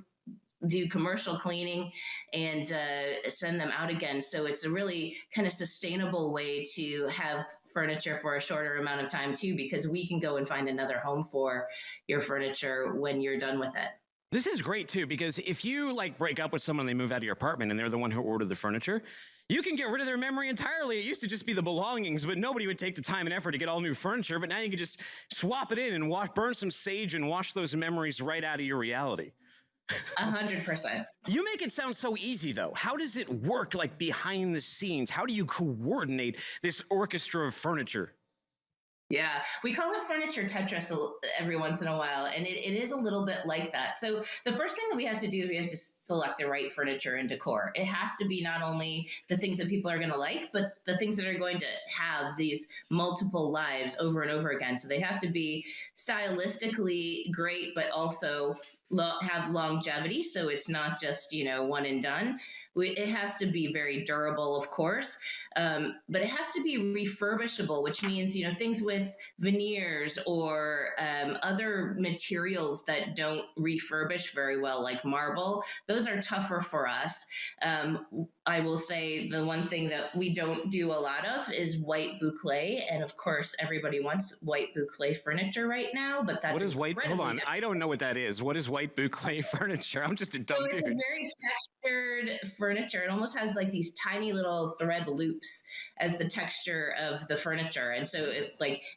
do commercial cleaning, and send them out again. So it's a really kind of sustainable way to have furniture for a shorter amount of time too, because we can go and find another home for your furniture when you're done with it. This is great too, because if you like break up with someone, they move out of your apartment and they're the one who ordered the furniture, you can get rid of their memory entirely. It used to just be the belongings, but nobody would take the time and effort to get all new furniture. But now you can just swap it in and burn some sage and wash those memories right out of your reality. 100%. You make it sound so easy, though. How does it work, like behind the scenes? How do you coordinate this orchestra of furniture? Yeah, we call it furniture Tetris every once in a while, and it is a little bit like that. So the first thing that we have to do is we have to select the right furniture and decor. It has to be not only the things that people are going to like, but the things that are going to have these multiple lives over and over again. So they have to be stylistically great, but also have longevity. So it's not just, one and done. It has to be very durable, of course, but it has to be refurbishable, which means, things with veneers or other materials that don't refurbish very well, like marble, those are tougher for us. I will say the one thing that we don't do a lot of is white boucle. And of course, everybody wants white boucle furniture right now, but that's— What is white? Hold on. I don't know what that is. What is white boucle furniture? I'm just a dumb dude. It's a very textured furniture, it almost has like these tiny little thread loops as the texture of the furniture. And so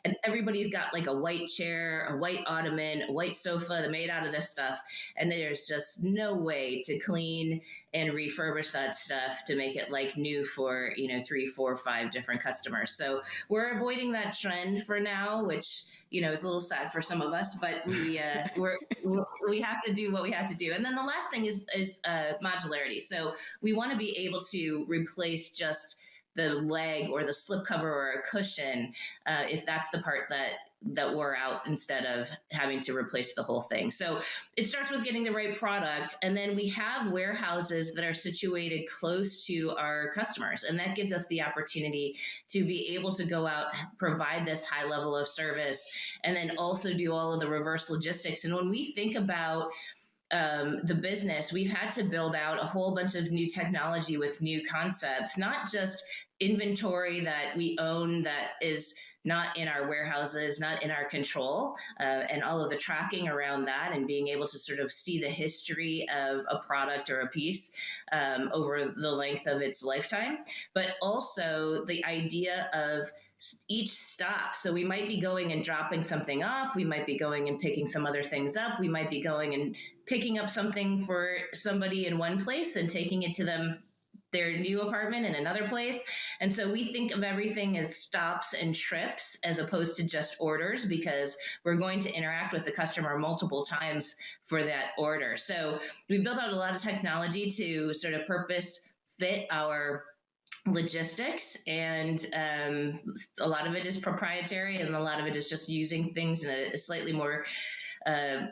and everybody's got like a white chair, a white ottoman, a white sofa that made out of this stuff. And there's just no way to clean and refurbish that stuff to make it like new for, 3, 4, 5 different customers. So we're avoiding that trend for now, which, is a little sad for some of us, but we have to do what we have to do. And then the last thing is modularity. So we want to be able to replace just the leg or the slipcover or a cushion if that's the part that wore out, instead of having to replace the whole thing. So it starts with getting the right product. And then we have warehouses that are situated close to our customers. And that gives us the opportunity to be able to go out, provide this high level of service, and then also do all of the reverse logistics. And when we think about the business, we've had to build out a whole bunch of new technology with new concepts, not just inventory that we own that is not in our warehouses, not in our control, and all of the tracking around that, and being able to sort of see the history of a product or a piece over the length of its lifetime, but also the idea of each stop. So we might be going and dropping something off. We might be going and picking some other things up. We might be going and picking up something for somebody in one place and taking it to them, their new apartment in another place. And so we think of everything as stops and trips as opposed to just orders, because we're going to interact with the customer multiple times for that order. So we built out a lot of technology to sort of purpose fit our logistics, and a lot of it is proprietary, and a lot of it is just using things in a slightly more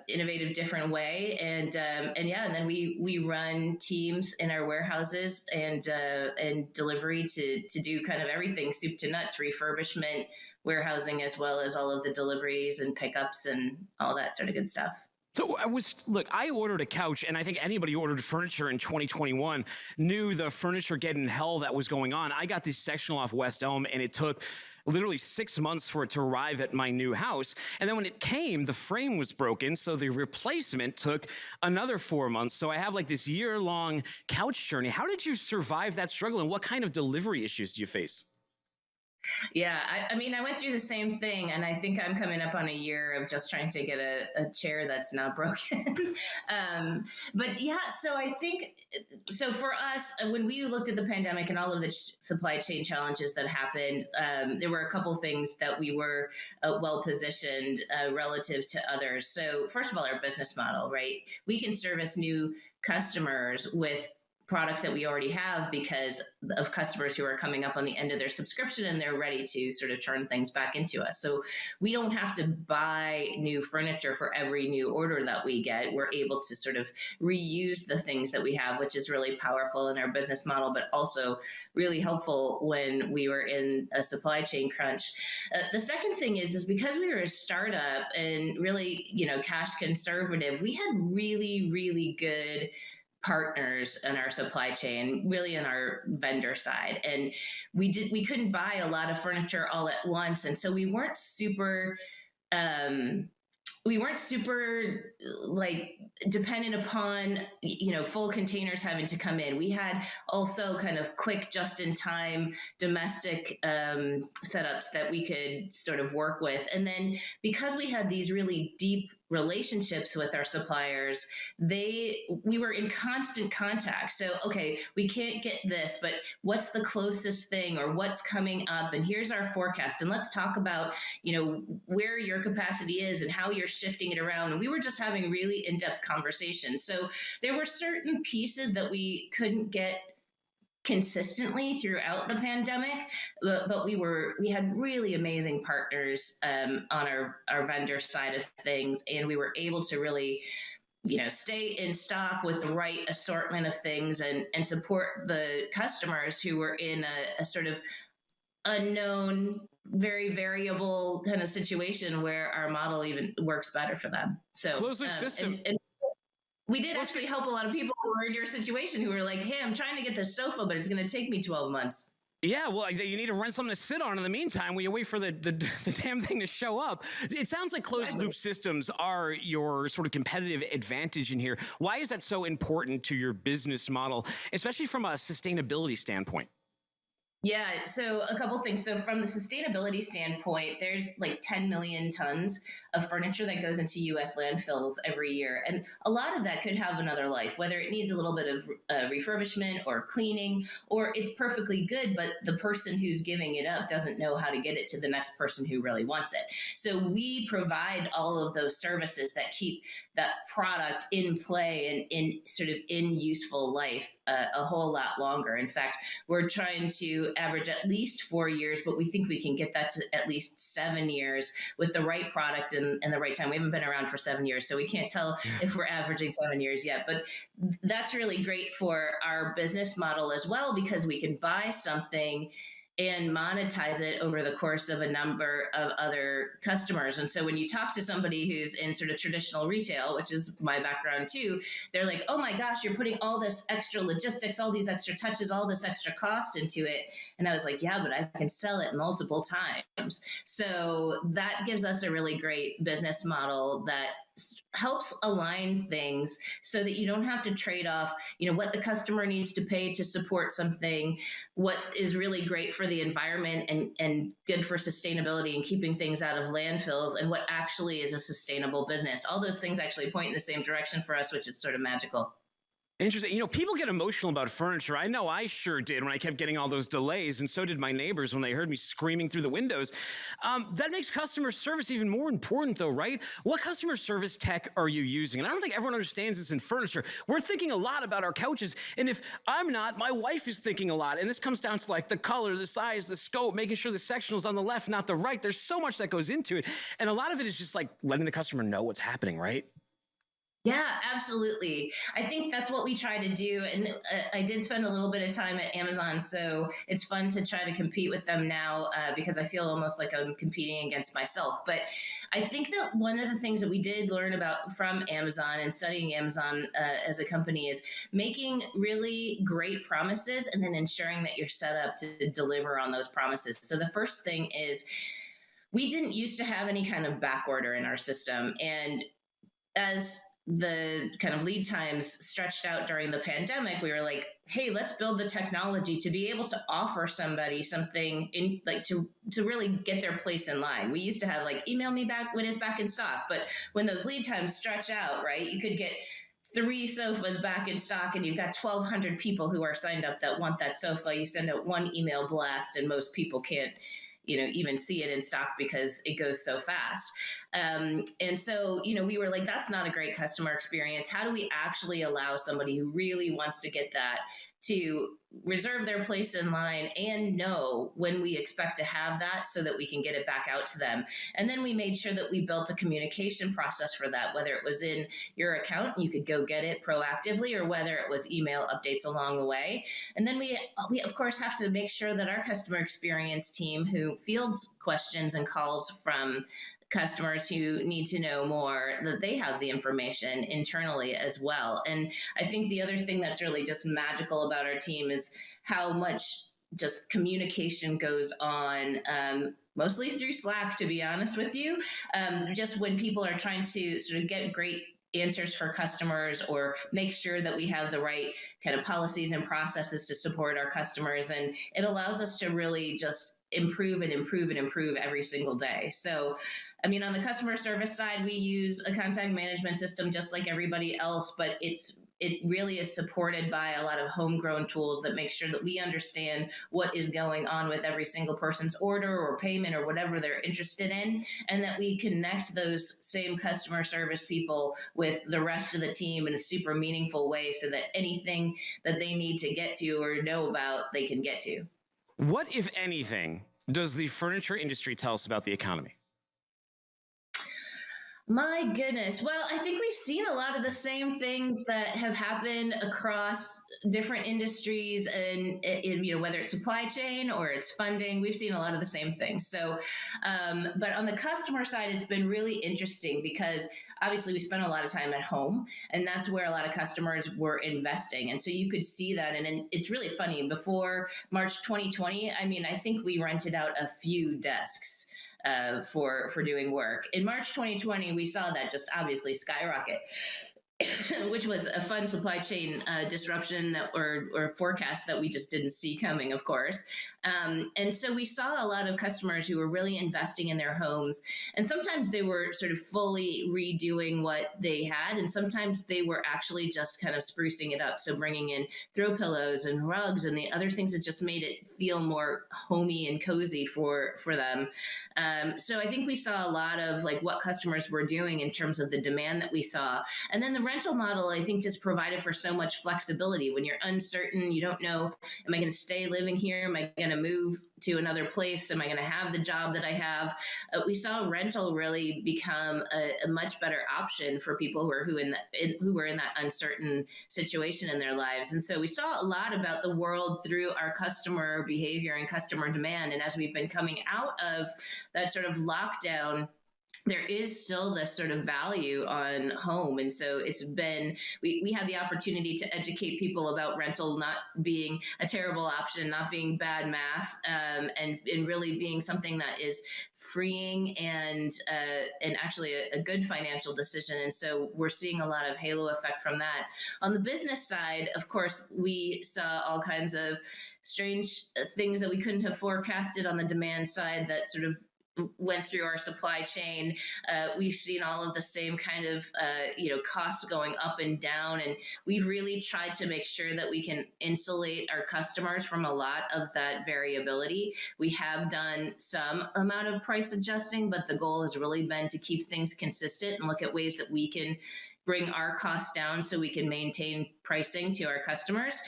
innovative, different way. And then we run teams in our warehouses and delivery to do kind of everything, soup to nuts, refurbishment, warehousing, as well as all of the deliveries and pickups and all that sort of good stuff. So I ordered a couch, and I think anybody who ordered furniture in 2021 knew the furniture getting hell that was going on. I got this sectional off West Elm, and it took literally 6 months for it to arrive at my new house. And then when it came, the frame was broken, so the replacement took another 4 months. So I have like this year-long couch journey. How did you survive that struggle, and what kind of delivery issues do you face? Yeah, I mean, I went through the same thing, and I think I'm coming up on a year of just trying to get a chair that's not broken. But yeah, so I think, so for us, when we looked at the pandemic and all of the supply chain challenges that happened, there were a couple things that we were well positioned relative to others. So first of all, our business model, right? We can service new customers with product that we already have because of customers who are coming up on the end of their subscription, and they're ready to sort of turn things back into us. So we don't have to buy new furniture for every new order that we get. We're able to sort of reuse the things that we have, which is really powerful in our business model, but also really helpful when we were in a supply chain crunch. The second thing is because we were a startup and really, cash conservative, we had really, really good partners in our supply chain, really in our vendor side. And we couldn't buy a lot of furniture all at once. And so we weren't super like dependent upon, full containers having to come in. We had also kind of quick, just in time domestic setups that we could sort of work with. And then because we had these really deep relationships with our suppliers, we were in constant contact. So, okay, we can't get this, but what's the closest thing, or what's coming up? And here's our forecast. And let's talk about, where your capacity is and how you're shifting it around. And we were just having really in-depth conversations. So there were certain pieces that we couldn't get consistently throughout the pandemic, but we had really amazing partners on our vendor side of things, and we were able to really stay in stock with the right assortment of things and support the customers who were in a sort of unknown, very variable kind of situation where our model even works better for them. So closed loop system. And we did actually help a lot of people who were in your situation who were like, hey, I'm trying to get this sofa, but it's going to take me 12 months. Yeah, well, you need to rent something to sit on in the meantime while you wait for the damn thing to show up. It sounds like closed loop systems are your sort of competitive advantage in here. Why is that so important to your business model, especially from a sustainability standpoint? Yeah, so a couple things. So from the sustainability standpoint, there's like 10 million tons of furniture that goes into U.S. landfills every year. And a lot of that could have another life, whether it needs a little bit of refurbishment or cleaning, or it's perfectly good, but the person who's giving it up doesn't know how to get it to the next person who really wants it. So we provide all of those services that keep that product in play and in useful life a whole lot longer. In fact, we're trying to average at least 4 years, but we think we can get that to at least 7 years with the right product and the right time. We haven't been around for 7 years, so we can't tell if we're averaging 7 years yet. But that's really great for our business model as well, because we can buy something and monetize it over the course of a number of other customers. And so when you talk to somebody who's in sort of traditional retail, which is my background too, they're like, oh my gosh, you're putting all this extra logistics, all these extra touches, all this extra cost into it. And I was like, yeah, but I can sell it multiple times. So that gives us a really great business model that helps align things so that you don't have to trade off, what the customer needs to pay to support something, what is really great for the environment and good for sustainability and keeping things out of landfills, and what actually is a sustainable business. All those things actually point in the same direction for us, which is sort of magical. Interesting. People get emotional about furniture. I know I sure did when I kept getting all those delays, and so did my neighbors when they heard me screaming through the windows. That makes customer service even more important, though, right? What customer service tech are you using? And I don't think everyone understands this in furniture. We're thinking a lot about our couches, and if I'm not, my wife is thinking a lot. And this comes down to like the color, the size, the scope, making sure the sectional's on the left, not the right. There's so much that goes into it, and a lot of it is just like letting the customer know what's happening, right? Yeah, absolutely. I think that's what we try to do. And I did spend a little bit of time at Amazon, so it's fun to try to compete with them now because I feel almost like I'm competing against myself. But I think that one of the things that we did learn about from Amazon and studying Amazon as a company is making really great promises and then ensuring that you're set up to deliver on those promises. So the first thing is we didn't used to have any kind of back order in our system. And as the kind of lead times stretched out during the pandemic, we were like, hey, let's build the technology to be able to offer somebody something in like to really get their place in line. We used to have like, email me back when it's back in stock. But when those lead times stretch out, right, you could get 3 sofas back in stock and you've got 1,200 people who are signed up that want that sofa. You send out one email blast and most people can't even see it in stock because it goes so fast. And so, we were like, that's not a great customer experience. How do we actually allow somebody who really wants to get that to reserve their place in line and know when we expect to have that so that we can get it back out to them? And then we made sure that we built a communication process for that, whether it was in your account and you could go get it proactively, or whether it was email updates along the way. And then we of course have to make sure that our customer experience team, who fields questions and calls from customers who need to know more, that they have the information internally as well. And I think the other thing that's really just magical about our team is how much just communication goes on, mostly through Slack, to be honest with you. Just when people are trying to sort of get great answers for customers or make sure that we have the right kind of policies and processes to support our customers. And it allows us to really just improve and improve and improve every single day. So, on the customer service side, we use a contact management system just like everybody else, but it really is supported by a lot of homegrown tools that make sure that we understand what is going on with every single person's order or payment or whatever they're interested in, and that we connect those same customer service people with the rest of the team in a super meaningful way so that anything that they need to get to or know about, they can get to. What, if anything, does the furniture industry tell us about the economy? My goodness. Well, I think we've seen a lot of the same things that have happened across different industries, and whether it's supply chain or it's funding, we've seen a lot of the same things. So, but on the customer side, it's been really interesting because obviously we spend a lot of time at home, and that's where a lot of customers were investing. And so you could see that. And it's really funny. Before March 2020, I mean, I think we rented out a few desks for doing work. In March 2020, we saw that just obviously skyrocket, which was a fun supply chain disruption or forecast that we just didn't see coming, of course. And so we saw a lot of customers who were really investing in their homes. And sometimes they were sort of fully redoing what they had. And sometimes they were actually just kind of sprucing it up. So bringing in throw pillows and rugs and the other things that just made it feel more homey and cozy for them. So I think we saw a lot of like what customers were doing in terms of the demand that we saw. And then the rental model, I think, just provided for so much flexibility. When you're uncertain, you don't know, am I going to stay living here? Am I going to move to another place? Am I going to have the job that I have? We saw rental really become a much better option for people who were in that uncertain situation in their lives. And so we saw a lot about the world through our customer behavior and customer demand. And as we've been coming out of that sort of lockdown, there is still this sort of value on home. And so it's been, we had the opportunity to educate people about rental not being a terrible option, not being bad math, and really being something that is freeing and actually a good financial decision. And so we're seeing a lot of halo effect from that. On the business side, of course, we saw all kinds of strange things that we couldn't have forecasted on the demand side that sort of went through our supply chain. We've seen all of the same kind of, costs going up and down. And we've really tried to make sure that we can insulate our customers from a lot of that variability. We have done some amount of price adjusting, but the goal has really been to keep things consistent and look at ways that we can bring our costs down so we can maintain pricing to our customers.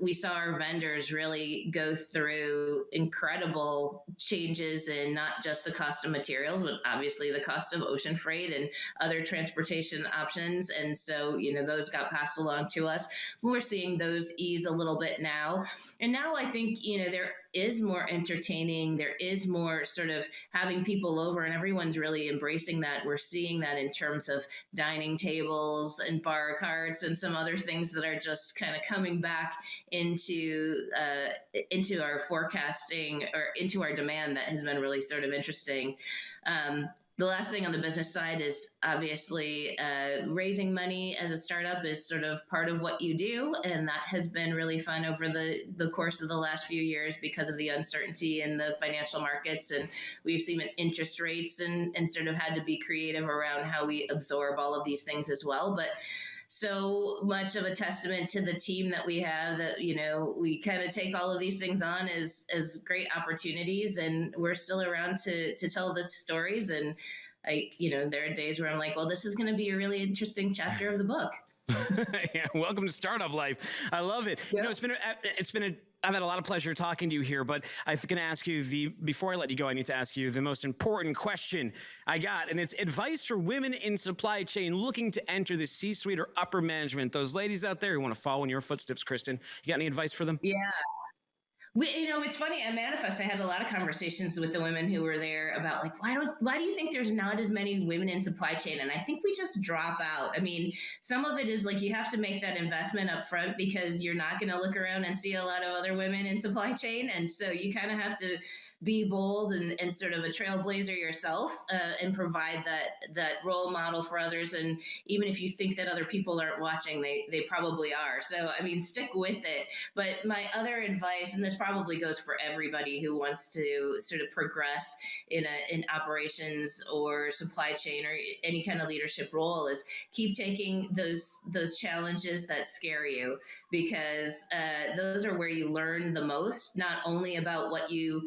We saw our vendors really go through incredible changes in not just the cost of materials, but obviously the cost of ocean freight and other transportation options. And so, those got passed along to us. We're seeing those ease a little bit now. And now I think, there is more entertaining. There is more sort of having people over, and everyone's really embracing that. We're seeing that in terms of dining tables and bar carts and some other things that are just kind of coming back into our forecasting or into our demand that has been really sort of interesting. The last thing on the business side is obviously raising money as a startup is sort of part of what you do. And that has been really fun over the course of the last few years because of the uncertainty in the financial markets. And we've seen interest rates and sort of had to be creative around how we absorb all of these things as well. But so much of a testament to the team that we have that, we kind of take all of these things on as great opportunities, and we're still around to tell the stories. And there are days where I'm like, well, this is going to be a really interesting chapter of the book. Yeah, welcome to startup life. I love it. Yeah. I've had a lot of pleasure talking to you here, but I'm going to ask you before I let you go, I need to ask you the most important question I got, and it's advice for women in supply chain looking to enter the C-suite or upper management. Those ladies out there who want to follow in your footsteps, Kristen, you got any advice for them? Yeah. It's funny. At Manifest, I had a lot of conversations with the women who were there about like, why do you think there's not as many women in supply chain? And I think we just drop out. I mean, some of it is like you have to make that investment up front because you're not going to look around and see a lot of other women in supply chain. And so you kind of have to be bold and sort of a trailblazer yourself and provide that role model for others. And even if you think that other people aren't watching, they probably are. So, I mean, stick with it. But my other advice, and this probably goes for everybody who wants to sort of progress in operations or supply chain or any kind of leadership role, is keep taking those challenges that scare you, because those are where you learn the most, not only about what you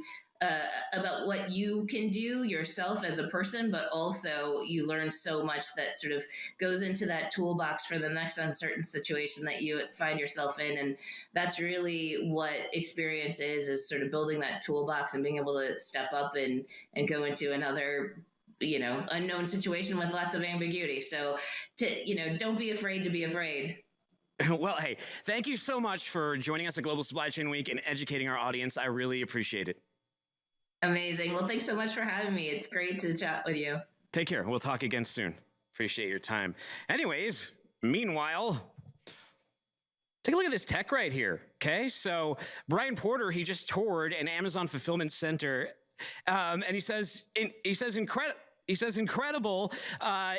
can do yourself as a person, but also you learn so much that sort of goes into that toolbox for the next uncertain situation that you find yourself in. And that's really what experience is sort of building that toolbox and being able to step up and go into another unknown situation with lots of ambiguity. So don't be afraid to be afraid. Well, hey, thank you so much for joining us at Global Supply Chain Week and educating our audience. I really appreciate it. Amazing. Well, thanks so much for having me. It's great to chat with you. Take care. We'll talk again soon. Appreciate your time. Anyways, meanwhile, take a look at this tech right here. Okay, so Brian Porter, he just toured an Amazon fulfillment center, and he says incredible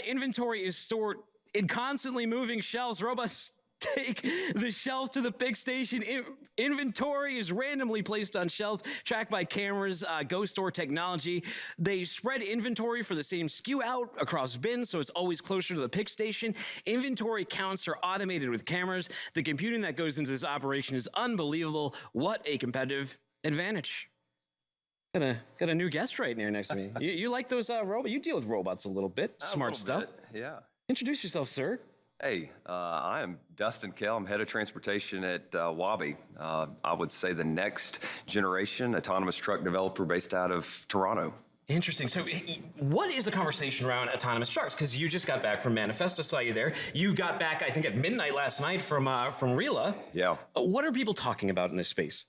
inventory is stored in constantly moving shelves. Robots take the shelf to the pick station. Inventory is randomly placed on shelves, tracked by cameras, Ghost Store technology. They spread inventory for the same SKU out across bins, so it's always closer to the pick station. Inventory counts are automated with cameras. The computing that goes into this operation is unbelievable. What a competitive advantage. Got a new guest right here next to me. You like those robots? You deal with robots a little bit. Smart stuff. Yeah. Introduce yourself, sir. Hey, I am Dustin Kell. I'm head of transportation at Wabi. I would say the next generation autonomous truck developer based out of Toronto. Interesting. So what is the conversation around autonomous trucks? Because you just got back from Manifest. I saw you there. You got back, I think, at midnight last night from RELA. Yeah. What are people talking about in this space?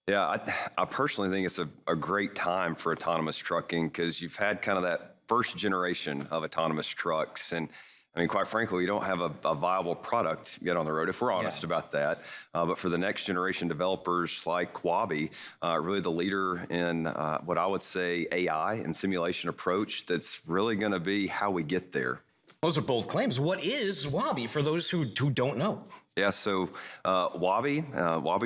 Yeah, I personally think it's a great time for autonomous trucking because you've had kind of that first generation of autonomous trucks. And I mean, quite frankly, we don't have a viable product yet on the road, if we're honest about that. But for the next generation developers like Wabi, really the leader in what I would say AI and simulation approach, that's really going to be how we get there. Those are bold claims. What is Wabi for those who don't know? Yeah, so Wabi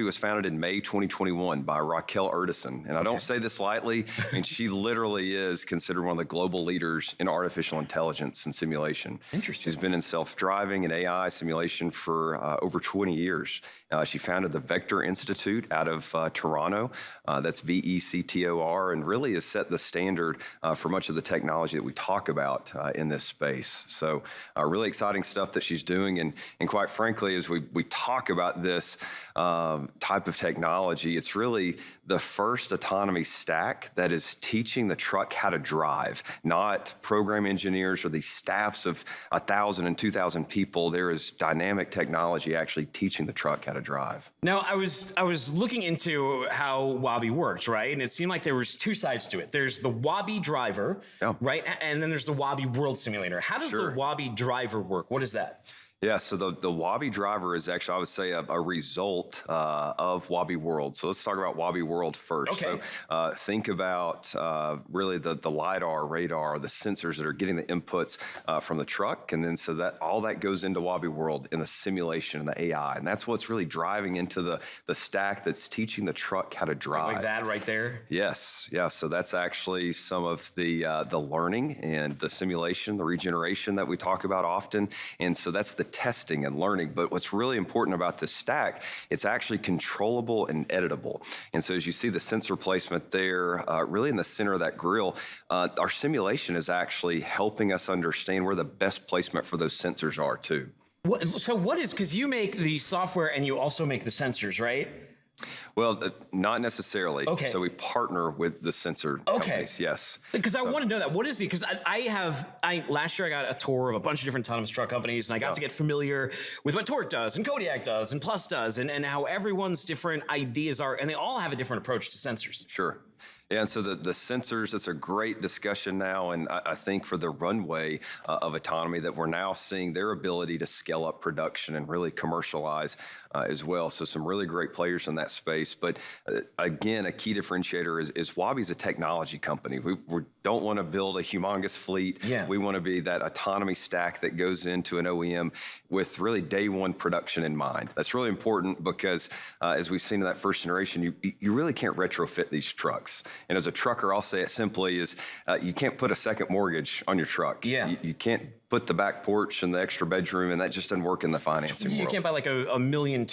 was founded in May 2021 by Raquel Erdison. And I don't say this lightly. I mean, she literally is considered one of the global leaders in artificial intelligence and simulation. Interesting. She's been in self-driving and AI simulation for over 20 years. She founded the Vector Institute out of Toronto. That's VECTOR, and really has set the standard for much of the technology that we talk about in this space. So really exciting stuff that she's doing. And quite frankly, as we talk about this type of technology, it's really the first autonomy stack that is teaching the truck how to drive, not program engineers or these staffs of 1,000 and 2,000 people. There is dynamic technology actually teaching the truck how to drive. Now, I was looking into how Wabi works, right? And it seemed like there was two sides to it. There's the Wabi driver, right? And then there's the Wabi World Simulator. How does the Wabi driver work? What is that? Yeah, so the Wabi driver is actually, I would say, a result of Wabi World. So let's talk about Wabi World first. Okay. So think about really the LiDAR, radar, the sensors that are getting the inputs from the truck. And then so that all that goes into Wabi World in the simulation and the AI. And that's what's really driving into the stack that's teaching the truck how to drive. Like that right there? Yes. Yeah. So that's actually some of the learning and the simulation, the regeneration that we talk about often. And so that's the testing and learning. But what's really important about this stack, it's actually controllable and editable. And so as you see the sensor placement there, really in the center of that grill, our simulation is actually helping us understand where the best placement for those sensors are too. So what is, because you make the software and you also make the sensors, right? Well, not necessarily. Okay. So we partner with the sensor companies, yes. Because I want to know that. What is the, because last year I got a tour of a bunch of different autonomous truck companies, and I got to get familiar with what Torque does, and Kodiak does, and Plus does, and how everyone's different ideas are, and they all have a different approach to sensors. Sure. Yeah, and so the sensors, it's a great discussion now, and I think for the runway of autonomy that we're now seeing their ability to scale up production and really commercialize as well. So some really great players in that space. But again, a key differentiator is Wabi's a technology company. We don't want to build a humongous fleet. Yeah. We want to be that autonomy stack that goes into an OEM with really day one production in mind. That's really important because as we've seen in that first generation, you really can't retrofit these trucks. And as a trucker, I'll say it simply is you can't put a second mortgage on your truck. Yeah. You can't put the back porch and the extra bedroom, and that just doesn't work in the financing world. You can't buy like a $1.2 million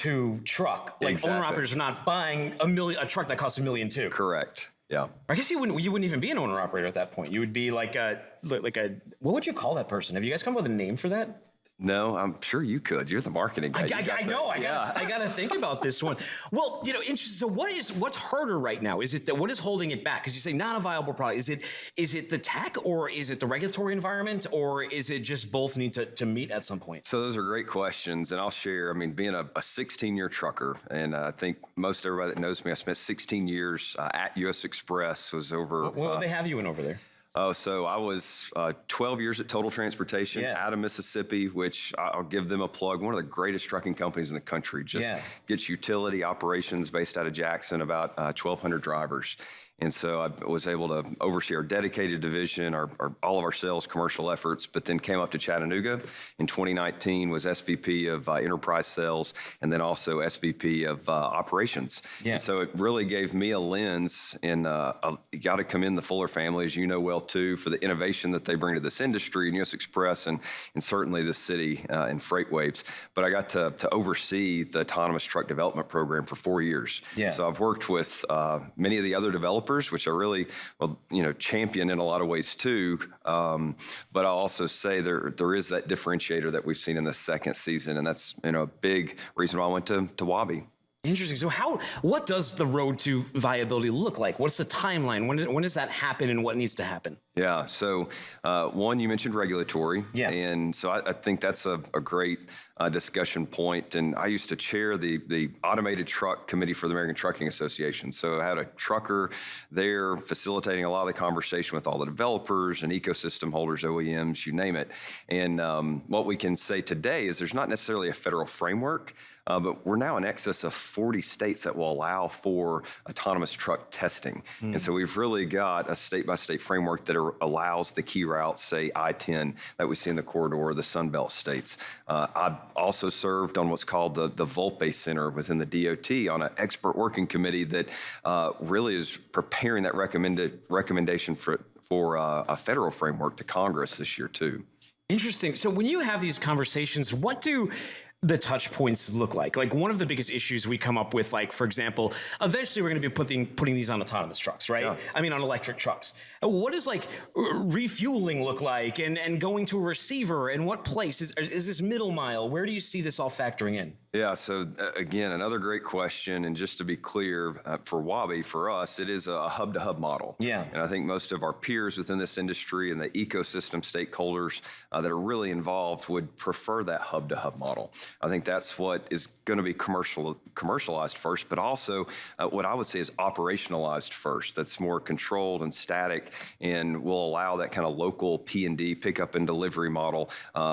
truck. Like Exactly. owner operators are not buying a truck that costs $1.2 million. Correct. Yeah. I guess you wouldn't even be an owner operator at that point. You would be like what would you call that person? Have you guys come up with a name for that? No, I'm sure you could. You're the marketing guy. I know. I got to think about this one. Well, interesting. So what's harder right now? Is it what is holding it back? Because you say not a viable product. Is it the tech, or is it the regulatory environment, or is it just both need to meet at some point? So those are great questions, and I'll share. I mean, being a 16-year trucker, and I think most everybody that knows me, I spent 16 years at U.S. Express. Was over. What they have you in over there? Oh, so I was 12 years at Total Transportation out of Mississippi, which I'll give them a plug. One of the greatest trucking companies in the country. Just gets utility operations based out of Jackson, about 1,200 drivers. And so I was able to oversee our dedicated division, all of our sales commercial efforts, but then came up to Chattanooga in 2019, was SVP of enterprise sales, and then also SVP of operations. And so it really gave me a lens, and you got to commend the Fuller family, as you know well too, for the innovation that they bring to this industry and U.S. Express and certainly this city and FreightWaves. But I got to oversee the autonomous truck development program for 4 years. So I've worked with many of the other developers, which I really, champion in a lot of ways too. But I'll also say there is that differentiator that we've seen in the second season, and that's a big reason why I went to Wabi. Interesting. So what does the road to viability look like? What's the timeline? When does that happen, and what needs to happen? Yeah. So one, you mentioned regulatory. And so I think that's a great discussion point. And I used to chair the Automated Truck Committee for the American Trucking Association. So I had a trucker there facilitating a lot of the conversation with all the developers and ecosystem holders, OEMs, you name it. And what we can say today is there's not necessarily a federal framework, but we're now in excess of 40 states that will allow for autonomous truck testing. And so we've really got a state-by-state framework that allows the key routes, say I-10, that we see in the corridor, the Sun Belt states. I've also served on what's called the Volpe Center within the DOT on an expert working committee that really is preparing that recommendation for a federal framework to Congress this year too. Interesting. So when you have these conversations, what do the touch points look like? Like, one of the biggest issues we come up with, like, for example, eventually we're going to be putting these on autonomous trucks, right? I mean, on electric trucks. What does refueling look like, and going to a receiver, and what place is this middle mile? Where do you see this all factoring in? Yeah, so again, another great question. And just to be clear, for Wabi, for us, it is a hub-to-hub model. And I think most of our peers within this industry and the ecosystem stakeholders that are really involved would prefer that hub-to-hub model. I think that's what is going to be commercialized first, but also what I would say is operationalized first. That's more controlled and static, and will allow that kind of local P&D, pickup and delivery model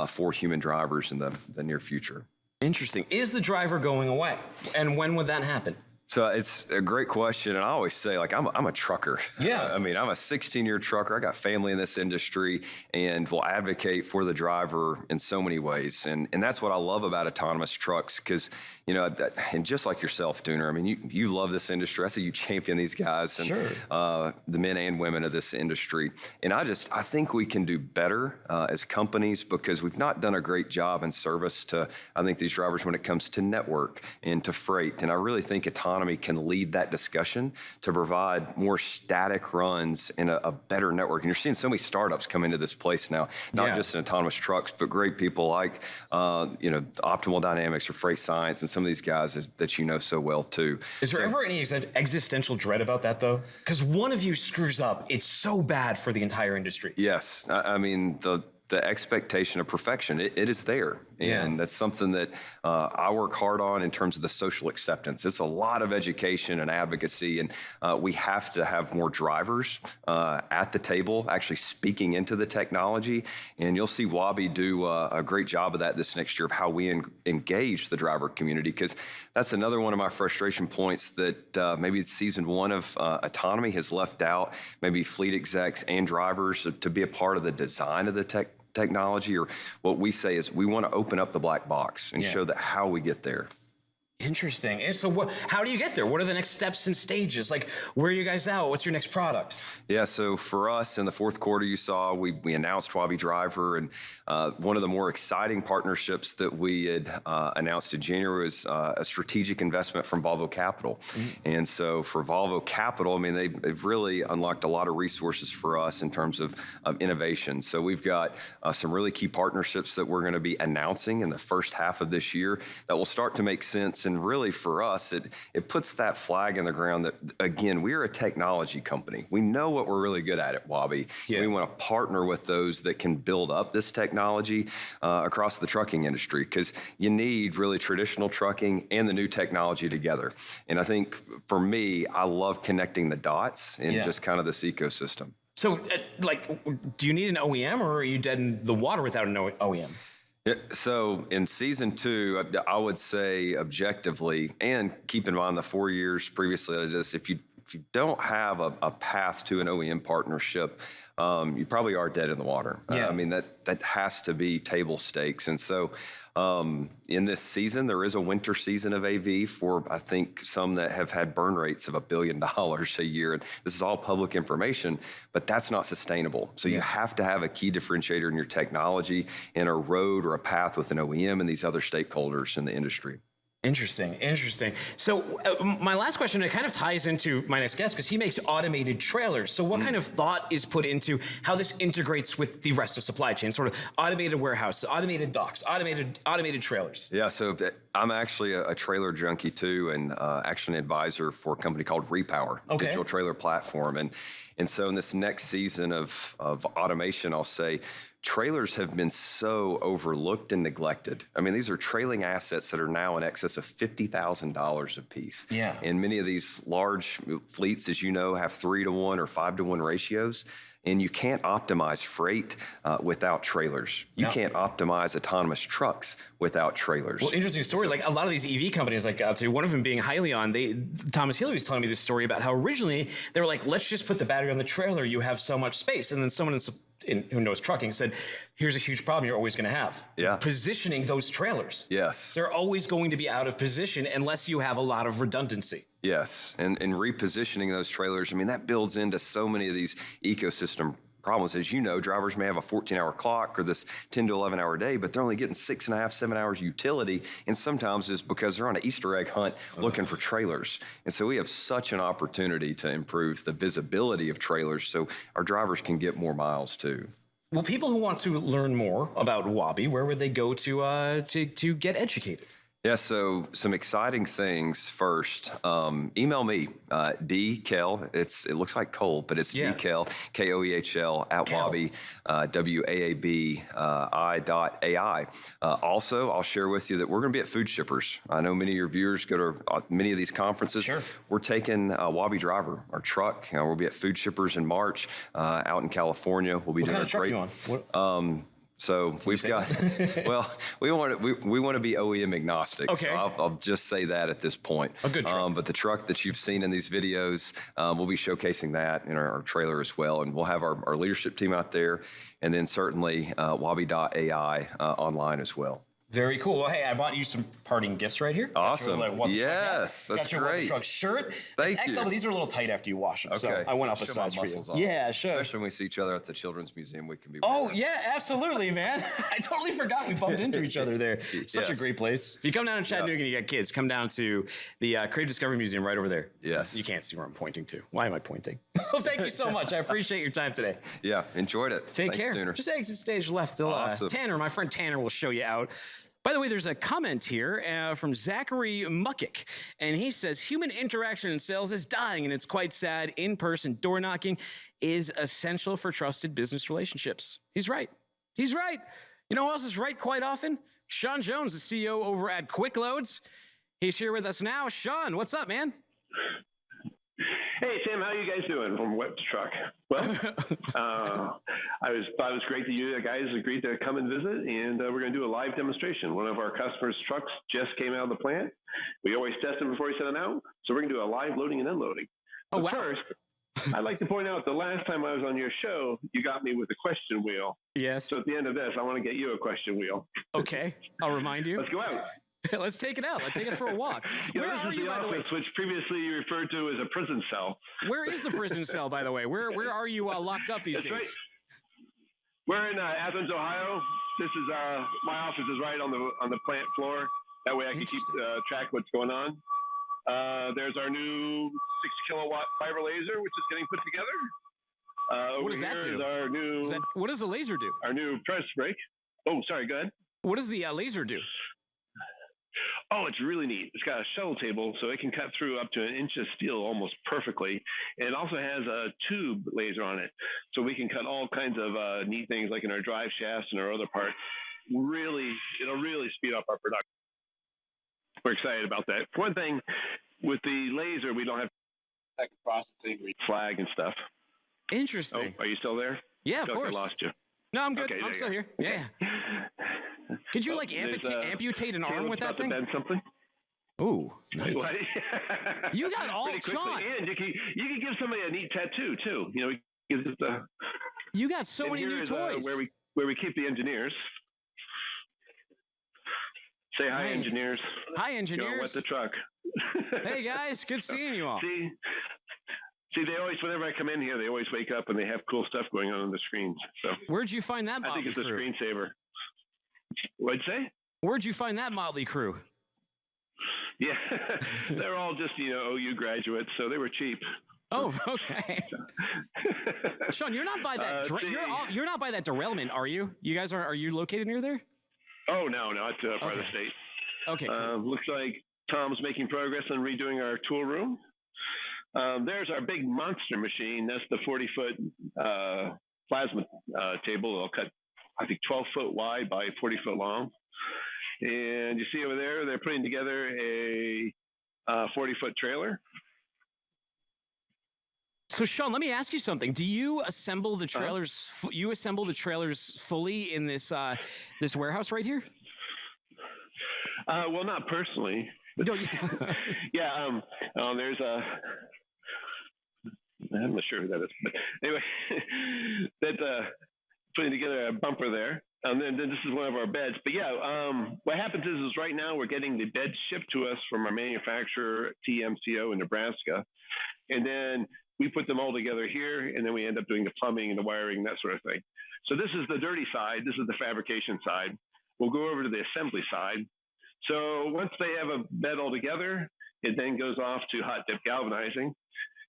for human drivers in the near future. Interesting. Is the driver going away? And when would that happen? So it's a great question, and I always say, I'm a trucker. I mean, I'm a 16-year trucker. I got family in this industry, and will advocate for the driver in so many ways. And that's what I love about autonomous trucks, because, and just like yourself, Dooner, I mean, you love this industry. I see you champion these guys, and the men and women of this industry. And I think we can do better as companies, because we've not done a great job in service to, I think, these drivers when it comes to network and to freight. And I really think autonomy can lead that discussion to provide more static runs in a better network. And you're seeing so many startups come into this place now, not just in autonomous trucks, but great people like, Optimal Dynamics or Freight Science, and some of these guys that you know so well too. Is there ever any existential dread about that, though? Because one of you screws up, it's so bad for the entire industry. Yes. I mean, the expectation of perfection, it is there. And that's something that I work hard on in terms of the social acceptance. It's a lot of education and advocacy, and we have to have more drivers at the table actually speaking into the technology. And you'll see Wabi do a great job of that this next year, of how we engage the driver community, because that's another one of my frustration points, that maybe season one of autonomy has left out maybe fleet execs and drivers to be a part of the design of the technology, or what we say is we want to open up the black box and show that how we get there. Interesting. And so how do you get there? What are the next steps and stages? Like, where are you guys out? What's your next product? Yeah, so for us in the fourth quarter, you saw we announced Wabi Driver, and one of the more exciting partnerships that we had announced in January was a strategic investment from Volvo Capital. And so for Volvo Capital, I mean, they've really unlocked a lot of resources for us in terms of innovation. So we've got some really key partnerships that we're going to be announcing in the first half of this year that will start to make sense. And really for us, it puts that flag in the ground that, again, we're a technology company. We know what we're really good at Wabi. We want to partner with those that can build up this technology across the trucking industry, because you need really traditional trucking and the new technology together. And I think for me, I love connecting the dots in just kind of this ecosystem. So, do you need an OEM, or are you dead in the water without an OEM? Yeah, so in season 2, I would say objectively, and keep in mind the 4 years previously to this, if you don't have a path to an OEM partnership, you probably are dead in the water. I mean, that has to be table stakes. And so in this season, there is a winter season of AV for, I think, some that have had burn rates of $1 billion a year. And this is all public information, but that's not sustainable. So you have to have a key differentiator in your technology and a road or a path with an OEM and these other stakeholders in the industry. Interesting. So my last question, it kind of ties into my next guest, because he makes automated trailers. So what kind of thought is put into how this integrates with the rest of supply chain, sort of automated warehouses, automated docks, automated trailers? Yeah, so I'm actually a trailer junkie too, and actually an advisor for a company called Repower, digital trailer platform. And so in this next season of automation, I'll say, trailers have been so overlooked and neglected. I mean, these are trailing assets that are now in excess of $50,000 a piece. Yeah. And many of these large fleets, as you know, have 3-to-1 or 5-to-1 ratios. And you can't optimize freight without trailers. You can't optimize autonomous trucks without trailers. Well, interesting story. Like a lot of these EV companies, like one of them being Hyliion, Thomas Healy was telling me this story about how originally they were like, let's just put the battery on the trailer. You have so much space. And then someone who knows trucking said, here's a huge problem you're always going to have. Positioning those trailers. Yes. They're always going to be out of position unless you have a lot of redundancy. Yes, and repositioning those trailers, I mean, that builds into so many of these ecosystem problems. As you know, drivers may have a 14-hour clock or this 10 to 11-hour day, but they're only getting 6.5, 7 hours utility, and sometimes it's because they're on an Easter egg hunt looking for trailers. And so we have such an opportunity to improve the visibility of trailers so our drivers can get more miles too. Well, people who want to learn more about Wabi, where would they go to get educated? Yeah, so some exciting things first. Email me, dkel. It looks like Cole, but it's dkel, Koehl at Wabi, WAABI.ai. Also, I'll share with you that we're going to be at Food Shippers. I know many of your viewers go to many of these conferences. Sure. We're taking Wabi Driver, our truck. We'll be at Food Shippers in March out in California. We'll be doing a great. What kind of truck are you on? So we've got, well, we want to be OEM agnostic. Okay. So I'll just say that at this point. A good truck. But the truck that you've seen in these videos, we'll be showcasing that in our trailer as well. And we'll have our leadership team out there. And then certainly Wabi.ai online as well. Very cool. Well, hey, I bought you some parting gifts right here. Awesome. Yes, that's got your great. Truck shirt. Thank you. XL, but these are a little tight after you wash them. Okay. So I went up a size for you. Yeah, sure. Especially when we see each other at the Children's Museum, we can be. Oh, yeah, absolutely, man. I totally forgot we bumped into each other there. Such a great place. If you come down to Chattanooga and you got kids, come down to the Creative Discovery Museum right over there. Yes. You can't see where I'm pointing to. Why am I pointing? Well, thank you so much. I appreciate your time today. Yeah, enjoyed it. Take care. Dooner. Just exit stage left till Tanner, my friend Tanner, will show you out. By the way, there's a comment here from Zachary Muckick, and he says, human interaction in sales is dying, and it's quite sad. In-person door knocking is essential for trusted business relationships. He's right. He's right. You know who else is right quite often? Sean Jones, the CEO over at Quick Loads. He's here with us now. Sean, what's up, man? Hey, Tim, how you guys doing from Web to Truck? Well, I thought it was great that you guys agreed to come and visit, and we're going to do a live demonstration. One of our customers' trucks just came out of the plant. We always test them before we send them out, so we're going to do a live loading and unloading. But first, I'd like to point out the last time I was on your show, you got me with a question wheel. Yes. So at the end of this, I want to get you a question wheel. Okay, I'll remind you. Let's go out. Let's take it out. Let's take us for a walk. Yeah, Where this are is you, the by the way? office, which previously you referred to as a prison cell. Where is the prison cell, by the way? Where are you locked up these That's days? right. We're in Athens, Ohio. This is my office is right on the plant floor. That way I can keep track of what's going on. There's our new 6 kilowatt fiber laser, which is getting put together. What does that do? What does the laser do? Our new press brake. Oh, sorry, go ahead. What does the laser do? Oh, it's really neat. It's got a shuttle table, so it can cut through up to an inch of steel almost perfectly. And it also has a tube laser on it, so we can cut all kinds of neat things like in our drive shafts and our other parts. It'll really speed up our production. We're excited about that. One thing, with the laser, we don't have processing, flag and stuff. Interesting. Oh, are you still there? Yeah, of I feel like course. I lost you. No, I'm good. Okay, I'm there still you here. go. Yeah. Could you amputate an arm with that thing? Bend something. Ooh, nice. What? You got all Pretty quickly. Sean. And you can give somebody a neat tattoo too. You got so many new toys. Where we keep the engineers. Say hi, Nice. engineers. Hi, engineers. Wet the truck. Hey guys, good seeing you all. See, they always, whenever I come in here, they always wake up and they have cool stuff going on the screens. So Where'd you find that I think motley it's a crew? screensaver. What'd you say? Where'd you find that motley crew? Yeah, they're all just OU graduates, so they were cheap. Oh, okay. Sean, you're not by that. You're not by that derailment, are you? You guys are you located near there? Oh no, it's part of the state. Okay. Cool. Looks like Tom's making progress on redoing our tool room. There's our big monster machine. That's the 40-foot plasma table. It'll cut, I think, 12-foot wide by 40-foot long. And you see over there, they're putting together a 40-foot trailer. So, Sean, let me ask you something. Do you assemble the trailers? You assemble the trailers fully in this this warehouse right here? Well, not personally. No, yeah. There's a. I'm not sure who that is, but anyway, that's putting together a bumper there. And then this is one of our beds. But yeah, what happens is right now we're getting the beds shipped to us from our manufacturer, TMCO in Nebraska. And then we put them all together here, and then we end up doing the plumbing and the wiring, that sort of thing. So this is the dirty side. This is the fabrication side. We'll go over to the assembly side. So once they have a bed all together, it then goes off to hot dip galvanizing.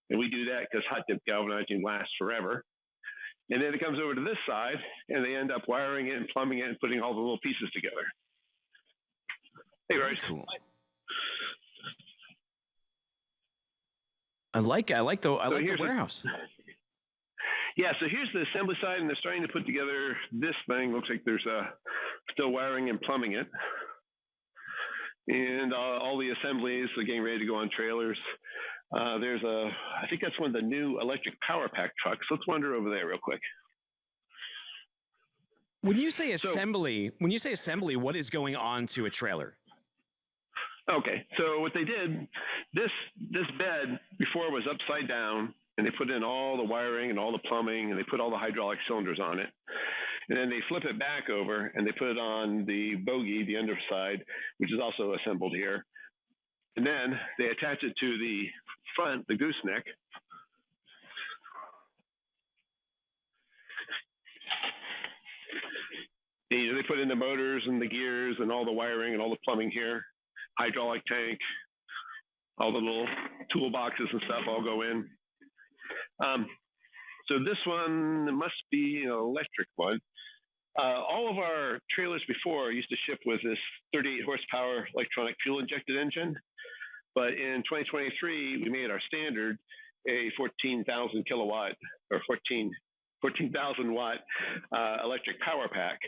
And we do that because hot dip galvanizing lasts forever. And then it comes over to this side, and they end up wiring it and plumbing it and putting all the little pieces together. Hey, Royce. Cool. I like the warehouse. Yeah, so here's the assembly side, and they're starting to put together this thing. Looks like there's still wiring and plumbing it. And all the assemblies are getting ready to go on trailers. I think that's one of the new electric power pack trucks. Let's wander over there real quick. When you say assembly, what is going on to a trailer? Okay, so what they did, this bed before was upside down, and they put in all the wiring and all the plumbing, and they put all the hydraulic cylinders on it. And then they flip it back over, and they put it on the bogie, the underside, which is also assembled here. And then they attach it to the front, the gooseneck. They put in the motors and the gears and all the wiring and all the plumbing here, hydraulic tank, all the little toolboxes and stuff all go in. So this one must be an electric one. All of our trailers before used to ship with this 38 horsepower electronic fuel injected engine. But in 2023, we made our standard a 14,000 kilowatt or 14,000 watt electric power pack.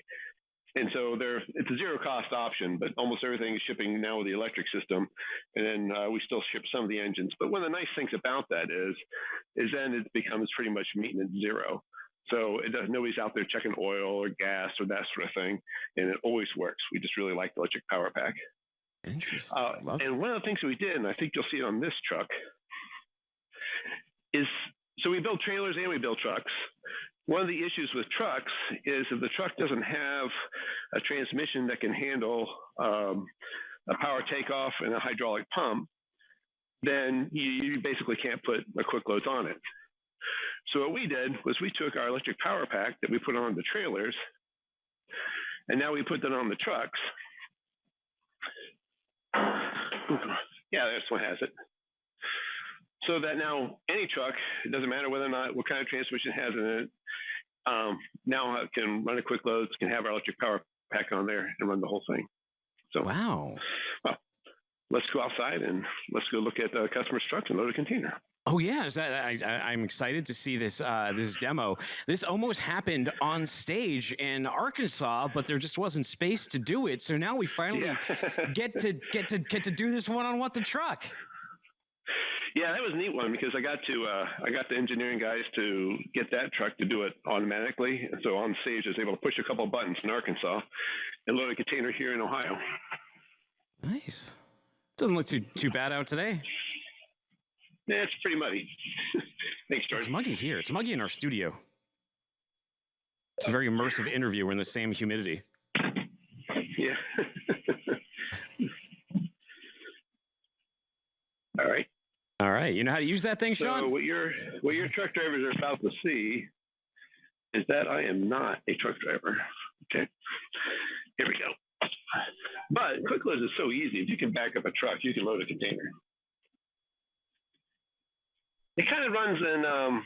And so it's a zero cost option, but almost everything is shipping now with the electric system. And then we still ship some of the engines. But one of the nice things about that is then it becomes pretty much maintenance zero. So nobody's out there checking oil or gas or that sort of thing. And it always works. We just really like the electric power pack. Interesting. And one of the things that we did, and I think you'll see it on this truck, is so we build trailers and we build trucks. One of the issues with trucks is if the truck doesn't have a transmission that can handle a power takeoff and a hydraulic pump, then you basically can't put a quick loads on it. So what we did was we took our electric power pack that we put on the trailers, and now we put that on the trucks. Yeah, this one has it. So that now any truck, it doesn't matter whether or not what kind of transmission it has in it, now it can run a quick loads, can have our electric power pack on there and run the whole thing. So wow. Well, let's go outside and let's go look at the customer's truck and load a container. Oh yeah, I'm excited to see this this demo. This almost happened on stage in Arkansas, but there just wasn't space to do it. So now we finally get to do this one-on-one with the truck. Yeah, that was a neat one because I got the engineering guys to get that truck to do it automatically. And so on stage, I was able to push a couple of buttons in Arkansas and load a container here in Ohio. Nice. Doesn't look too bad out today. Yeah, it's pretty muddy. Thanks, George. It's muggy here. It's muggy in our studio. It's a very immersive interview. We're in the same humidity. Yeah. All right. All right. You know how to use that thing, Sean? So what your truck drivers are about to see is that I am not a truck driver. Okay. Here we go. But quick loads is so easy. If you can back up a truck, you can load a container. It kind of runs in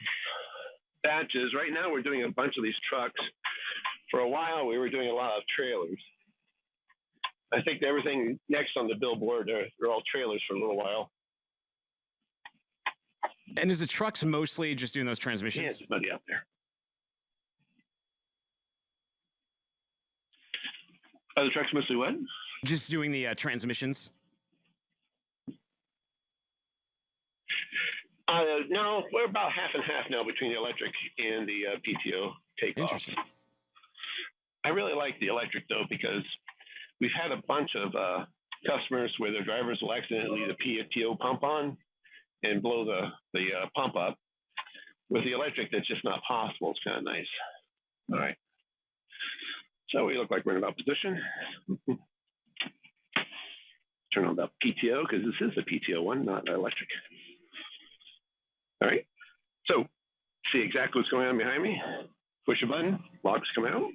batches. Right now, we're doing a bunch of these trucks. For a while, we were doing a lot of trailers. I think everything next on the billboard, they're all trailers for a little while. And is the trucks mostly just doing those transmissions? Yeah, it's muddy out there. Are the trucks mostly what? Just doing the transmissions? No, we're about half and half now between the electric and the PTO takeoff. Interesting. I really like the electric though because we've had a bunch of customers where their drivers will accidentally leave the PTO pump on and blow the pump up. With the electric, that's just not possible. It's kind of nice. All right. So we look like we're in about position. Turn on the PTO because this is the PTO one, not the electric. All right. So see exactly what's going on behind me. Push a button, locks come out.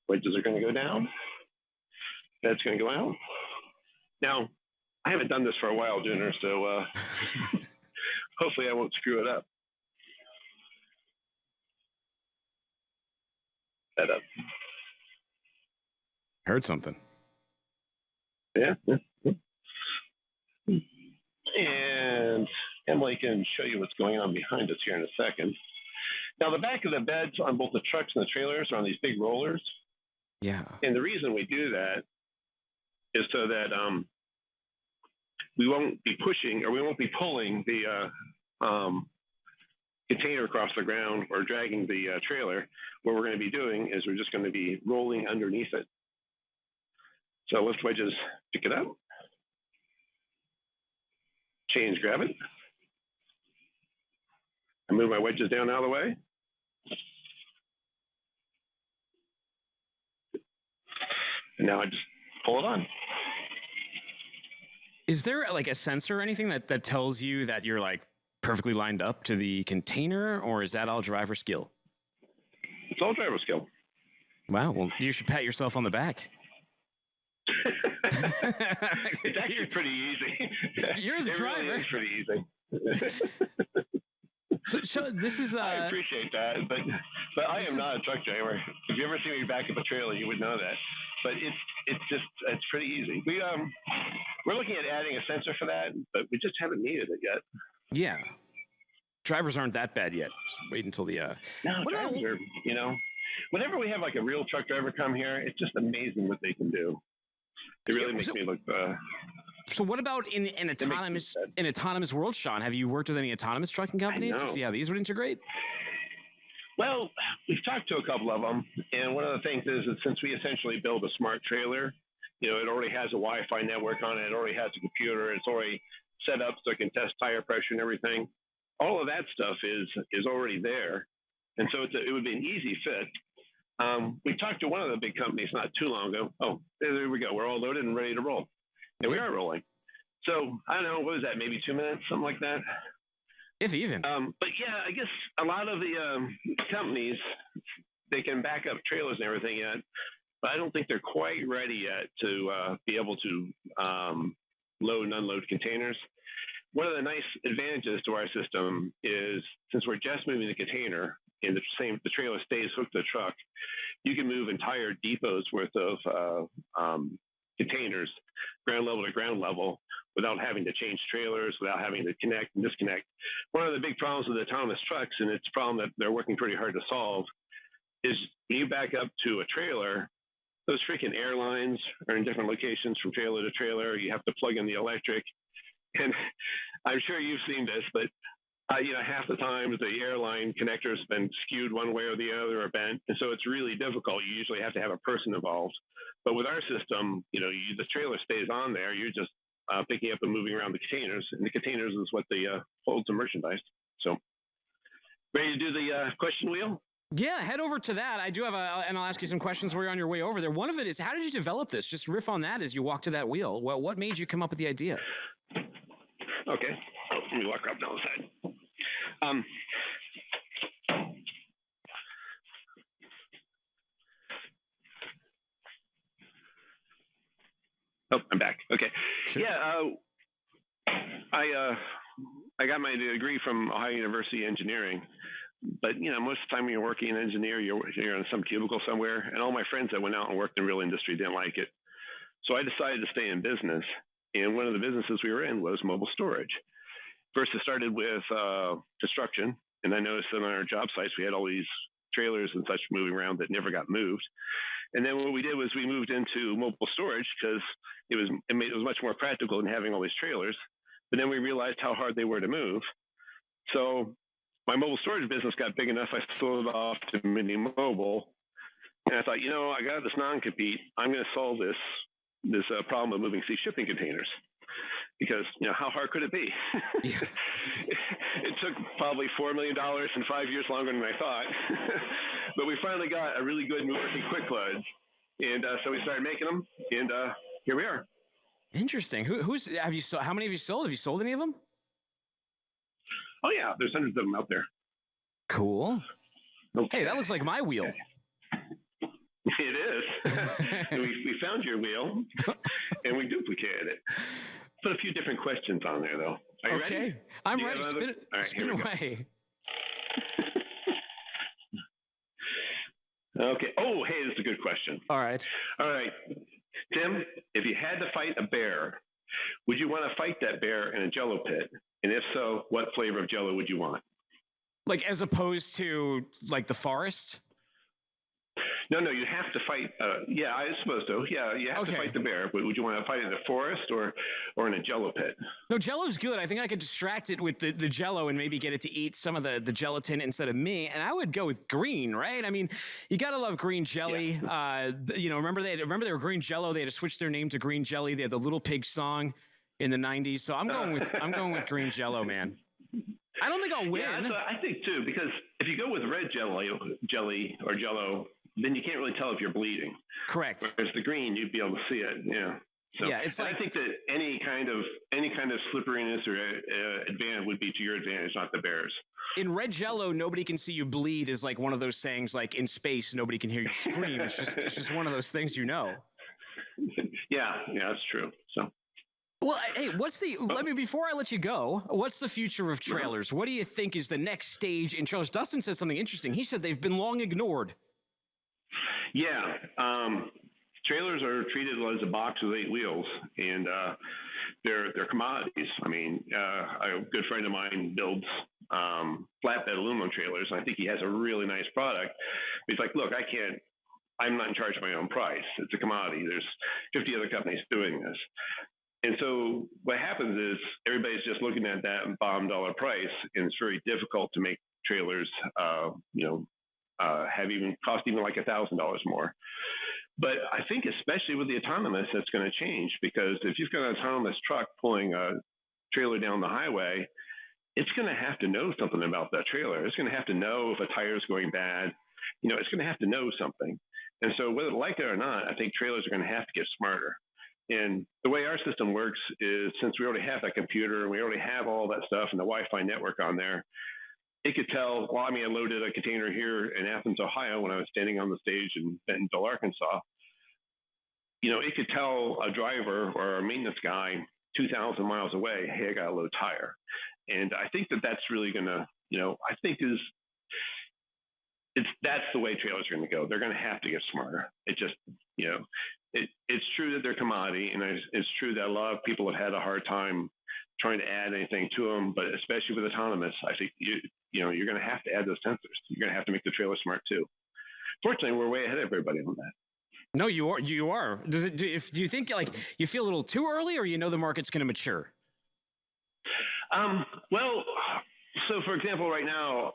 Wedges are going to go down. That's going to go out. Now, I haven't done this for a while, Junior, so hopefully I won't screw it up. That up. Heard something. Yeah. And Emily can show you what's going on behind us here in a second. Now, the back of the beds on both the trucks and the trailers are on these big rollers. Yeah. And the reason we do that is so that we won't be pushing or we won't be pulling the container across the ground or dragging the trailer. What we're going to be doing is we're just going to be rolling underneath it. So lift wedges, pick it up. Change gravity. I move my wedges down out of the way. And now I just pull it on. Is there like a sensor or anything that tells you that you're like perfectly lined up to the container, or is that all driver skill? It's all driver skill. Wow. Well, you should pat yourself on the back. It's actually pretty easy. You're the driver. Really is pretty easy. So this is. I appreciate that, but I am not a truck driver. If you ever see me back up a trailer, you would know that. But it's pretty easy. We're looking at adding a sensor for that, but we just haven't needed it yet. Yeah. Drivers aren't that bad yet. Just wait until the. No, drivers are. Whenever we have like a real truck driver come here, it's just amazing what they can do. It really makes me look. So what about in an autonomous world, Sean? Have you worked with any autonomous trucking companies to see how these would integrate? Well, we've talked to a couple of them, and one of the things is that since we essentially build a smart trailer, it already has a Wi-Fi network on it. It already has a computer. It's already set up so it can test tire pressure and everything. All of that stuff is already there, and so it would be an easy fit. We talked to one of the big companies not too long ago. Oh, there we go. We're all loaded and ready to roll. and we are rolling. So I don't know, what was that? Maybe 2 minutes, something like that. If even. But yeah, I guess a lot of the companies, they can back up trailers and everything yet, but I don't think they're quite ready yet to be able to load and unload containers. One of the nice advantages to our system is, since we're just moving the container and the trailer stays hooked to the truck, you can move entire depots worth of containers, ground level to ground level, without having to change trailers, without having to connect and disconnect. One of the big problems with autonomous trucks, and it's a problem that they're working pretty hard to solve, is when you back up to a trailer, those freaking airlines are in different locations from trailer to trailer. You have to plug in the electric. And I'm sure you've seen this, but half the time the airline connector's been skewed one way or the other or bent. And so it's really difficult. You usually have to have a person involved. But with our system, the trailer stays on there. You're just picking up and moving around the containers. And the containers is what they hold to merchandise. So ready to do the question wheel? Yeah, head over to that. I do have and I'll ask you some questions while you're on your way over there. One of it is, how did you develop this? Just riff on that as you walk to that wheel. What made you come up with the idea? Okay. Let me walk up down the side. I'm back. Okay. Sure. Yeah. I got my degree from Ohio University Engineering, but most of the time when you're working in engineer, you're in some cubicle somewhere, and all my friends that went out and worked in real industry didn't like it. So I decided to stay in business, and one of the businesses we were in was mobile storage. First, it started with construction, and I noticed that on our job sites we had all these trailers and such moving around that never got moved. And then what we did was we moved into mobile storage because it was much more practical than having all these trailers. But then we realized how hard they were to move. So my mobile storage business got big enough, I sold it off to Mini Mobile. And I thought, I got this non-compete. I'm going to solve this problem of moving sea shipping containers. Because, how hard could it be? It took probably $4 million and 5 years longer than I thought. But we finally got a really good working quick load. And so we started making them, and here we are. Interesting. Have you sold? How many have you sold? Have you sold any of them? Oh, yeah. There's hundreds of them out there. Cool. Okay. Hey, that looks like my wheel. Okay. It is. we found your wheel, and we duplicated it. Put a few different questions on there, though. Are you ready? I'm ready. Spin away. Okay. Oh, hey, this is a good question. All right. Tim, if you had to fight a bear, would you want to fight that bear in a Jell-O pit? And if so, what flavor of Jell-O would you want? Like, as opposed to, like, the forest? No, you have to fight. Yeah, I suppose so. Yeah, you have to fight the bear. Would you want to fight in the forest or in a Jell-O pit? No, Jell-O's good. I think I could distract it with the Jell-O and maybe get it to eat some of the gelatin instead of me. And I would go with green, right? I mean, you got to love green jelly. Yeah. Remember they were green Jell-O. They had to switch their name to green jelly. They had the Little Pig song in the 90s. So I'm going with green Jell-O, man. I don't think I'll win. Yeah, I think too, because if you go with red jelly or Jell-O, then you can't really tell if you're bleeding. Correct. Whereas the green, you'd be able to see it. Yeah. So, yeah, it's like, I think that any kind of slipperiness or advantage would be to your advantage, not the bear's. In red Jell-O, nobody can see you bleed is like one of those sayings, like in space, nobody can hear you scream. It's just one of those things, Yeah, that's true. So. Well, hey, before I let you go, what's the future of trailers? What do you think is the next stage in trailers? Dustin said something interesting. He said they've been long ignored. Yeah. Trailers are treated as a box with 8 wheels, and they're commodities. I mean, a good friend of mine builds flatbed aluminum trailers, and I think he has a really nice product. He's like, look, I'm not in charge of my own price. It's a commodity. There's 50 other companies doing this. And so what happens is everybody's just looking at that bottom dollar price, and it's very difficult to make trailers, cost even like $1,000 more. But I think especially with the autonomous, that's going to change, because if you've got an autonomous truck pulling a trailer down the highway, it's going to have to know something about that trailer. It's going to have to know if a tire is going bad. It's going to have to know something. And so whether like it or not, I think trailers are going to have to get smarter. And the way our system works is, since we already have that computer and we already have all that stuff and the Wi-Fi network on there, it could tell, well, I loaded a container here in Athens, Ohio, when I was standing on the stage in Bentonville, Arkansas. It could tell a driver or a maintenance guy 2,000 miles away, hey, I got a low tire. And I think that's really going to, I think that's the way trailers are going to go. They're going to have to get smarter. It just, it's true that they're commodity, and it's true that a lot of people have had a hard time trying to add anything to them, but especially with autonomous, I think you're going to have to add those sensors. You're going to have to make the trailer smart too. Fortunately, we're way ahead of everybody on that. No, you are. Do you think you feel a little too early, or the market's going to mature? Well, so for example, right now,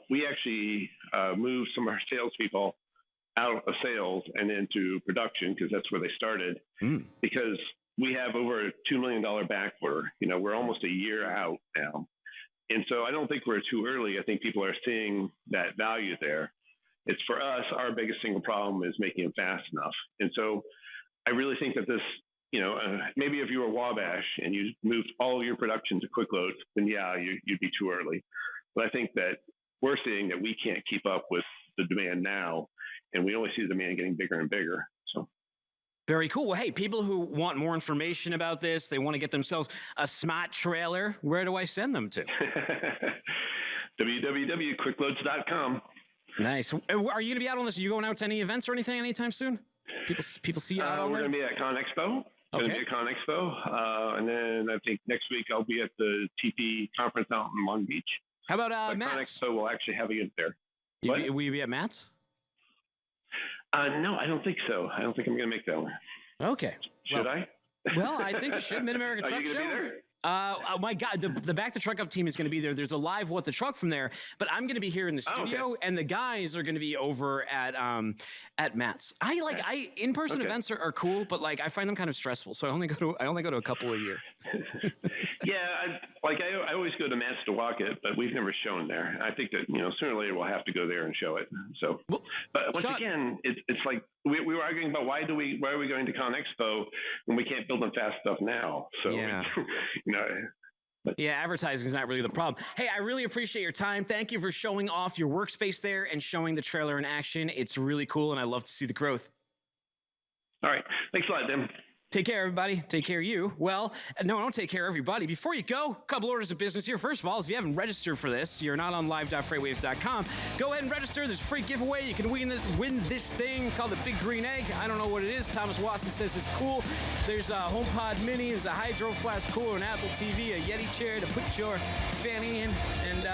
we actually moved some of our salespeople out of sales and into production, because that's where they started, because we have over a $2 million back order. We're almost a year out now. And so I don't think we're too early. I think people are seeing that value there. It's, for us, our biggest single problem is making them fast enough. And so I really think that this, maybe if you were Wabash and you moved all of your production to quick load, then you'd be too early. But I think that we're seeing that we can't keep up with the demand now, and we only see the demand getting bigger and bigger. So. Very cool. Well, hey, people who want more information about this, they want to get themselves a smart trailer, where do I send them to? www.quickloads.com. Nice. Are you going to be out on this? Are you going out to any events or anything anytime soon? People see you out on We're there? going to be at ConExpo. Going to be at ConExpo. And then I think next week I'll be at the TP conference out in Long Beach. How about Matt's? ConExpo will actually have you there. Will you be at Matt's? No, I don't think so. I don't think I'm going to make that one. Okay. Should I? Well, I think you should. Mid-America Truck Show. Are you going to be there? Oh my God, the Back the Truck Up team is going to be there. There's a live What the Truck from there, but I'm going to be here in the studio, and the guys are going to be over at Matt's. In-person events are cool, but I find them kind of stressful, so I only go to a couple a year. Yeah, I always go to Matt's to walk it, but we've never shown there. I think that sooner or later we'll have to go there and show it. So, but once again, it's like we were arguing about why are we going to ConExpo when we can't build them fast enough now? So yeah. Yeah, advertising is not really the problem. Hey, I really appreciate your time. Thank you for showing off your workspace there and showing the trailer in action. It's really cool, and I love to see the growth. All right. Thanks a lot, Tim. Take care, everybody. Take care of you. Well, no, I don't take care of everybody. Before you go, a couple orders of business here. First of all, if you haven't registered for this, you're not on live.freightwaves.com. Go ahead and register. There's a free giveaway. You can win this thing called the Big Green Egg. I don't know what it is. Thomas Watson says it's cool. There's a HomePod Mini. There's a Hydro Flask cooler, an Apple TV, a Yeti chair to put your fanny in. And,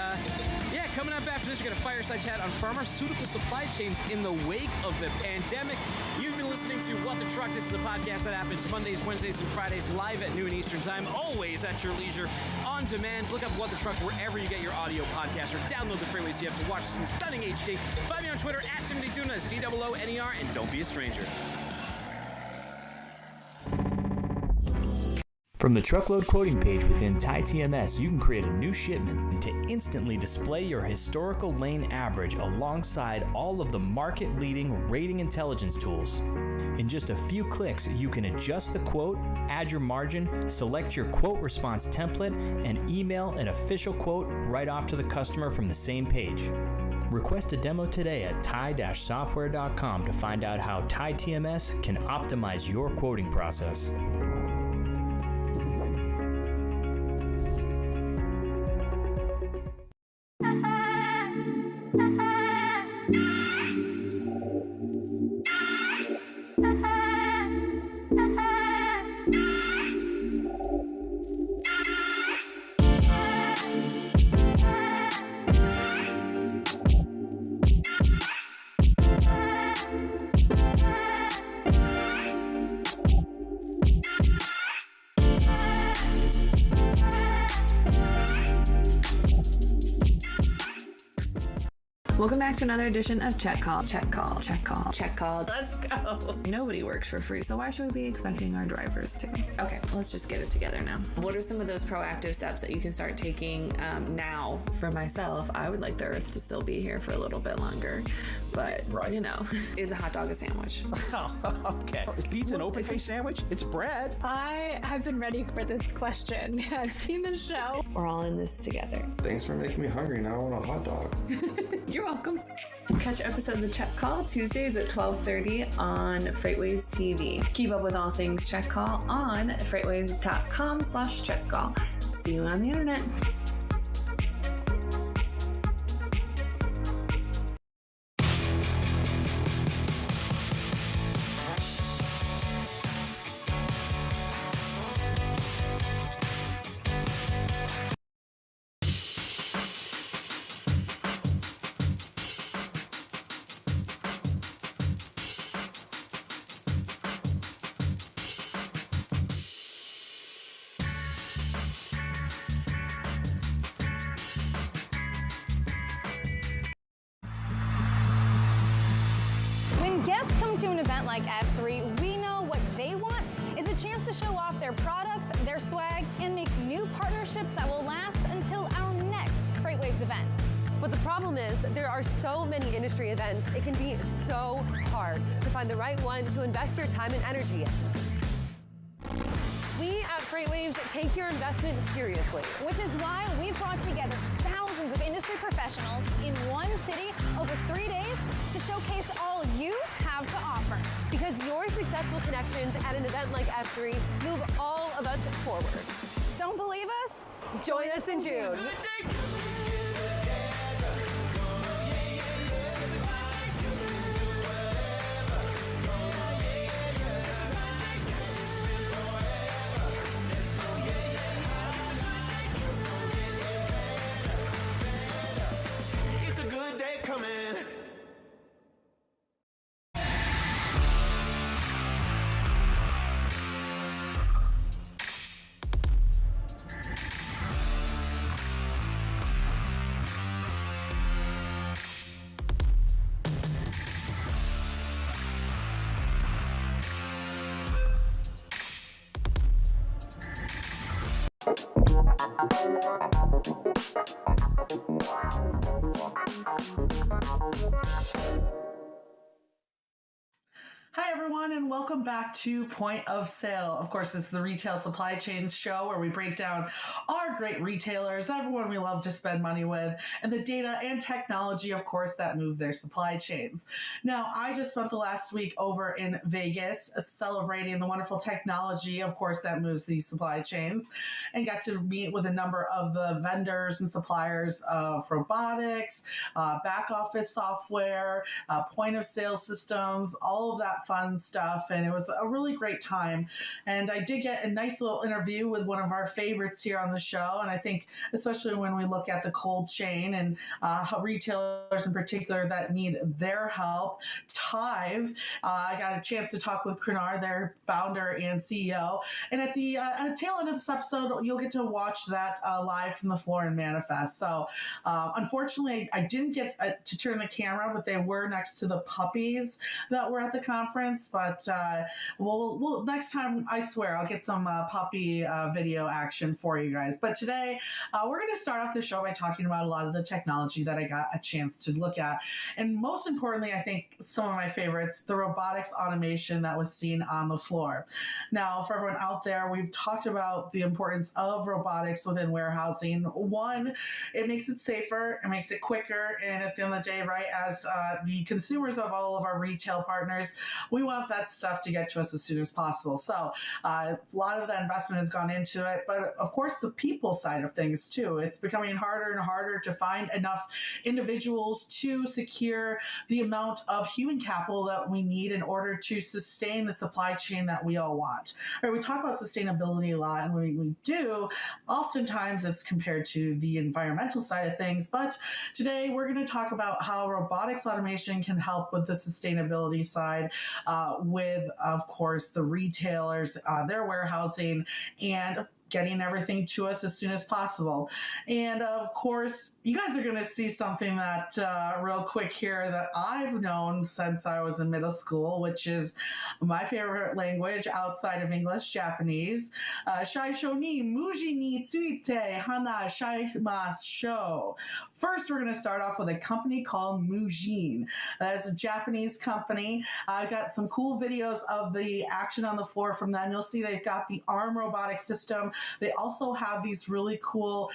yeah, coming up after this, we're going to fireside chat on pharmaceutical supply chains in the wake of the pandemic. You've been listening to What the Truck. This is a podcast that happens Mondays, Wednesdays, and Fridays live at noon Eastern Time, always at your leisure, on demand. Look up What the Truck wherever you get your audio podcast, or download the FreightWaves app to watch this in stunning HD. Find me on Twitter at Timothy Duna, that's DOONER, and don't be a stranger. From the truckload quoting page within TieTMS, you can create a new shipment to instantly display your historical lane average alongside all of the market-leading rating intelligence tools. In just a few clicks, you can adjust the quote, add your margin, select your quote response template, and email an official quote right off to the customer from the same page. Request a demo today at tie-software.com to find out how TieTMS can optimize your quoting process. Welcome back to another edition of Check Call. Check Call. Check Call. Check Call. Let's go. Nobody works for free, so why should we be expecting our drivers to? Okay, let's just get it together now. What are some of those proactive steps that you can start taking now? For myself, I would like the Earth to still be here for a little bit longer, but you know, is a hot dog a sandwich? Okay. Is pizza an open-faced sandwich? It's bread. I have been ready for this question. I've seen the show. We're all in this together. Thanks for making me hungry. Now I want a hot dog. You're welcome. Catch episodes of Check Call Tuesdays at 12:30 on FreightWaves TV. Keep up with all things Check Call on freightwaves.com/checkcall. See you on the internet. When guests come to an event like F3, we know what they want is a chance to show off their products, their swag, and make new partnerships that will last until our next FreightWaves event. But the problem is there are so many industry events, it can be so hard to find the right one to invest your time and energy in. We at FreightWaves take your investment seriously. Which is why we've brought together thousands of industry professionals in one city over 3 days to showcase all you have to offer. Because your successful connections at an event like F3 move all of us forward. Don't believe us? Join us in June. It's a good day coming. Hi, everyone, and welcome back to Point of Sale. Of course, it's the retail supply chain show where we break down our great retailers, everyone we love to spend money with, and the data and technology, of course, that move their supply chains. Now, I just spent the last week over in Vegas celebrating the wonderful technology, of course, that moves these supply chains, and got to meet with a number of the vendors and suppliers of robotics, back office software, point of sale systems, all of that fun stuff, and it was a really great time. And I did get a nice little interview with one of our favorites here on the show, and I think especially when we look at the cold chain and how retailers in particular that need their help. Tive, I got a chance to talk with Krenar, their founder and CEO, and at the tail end of this episode, you'll get to watch that live from the floor and manifest. So unfortunately, I didn't get to turn the camera, but they were next to the puppies that were at the conference. But we'll next time, I swear, I'll get some puppy video action for you guys. But today, we're going to start off the show by talking about a lot of the technology that I got a chance to look at. And most importantly, I think some of my favorites, the robotics automation that was seen on the floor. Now, for everyone out there, we've talked about the importance of robotics within warehousing. One, it makes it safer, it makes it quicker, and at the end of the day, right, as the consumers of all of our retail partners, we want that stuff to get to us as soon as possible. So a lot of that investment has gone into it, but of course the people side of things too. It's becoming harder and harder to find enough individuals to secure the amount of human capital that we need in order to sustain the supply chain that we all want. Right, we talk about sustainability a lot, and when we do, oftentimes it's compared to the environmental side of things, but today we're going to talk about how robotics automation can help with the sustainability side, with, of course, the retailers, their warehousing, and getting everything to us as soon as possible. And of course, you guys are going to see something that real quick here that I've known since I was in middle school, which is my favorite language outside of English, Japanese. Shaisho ni muji ni tsuite hana shaimasho. First, we're going to start off with a company called Mujin. That's a Japanese company. I've got some cool videos of the action on the floor from them. You'll see they've got the arm robotic system. They also have these really cool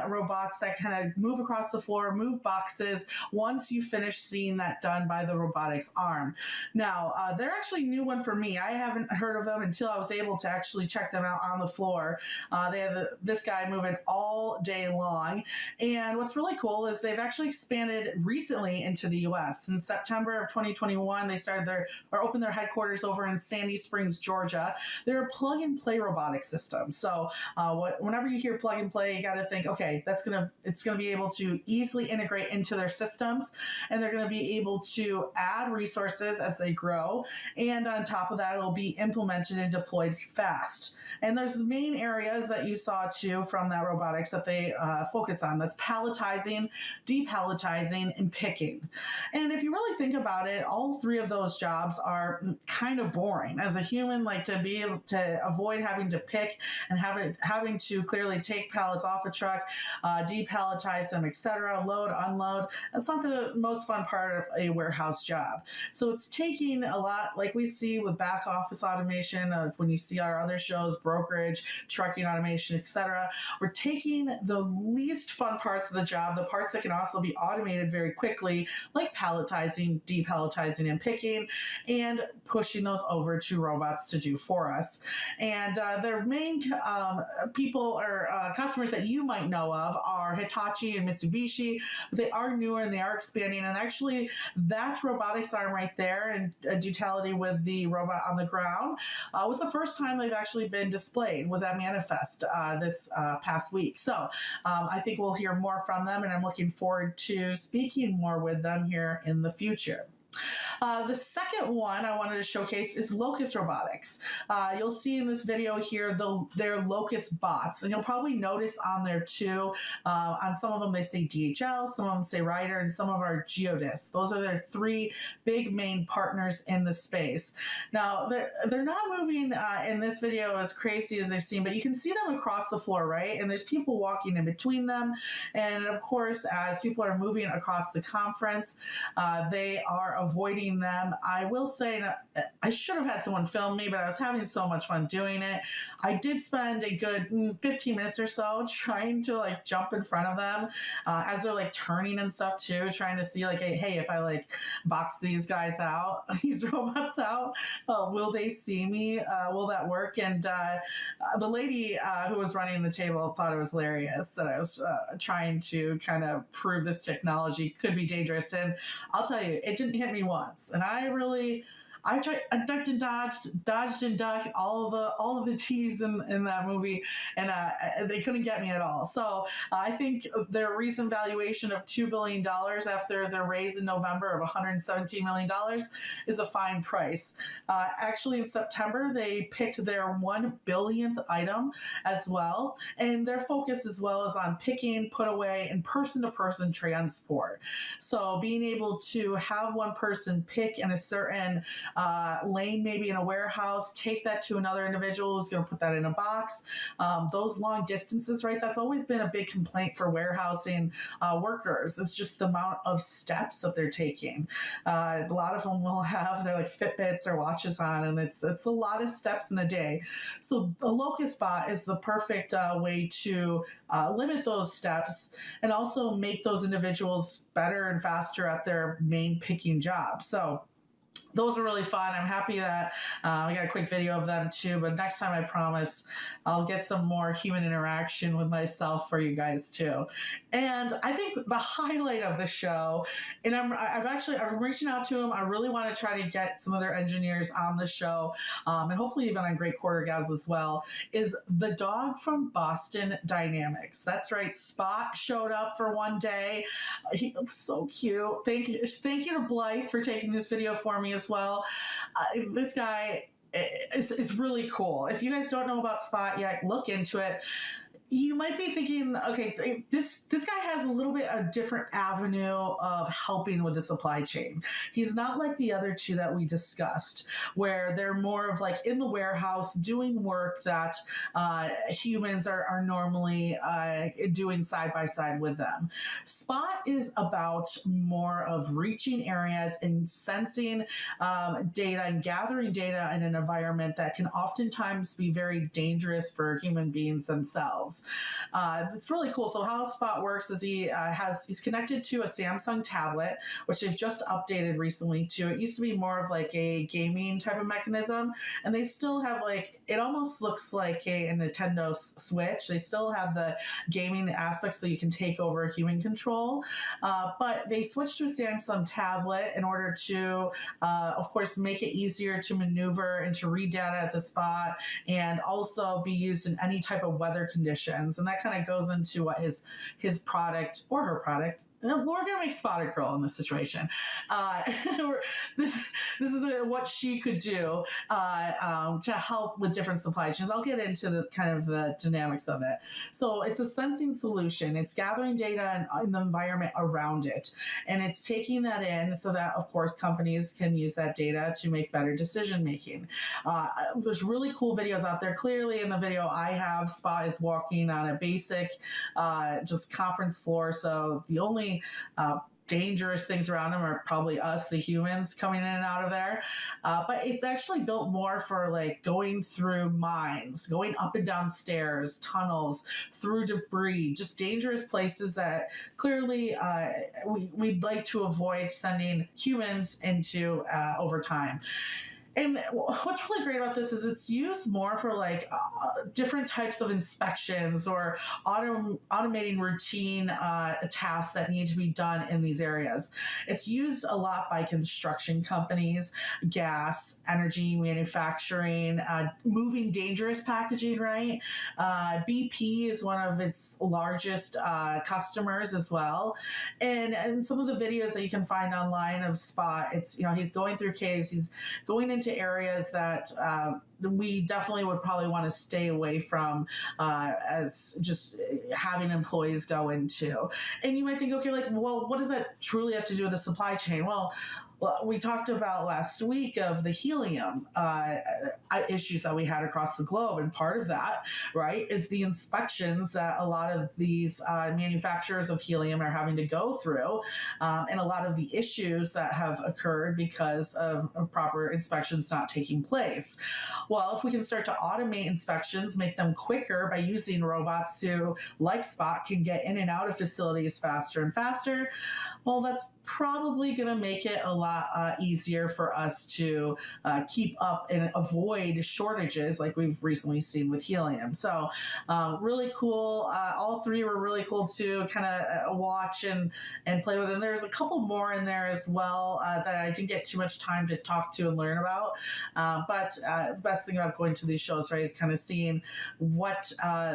robots that kind of move across the floor, move boxes once you finish seeing that done by the robotics arm. Now, they're actually a new one for me. I haven't heard of them until I was able to actually check them out on the floor. They have this guy moving all day long. And what's really cool is they've actually expanded recently into the U.S. In September of 2021, they opened their headquarters over in Sandy Springs, Georgia. They're a plug-and-play robotic system. So whenever you hear plug and play, you got to think, okay, it's gonna be able to easily integrate into their systems, and they're going to be able to add resources as they grow. And on top of that, it will be implemented and deployed fast. And there's the main areas that you saw too from that robotics that they focus on. That's palletizing, depalletizing, and picking. And if you really think about it, all three of those jobs are kind of boring. As a human, like to be able to avoid having to pick and having to clearly take pallets off a truck, depalletize them, etc., load, unload. That's not the most fun part of a warehouse job. So it's taking a lot, like we see with back office automation, of when you see our other shows, brokerage, trucking automation, etc. We're taking the least fun parts of the job, the parts that can also be automated very quickly, like palletizing, depalletizing, and picking, and pushing those over to robots to do for us. And their main people or customers that you might know of are Hitachi and Mitsubishi. They are newer and they are expanding. And actually, that robotics arm right there in duality with the robot on the ground was the first time they've actually been displayed, was at Manifest this past week. So I think we'll hear more from them, and I'm looking forward to speaking more with them here in the future. The second one I wanted to showcase is Locust Robotics. You'll see in this video here their Locust bots, and you'll probably notice on there too, on some of them they say DHL, some of them say Ryder, and some of them are Geodis. Those are their three big main partners in the space. Now, they're not moving in this video as crazy as they've seen, but you can see them across the floor, right? And there's people walking in between them. And of course, as people are moving across the conference, they are avoiding them. I will say, I should have had someone film me, but I was having so much fun doing it. I did spend a good 15 minutes or so trying to like jump in front of them as they're like turning and stuff too, trying to see like, hey, if I like box these guys out, these robots out, will they see me? Will that work? And the lady who was running the table thought it was hilarious that I was trying to kind of prove this technology could be dangerous. And I'll tell you, it didn't hit me once. And I ducked and dodged and ducked all of the T's in that movie, and they couldn't get me at all. So I think their recent valuation of $2 billion after their raise in November of $117 million is a fine price. Actually, in September, they picked their 1 billionth item as well, and their focus as well is on picking, put away, and person-to-person transport. So being able to have one person pick in a certain lane, maybe in a warehouse, take that to another individual who's going to put that in a box. Those long distances, right? That's always been a big complaint for warehousing workers. It's just the amount of steps that they're taking. A lot of them will have their like Fitbits or watches on, and it's a lot of steps in a day. So a Locust bot is the perfect way to limit those steps and also make those individuals better and faster at their main picking job. So those are really fun. I'm happy that we got a quick video of them too, but next time I promise I'll get some more human interaction with myself for you guys too. And I think the highlight of the show, and I'm reaching out to them. I really want to try to get some of their engineers on the show, and hopefully even on Great Quarter Gals as well, is the dog from Boston Dynamics. That's right. Spot showed up for one day. He was so cute. Thank you to Blythe for taking this video for me as well. This guy is really cool. If you guys don't know about Spot yet, look into it. You might be thinking, okay, this guy has a little bit of different avenue of helping with the supply chain. He's not like the other two that we discussed, where they're more of like in the warehouse doing work that humans are normally doing side by side with them. Spot is about more of reaching areas and sensing data and gathering data in an environment that can oftentimes be very dangerous for human beings themselves. It's really cool. So how Spot works is he's connected to a Samsung tablet, which they've just updated recently to. It used to be more of like a gaming type of mechanism, and they still have like, it almost looks like a Nintendo Switch. They still have the gaming aspect, so you can take over human control. But they switched to a Samsung tablet in order to, of course, make it easier to maneuver and to read data at the spot, and also be used in any type of weather conditions. And that kind of goes into what his product or her product. We're going to make Spotted Girl in this situation. This is what she could do to help with different supply chains. I'll get into the kind of the dynamics of it. So it's a sensing solution. It's gathering data in the environment around it, and it's taking that in so that, of course, companies can use that data to make better decision making. There's really cool videos out there. Clearly, in the video I have, Spot is walking on a basic just conference floor. So the only dangerous things around them are probably us, the humans, coming in and out of there. But it's actually built more for like going through mines, going up and down stairs, tunnels, through debris, just dangerous places that clearly we'd like to avoid sending humans into over time. And what's really great about this is it's used more for like different types of inspections or automating routine tasks that need to be done in these areas. It's used a lot by construction companies, gas, energy, manufacturing, moving dangerous packaging, right? BP is one of its largest customers as well. And some of the videos that you can find online of Spot, it's, he's going through caves, he's going into areas that we definitely would probably want to stay away from as just having employees go into. And you might think, okay, like, well, what does that truly have to do with the supply chain? Well, we talked about last week of the helium issues that we had across the globe. And part of that, right, is the inspections that a lot of these manufacturers of helium are having to go through, and a lot of the issues that have occurred because of proper inspections not taking place. Well, if we can start to automate inspections, make them quicker by using robots who, like Spot, can get in and out of facilities faster and faster, well, that's probably going to make it a lot easier for us to keep up and avoid shortages like we've recently seen with helium. So really cool. All three were really cool to kind of watch and play with. And there's a couple more in there as well that I didn't get too much time to talk to and learn about. But the best thing about going to these shows, right, is kind of seeing what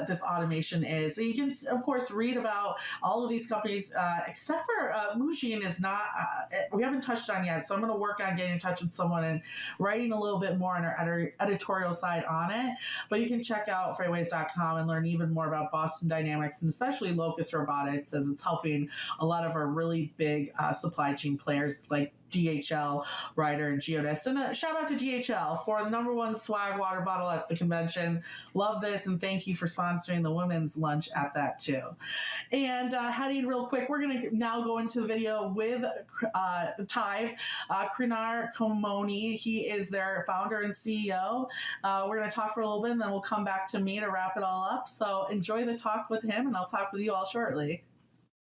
this automation is. So you can, of course, read about all of these companies, except for Mujin is not, we haven't touched on yet. So I'm going to work on getting in touch with someone and writing a little bit more on our editorial side on it. But you can check out FreightWaves.com and learn even more about Boston Dynamics and especially Locust Robotics, as it's helping a lot of our really big supply chain players like DHL, Ryder, and Geodis. And a shout out to DHL for the #1 swag water bottle at the convention. Love this, and thank you for sponsoring the women's lunch at that too. And heading real quick, we're going to now go into the video with Tive, Krinar Komoni. He is their founder and CEO. We're going to talk for a little bit, and then we'll come back to me to wrap it all up. So enjoy the talk with him, and I'll talk with you all shortly.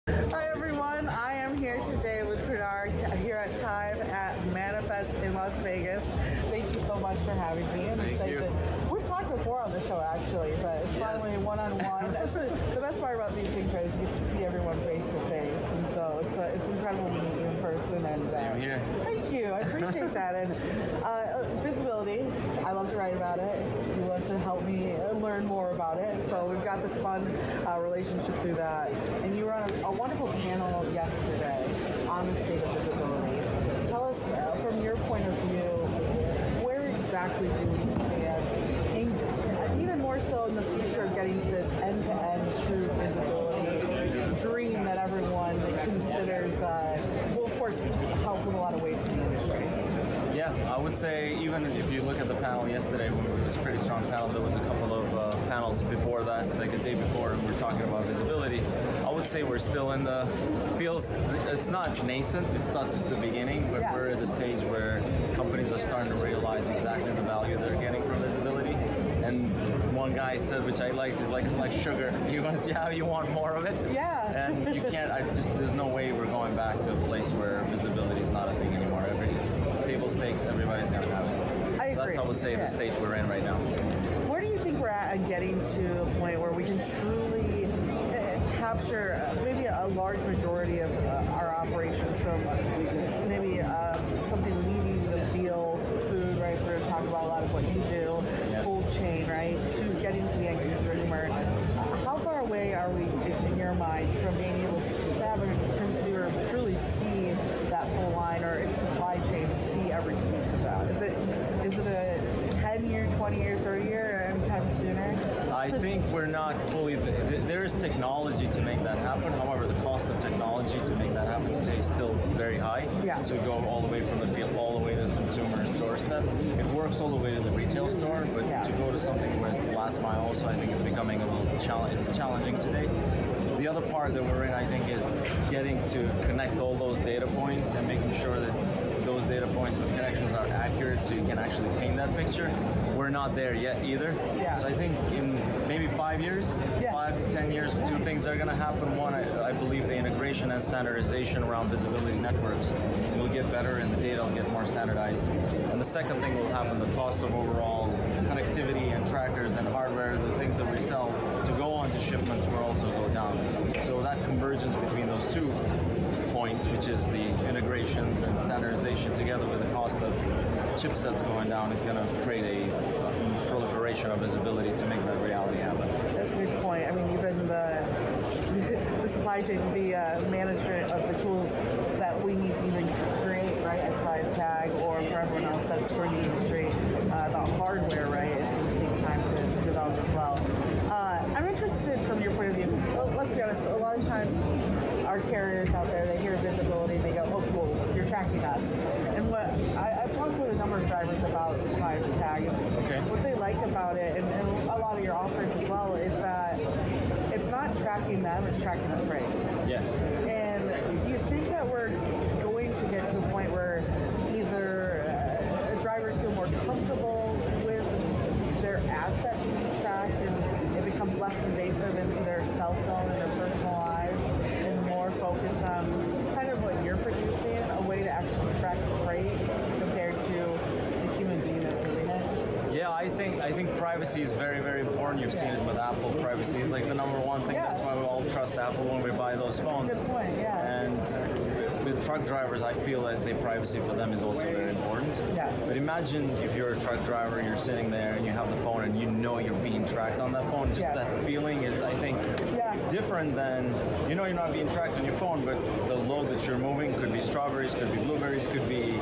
Hi everyone, I am here today with Krinar here at Tive at Manifest in Las Vegas. Thank you so much for having me. I'm excited. We've talked before on the show actually, but it's finally one-on-one. That's the best part about these things, right, is you get to see everyone face to face, and so it's incredible to meet you in person. And same here. Thank you, I appreciate that. And visibility, I love to write about it. You love to help me learn more about it. So we've got this fun relationship through that. And you were on a wonderful panel yesterday on the state of visibility. Tell us, from your point of view, where exactly exactly do we stand? And even more so in the future of getting to this end-to-end true visibility dream that everyone considers will, of course, help with a lot of waste in the industry. Yeah, I would say even if you look at the panel yesterday, it was a pretty strong panel. There was a couple of panels before that, like a day before, and we were talking about visibility. I would say we're still in the feels. It's not nascent. It's not just the beginning, but we're at the stage where companies are starting to realize exactly the value they're getting from visibility. And one guy said, which I like, is like it's like sugar. You want more of it. Yeah. And you can't. There's no way we're going back to a place where visibility is not a thing anymore. It's table stakes. Everybody's gonna have it. I agree. That's, I would say, the stage we're in right now. Where do you think we're at getting to a point where we can truly capture maybe a large majority of our operations from maybe something leaving the field, food, right? We're talking about a lot of what you do, cold chain, right? To getting to the end consumer. How far away are we, in your mind, from being able to have a consumer truly see that full line, or its supply chain see every piece of that? Is it a 10-year, 20-year, 30-year, anytime sooner? I think we're not fully. There is technology to make that happen. However, the cost of technology to make that happen today is still very high. Yeah. So we go all the way from the field, all the way to the consumer's doorstep. It works all the way to the retail store, but to go to something where it's last mile, also I think it's becoming a little it's challenging today. The other part that we're in, I think, is getting to connect all those data points and making sure that those data points, those connections are accurate so you can actually paint that picture. We're not there yet either. Yeah. So I think in maybe 5 years, 5 to 10 years, two things are going to happen. One, I believe the integration and standardization around visibility networks will get better and the data will get more standardized. And the second thing will happen, the cost of overall connectivity and trackers and hardware, the things that we sell to go onto shipments will also go down. So that convergence between those two points, which is the integrations and standardization together with the cost of chipsets going down, it's going to create a proliferation of visibility to make that reality happen. That's a good point. I mean, even the supply chain, the management of the tools that we need to even create, right, at Tribe Tag, or for everyone else that's for the industry, the hardware, right, is going to take time to develop as well. I'm interested from your point of view, because let's be honest, a lot of times our carriers out there, they hear visibility and they go, oh, cool, you're tracking us. And what I've talked with a number of drivers about Tribe Tag, and what they like about it, and a lot of your offerings as well, is that it's not tracking them, it's tracking the freight. Yes. And do you think that we're going to get to a point where either drivers feel more comfortable with their asset being tracked and it becomes less invasive into their cell phone and their personal lives, and more focus on kind of what you're producing, a way to actually track freight compared to the human being that's moving it? Yeah, I think privacy is very, very important. You've seen it with Apple. Privacy is like the number one thing. That's why we all trust Apple when we buy those phones. That's a good point, And with truck drivers, I feel that the privacy for them is also very important. Yeah. But imagine if you're a truck driver, you're sitting there and you have the phone and you know you're being tracked on that phone. Just that feeling is, I think, different than, you know, you're not being tracked on your phone, but the load that you're moving could be strawberries, could be blueberries, could be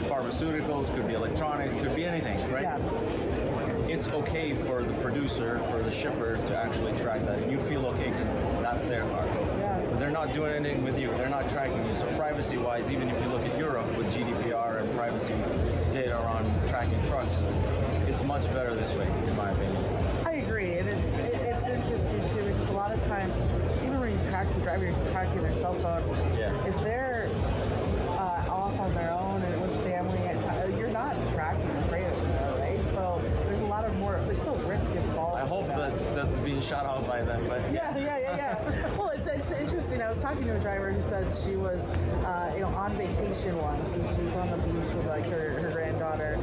pharmaceuticals, could be electronics, could be anything, right? Yeah. It's okay for the producer, for the shipper to actually track that. And you feel okay because that's their cargo. Yeah. But they're not doing anything with you. They're not tracking you. So privacy-wise, even if you look at Europe with GDPR and privacy data around tracking trucks, it's much better this way, in my opinion. I agree, and it's interesting too, because a lot of times, even when you track the driver, you're tracking their cell phone. Yeah. If they're off on their own and with family at times, you're not tracking the freight, right? So there's a lot of there's still risk involved. I hope that's being shot out by them, but yeah. Well, it's interesting. I was talking to a driver who said she was, on vacation once, and she was on the beach with like her granddaughter,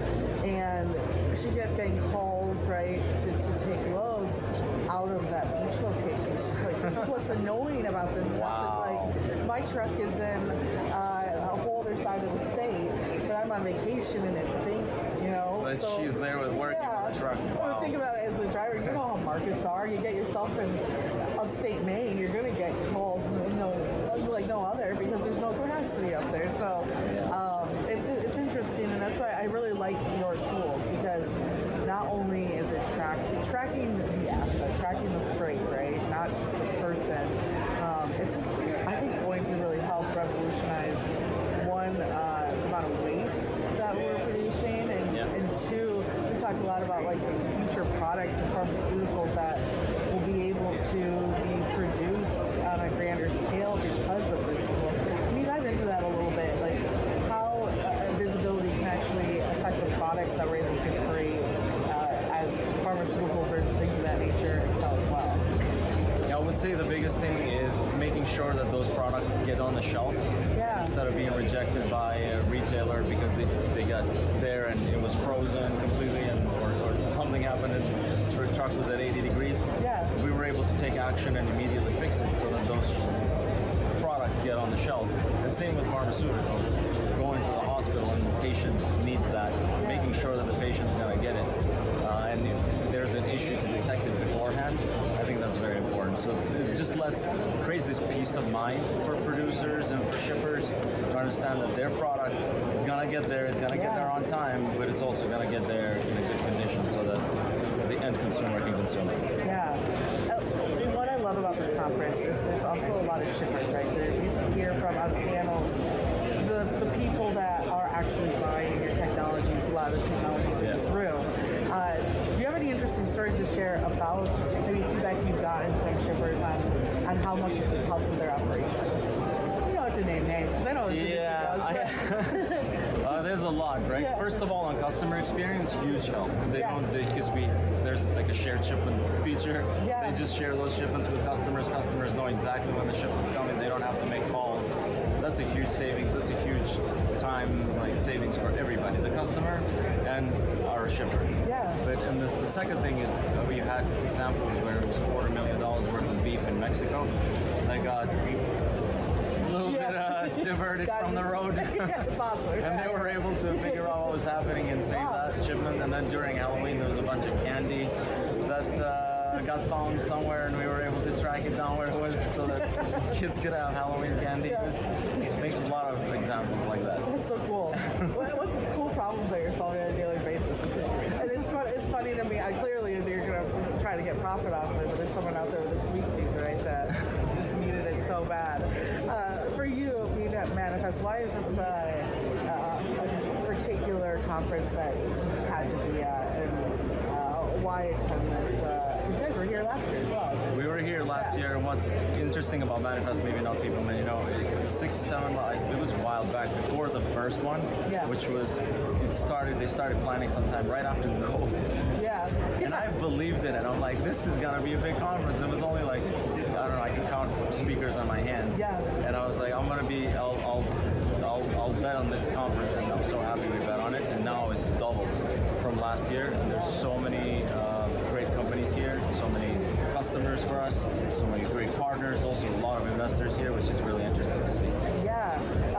and she kept getting calls, right, to take loads out of that beach location. She's like, this is what's annoying about this stuff. Is like, my truck is in a whole other side of the state, but I'm on vacation and it thinks, But she's there with working on the truck. Wow. Well, think about it as a driver. You know how markets are. You get yourself in upstate Maine, you're going to get calls like no other, because there's no capacity up there. So it's interesting, and that's why I really like your tools, because not only is it tracking the asset, tracking the freight, right? Not just the person. It's, I think, going to really help revolutionize one, the amount of waste that we're producing, and two, we talked a lot about like the future products and pharmaceuticals that will be able to be produced on a grander scale because of this tool. Can you dive into that a little bit, like how visibility can actually affect the products that we're able to create as pharmaceuticals or things of that nature excel as well? Yeah, I would say the biggest thing is making sure that those products get on the shelf instead of being rejected by a retailer because they got there and it was frozen completely, or something happened and the truck was at 80 degrees. We were able to take action and immediately fix it so that those products get on the shelf. And same with pharmaceuticals. Going to the hospital and the patient needs that, making sure that the patient's going to get it. And if there's an issue to detect it beforehand, I think that's very important. So it just creates this peace of mind for producers and for shippers to understand that their product is going to get there, it's going to get there on time, but it's also going to get there in a good condition so that the end consumer can consume it. Yeah. And what I love about this conference is there's also a lot of shippers, right? You get to hear from on panels the people that are actually buying your technologies, a lot of the technologies in this room. Do you have any interesting stories to share about maybe feedback you've gotten from shippers on how much this has helped with their operations? You don't have to name names, because I know there's a lot, right? First of all, on customer experience, huge help. Because there's like a shared shipment feature. They just share those shipments with customers. Customers know exactly when the shipment's coming. They don't have to make calls. That's a huge savings. That's a huge time savings for everybody, the customer and our shipper. But and the second thing is we had examples where it was $250,000 worth of beef in Mexico that got a little bit diverted from the road. It's awesome. And they were able to figure out what was happening and save that shipment. And then during Halloween, there was a bunch of candy that got found somewhere, and we were able to track it down where it was so that kids could have Halloween candy. There's a lot of examples like that. That's so cool. What cool problems that you're solving on a daily basis? And it's funny to me. Clearly you're going to try to get profit off of it, but there's someone out there with a sweet tooth, right, that just needed it so bad. For you, being at Manifest, why is this a particular conference that you just had to be at, and why attend this? You guys were here last year as well. We were here last year, and what's interesting about Manifest, maybe not people may know, it was a while back before the first one, which was, they started planning sometime right after COVID. And I believed in it. I'm like, this is gonna be a big conference. It was only like, I don't know, I can count speakers on my hands. And I was like, I'll bet on this conference, and I'm so happy we bet on it. And now it's doubled from last year. And there's so many great companies here, so many customers for us, so many great partners, also a lot of investors here, which is really interesting to see.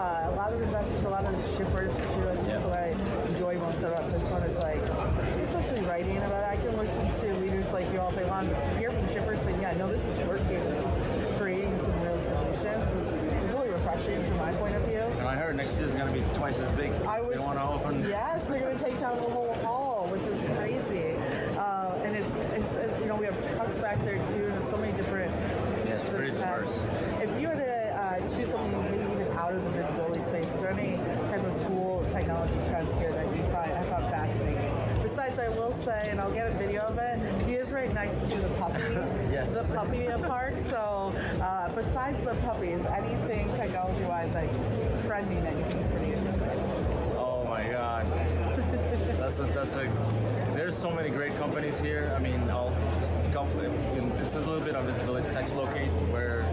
A lot of investors, a lot of shippers too. I think that's what I enjoy most about this one is especially writing about it. I can listen to leaders like you all day long, but to hear from shippers saying, this is working, this is creating some real solutions is really refreshing from my point of view. And I heard next year is going to be twice as big. They want to open. Yes, they're going to take down the whole hall, which is crazy. And it's we have trucks back there too, and there's so many different pieces of tech. Diverse. If you were to choose something maybe even out of the visibility space, is there any type of cool technology trends here that you found fascinating? Besides, I will say, and I'll get a video of it, he is right next to the puppy, the puppy park. So besides the puppies, anything technology-wise that's trending that you think is pretty interesting? Oh my God. There's so many great companies here. I mean, it's a little bit of visibility. Text Locate, where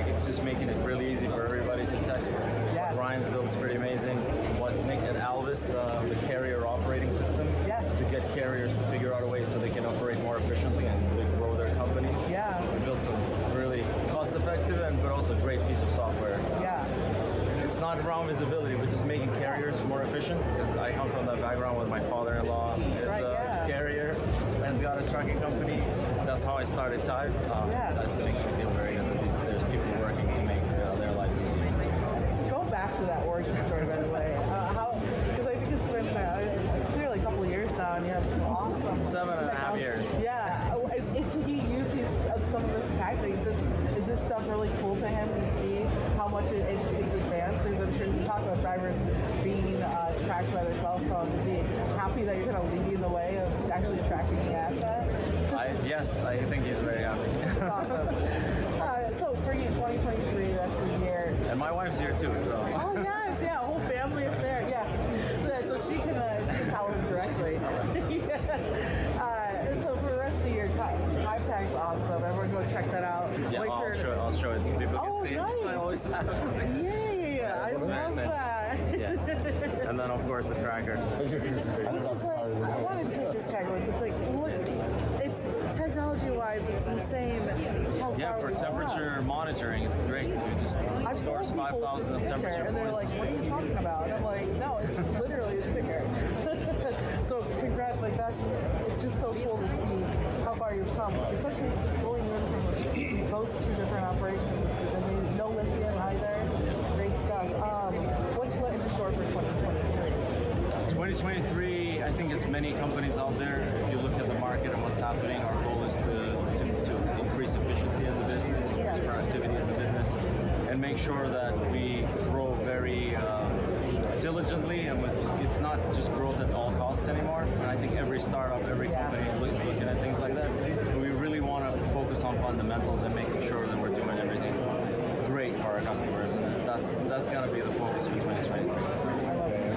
it's just making it really easy for everybody to text. What Ryan's built is pretty amazing. What Nick at Alvis, the carrier operating system, to get carriers to figure out a way so they can operate more efficiently and they grow their companies. We built some really cost-effective but also great piece of software. It's not around visibility, but just making carriers more efficient, because I come from that background with my father-in-law is a carrier and has got a trucking company. That's how I started Tide. That makes me feel very good that there's people working to make their lives easier. To go back to that origin story, by the way, because I think it's been clearly a couple of years now, and you sure you talk about drivers being tracked by their cell phones. Is he happy that you're kind of leading the way of actually tracking the asset? Yes, I think he's very happy. That's awesome. So for you, 2023, the rest of the year. And my wife's here too, so. Oh yes, yeah, a whole family affair. Yeah, so she can tell him directly. So for the rest of the year, Time Tag's awesome. Everyone go check that out. Yeah, I'll show it so people can see nice. it. I always have it. Yeah, I love that. Yeah. And then of course the tracker. Which is like, I want to take this tag, like look, it's technology-wise, it's insane how far Yeah, for temperature monitoring, it's great. You just source 5,000 of temperature. And they're like, what are you talking about? And I'm like, no, it's literally a sticker. So congrats, like it's just so cool to see how far you've come, especially just going in from those two different operations. No lithium either. Great stuff. What's in store for 2023? 2023, I think it's many companies out there. If you look at the market and what's happening, our goal is to increase efficiency as a business, increase productivity as a business, and make sure that we grow very diligently, and it's not just growth at all costs anymore. And I think every startup, every company is looking at things like that. But we really want to focus on fundamentals and making sure that we're doing everything great for our customers, and that's going to be the focus for 2023.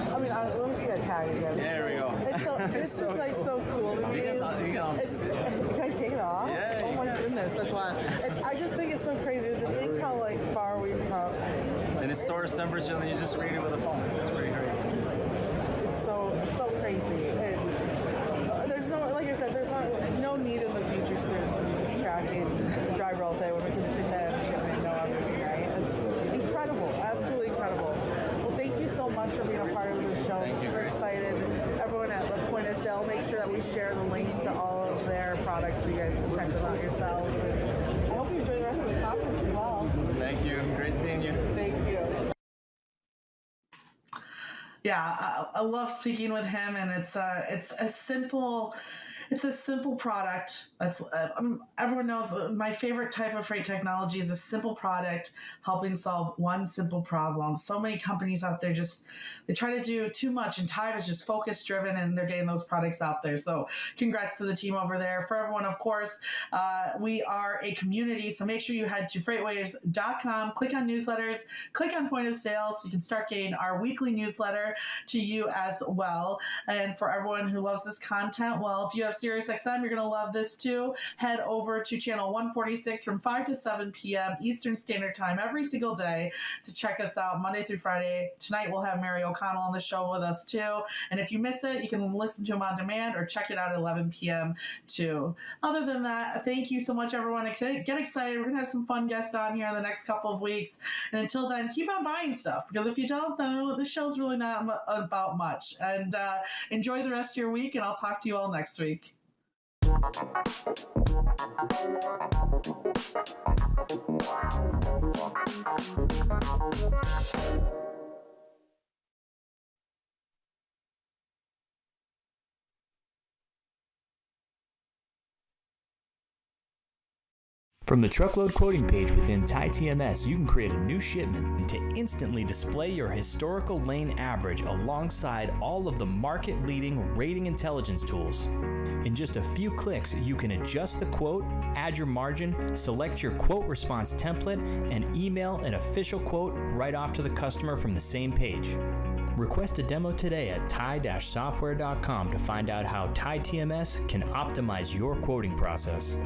I mean, let me see that tag again. There we go. This is like so cool to me. Can I take it off? Yeah. Oh my goodness, that's why. I just think it's so crazy to think how far we've come. And it stores temperature, and then you just read it with a phone. It's pretty crazy. It's so crazy. There's no, like I said, there's no need in the future soon to be just tracking the driver all day when we can stick that in shipment, no everything, right? It's incredible, absolutely incredible. Well, thank you so much for being a part of the show. Super excited. Everyone at the point of sale, make sure that we share the links to all of their products so you guys can check them out yourselves. And I hope you enjoy the rest of the conference as well. Thank you. Great seeing you. Thank you. Yeah, I love speaking with him, and it's a simple product. That's everyone knows my favorite type of freight technology is a simple product helping solve one simple problem. So many companies out there they try to do too much, and Time is just focus driven, and they're getting those products out there. So congrats to the team over there. For everyone, of course, we are a community, so make sure you head to FreightWaves.com, click on newsletters, click on point of sale, so you can start getting our weekly newsletter to you as well. And for everyone who loves this content, well, if you have SiriusXM, you're going to love this too. Head over to channel 146 from 5 to 7 p.m. Eastern Standard Time every single day to check us out Monday through Friday. Tonight we'll have Mary O'Connell on the show with us too. And if you miss it, you can listen to him on demand or check it out at 11 p.m. too. Other than that, thank you so much, everyone. Get excited. We're going to have some fun guests on here in the next couple of weeks. And until then, keep on buying stuff, because if you don't, then this show's really not about much. And enjoy the rest of your week, and I'll talk to you all next week. From the truckload quoting page within TieTMS, you can create a new shipment to instantly display your historical lane average alongside all of the market-leading rating intelligence tools. In just a few clicks, you can adjust the quote, add your margin, select your quote response template, and email an official quote right off to the customer from the same page. Request a demo today at tie-software.com to find out how TieTMS can optimize your quoting process.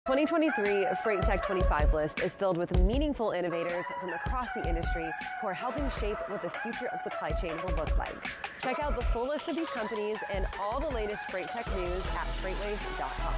The 2023 Freight Tech 25 list is filled with meaningful innovators from across the industry who are helping shape what the future of supply chain will look like. Check out the full list of these companies and all the latest Freight Tech news at FreightWaves.com.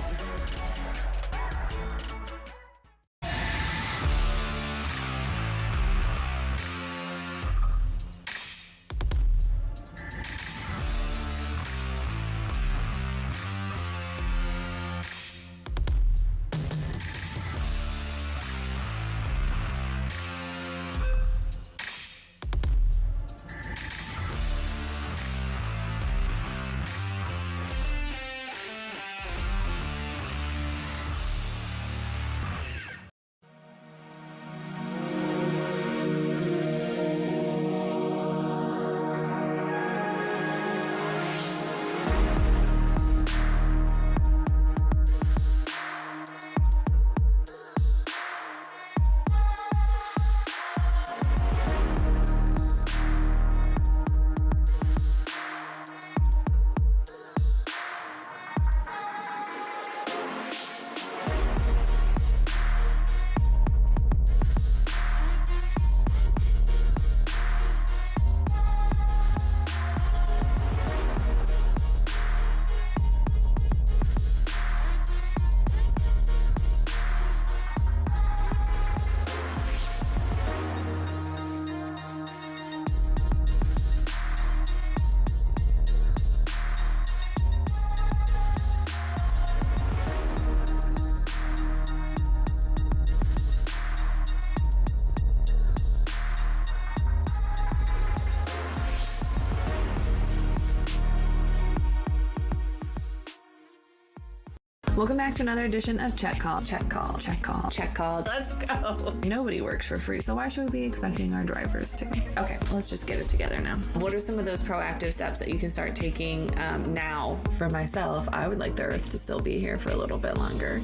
Welcome back to another edition of Check Call. Check Call. Check Call. Check Call. Let's go. Nobody works for free, so why should we be expecting our drivers to? Okay, let's just get it together now. What are some of those proactive steps that you can start taking now? For myself, I would like the Earth to still be here for a little bit longer,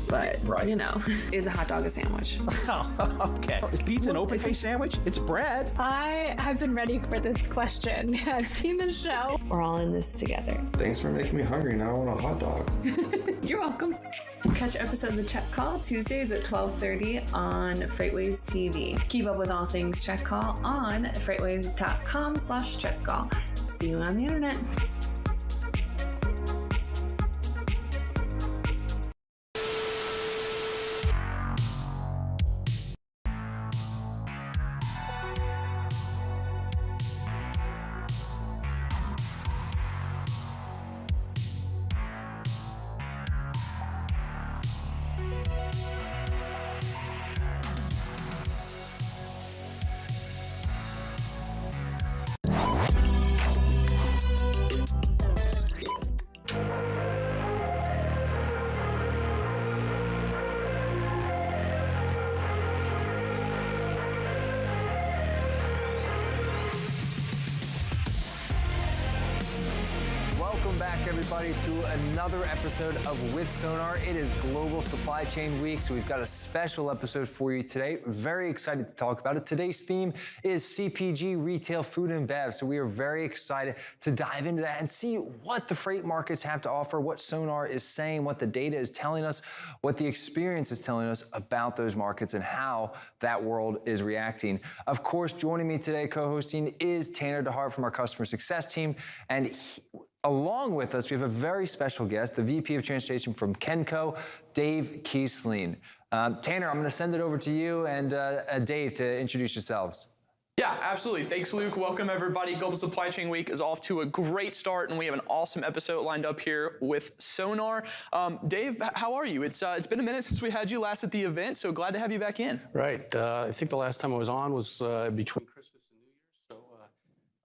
but you know, is a hot dog a sandwich? Okay. Is pizza an open-faced sandwich? It's bread. I have been ready for this question. I've seen the show. We're all in this together. Thanks for making me hungry. Now I want a hot dog. You're welcome. Catch episodes of Check Call Tuesdays at 12:30 on FreightWaves TV. Keep up with all things Check Call on freightwaves.com/checkcall. See you on the internet. Welcome back, everybody, to another episode of With Sonar. It is Global Supply Chain Week, so we've got a special episode for you today. Very excited to talk about it. Today's theme is CPG, retail, food, and bev, so we are very excited to dive into that and see what the freight markets have to offer, what Sonar is saying, what the data is telling us, what the experience is telling us about those markets, and how that world is reacting. Of course, joining me today, co-hosting, is Tanner DeHart from our customer success team, and along with us, we have a very special guest, the VP of Transportation from Kenco, Dave Kiesling. Tanner, I'm going to send it over to you and Dave to introduce yourselves. Yeah, absolutely. Thanks, Luke. Welcome, everybody. Global Supply Chain Week is off to a great start, and we have an awesome episode lined up here with Sonar. Dave, how are you? It's been a minute since we had you last at the event, so glad to have you back in. Right. I think the last time I was on was between Christmas and New Year's, so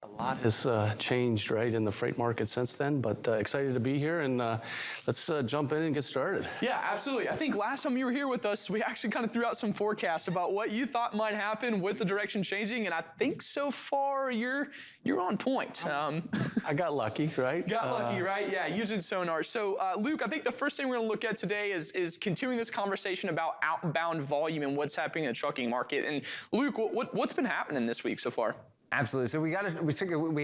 a lot has changed, right, in the freight market since then, but excited to be here, and let's jump in and get started. Yeah, absolutely. I think last time you were here with us, we actually kind of threw out some forecasts about what you thought might happen with the direction changing, and I think so far you're on point. I got lucky, right? Got lucky, right? Yeah, using Sonar. So, Luke, I think the first thing we're going to look at today is continuing this conversation about outbound volume and what's happening in the trucking market. And Luke, what's been happening this week so far? Absolutely. So we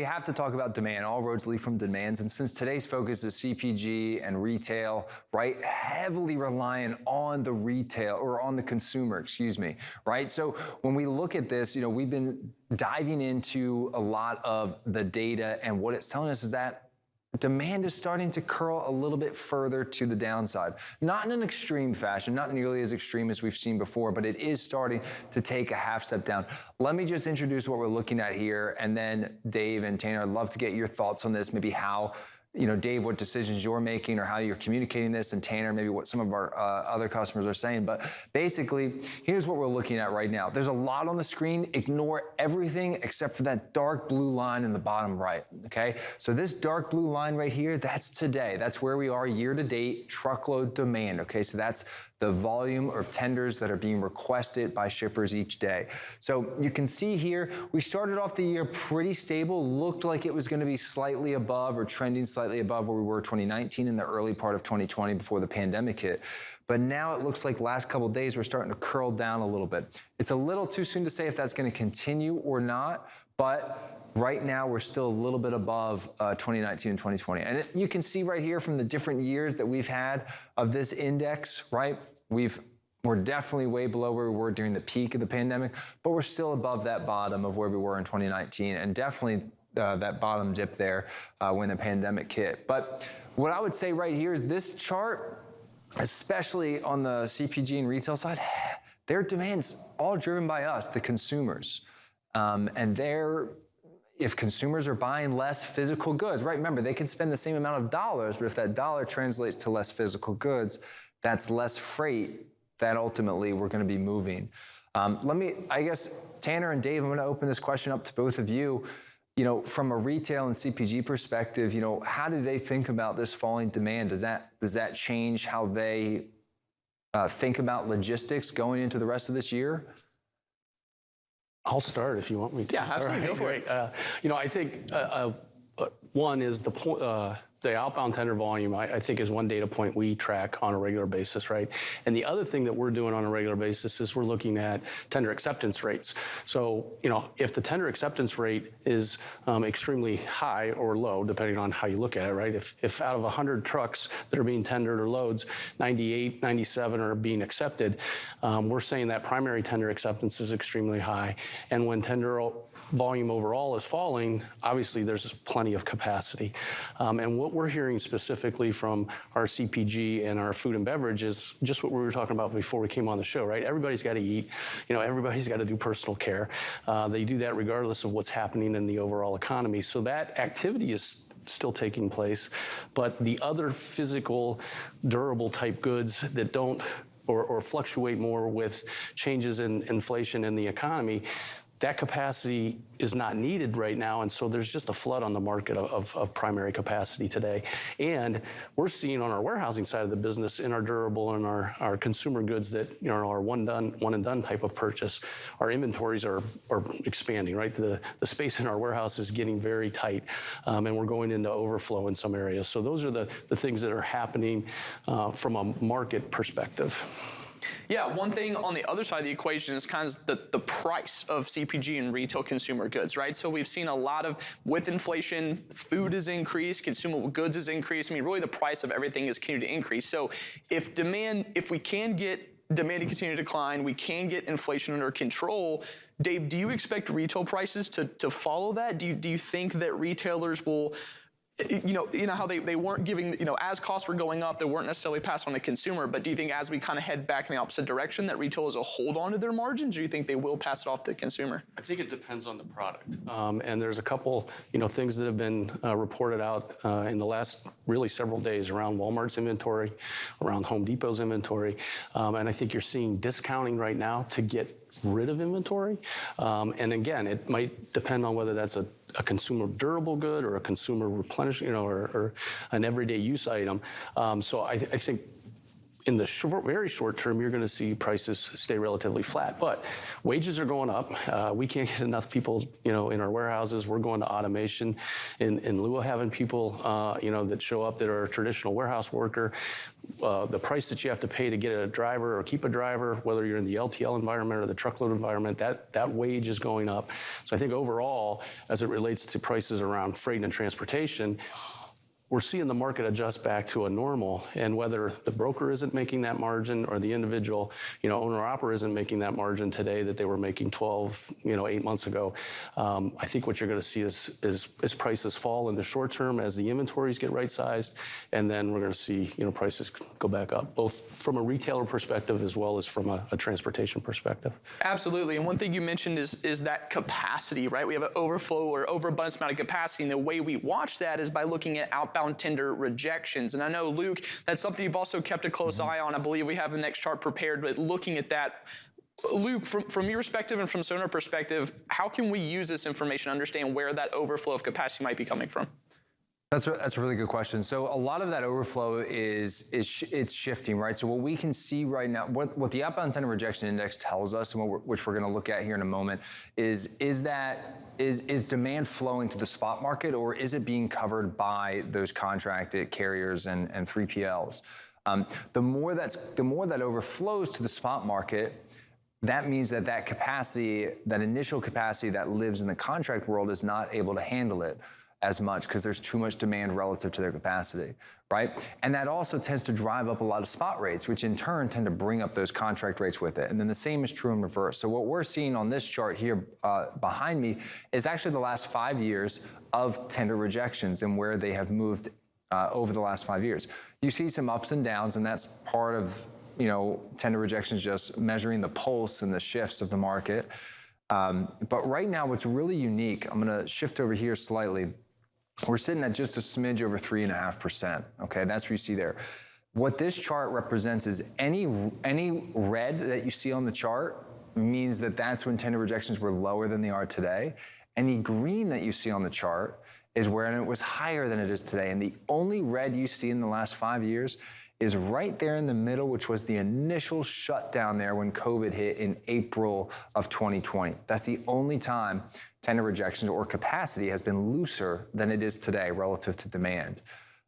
have to talk about demand. All roads lead from demands. And since today's focus is CPG and retail, right, heavily reliant on the retail or on the consumer, excuse me, right? So when we look at this, you know, we've been diving into a lot of the data, and what it's telling us is that demand is starting to curl a little bit further to the downside. Not in an extreme fashion, not nearly as extreme as we've seen before, but it is starting to take a half step down. Let me just introduce what we're looking at here, and then Dave and Tanner, I'd love to get your thoughts on this, maybe how, you know, Dave, what decisions you're making or how you're communicating this, and Tanner, maybe what some of our other customers are saying. But basically, here's what we're looking at right now. There's a lot on the screen. Ignore everything except for that dark blue line in the bottom right, okay? So this dark blue line right here, that's today. That's where we are year to date, truckload demand, okay? So that's the volume of tenders that are being requested by shippers each day. So you can see here, we started off the year pretty stable, looked like it was gonna be slightly above or trending slightly above where we were 2019 in the early part of 2020 before the pandemic hit. But now it looks like last couple of days we're starting to curl down a little bit. It's a little too soon to say if that's gonna continue or not, but right now, we're still a little bit above 2019 and 2020. And you can see right here from the different years that we've had of this index, right? We're definitely way below where we were during the peak of the pandemic, but we're still above that bottom of where we were in 2019, and definitely that bottom dip there when the pandemic hit. But what I would say right here is this chart, especially on the CPG and retail side, their demand's all driven by us, the consumers. If consumers are buying less physical goods, right? Remember, they can spend the same amount of dollars, but if that dollar translates to less physical goods, that's less freight that ultimately we're going to be moving. I guess, Tanner and Dave, I'm going to open this question up to both of you. from a retail and CPG perspective, how do they think about this falling demand? Does that change how they think about logistics going into the rest of this year? I'll start if you want me to. Yeah, absolutely. Right, Go for it. I think one is the outbound tender volume, I think, is one data point we track on a regular basis, right? And the other thing that we're doing on a regular basis is we're looking at tender acceptance rates. So, if the tender acceptance rate is extremely high or low, depending on how you look at it, right? If out of 100 trucks that are being tendered or loads, 98, 97 are being accepted, we're saying that primary tender acceptance is extremely high. And when tender volume overall is falling, obviously there's plenty of capacity. And what we're hearing specifically from our CPG and our food and beverage is just what we were talking about before we came on the show, right? Everybody's got to eat. Everybody's got to do personal care. They do that regardless of what's happening in the overall economy. So that activity is still taking place. But the other physical, durable type goods that don't or fluctuate more with changes in inflation in the economy, that capacity is not needed right now, and so there's just a flood on the market of primary capacity today. And we're seeing on our warehousing side of the business, in our durable and our consumer goods that are one and done type of purchase, our inventories are expanding, right? The space in our warehouse is getting very tight, and we're going into overflow in some areas. So those are the things that are happening from a market perspective. Yeah, one thing on the other side of the equation is kind of the price of CPG and retail consumer goods, right? So we've seen a lot of, with inflation, food has increased, consumable goods has increased. I mean, really the price of everything has continued to increase. So if we can get demand to continue to decline, we can get inflation under control. Dave, do you expect retail prices to follow that? Do you think that retailers will, how they weren't giving, as costs were going up, they weren't necessarily passed on to consumer, but do you think as we kind of head back in the opposite direction that retailers will hold on to their margins, or do you think they will pass it off to the consumer? I think it depends on the product. And there's a couple, things that have been reported out in the last really several days around Walmart's inventory, around Home Depot's inventory. And I think you're seeing discounting right now to get rid of inventory. And again, it might depend on whether that's a consumer durable good or a consumer replenishment, or an everyday use item. So I think in the very short term, you're going to see prices stay relatively flat. But wages are going up. We can't get enough people, in our warehouses. We're going to automation in lieu of having people, that show up that are a traditional warehouse worker. The price that you have to pay to get a driver or keep a driver, whether you're in the LTL environment or the truckload environment, that wage is going up. So I think overall, as it relates to prices around freight and transportation, we're seeing the market adjust back to a normal, and whether the broker isn't making that margin or the individual, owner-operator isn't making that margin today that they were making 8 months ago. I think what you're going to see is prices fall in the short term as the inventories get right-sized, and then we're going to see, prices go back up, both from a retailer perspective as well as from a transportation perspective. Absolutely, and one thing you mentioned is that capacity, right? We have an overflow or overabundance amount of capacity, and the way we watch that is by looking at outbound tender rejections. And I know, Luke, that's something you've also kept a close eye on. I believe we have the next chart prepared, but looking at that, Luke, from your perspective and from Sonar perspective, how can we use this information to understand where that overflow of capacity might be coming from? That's a really good question. So a lot of that overflow is shifting, right? So what we can see right now, what the outbound tender rejection index tells us, and which we're going to look at here in a moment, is demand flowing to the spot market, or is it being covered by those contracted carriers and 3PLs? The more that overflows to the spot market, that means that capacity, that initial capacity that lives in the contract world, is not able to handle it as much because there's too much demand relative to their capacity, right? And that also tends to drive up a lot of spot rates, which in turn tend to bring up those contract rates with it. And then the same is true in reverse. So what we're seeing on this chart here behind me is actually the last 5 years of tender rejections and where they have moved over the last 5 years. You see some ups and downs, and that's part of, tender rejections, just measuring the pulse and the shifts of the market. But right now, what's really unique, I'm going to shift over here slightly. We're sitting at just a smidge over 3.5%. Okay, that's what you see there. What this chart represents is any red that you see on the chart means that that's when tender rejections were lower than they are today. And the green that you see on the chart is where it was higher than it is today. And the only red you see in the last 5 years is right there in the middle, which was the initial shutdown there when COVID hit in April of 2020. That's the only time tender rejections or capacity has been looser than it is today relative to demand.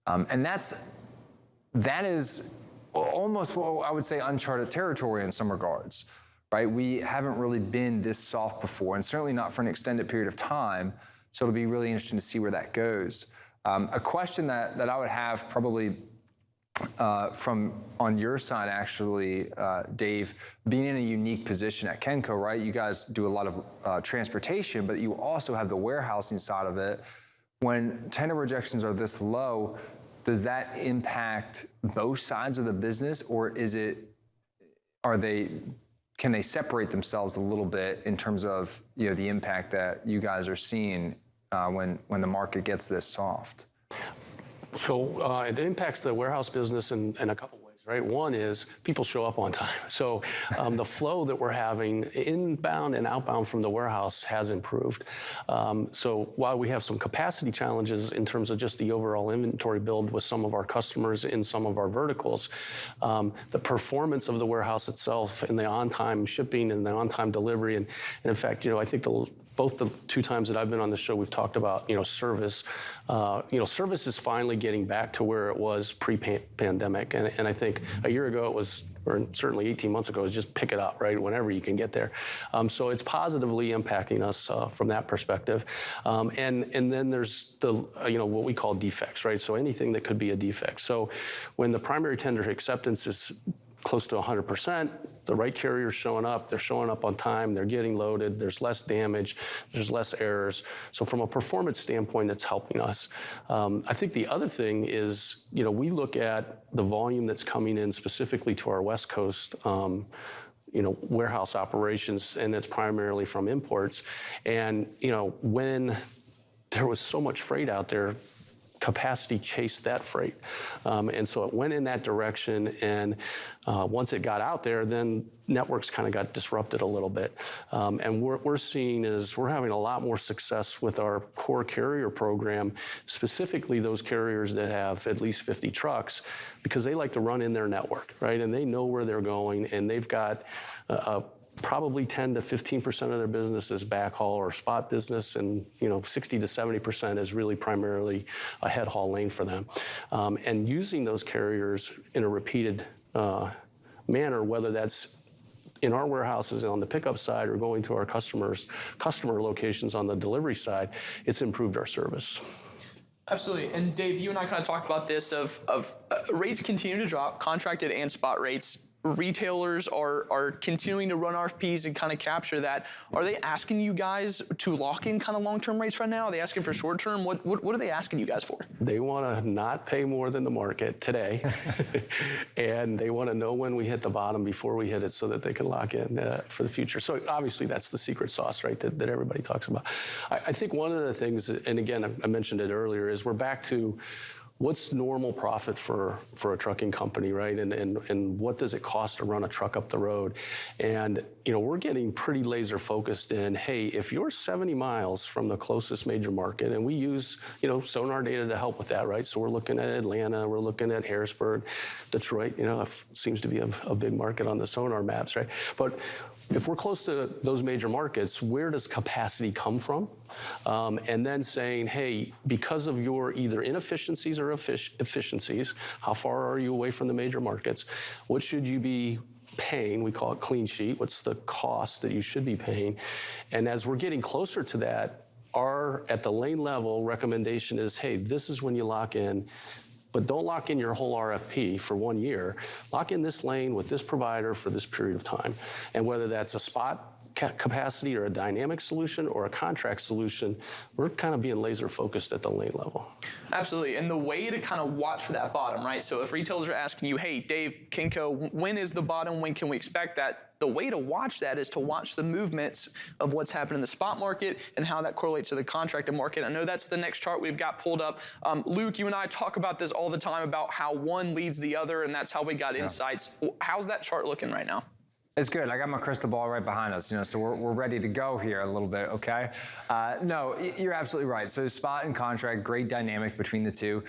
And that is almost, what I would say, uncharted territory in some regards, right? We haven't really been this soft before, and certainly not for an extended period of time. So it'll be really interesting to see where that goes. A question that I would have probably from on your side, actually, Dave, being in a unique position at Kenco, right? You guys do a lot of transportation, but you also have the warehousing side of it. When tender rejections are this low, does that impact both sides of the business, or can they separate themselves a little bit in terms of the impact that you guys are seeing when the market gets this soft? So it impacts the warehouse business in a couple ways, right? One is people show up on time. So the flow that we're having inbound and outbound from the warehouse has improved. So while we have some capacity challenges in terms of just the overall inventory build with some of our customers in some of our verticals, the performance of the warehouse itself and the on-time shipping and the on-time delivery, and in fact, I think both the two times that I've been on the show, we've talked about, service. Service is finally getting back to where it was pre-pandemic. And I think a year ago it was, or certainly 18 months ago, it was just pick it up, right, whenever you can get there. So it's positively impacting us from that perspective. And then there's the, what we call defects, right? So anything that could be a defect. So when the primary tender acceptance is close to 100%, the right carrier's showing up, they're showing up on time, they're getting loaded, there's less damage, there's less errors. So from a performance standpoint, that's helping us. I think the other thing is, we look at the volume that's coming in specifically to our West Coast warehouse operations, and it's primarily from imports. And, when there was so much freight out there, capacity chased that freight. And so it went in that direction, and once it got out there, then networks kind of got disrupted a little bit. And what we're seeing is we're having a lot more success with our core carrier program, specifically those carriers that have at least 50 trucks, because they like to run in their network, right? And they know where they're going, and they've got probably 10 to 15% of their business is backhaul or spot business, and 60 to 70% is really primarily a head haul lane for them. And using those carriers in a repeated manner, whether that's in our warehouses on the pickup side or going to our customer locations on the delivery side, it's improved our service. Absolutely. And Dave, you and I kind of talked about this of rates continue to drop, contracted and spot rates. Retailers are continuing to run RFPs and kind of capture that. Are they asking you guys to lock in kind of long-term rates right now? Are they asking for short-term? What are they asking you guys for? They want to not pay more than the market today, and they want to know when we hit the bottom before we hit it so that they can lock in for the future. So obviously that's the secret sauce, right, that everybody talks about. I think one of the things, and again, I mentioned it earlier, is we're back to what's normal profit for a trucking company, right? And what does it cost to run a truck up the road? And, we're getting pretty laser focused in, hey, if you're 70 miles from the closest major market, and we use, sonar data to help with that, right? So we're looking at Atlanta, we're looking at Harrisburg, Detroit, seems to be a big market on the sonar maps, right? But if we're close to those major markets, where does capacity come from? And then saying, hey, because of your either inefficiencies or efficiencies, how far are you away from the major markets? What should you be paying? We call it clean sheet. What's the cost that you should be paying? And as we're getting closer to that, our, at the lane level, recommendation is, hey, this is when you lock in, but don't lock in your whole RFP for 1 year. Lock in this lane with this provider for this period of time. And whether that's a spot capacity or a dynamic solution or a contract solution, we're kind of being laser focused at the lane level. Absolutely. And the way to kind of watch for that bottom, right? So if retailers are asking you, hey, Dave, Kenco, when is the bottom? When can we expect that? The way to watch that is to watch the movements of what's happening in the spot market and how that correlates to the contracted market. I know that's the next chart we've got pulled up. Luke, you and I talk about this all the time about how one leads the other, and that's how we got insights. How's that chart looking right now? It's good. I got my crystal ball right behind us, so we're ready to go here a little bit, okay? No, you're absolutely right. So spot and contract, great dynamic between the two.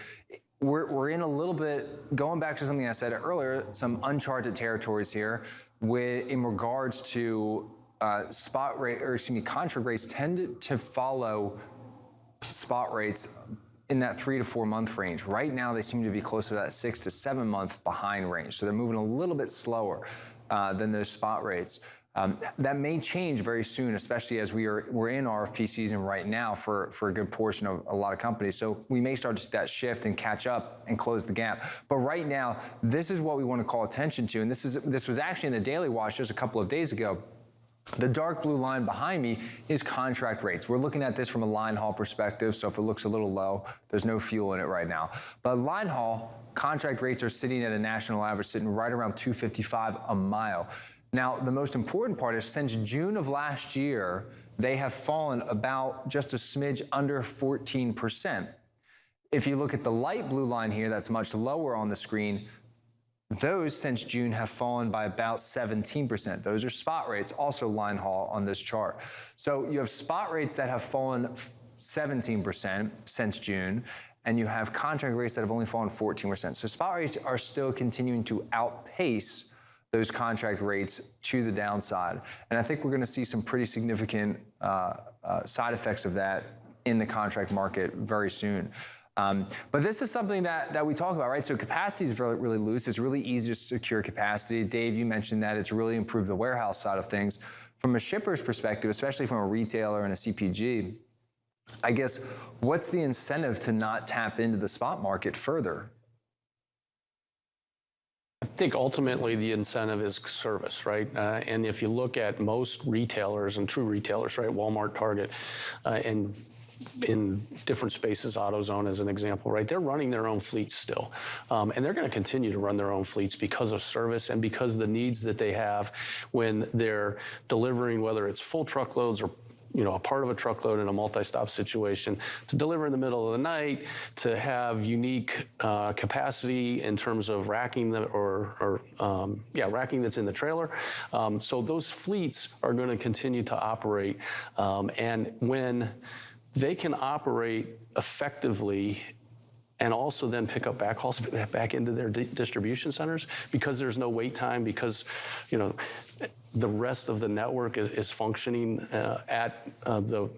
We're in a little bit, going back to something I said earlier, some uncharted territories here in regards to contract rates tend to follow spot rates in that 3 to 4 month range. Right now, they seem to be closer to that 6 to 7 month behind range. So they're moving a little bit slower than those spot rates. That may change very soon, especially as we're in RFP season right now for a good portion of a lot of companies. So we may start to see that shift and catch up and close the gap. But right now, this is what we want to call attention to. And this was actually in the Daily Watch just a couple of days ago. The dark blue line behind me is contract rates. We're looking at this from a line haul perspective, so if it looks a little low, there's no fuel in it right now. But line haul, contract rates are sitting at a national average, sitting right around $2.55 a mile. Now, the most important part is since June of last year, they have fallen about just a smidge under 14%. If you look at the light blue line here, that's much lower on the screen, those since June have fallen by about 17%. Those are spot rates, also line haul on this chart. So you have spot rates that have fallen 17% since June, and you have contract rates that have only fallen 14%. So spot rates are still continuing to outpace those contract rates to the downside. And I think we're gonna see some pretty significant side effects of that in the contract market very soon. But this is something that we talk about, right? So capacity is really, really loose. It's really easy to secure capacity. Dave, you mentioned that it's really improved the warehouse side of things. From a shipper's perspective, especially from a retailer and a CPG, I guess, what's the incentive to not tap into the spot market further? I think ultimately the incentive is service, right? And if you look at most retailers and true retailers, right, Walmart, Target, and in different spaces, AutoZone as an example, right? They're running their own fleets still. And they're going to continue to run their own fleets because of service and because the needs that they have when they're delivering, whether it's full truckloads or a part of a truckload in a multi-stop situation, to deliver in the middle of the night, to have unique capacity in terms of racking racking that's in the trailer. So those fleets are going to continue to operate. And when they can operate effectively and also then pick up backhauls back into their distribution centers because there's no wait time, because the rest of the network is functioning at the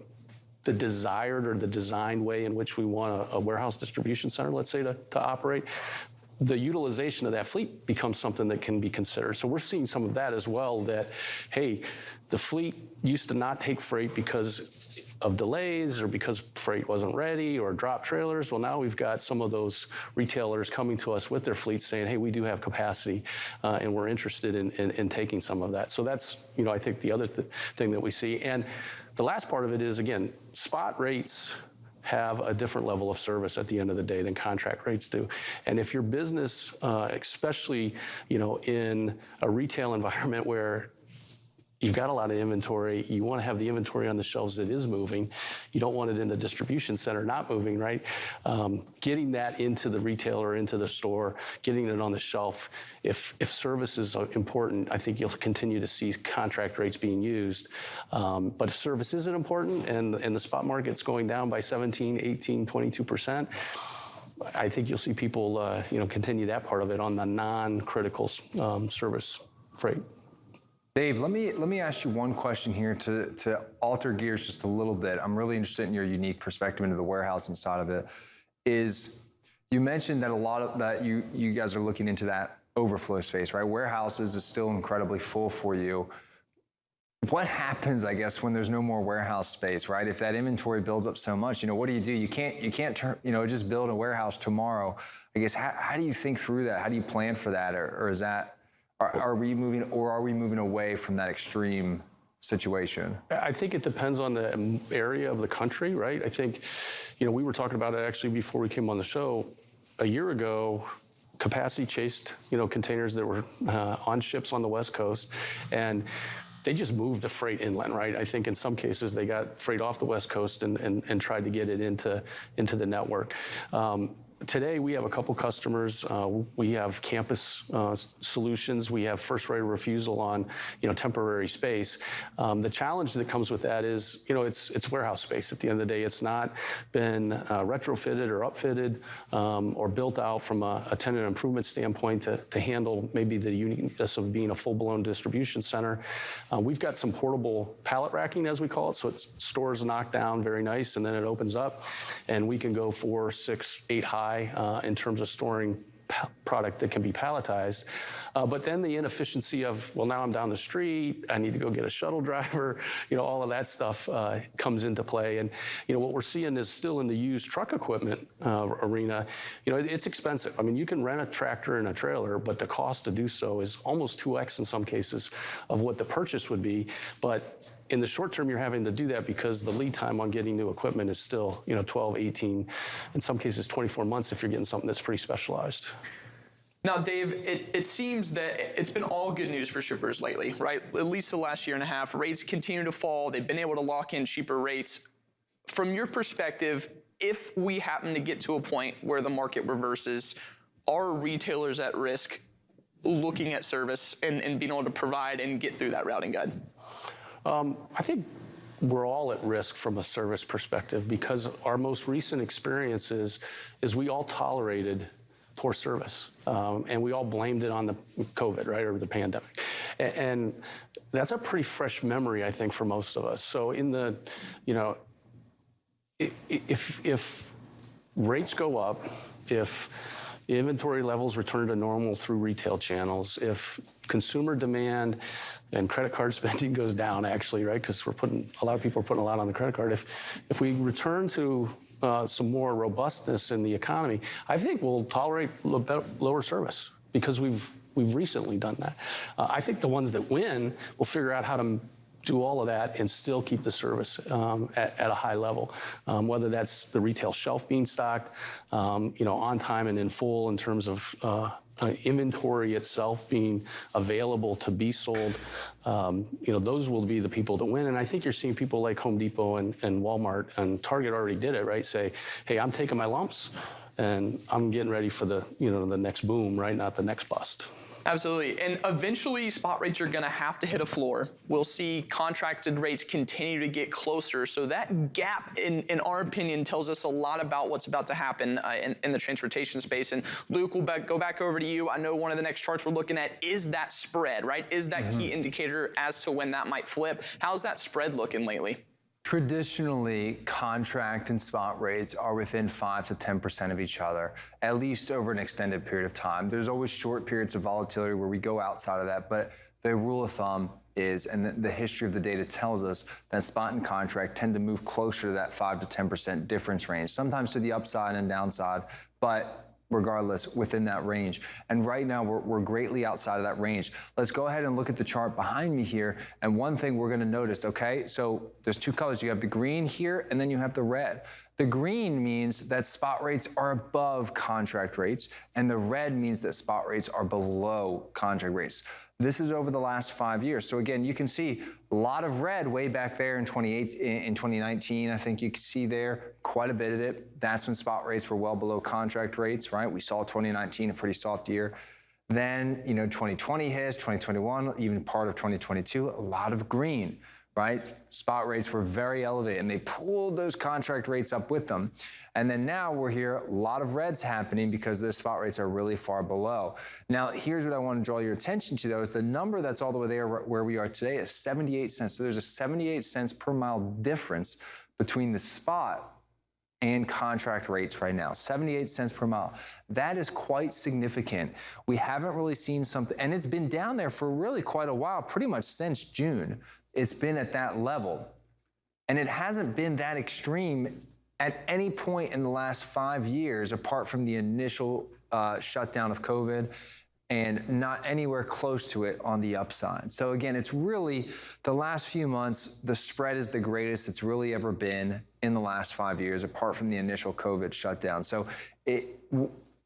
desired or the designed way in which we want a warehouse distribution center, let's say, to operate. The utilization of that fleet becomes something that can be considered. So we're seeing some of that as well, that, hey, the fleet used to not take freight because of delays or because freight wasn't ready or drop trailers. Well, now we've got some of those retailers coming to us with their fleets saying, hey, we do have capacity and we're interested in taking some of that. So that's, I think the other thing that we see. And the last part of it is, again, spot rates have a different level of service at the end of the day than contract rates do. And if your business, especially, in a retail environment where you've got a lot of inventory, you want to have the inventory on the shelves that is moving. You don't want it in the distribution center not moving, right? Getting that into the retailer, into the store, getting it on the shelf. If service is important, I think you'll continue to see contract rates being used. But if service isn't important and the spot market's going down by 17, 18, 22%, I think you'll see people continue that part of it on the non-critical service freight. Dave, let me ask you one question here to alter gears just a little bit. I'm really interested in your unique perspective into the warehousing side of it. Is you mentioned that a lot of that you guys are looking into that overflow space, right? Warehouses is still incredibly full for you. What happens, I guess, when there's no more warehouse space, right? If that inventory builds up so much, what do? You can't turn, just build a warehouse tomorrow. I guess how do you think through that? How do you plan for that, or is that? Are we moving away from that extreme situation? I think it depends on the area of the country, right? I think, we were talking about it actually before we came on the show. A year ago, capacity chased, containers that were on ships on the West Coast, and they just moved the freight inland, right? I think in some cases they got freight off the West Coast and tried to get it into the network. today we have a couple customers. We have campus solutions. We have first right of refusal on, temporary space. The challenge that comes with that is, it's warehouse space. At the end of the day, it's not been retrofitted or upfitted or built out from a tenant improvement standpoint to handle maybe the uniqueness of being a full-blown distribution center. We've got some portable pallet racking, as we call it, so it stores knocked down very nice, and then it opens up, and we can go 4, 6, 8 high in terms of storing product that can be palletized. But then the inefficiency of, well, now I'm down the street, I need to go get a shuttle driver, all of that stuff comes into play. And, what we're seeing is still in the used truck equipment arena, it's expensive. I mean, you can rent a tractor and a trailer, but the cost to do so is almost 2x in some cases of what the purchase would be. But in the short term, you're having to do that because the lead time on getting new equipment is still, 12, 18, in some cases 24 months if you're getting something that's pretty specialized. Now, Dave, it seems that it's been all good news for shippers lately, right? At least the last year and a half. Rates continue to fall. They've been able to lock in cheaper rates. From your perspective, if we happen to get to a point where the market reverses, are retailers at risk looking at service and being able to provide and get through that routing guide? I think we're all at risk from a service perspective because our most recent experiences is we all tolerated poor service, and we all blamed it on the COVID, right, or the pandemic. And that's a pretty fresh memory, I think, for most of us. So in the, if rates go up, if inventory levels return to normal through retail channels, if consumer demand and credit card spending goes down, actually, right, because a lot of people are putting a lot on the credit card. If we return to some more robustness in the economy, I think we'll tolerate lower service because we've recently done that. I think the ones that win will figure out how to do all of that and still keep the service at a high level, whether that's the retail shelf being stocked, on time and in full in terms of inventory itself being available to be sold. Those will be the people that win. And I think you're seeing people like Home Depot and Walmart and Target already did it, right? Say, hey, I'm taking my lumps and I'm getting ready for the next boom, right? Not the next bust. Absolutely. And eventually spot rates are going to have to hit a floor. We'll see contracted rates continue to get closer. So that gap, in our opinion, tells us a lot about what's about to happen in the transportation space. And Luke, we'll go back over to you. I know one of the next charts we're looking at is that spread, right? Is that key indicator as to when that might flip? How's that spread looking lately? Traditionally, contract and spot rates are within 5 to 10% of each other, at least over an extended period of time. There's always short periods of volatility where we go outside of that, but the rule of thumb is, and the history of the data tells us, that spot and contract tend to move closer to that 5 to 10% difference range, sometimes to the upside and downside, but regardless, within that range. And right now, we're greatly outside of that range. Let's go ahead and look at the chart behind me here. And one thing we're gonna notice, okay? So there's two colors. You have the green here, and then you have the red. The green means that spot rates are above contract rates, and the red means that spot rates are below contract rates. This is over the last 5 years. So again, you can see a lot of red way back there in 2019. I think you can see there quite a bit of it. That's when spot rates were well below contract rates, right? We saw 2019, a pretty soft year. Then, 2020 hits, 2021, even part of 2022, a lot of green, right? Spot rates were very elevated and they pulled those contract rates up with them. And then now we're here, a lot of reds happening because the spot rates are really far below. Now, here's what I want to draw your attention to though, is the number that's all the way there where we are today is 78 cents. So there's a 78 cents per mile difference between the spot and contract rates right now, 78 cents per mile. That is quite significant. We haven't really seen something, and it's been down there for really quite a while, pretty much since June. It's been at that level. And it hasn't been that extreme at any point in the last 5 years, apart from the initial shutdown of COVID, and not anywhere close to it on the upside. So again, it's really the last few months, the spread is the greatest it's really ever been in the last 5 years, apart from the initial COVID shutdown. So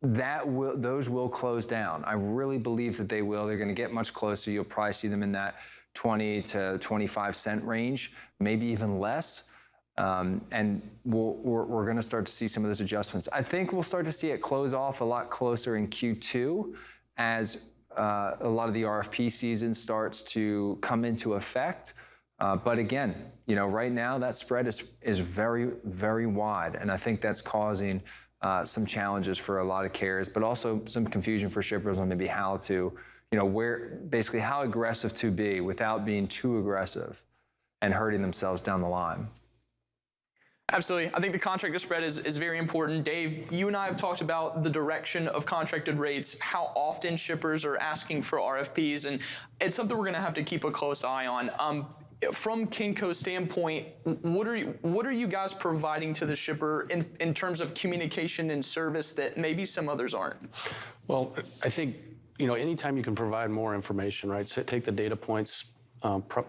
those will close down. I really believe that they will. They're going to get much closer. You'll probably see them in that 20 to 25 cent range, maybe even less. And we're going to start to see some of those adjustments. I think we'll start to see it close off a lot closer in Q2 as a lot of the RFP season starts to come into effect. But again, right now that spread is very, very wide. And I think that's causing some challenges for a lot of carriers, but also some confusion for shippers on maybe how to, basically how aggressive to be without being too aggressive and hurting themselves down the line. Absolutely. I think the contractor spread is very important. Dave, you and I have talked about the direction of contracted rates, how often shippers are asking for RFPs, and it's something we're going to have to keep a close eye on. From Kinko's standpoint, what are you guys providing to the shipper in terms of communication and service that maybe some others aren't? Well, I think, anytime you can provide more information, right? So take the data points,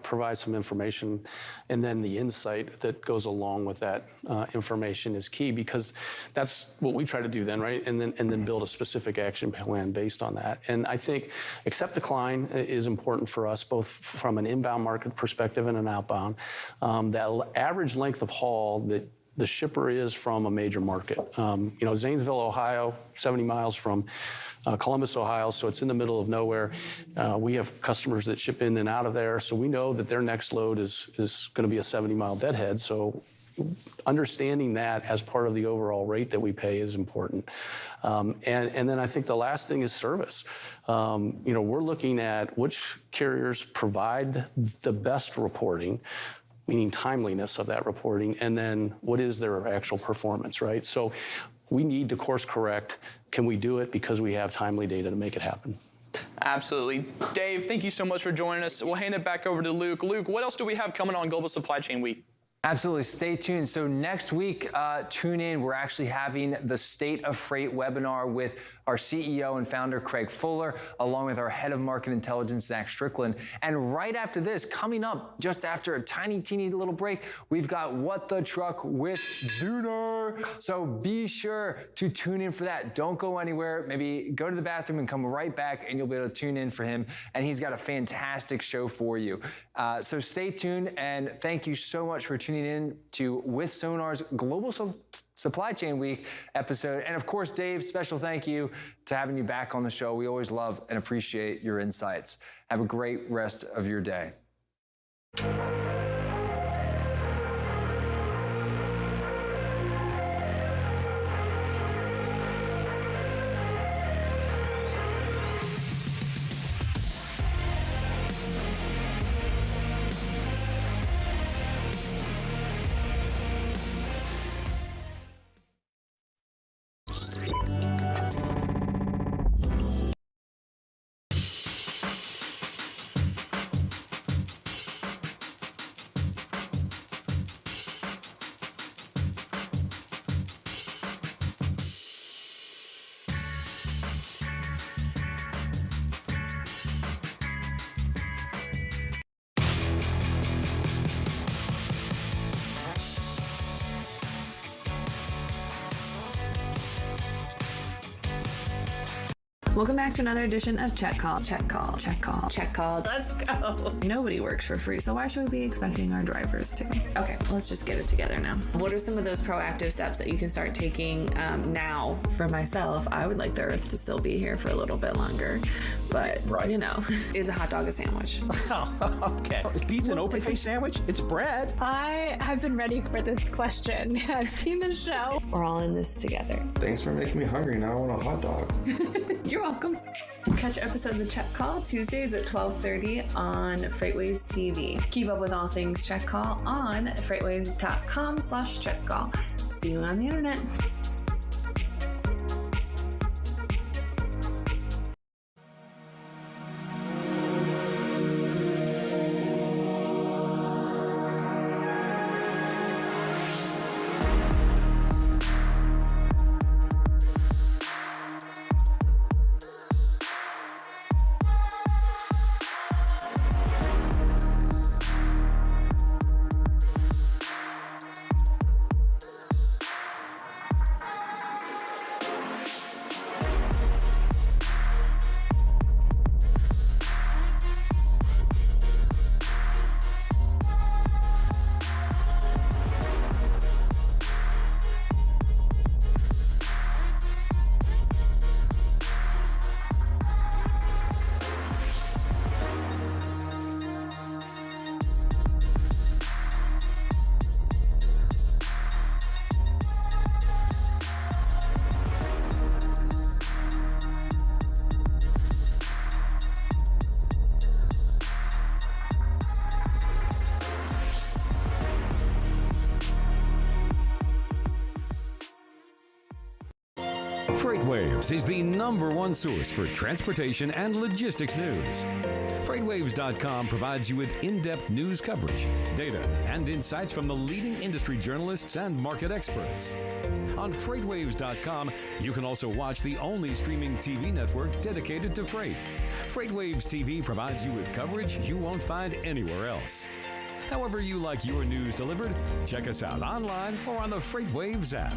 provide some information, and then the insight that goes along with that information is key, because that's what we try to do then, right? And then build a specific action plan based on that. And I think accept decline is important for us, both from an inbound market perspective and an outbound. That average length of haul that the shipper is from a major market. Zanesville, Ohio, 70 miles from Columbus, Ohio, so it's in the middle of nowhere. We have customers that ship in and out of there, so we know that their next load is going to be a 70-mile deadhead. So understanding that as part of the overall rate that we pay is important. And then I think the last thing is service. We're looking at which carriers provide the best reporting, meaning timeliness of that reporting, and then what is their actual performance, right? So we need to course correct. Can we do it because we have timely data to make it happen? Absolutely. Dave, thank you so much for joining us. We'll hand it back over to Luke. Luke, what else do we have coming on Global Supply Chain Week? Absolutely. Stay tuned. So next week, tune in. We're actually having the State of Freight webinar with our CEO and founder, Craig Fuller, along with our head of market intelligence, Zach Strickland. And right after this, coming up just after a tiny, teeny little break, we've got What the Truck with Dooner. So be sure to tune in for that. Don't go anywhere. Maybe go to the bathroom and come right back, and you'll be able to tune in for him. And he's got a fantastic show for you. So stay tuned, and thank you so much for tuning in to With Sonar's Global Supply Chain Week episode. And of course, Dave, special thank you to having you back on the show. We always love and appreciate your insights. Have a great rest of your day. Welcome back to another edition of Check Call. Check Call. Check Call. Check Call. Let's go. Nobody works for free, so why should we be expecting our drivers to? Okay, let's just get it together now. What are some of those proactive steps that you can start taking now? For myself, I would like the Earth to still be here for a little bit longer, but is a hot dog a sandwich? Oh, okay. Is pizza an open-faced sandwich? It's bread. I have been ready for this question. I've seen the show. We're all in this together. Thanks for making me hungry. Now I want a hot dog. You're welcome. Catch episodes of Check Call Tuesdays at 12:30 on FreightWaves TV. Keep up with all things Check Call on freightwaves.com/checkcall. See you on the internet. FreightWaves is the #1 source for transportation and logistics news. FreightWaves.com provides you with in-depth news coverage, data, and insights from the leading industry journalists and market experts. On FreightWaves.com, you can also watch the only streaming TV network dedicated to freight. FreightWaves TV provides you with coverage you won't find anywhere else. However you like your news delivered, check us out online or on the FreightWaves app.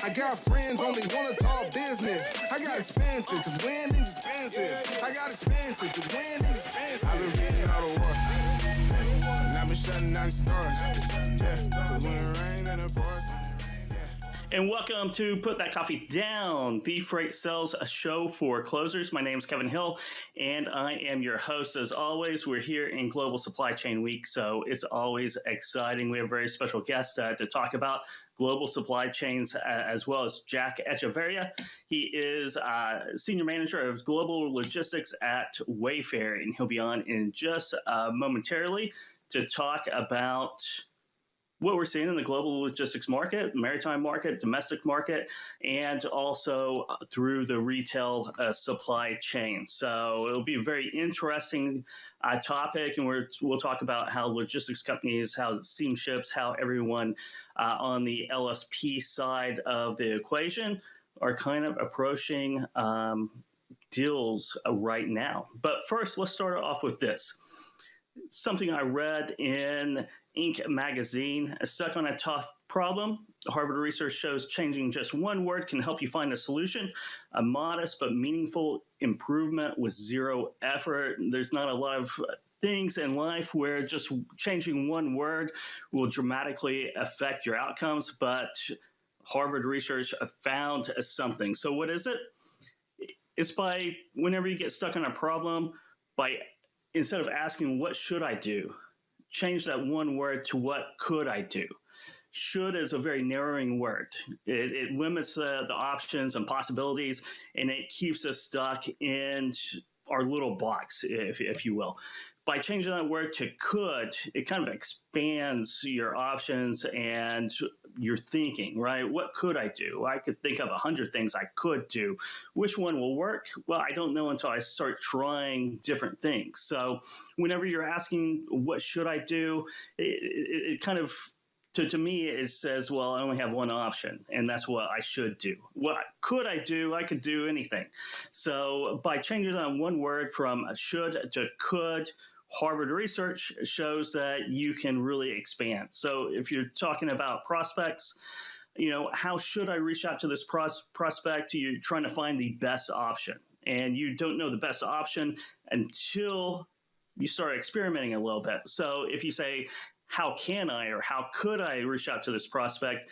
I got friends only wanna talk business. I got expensive, cause winning's expensive. I got expensive, cause winning's expensive. I've been getting out of work. And I've been shutting down the stores. Yeah, cause when it rains and it pours. And welcome to Put That Coffee Down, the Freight Sales Show for closers. My name is Kevin Hill, and I am your host. As always, we're here in Global Supply Chain Week, so it's always exciting. We have a very special guest to talk about global supply chains, as well as Jack Echeverria. He is Senior Manager of Global Logistics at Wayfair, and he'll be on in just momentarily to talk about what we're seeing in the global logistics market, maritime market, domestic market, and also through the retail supply chain. So it'll be a very interesting topic, and we'll talk about how logistics companies, how steamships, how everyone on the LSP side of the equation are kind of approaching deals right now. But first, let's start off with this. Something I read in Inc. magazine. Stuck on a tough problem. Harvard research shows changing just one word can help you find a solution. A modest but meaningful improvement with zero effort. There's not a lot of things in life where just changing one word will dramatically affect your outcomes, but Harvard research found something. So what is it? It's by whenever you get stuck on a problem, by instead of asking, what should I do? Change that one word to what could I do? Should is a very narrowing word. It limits the options and possibilities, and it keeps us stuck in our little box, if you will. By changing that word to could, it kind of expands your options and your thinking, right? What could I do? I could think of 100 things I could do. Which one will work? Well, I don't know until I start trying different things. So whenever you're asking, what should I do? It kind of, to me, it says, well, I only have one option, and that's what I should do. What could I do? I could do anything. So by changing that one word from should to could, Harvard research shows that you can really expand. So if you're talking about prospects, how should I reach out to this prospect? You're trying to find the best option, and you don't know the best option until you start experimenting a little bit. So if you say, how can I or how could I reach out to this prospect?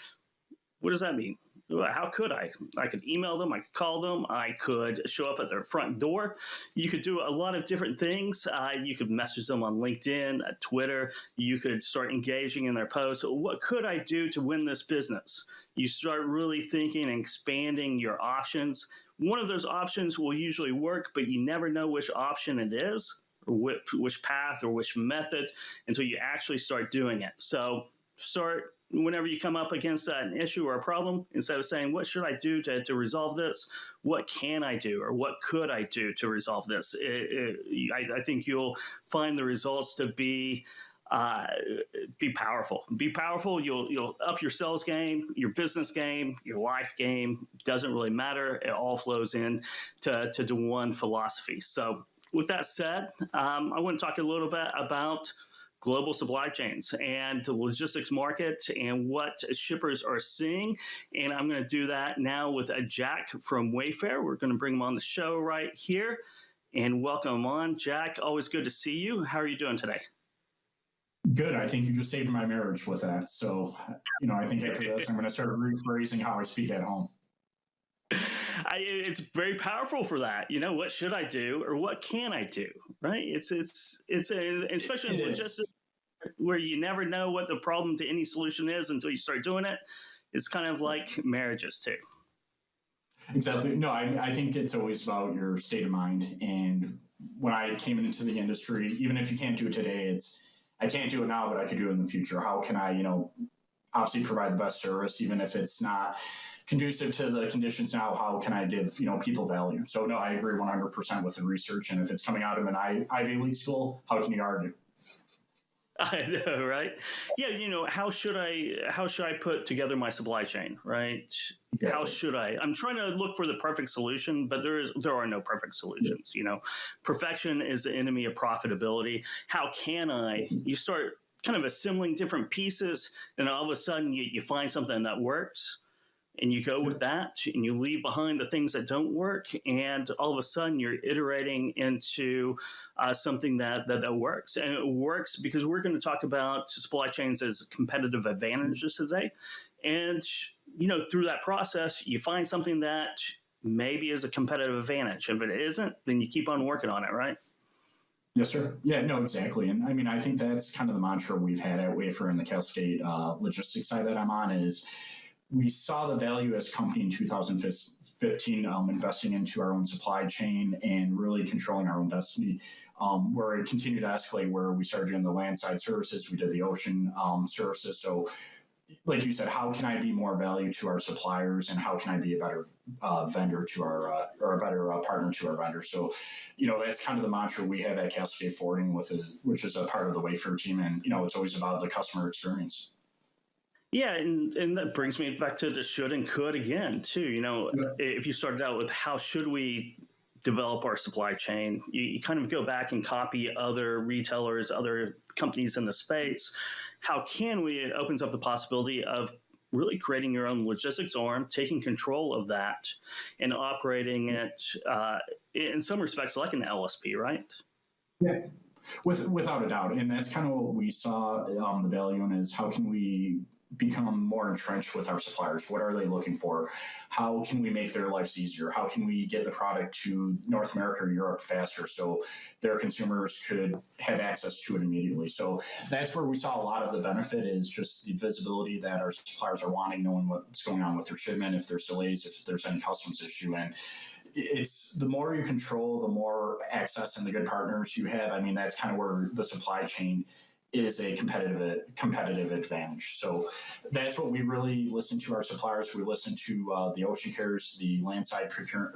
What does that mean? How could I? I could email them, I could call them, I could show up at their front door. You could do a lot of different things. You could message them on LinkedIn, Twitter. You could start engaging in their posts. What could I do to win this business? You start really thinking and expanding your options. One of those options will usually work, but you never know which option it is, or which path or which method until you actually start doing it. So start whenever you come up against an issue or a problem, instead of saying, what should I do to resolve this? What can I do or what could I do to resolve this? I think you'll find the results to be powerful. Be powerful. You'll up your sales game, your business game, your life game. Doesn't really matter. It all flows in to the one philosophy. So with that said, I want to talk a little bit about global supply chains and the logistics market and what shippers are seeing. And I'm going to do that now with Jack from Wayfair. We're going to bring him on the show right here and welcome him on. Jack, always good to see you. How are you doing today? Good. I think you just saved my marriage with that. So, I think after this, I'm going to start rephrasing how I speak at home. It's very powerful for that. What should I do or what can I do? Right? Especially in logistics, where you never know what the problem to any solution is until you start doing it. It's kind of like marriages too. Exactly. No, I think it's always about your state of mind. And when I came into the industry, even if you can't do it today, I can't do it now, but I could do it in the future. How can I, obviously provide the best service, even if it's not conducive to the conditions now? How can I give, people value? So no, I agree 100% with the research. And if it's coming out of an Ivy League school, how can you argue? I know, right? Yeah, how should I put together my supply chain, right? Exactly. How should I? I'm trying to look for the perfect solution, but there are no perfect solutions. Perfection is the enemy of profitability. How can I? You start kind of assembling different pieces, and all of a sudden you find something that works. And you go with that, and you leave behind the things that don't work, and all of a sudden you're iterating into something that works. And it works because we're going to talk about supply chains as competitive advantages today. And through that process, you find something that maybe is a competitive advantage. If it isn't, then you keep on working on it, right? Yes, sir. Yeah, no, exactly. And I think that's kind of the mantra we've had at Wayfair and the Cascade logistics side that I'm on is, we saw the value as a company in 2015 investing into our own supply chain and really controlling our own destiny, where it continued to escalate, where we started doing the landside services, we did the ocean services. So like you said, how can I be more value to our suppliers, and how can I be a better vendor to our, or a better partner to our vendors? So, that's kind of the mantra we have at Cascade Forwarding which is a part of the Wayfair team. And, it's always about the customer experience. Yeah, and that brings me back to the should and could again, too. If you started out with how should we develop our supply chain, you kind of go back and copy other retailers, other companies in the space. How can we? It opens up the possibility of really creating your own logistics arm, taking control of that, and operating it in some respects like an LSP, right? Yeah. Without a doubt. And that's kind of what we saw the value in, is how can we become more entrenched with our suppliers? What are they looking for? How can we make their lives easier? How can we get the product to North America or Europe faster so their consumers could have access to it immediately? So that's where we saw a lot of the benefit, is just the visibility that our suppliers are wanting, knowing what's going on with their shipment, if there's delays, if there's any customs issue. And it's the more you control, the more access and the good partners you have. That's kind of where the supply chain is a competitive advantage. So that's what we really listen to our suppliers. We listen to the ocean carriers, the landside procurement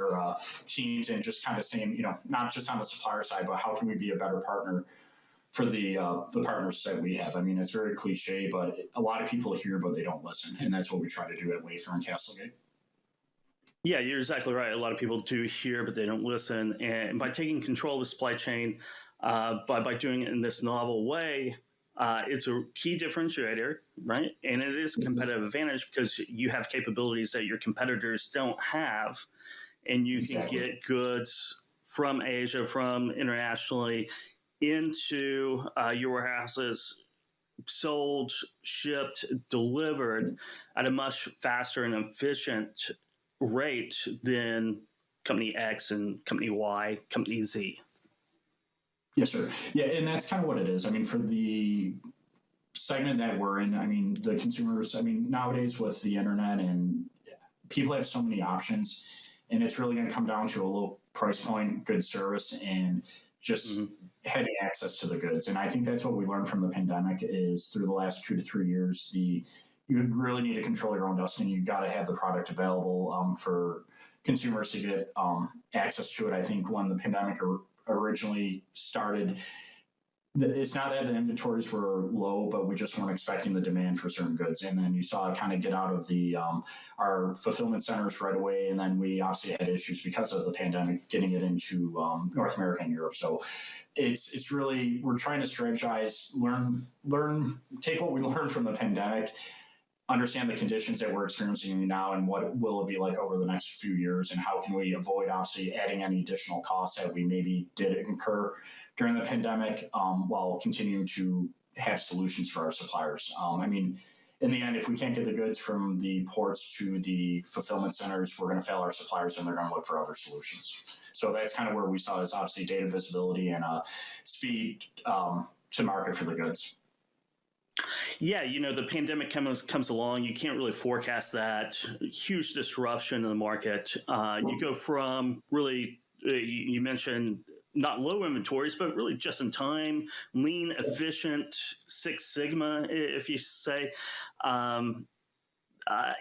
teams, and just kind of saying, not just on the supplier side, but how can we be a better partner for the partners that we have? It's very cliche, but a lot of people hear, but they don't listen. And that's what we try to do at Wayfair and Castlegate. Yeah, you're exactly right. A lot of people do hear, but they don't listen. And by taking control of the supply chain, by doing it in this novel way, it's a key differentiator, right? And it is a competitive advantage because you have capabilities that your competitors don't have, and you can get goods from Asia, from internationally, into your warehouses, sold, shipped, delivered at a much faster and efficient rate than Company X and Company Y, Company Z. Yes, sir. Yeah, and that's kind of what it is. For the segment that we're in, the consumers, nowadays with the internet, and people have so many options, and it's really going to come down to a low price point, good service, and just having access to the goods. And I think that's what we learned from the pandemic, is through the last 2 to 3 years, you really need to control your own destiny. You got to have the product available for consumers to get access to it. I think when the pandemic originally started, it's not that the inventories were low, but we just weren't expecting the demand for certain goods. And then you saw it kind of get out of our fulfillment centers right away. And then we obviously had issues because of the pandemic getting it into North America and Europe. So it's really, we're trying to strategize, learn, take what we learned from the pandemic, understand the conditions that we're experiencing now, and what will it be like over the next few years, and how can we avoid obviously adding any additional costs that we maybe did incur during the pandemic, while continuing to have solutions for our suppliers. I mean, in the end, if we can't get the goods from the ports to the fulfillment centers, we're going to fail our suppliers and they're going to look for other solutions. So that's kind of where we saw is obviously data visibility and speed to market for the goods. Yeah, the pandemic comes along. You can't really forecast that. Huge disruption in the market. You go from really, you mentioned not low inventories, but really just in time, lean, efficient, Six Sigma, if you say,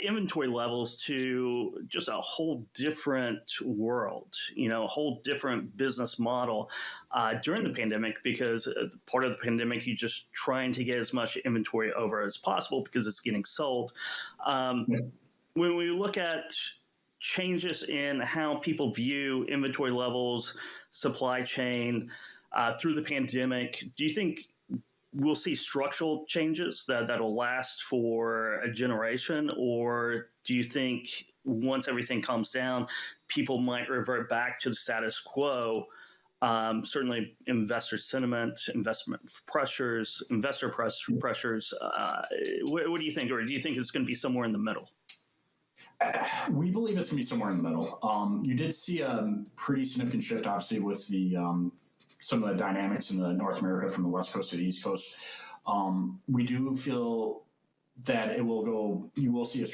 inventory levels to just a whole different world, a whole different business model during the pandemic, because part of the pandemic, you're just trying to get as much inventory over as possible because it's getting sold. When we look at changes in how people view inventory levels, supply chain through the pandemic, do you think we'll see structural changes that'll last for a generation? Or do you think once everything calms down, people might revert back to the status quo? Certainly investor sentiment, investment pressures, investor pressures. What do you think? Or do you think it's going to be somewhere in the middle? We believe it's going to be somewhere in the middle. You did see a pretty significant shift, obviously, with the some of the dynamics in the North America from the West Coast to the East Coast. We do feel that it will go, you will see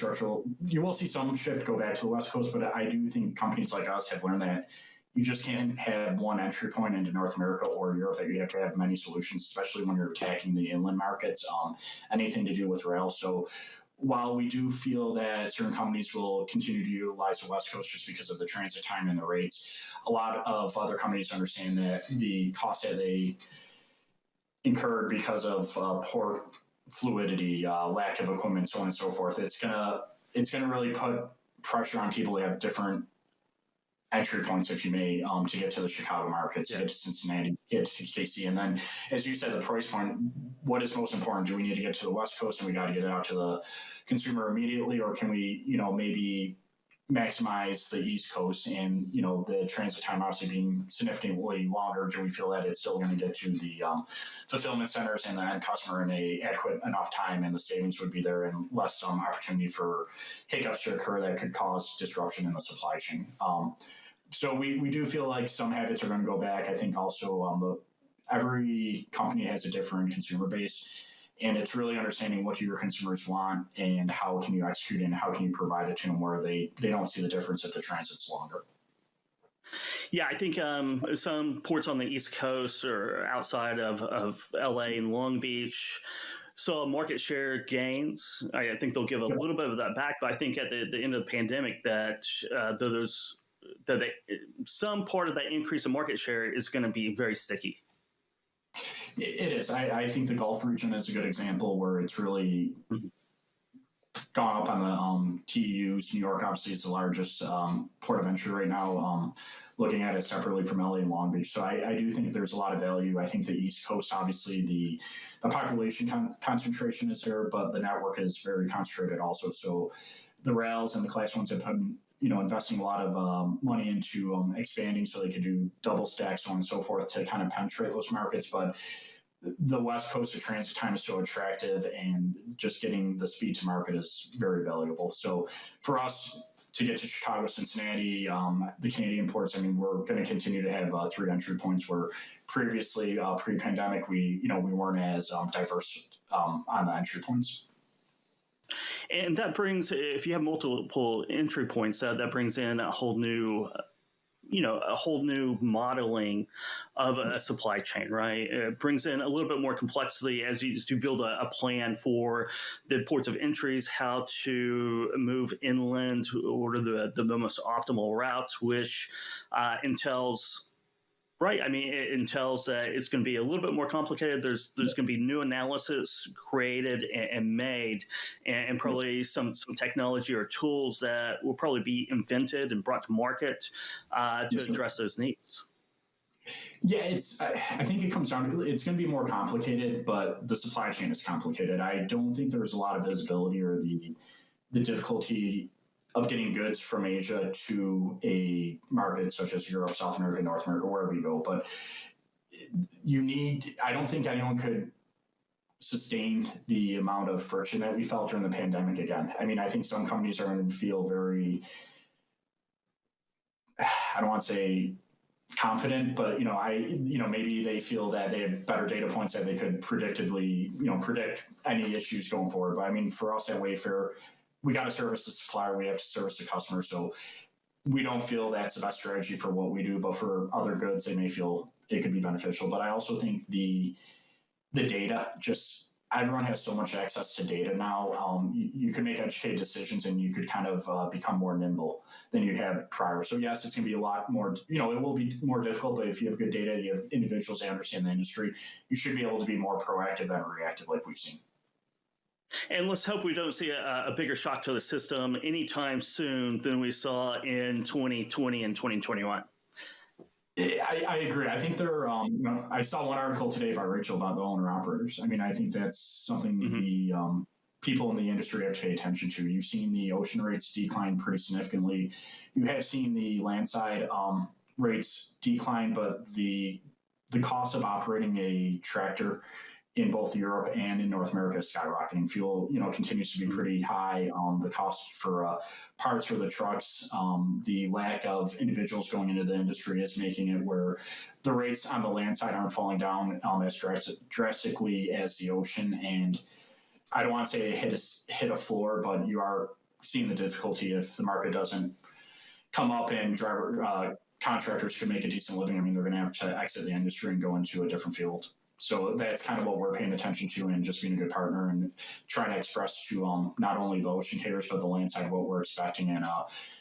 some shift go back to the West Coast, but I do think companies like us have learned that you just can't have one entry point into North America or Europe, that you have to have many solutions, especially when you're attacking the inland markets, anything to do with rail. So while we do feel that certain companies will continue to utilize the West Coast just because of the transit time and the rates, a lot of other companies understand that the cost that they incurred because of port fluidity, lack of equipment, so on and so forth, it's gonna really put pressure on people to have different entry points, if you may, to get to the Chicago markets, to get to Cincinnati, get to KC. And then, as you said, the price point, what is most important? Do we need to get to the West Coast and we got to get it out to the consumer immediately? Or can we, maybe maximize the East Coast and, the transit time obviously being significantly longer? Do we feel that it's still going to get to the fulfillment centers and the end customer in a adequate enough time, and the savings would be there and less opportunity for hiccups to occur that could cause disruption in the supply chain? So we do feel like some habits are going to go back. I think also every company has a different consumer base, and it's really understanding what do your consumers want and how can you execute and how can you provide it to them where they don't see the difference if the transit's longer. Yeah, I think some ports on the East Coast or outside of LA and Long Beach saw market share gains. I think they'll give a little bit of that back, but I think at the end of the pandemic that some part of that increase in market share is going to be very sticky. It is. I think the Gulf region is a good example where it's really gone up on the TEUs. New York obviously is the largest port of entry right now, looking at it separately from LA and Long Beach. So I do think there's a lot of value. I think the East Coast, obviously the population concentration is there, but the network is very concentrated also. So the rails and the Class 1s have been investing a lot of money into expanding so they could do double stacks, so on and so forth, to kind of penetrate those markets. But the West Coast of transit time is so attractive, and just getting the speed to market is very valuable. So for us to get to Chicago, Cincinnati, the Canadian ports, we're going to continue to have 3 entry points where previously, pre-pandemic, we weren't as diverse on the entry points. And that brings, if you have multiple entry points, that brings in a whole new modeling of a supply chain, right? It brings in a little bit more complexity as you build a plan for the ports of entries, how to move inland to order the most optimal routes, which entails. Right. It entails that it's going to be a little bit more complicated. There's going to be new analysis created and made, and probably some technology or tools that will probably be invented and brought to market to address those needs. Yeah, I think it comes down to, it's going to be more complicated, but the supply chain is complicated. I don't think there's a lot of visibility or the difficulty of getting goods from Asia to a market such as Europe, South America, North America, wherever you go. But I don't think anyone could sustain the amount of friction that we felt during the pandemic again. I mean, I think some companies are going to feel very, I don't want to say confident, but maybe they feel that they have better data points that they could predictively, predict any issues going forward. But I mean, for us at Wayfair, we got to service the supplier, we have to service the customer. So we don't feel that's the best strategy for what we do, but for other goods, they may feel it could be beneficial. But I also think the data, just everyone has so much access to data now. You can make educated decisions and you could kind of become more nimble than you had prior. So yes, it's going to be a lot more, it will be more difficult, but if you have good data, you have individuals that understand the industry, you should be able to be more proactive than reactive like we've seen. And let's hope we don't see a bigger shock to the system anytime soon than we saw in 2020 and 2021. I agree. I think I saw one article today by Rachel about the owner operators. I mean, I think that's something the people in the industry have to pay attention to. You've seen the ocean rates decline pretty significantly. You have seen the landside rates decline, but the cost of operating a tractor in both Europe and in North America is skyrocketing. Fuel, continues to be pretty high. The cost for parts for the trucks, the lack of individuals going into the industry is making it where the rates on the land side aren't falling down as drastically as the ocean. And I don't want to say it hit a floor, but you are seeing the difficulty if the market doesn't come up and contractors can make a decent living. I mean, they're going to have to exit the industry and go into a different field. So that's kind of what we're paying attention to, and just being a good partner and trying to express to not only the ocean carriers, but the land side what we're expecting. And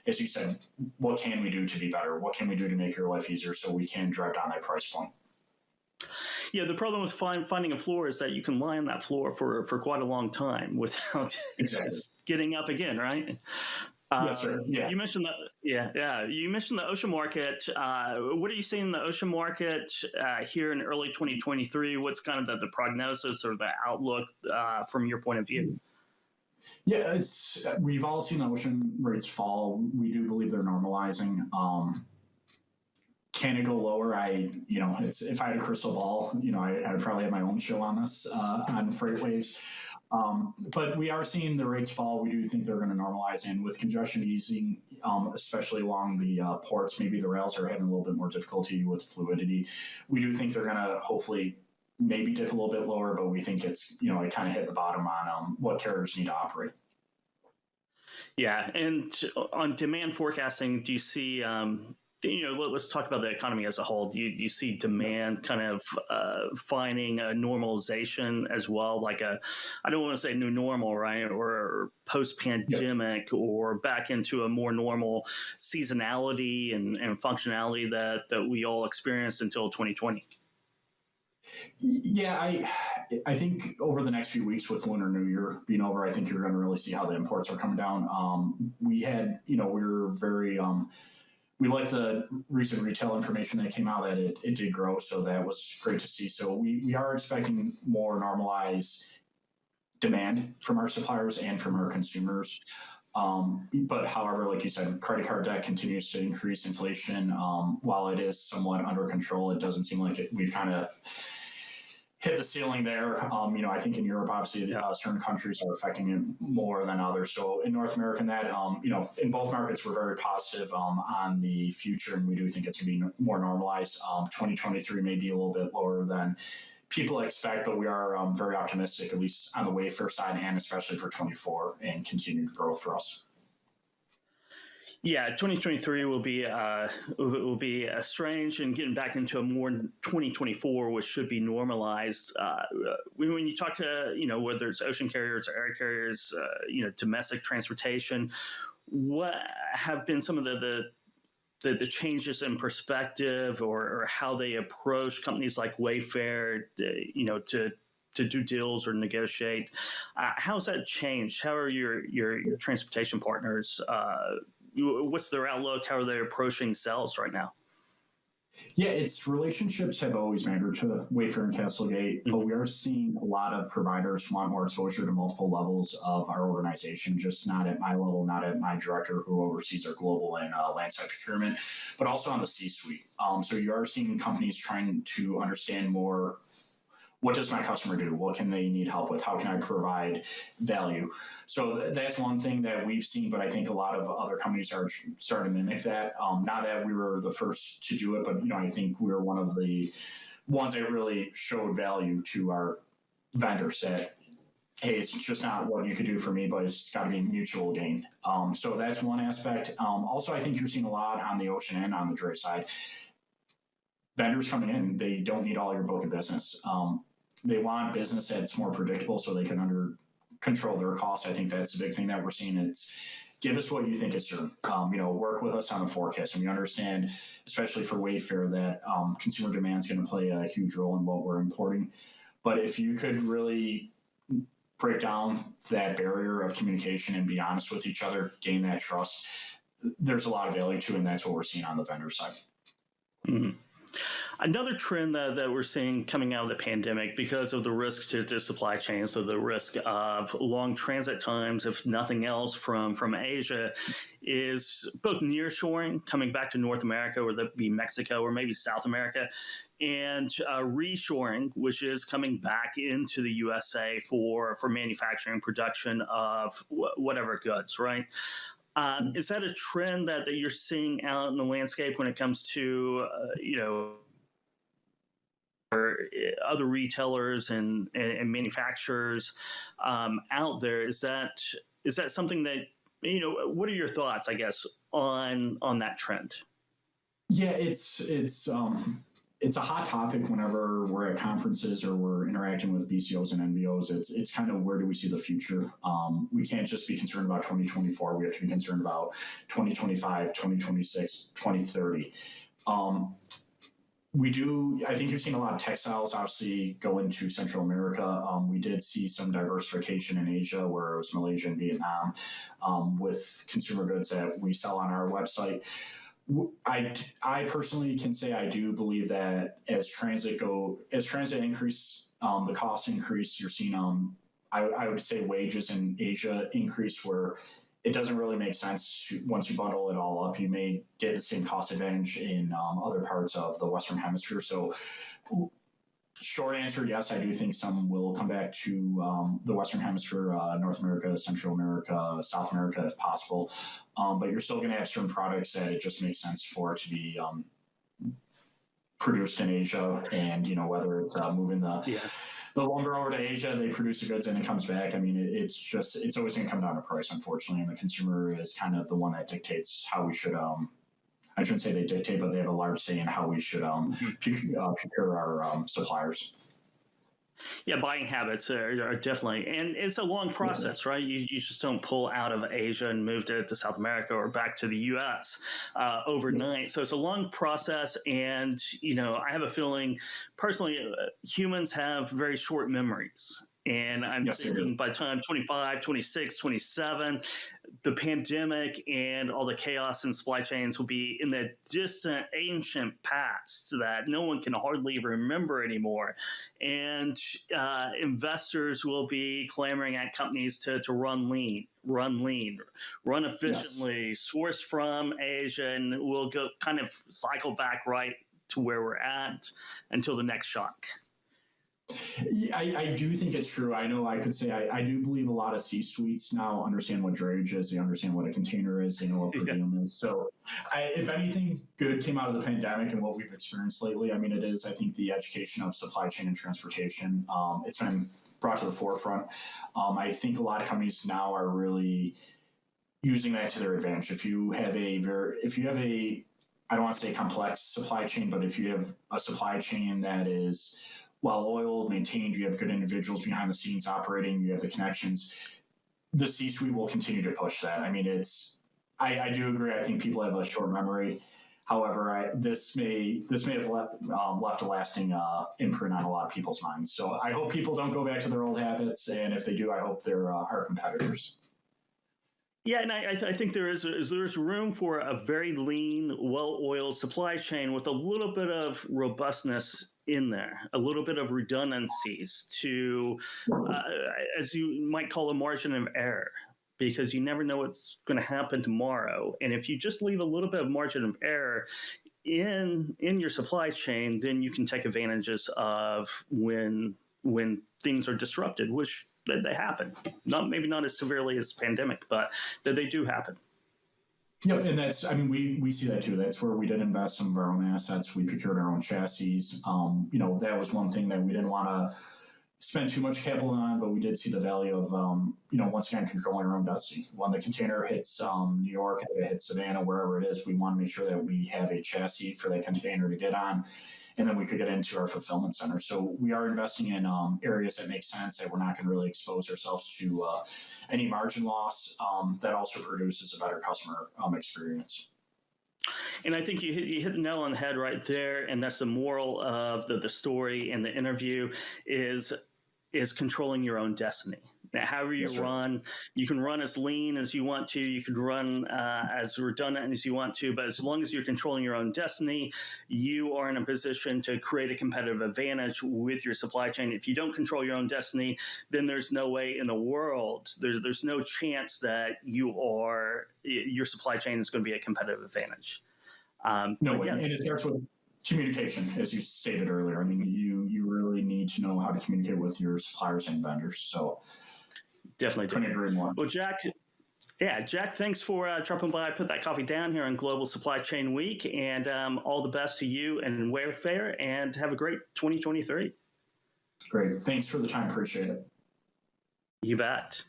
as you said, what can we do to be better? What can we do to make your life easier so we can drive down that price point? Yeah, the problem with finding a floor is that you can lie on that floor for quite a long time without getting up again, right? Yes, sir. Yeah. You mentioned that. You mentioned the ocean market. What are you seeing in the ocean market here in early 2023? What's kind of the prognosis or the outlook from your point of view? Yeah, we've all seen the ocean rates fall. We do believe they're normalizing. Can it go lower? If I had a crystal ball, I would probably have my own show on this on FreightWaves. But we are seeing the rates fall. We do think they're going to normalize, and with congestion easing, especially along the ports, maybe the rails are having a little bit more difficulty with fluidity. We do think they're going to hopefully maybe dip a little bit lower, but we think it's, it kind of hit the bottom on what carriers need to operate. Yeah, and on demand forecasting, do you see let's talk about the economy as a whole. Do you see demand kind of finding a normalization as well, like I don't want to say new normal, right, or post-pandemic, or back into a more normal seasonality and functionality that we all experienced until 2020? Yeah, I think over the next few weeks with Lunar New Year being over, I think you're going to really see how the imports are coming down. We're very... we like the recent retail information that came out that it did grow, so that was great to see. So we are expecting more normalized demand from our suppliers and from our consumers. But however, like you said, credit card debt continues to increase. Inflation, while it is somewhat under control, it doesn't seem like we've kind of hit the ceiling there. I think in Europe, obviously, certain countries are affecting it more than others. So in North America, in both markets, we're very positive on the future, and we do think it's going to be more normalized. 2023 may be a little bit lower than people expect, but we are very optimistic, at least on the Wayfair side, and especially for 24 and continued growth for us. Yeah, 2023 will be strange, and getting back into a more 2024, which should be normalized. When you talk to whether it's ocean carriers or air carriers, domestic transportation, what have been some of the changes in perspective or how they approach companies like Wayfair, to do deals or negotiate? How's that changed? How are your transportation partners? What's their outlook? How are they approaching sales right now? Yeah, its relationships have always mattered to Wayfair and Castlegate, but we are seeing a lot of providers want more exposure to multiple levels of our organization, just not at my level, not at my director who oversees our global and landside procurement, but also on the C-suite. So you are seeing companies trying to understand more what does my customer do? What can they need help with? How can I provide value? So that's one thing that we've seen, but I think a lot of other companies are starting to mimic that. Not that we were the first to do it, but I think we were one of the ones that really showed value to our vendors that, hey, it's just not what you could do for me, but it's got to be mutual gain. So that's one aspect. Also, I think you're seeing a lot on the ocean and on the dray side. Vendors coming in, they don't need all your book of business. They want business that's more predictable so they can control their costs. I think that's a big thing that we're seeing. It's give us what you think it's due. Work with us on the forecast. And we understand, especially for Wayfair, that consumer demand is going to play a huge role in what we're importing. But if you could really break down that barrier of communication and be honest with each other, gain that trust, there's a lot of value to it, and that's what we're seeing on the vendor side. Mm-hmm. Another trend that we're seeing coming out of the pandemic, because of the risk to the supply chain, so the risk of long transit times, if nothing else, from Asia, is both nearshoring, coming back to North America, or that be Mexico or maybe South America, and reshoring, which is coming back into the USA for manufacturing production of whatever goods, right? Is that a trend that you're seeing out in the landscape when it comes to, or other retailers and manufacturers out there? Is that something that, what are your thoughts, I guess, on that trend? Yeah, it's a hot topic whenever we're at conferences or we're interacting with BCOs and NVOs. It's kind of, where do we see the future? We can't just be concerned about 2024. We have to be concerned about 2025, 2026, 2030. I think you've seen a lot of textiles obviously go into Central America. We did see some diversification in Asia, where it was Malaysia and Vietnam, with consumer goods that we sell on our website. I personally can say I do believe that as transit increase, the costs increase. You're seeing, I would say, wages in Asia increase, where it doesn't really make sense once you bundle it all up. You may get the same cost advantage in other parts of the Western Hemisphere. So, short answer, yes, I do think some will come back to the Western Hemisphere, North America, Central America, South America, if possible. But you're still going to have certain products that it just makes sense for it to be produced in Asia. And, whether it's moving the lumber over to Asia, they produce the goods and it comes back. I mean, it's always going to come down to price, unfortunately. And the consumer is kind of the one that dictates how we should, I shouldn't say they dictate, but they have a large say in how we should procure our suppliers. Yeah, buying habits are definitely, and it's a long process, right? You just don't pull out of Asia and move to South America or back to the U.S. Overnight. So it's a long process, and I have a feeling, personally, humans have very short memories. And I'm thinking by the time 25, 26, 27, the pandemic and all the chaos in supply chains will be in the distant, ancient past that no one can hardly remember anymore. And investors will be clamoring at companies to run lean, run efficiently, source from Asia, and we'll go kind of cycle back right to where we're at until the next shock. I do think it's true. I know I could say I do believe a lot of C-suites now understand what drayage is. They understand what a container is. They know what per diem is. So if anything good came out of the pandemic and what we've experienced lately, I mean, it is, I think, the education of supply chain and transportation. It's been brought to the forefront. I think a lot of companies now are really using that to their advantage. If you have a, I don't want to say complex supply chain, but if you have a supply chain that is well-oiled, maintained, you have good individuals behind the scenes operating, you have the connections, the C-suite will continue to push that. I mean, I do agree. I think people have a short memory. However, this may have left a lasting imprint on a lot of people's minds. So I hope people don't go back to their old habits. And if they do, I hope they're our competitors. Yeah, and I think there's room for a very lean, well-oiled supply chain with a little bit of robustness in there, a little bit of redundancies to, as you might call, a margin of error, because you never know what's going to happen tomorrow. And if you just leave a little bit of margin of error in your supply chain, then you can take advantages of when when things are disrupted, which they happen. Maybe not as severely as pandemic, but that they do happen. Yeah, and that's, I mean, we see that too. That's where we did invest some of our own assets. We procured our own chassis. That was one thing that we didn't want to spend too much capital on, but we did see the value of, once again, controlling our own destiny. When the container hits New York, if it hits Savannah, wherever it is, we want to make sure that we have a chassis for that container to get on, and then we could get into our fulfillment center. So we are investing in areas that make sense, that we're not going to really expose ourselves to any margin loss, that also produces a better customer experience. And I think you hit the nail on the head right there, and that's the moral of the story and the interview is controlling your own destiny. Now, however you run, you can run as lean as you want to, you can run as redundant as you want to, but as long as you're controlling your own destiny, you are in a position to create a competitive advantage with your supply chain. If you don't control your own destiny, then there's no way in the world, there's no chance that your supply chain is going to be a competitive advantage. No way. And it starts with communication, as you stated earlier. I mean, you really need to know how to communicate with your suppliers and vendors. So definitely couldn't agree more. Well, Jack, thanks for dropping by. Put that coffee down here on Global Supply Chain Week, and all the best to you and Wayfair, and have a great 2023. Great. Thanks for the time. Appreciate it. You bet.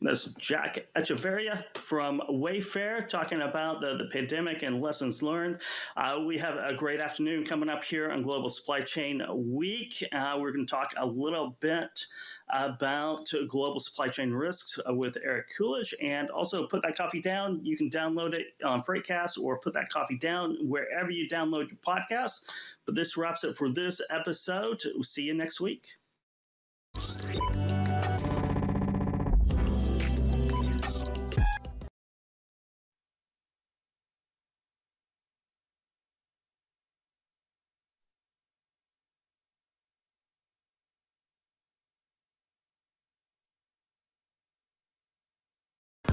That's Jack Echeverria from Wayfair talking about the pandemic and lessons learned. We have a great afternoon coming up here on Global Supply Chain Week. We're going to talk a little bit about global supply chain risks with Eric Coolidge, and also Put That Coffee Down. You can download it on Freightcast or Put That Coffee Down wherever you download your podcasts. But this wraps it for this episode. We'll see you next week.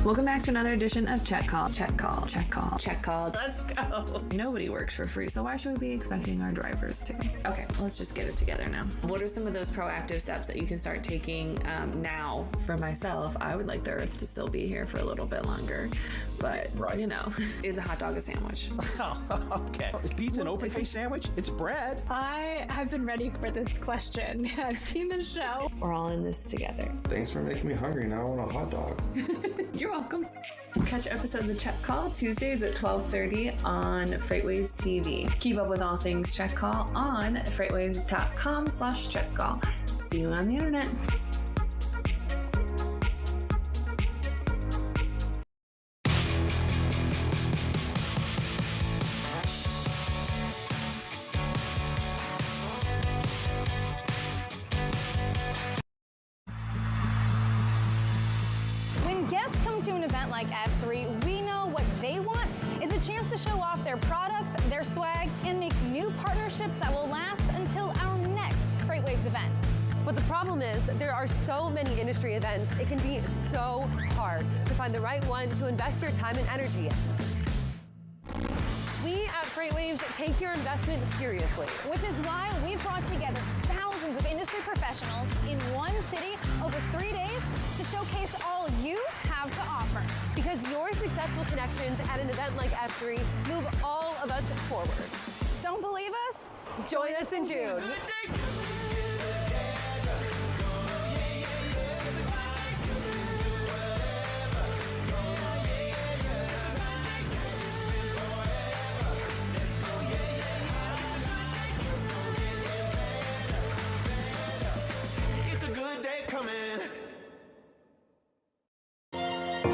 Welcome back to another edition of Check Call. Let's go. Nobody works for free, so why should we be expecting our drivers to? Okay, let's just get it together now. What are some of those proactive steps that you can start taking now? For myself, I would like the Earth to still be here for a little bit longer, but is a hot dog a sandwich? Oh, okay. Is pizza an open-faced sandwich? It's bread. I have been ready for this question. I've seen the show. We're all in this together. Thanks for making me hungry. Now I want a hot dog. You're welcome. Catch episodes of Check Call Tuesdays at 12:30 on FreightWaves TV. Keep up with all things Check Call on freightwaves.com/checkcall. See you on the internet. When guests come to an event like F3, we know what they want is a chance to show off their products, their swag, and make new partnerships that will last until our next FreightWaves event. But the problem is there are so many industry events, it can be so hard to find the right one to invest your time and energy in. We at FreightWaves take your investment seriously. Which is why we've brought together thousands of industry professionals in one city over 3 days to showcase all you have to offer. Because your successful connections at an event like F3 move all of us forward. Don't believe us? Join us in June.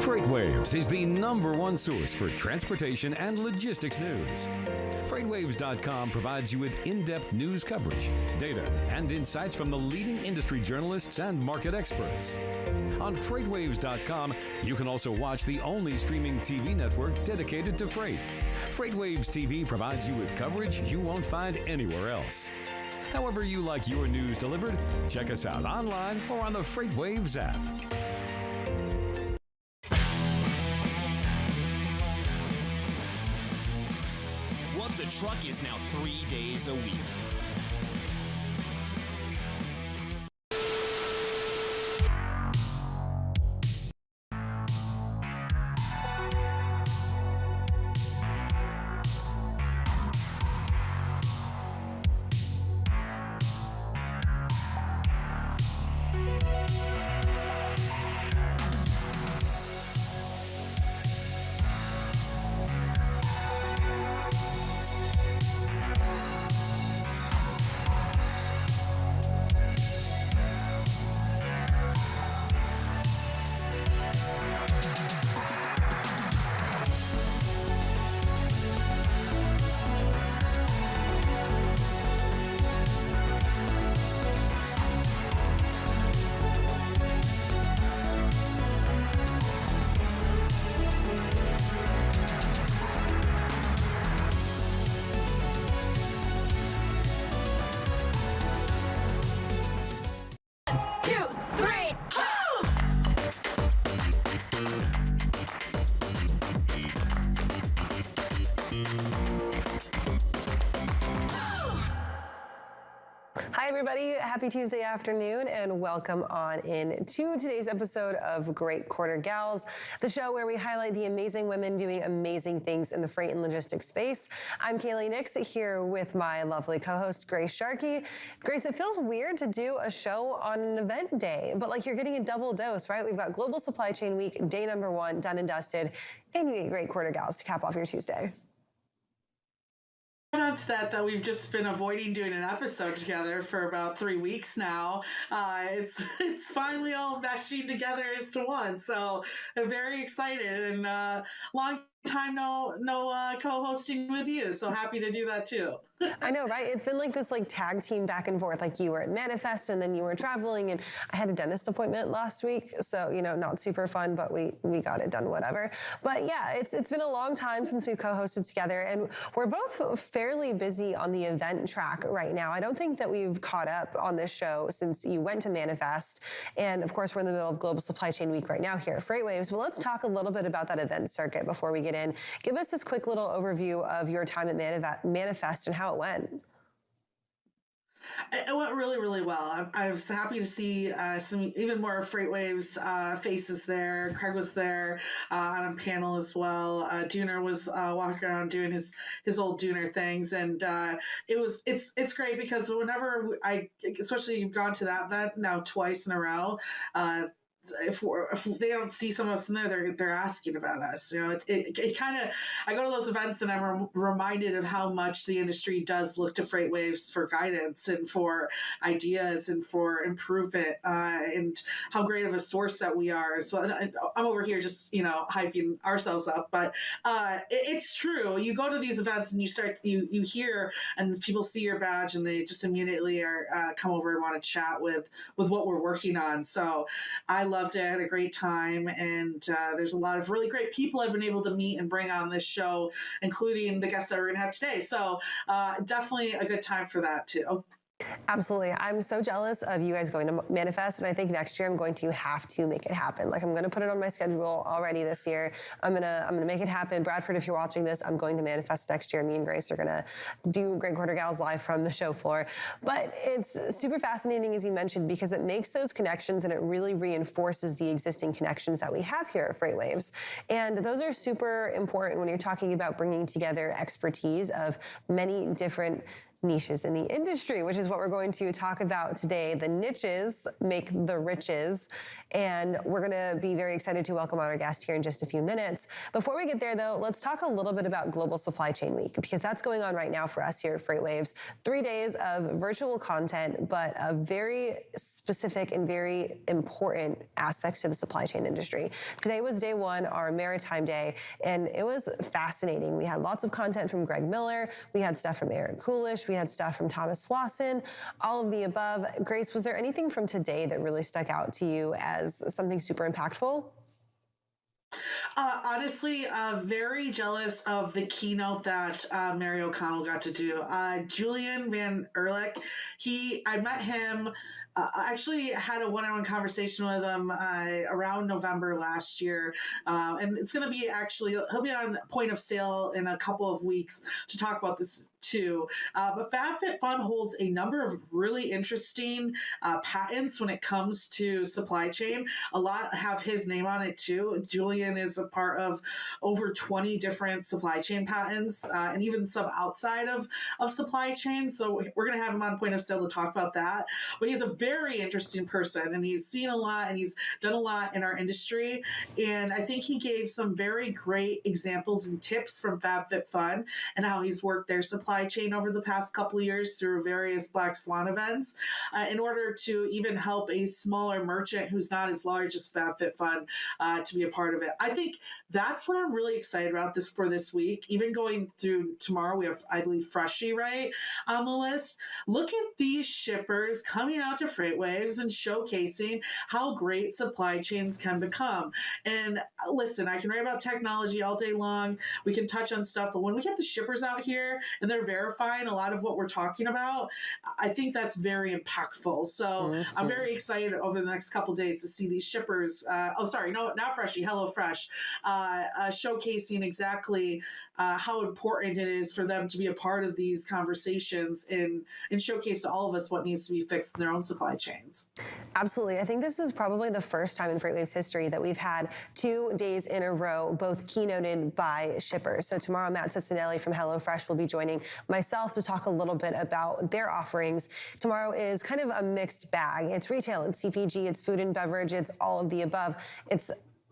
FreightWaves is the #1 source for transportation and logistics news. FreightWaves.com provides you with in-depth news coverage, data, and insights from the leading industry journalists and market experts. On FreightWaves.com, you can also watch the only streaming TV network dedicated to freight. FreightWaves TV provides you with coverage you won't find anywhere else. However you like your news delivered, check us out online or on the FreightWaves app. What the Truck is now 3 days a week. Hi, everybody. Happy Tuesday afternoon, and welcome on in to today's episode of Great Quarter Gals, the show where we highlight the amazing women doing amazing things in the freight and logistics space. I'm Kaylee Nix here with my lovely co-host, Grace Sharkey. Grace, it feels weird to do a show on an event day, but like you're getting a double dose, right? We've got Global Supply Chain Week, day number 1, done and dusted, and you get Great Quarter Gals to cap off your Tuesday. Announced that we've just been avoiding doing an episode together for about 3 weeks now. It's finally all meshing together as to one. So I'm very excited, and long time no co-hosting with you. So happy to do that too. I know, right? It's been like this tag team back and forth. Like you were at Manifest and then you were traveling, and I had a dentist appointment last week. So, not super fun, but we got it done, whatever. But yeah, it's been a long time since we've co-hosted together, and we're both fairly busy on the event track right now. I don't think that we've caught up on this show since you went to Manifest. And of course, we're in the middle of Global Supply Chain Week right now here at FreightWaves. Well, let's talk a little bit about that event circuit before we get in. Give us this quick little overview of your time at Manifest and how it went. It went really, really well. I was happy to see some even more FreightWaves faces there. Craig was there on a panel as well. Dooner was walking around doing his old Dooner things, and it's great because whenever especially you've gone to that event now twice in a row. If they don't see some of us in there, they're asking about us. It kind of, I go to those events and I'm reminded of how much the industry does look to FreightWaves for guidance and for ideas and for improvement, and how great of a source that we are. So I'm over here just hyping ourselves up, but it's true. You go to these events and you hear and people see your badge and they just immediately come over and want to chat with what we're working on. So I loved it. I had a great time, and there's a lot of really great people I've been able to meet and bring on this show, including the guests that we're going to have today. So definitely a good time for that too. Absolutely. I'm so jealous of you guys going to Manifest, and I think next year I'm going to have to make it happen. Like, I'm going to put it on my schedule already this year. I'm gonna make it happen. Bradford, if you're watching this, I'm going to Manifest next year. Me and Grace are gonna do Great Quarter Gals live from the show floor. But it's super fascinating, as you mentioned, because it makes those connections and it really reinforces the existing connections that we have here at FreightWaves. And those are super important when you're talking about bringing together expertise of many different niches in the industry, which is what we're going to talk about today. The niches make the riches, and we're going to be very excited to welcome our guest here in just a few minutes. Before we get there, though, let's talk a little bit about Global Supply Chain Week, because that's going on right now for us here at FreightWaves. 3 days of virtual content, but a very specific and very important aspects to the supply chain industry. Today was day 1, our Maritime Day, and it was fascinating. We had lots of content from Greg Miller. We had stuff from Eric Coolish. We had stuff from Thomas Wasson, all of the above. Grace, was there anything from today that really stuck out to you as something super impactful? Honestly, very jealous of the keynote that Mary O'Connell got to do. Julian Van Erlich, I met him. I actually had a one-on-one conversation with him around November last year. And it's going to be he'll be on Point of Sale in a couple of weeks to talk about this too. But FabFitFun holds a number of really interesting patents when it comes to supply chain. A lot have his name on it too. Julian is a part of over 20 different supply chain patents, and even some outside of supply chain. So we're going to have him on Point of Sale to talk about that. But he's a very interesting person, and he's seen a lot and he's done a lot in our industry. And I think he gave some very great examples and tips from FabFitFun and how he's worked their supply chain over the past couple of years through various Black Swan events in order to even help a smaller merchant who's not as large as FabFitFun to be a part of it. I think that's what I'm really excited about for this week. Even going through tomorrow, we have, I believe, Freshie, right, on the list. Look at these shippers coming out to FreightWaves and showcasing how great supply chains can become. And listen, I can write about technology all day long. We can touch on stuff, but when we get the shippers out here and they're verifying a lot of what we're talking about, I think that's very impactful. So I'm very excited over the next couple of days to see these shippers. Not Freshie, HelloFresh, showcasing exactly how important it is for them to be a part of these conversations and showcase to all of us what needs to be fixed in their own supply chains. Absolutely. I think this is probably the first time in FreightWaves history that we've had 2 days in a row, both keynoted by shippers. So tomorrow, Matt Cicinelli from HelloFresh will be joining myself to talk a little bit about their offerings. Tomorrow is kind of a mixed bag. It's retail, it's CPG, it's food and beverage, it's all of the above. It's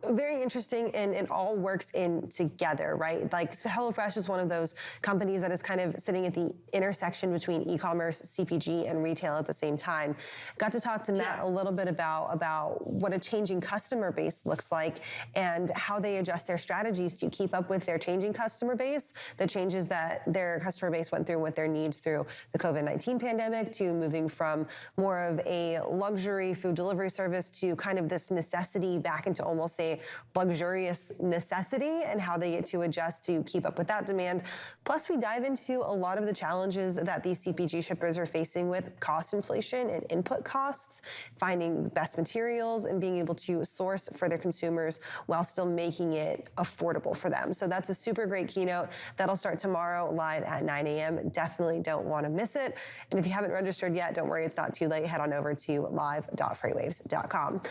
very interesting, and it all works in together, right? Like HelloFresh is one of those companies that is kind of sitting at the intersection between e-commerce, CPG, and retail at the same time. Got to talk to Matt a little bit about what a changing customer base looks like and how they adjust their strategies to keep up with their changing customer base, the changes that their customer base went through with their needs through the COVID-19 pandemic, to moving from more of a luxury food delivery service to kind of this necessity back into almost a luxurious necessity, and how they get to adjust to keep up with that demand. Plus, we dive into a lot of the challenges that these CPG shippers are facing with cost inflation and input costs, finding best materials, and being able to source for their consumers while still making it affordable for them. So that's a super great keynote. That'll start tomorrow live at 9 a.m. Definitely don't want to miss it. And if you haven't registered yet, don't worry, it's not too late. Head on over to live.freightwaves.com.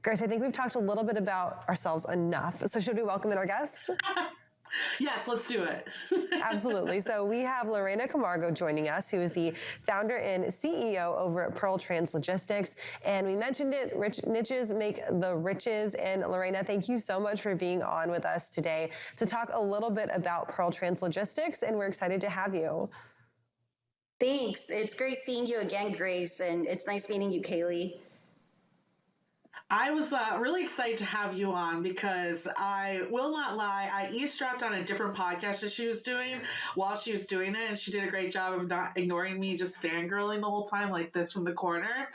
Grace, I think we've talked a little bit about ourselves enough. So should we welcome in our guest? Yes, let's do it. Absolutely. So we have Lorena Camargo joining us, who is the founder and CEO over at Pearl Trans Logistics. And we mentioned it, rich niches make the riches. And Lorena, thank you so much for being on with us today to talk a little bit about Pearl Trans Logistics. And we're excited to have you. Thanks. It's great seeing you again, Grace. And it's nice meeting you, Kaylee. I was really excited to have you on because I will not lie, I eavesdropped on a different podcast that she was doing while she was doing it, and she did a great job of not ignoring me, just fangirling the whole time like this from the corner.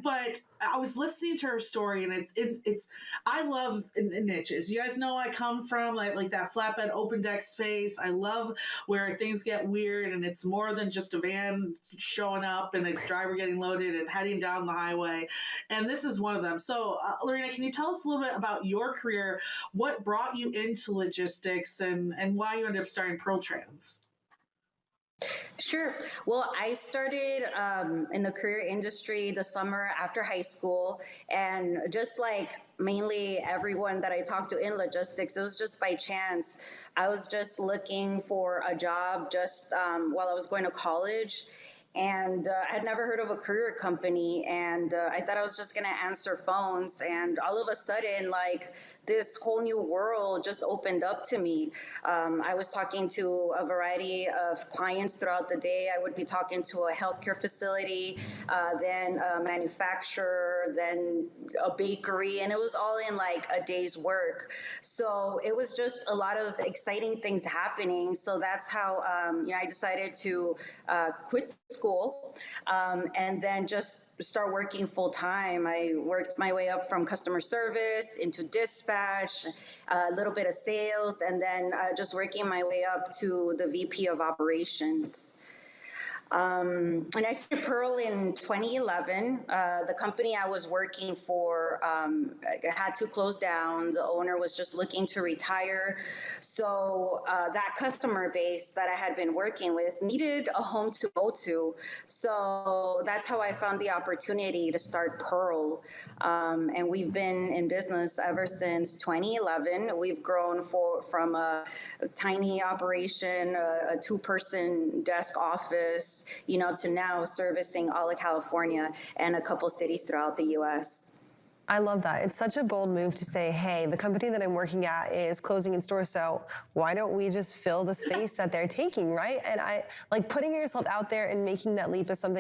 But I was listening to her story, and it's I love niches. You guys know I come from like that flatbed open deck space. I love where things get weird, and it's more than just a van showing up and a driver getting loaded and heading down the highway. And this is one of them. So, Lorena, can you tell us a little bit about your career? What brought you into logistics, and why you ended up starting Pearl Trans? Sure. Well, I started in the career industry the summer after high school, and just like mainly everyone that I talked to in logistics, it was just by chance. I was just looking for a job just while I was going to college. And I had never heard of a courier company, and I thought I was just going to answer phones, and all of a sudden, like, this whole new world just opened up to me. I was talking to a variety of clients throughout the day. I would be talking to a healthcare facility, then a manufacturer, then a bakery, and it was all in like a day's work. So it was just a lot of exciting things happening. So that's how I decided to quit school and then just start working full time. I worked my way up from customer service into dispatch, a little bit of sales, and then just working my way up to the VP of operations. And I started Pearl in 2011. The company I was working for had to close down. The owner was just looking to retire. So that customer base that I had been working with needed a home to go to. So that's how I found the opportunity to start Pearl. And we've been in business ever since 2011. We've grown from a tiny operation, a two-person desk office, to now servicing all of California and a couple cities throughout the U.S. I love that. It's such a bold move to say, hey, the company that I'm working at is closing its doors, so why don't we just fill the space that they're taking, right? And I like putting yourself out there and making that leap is something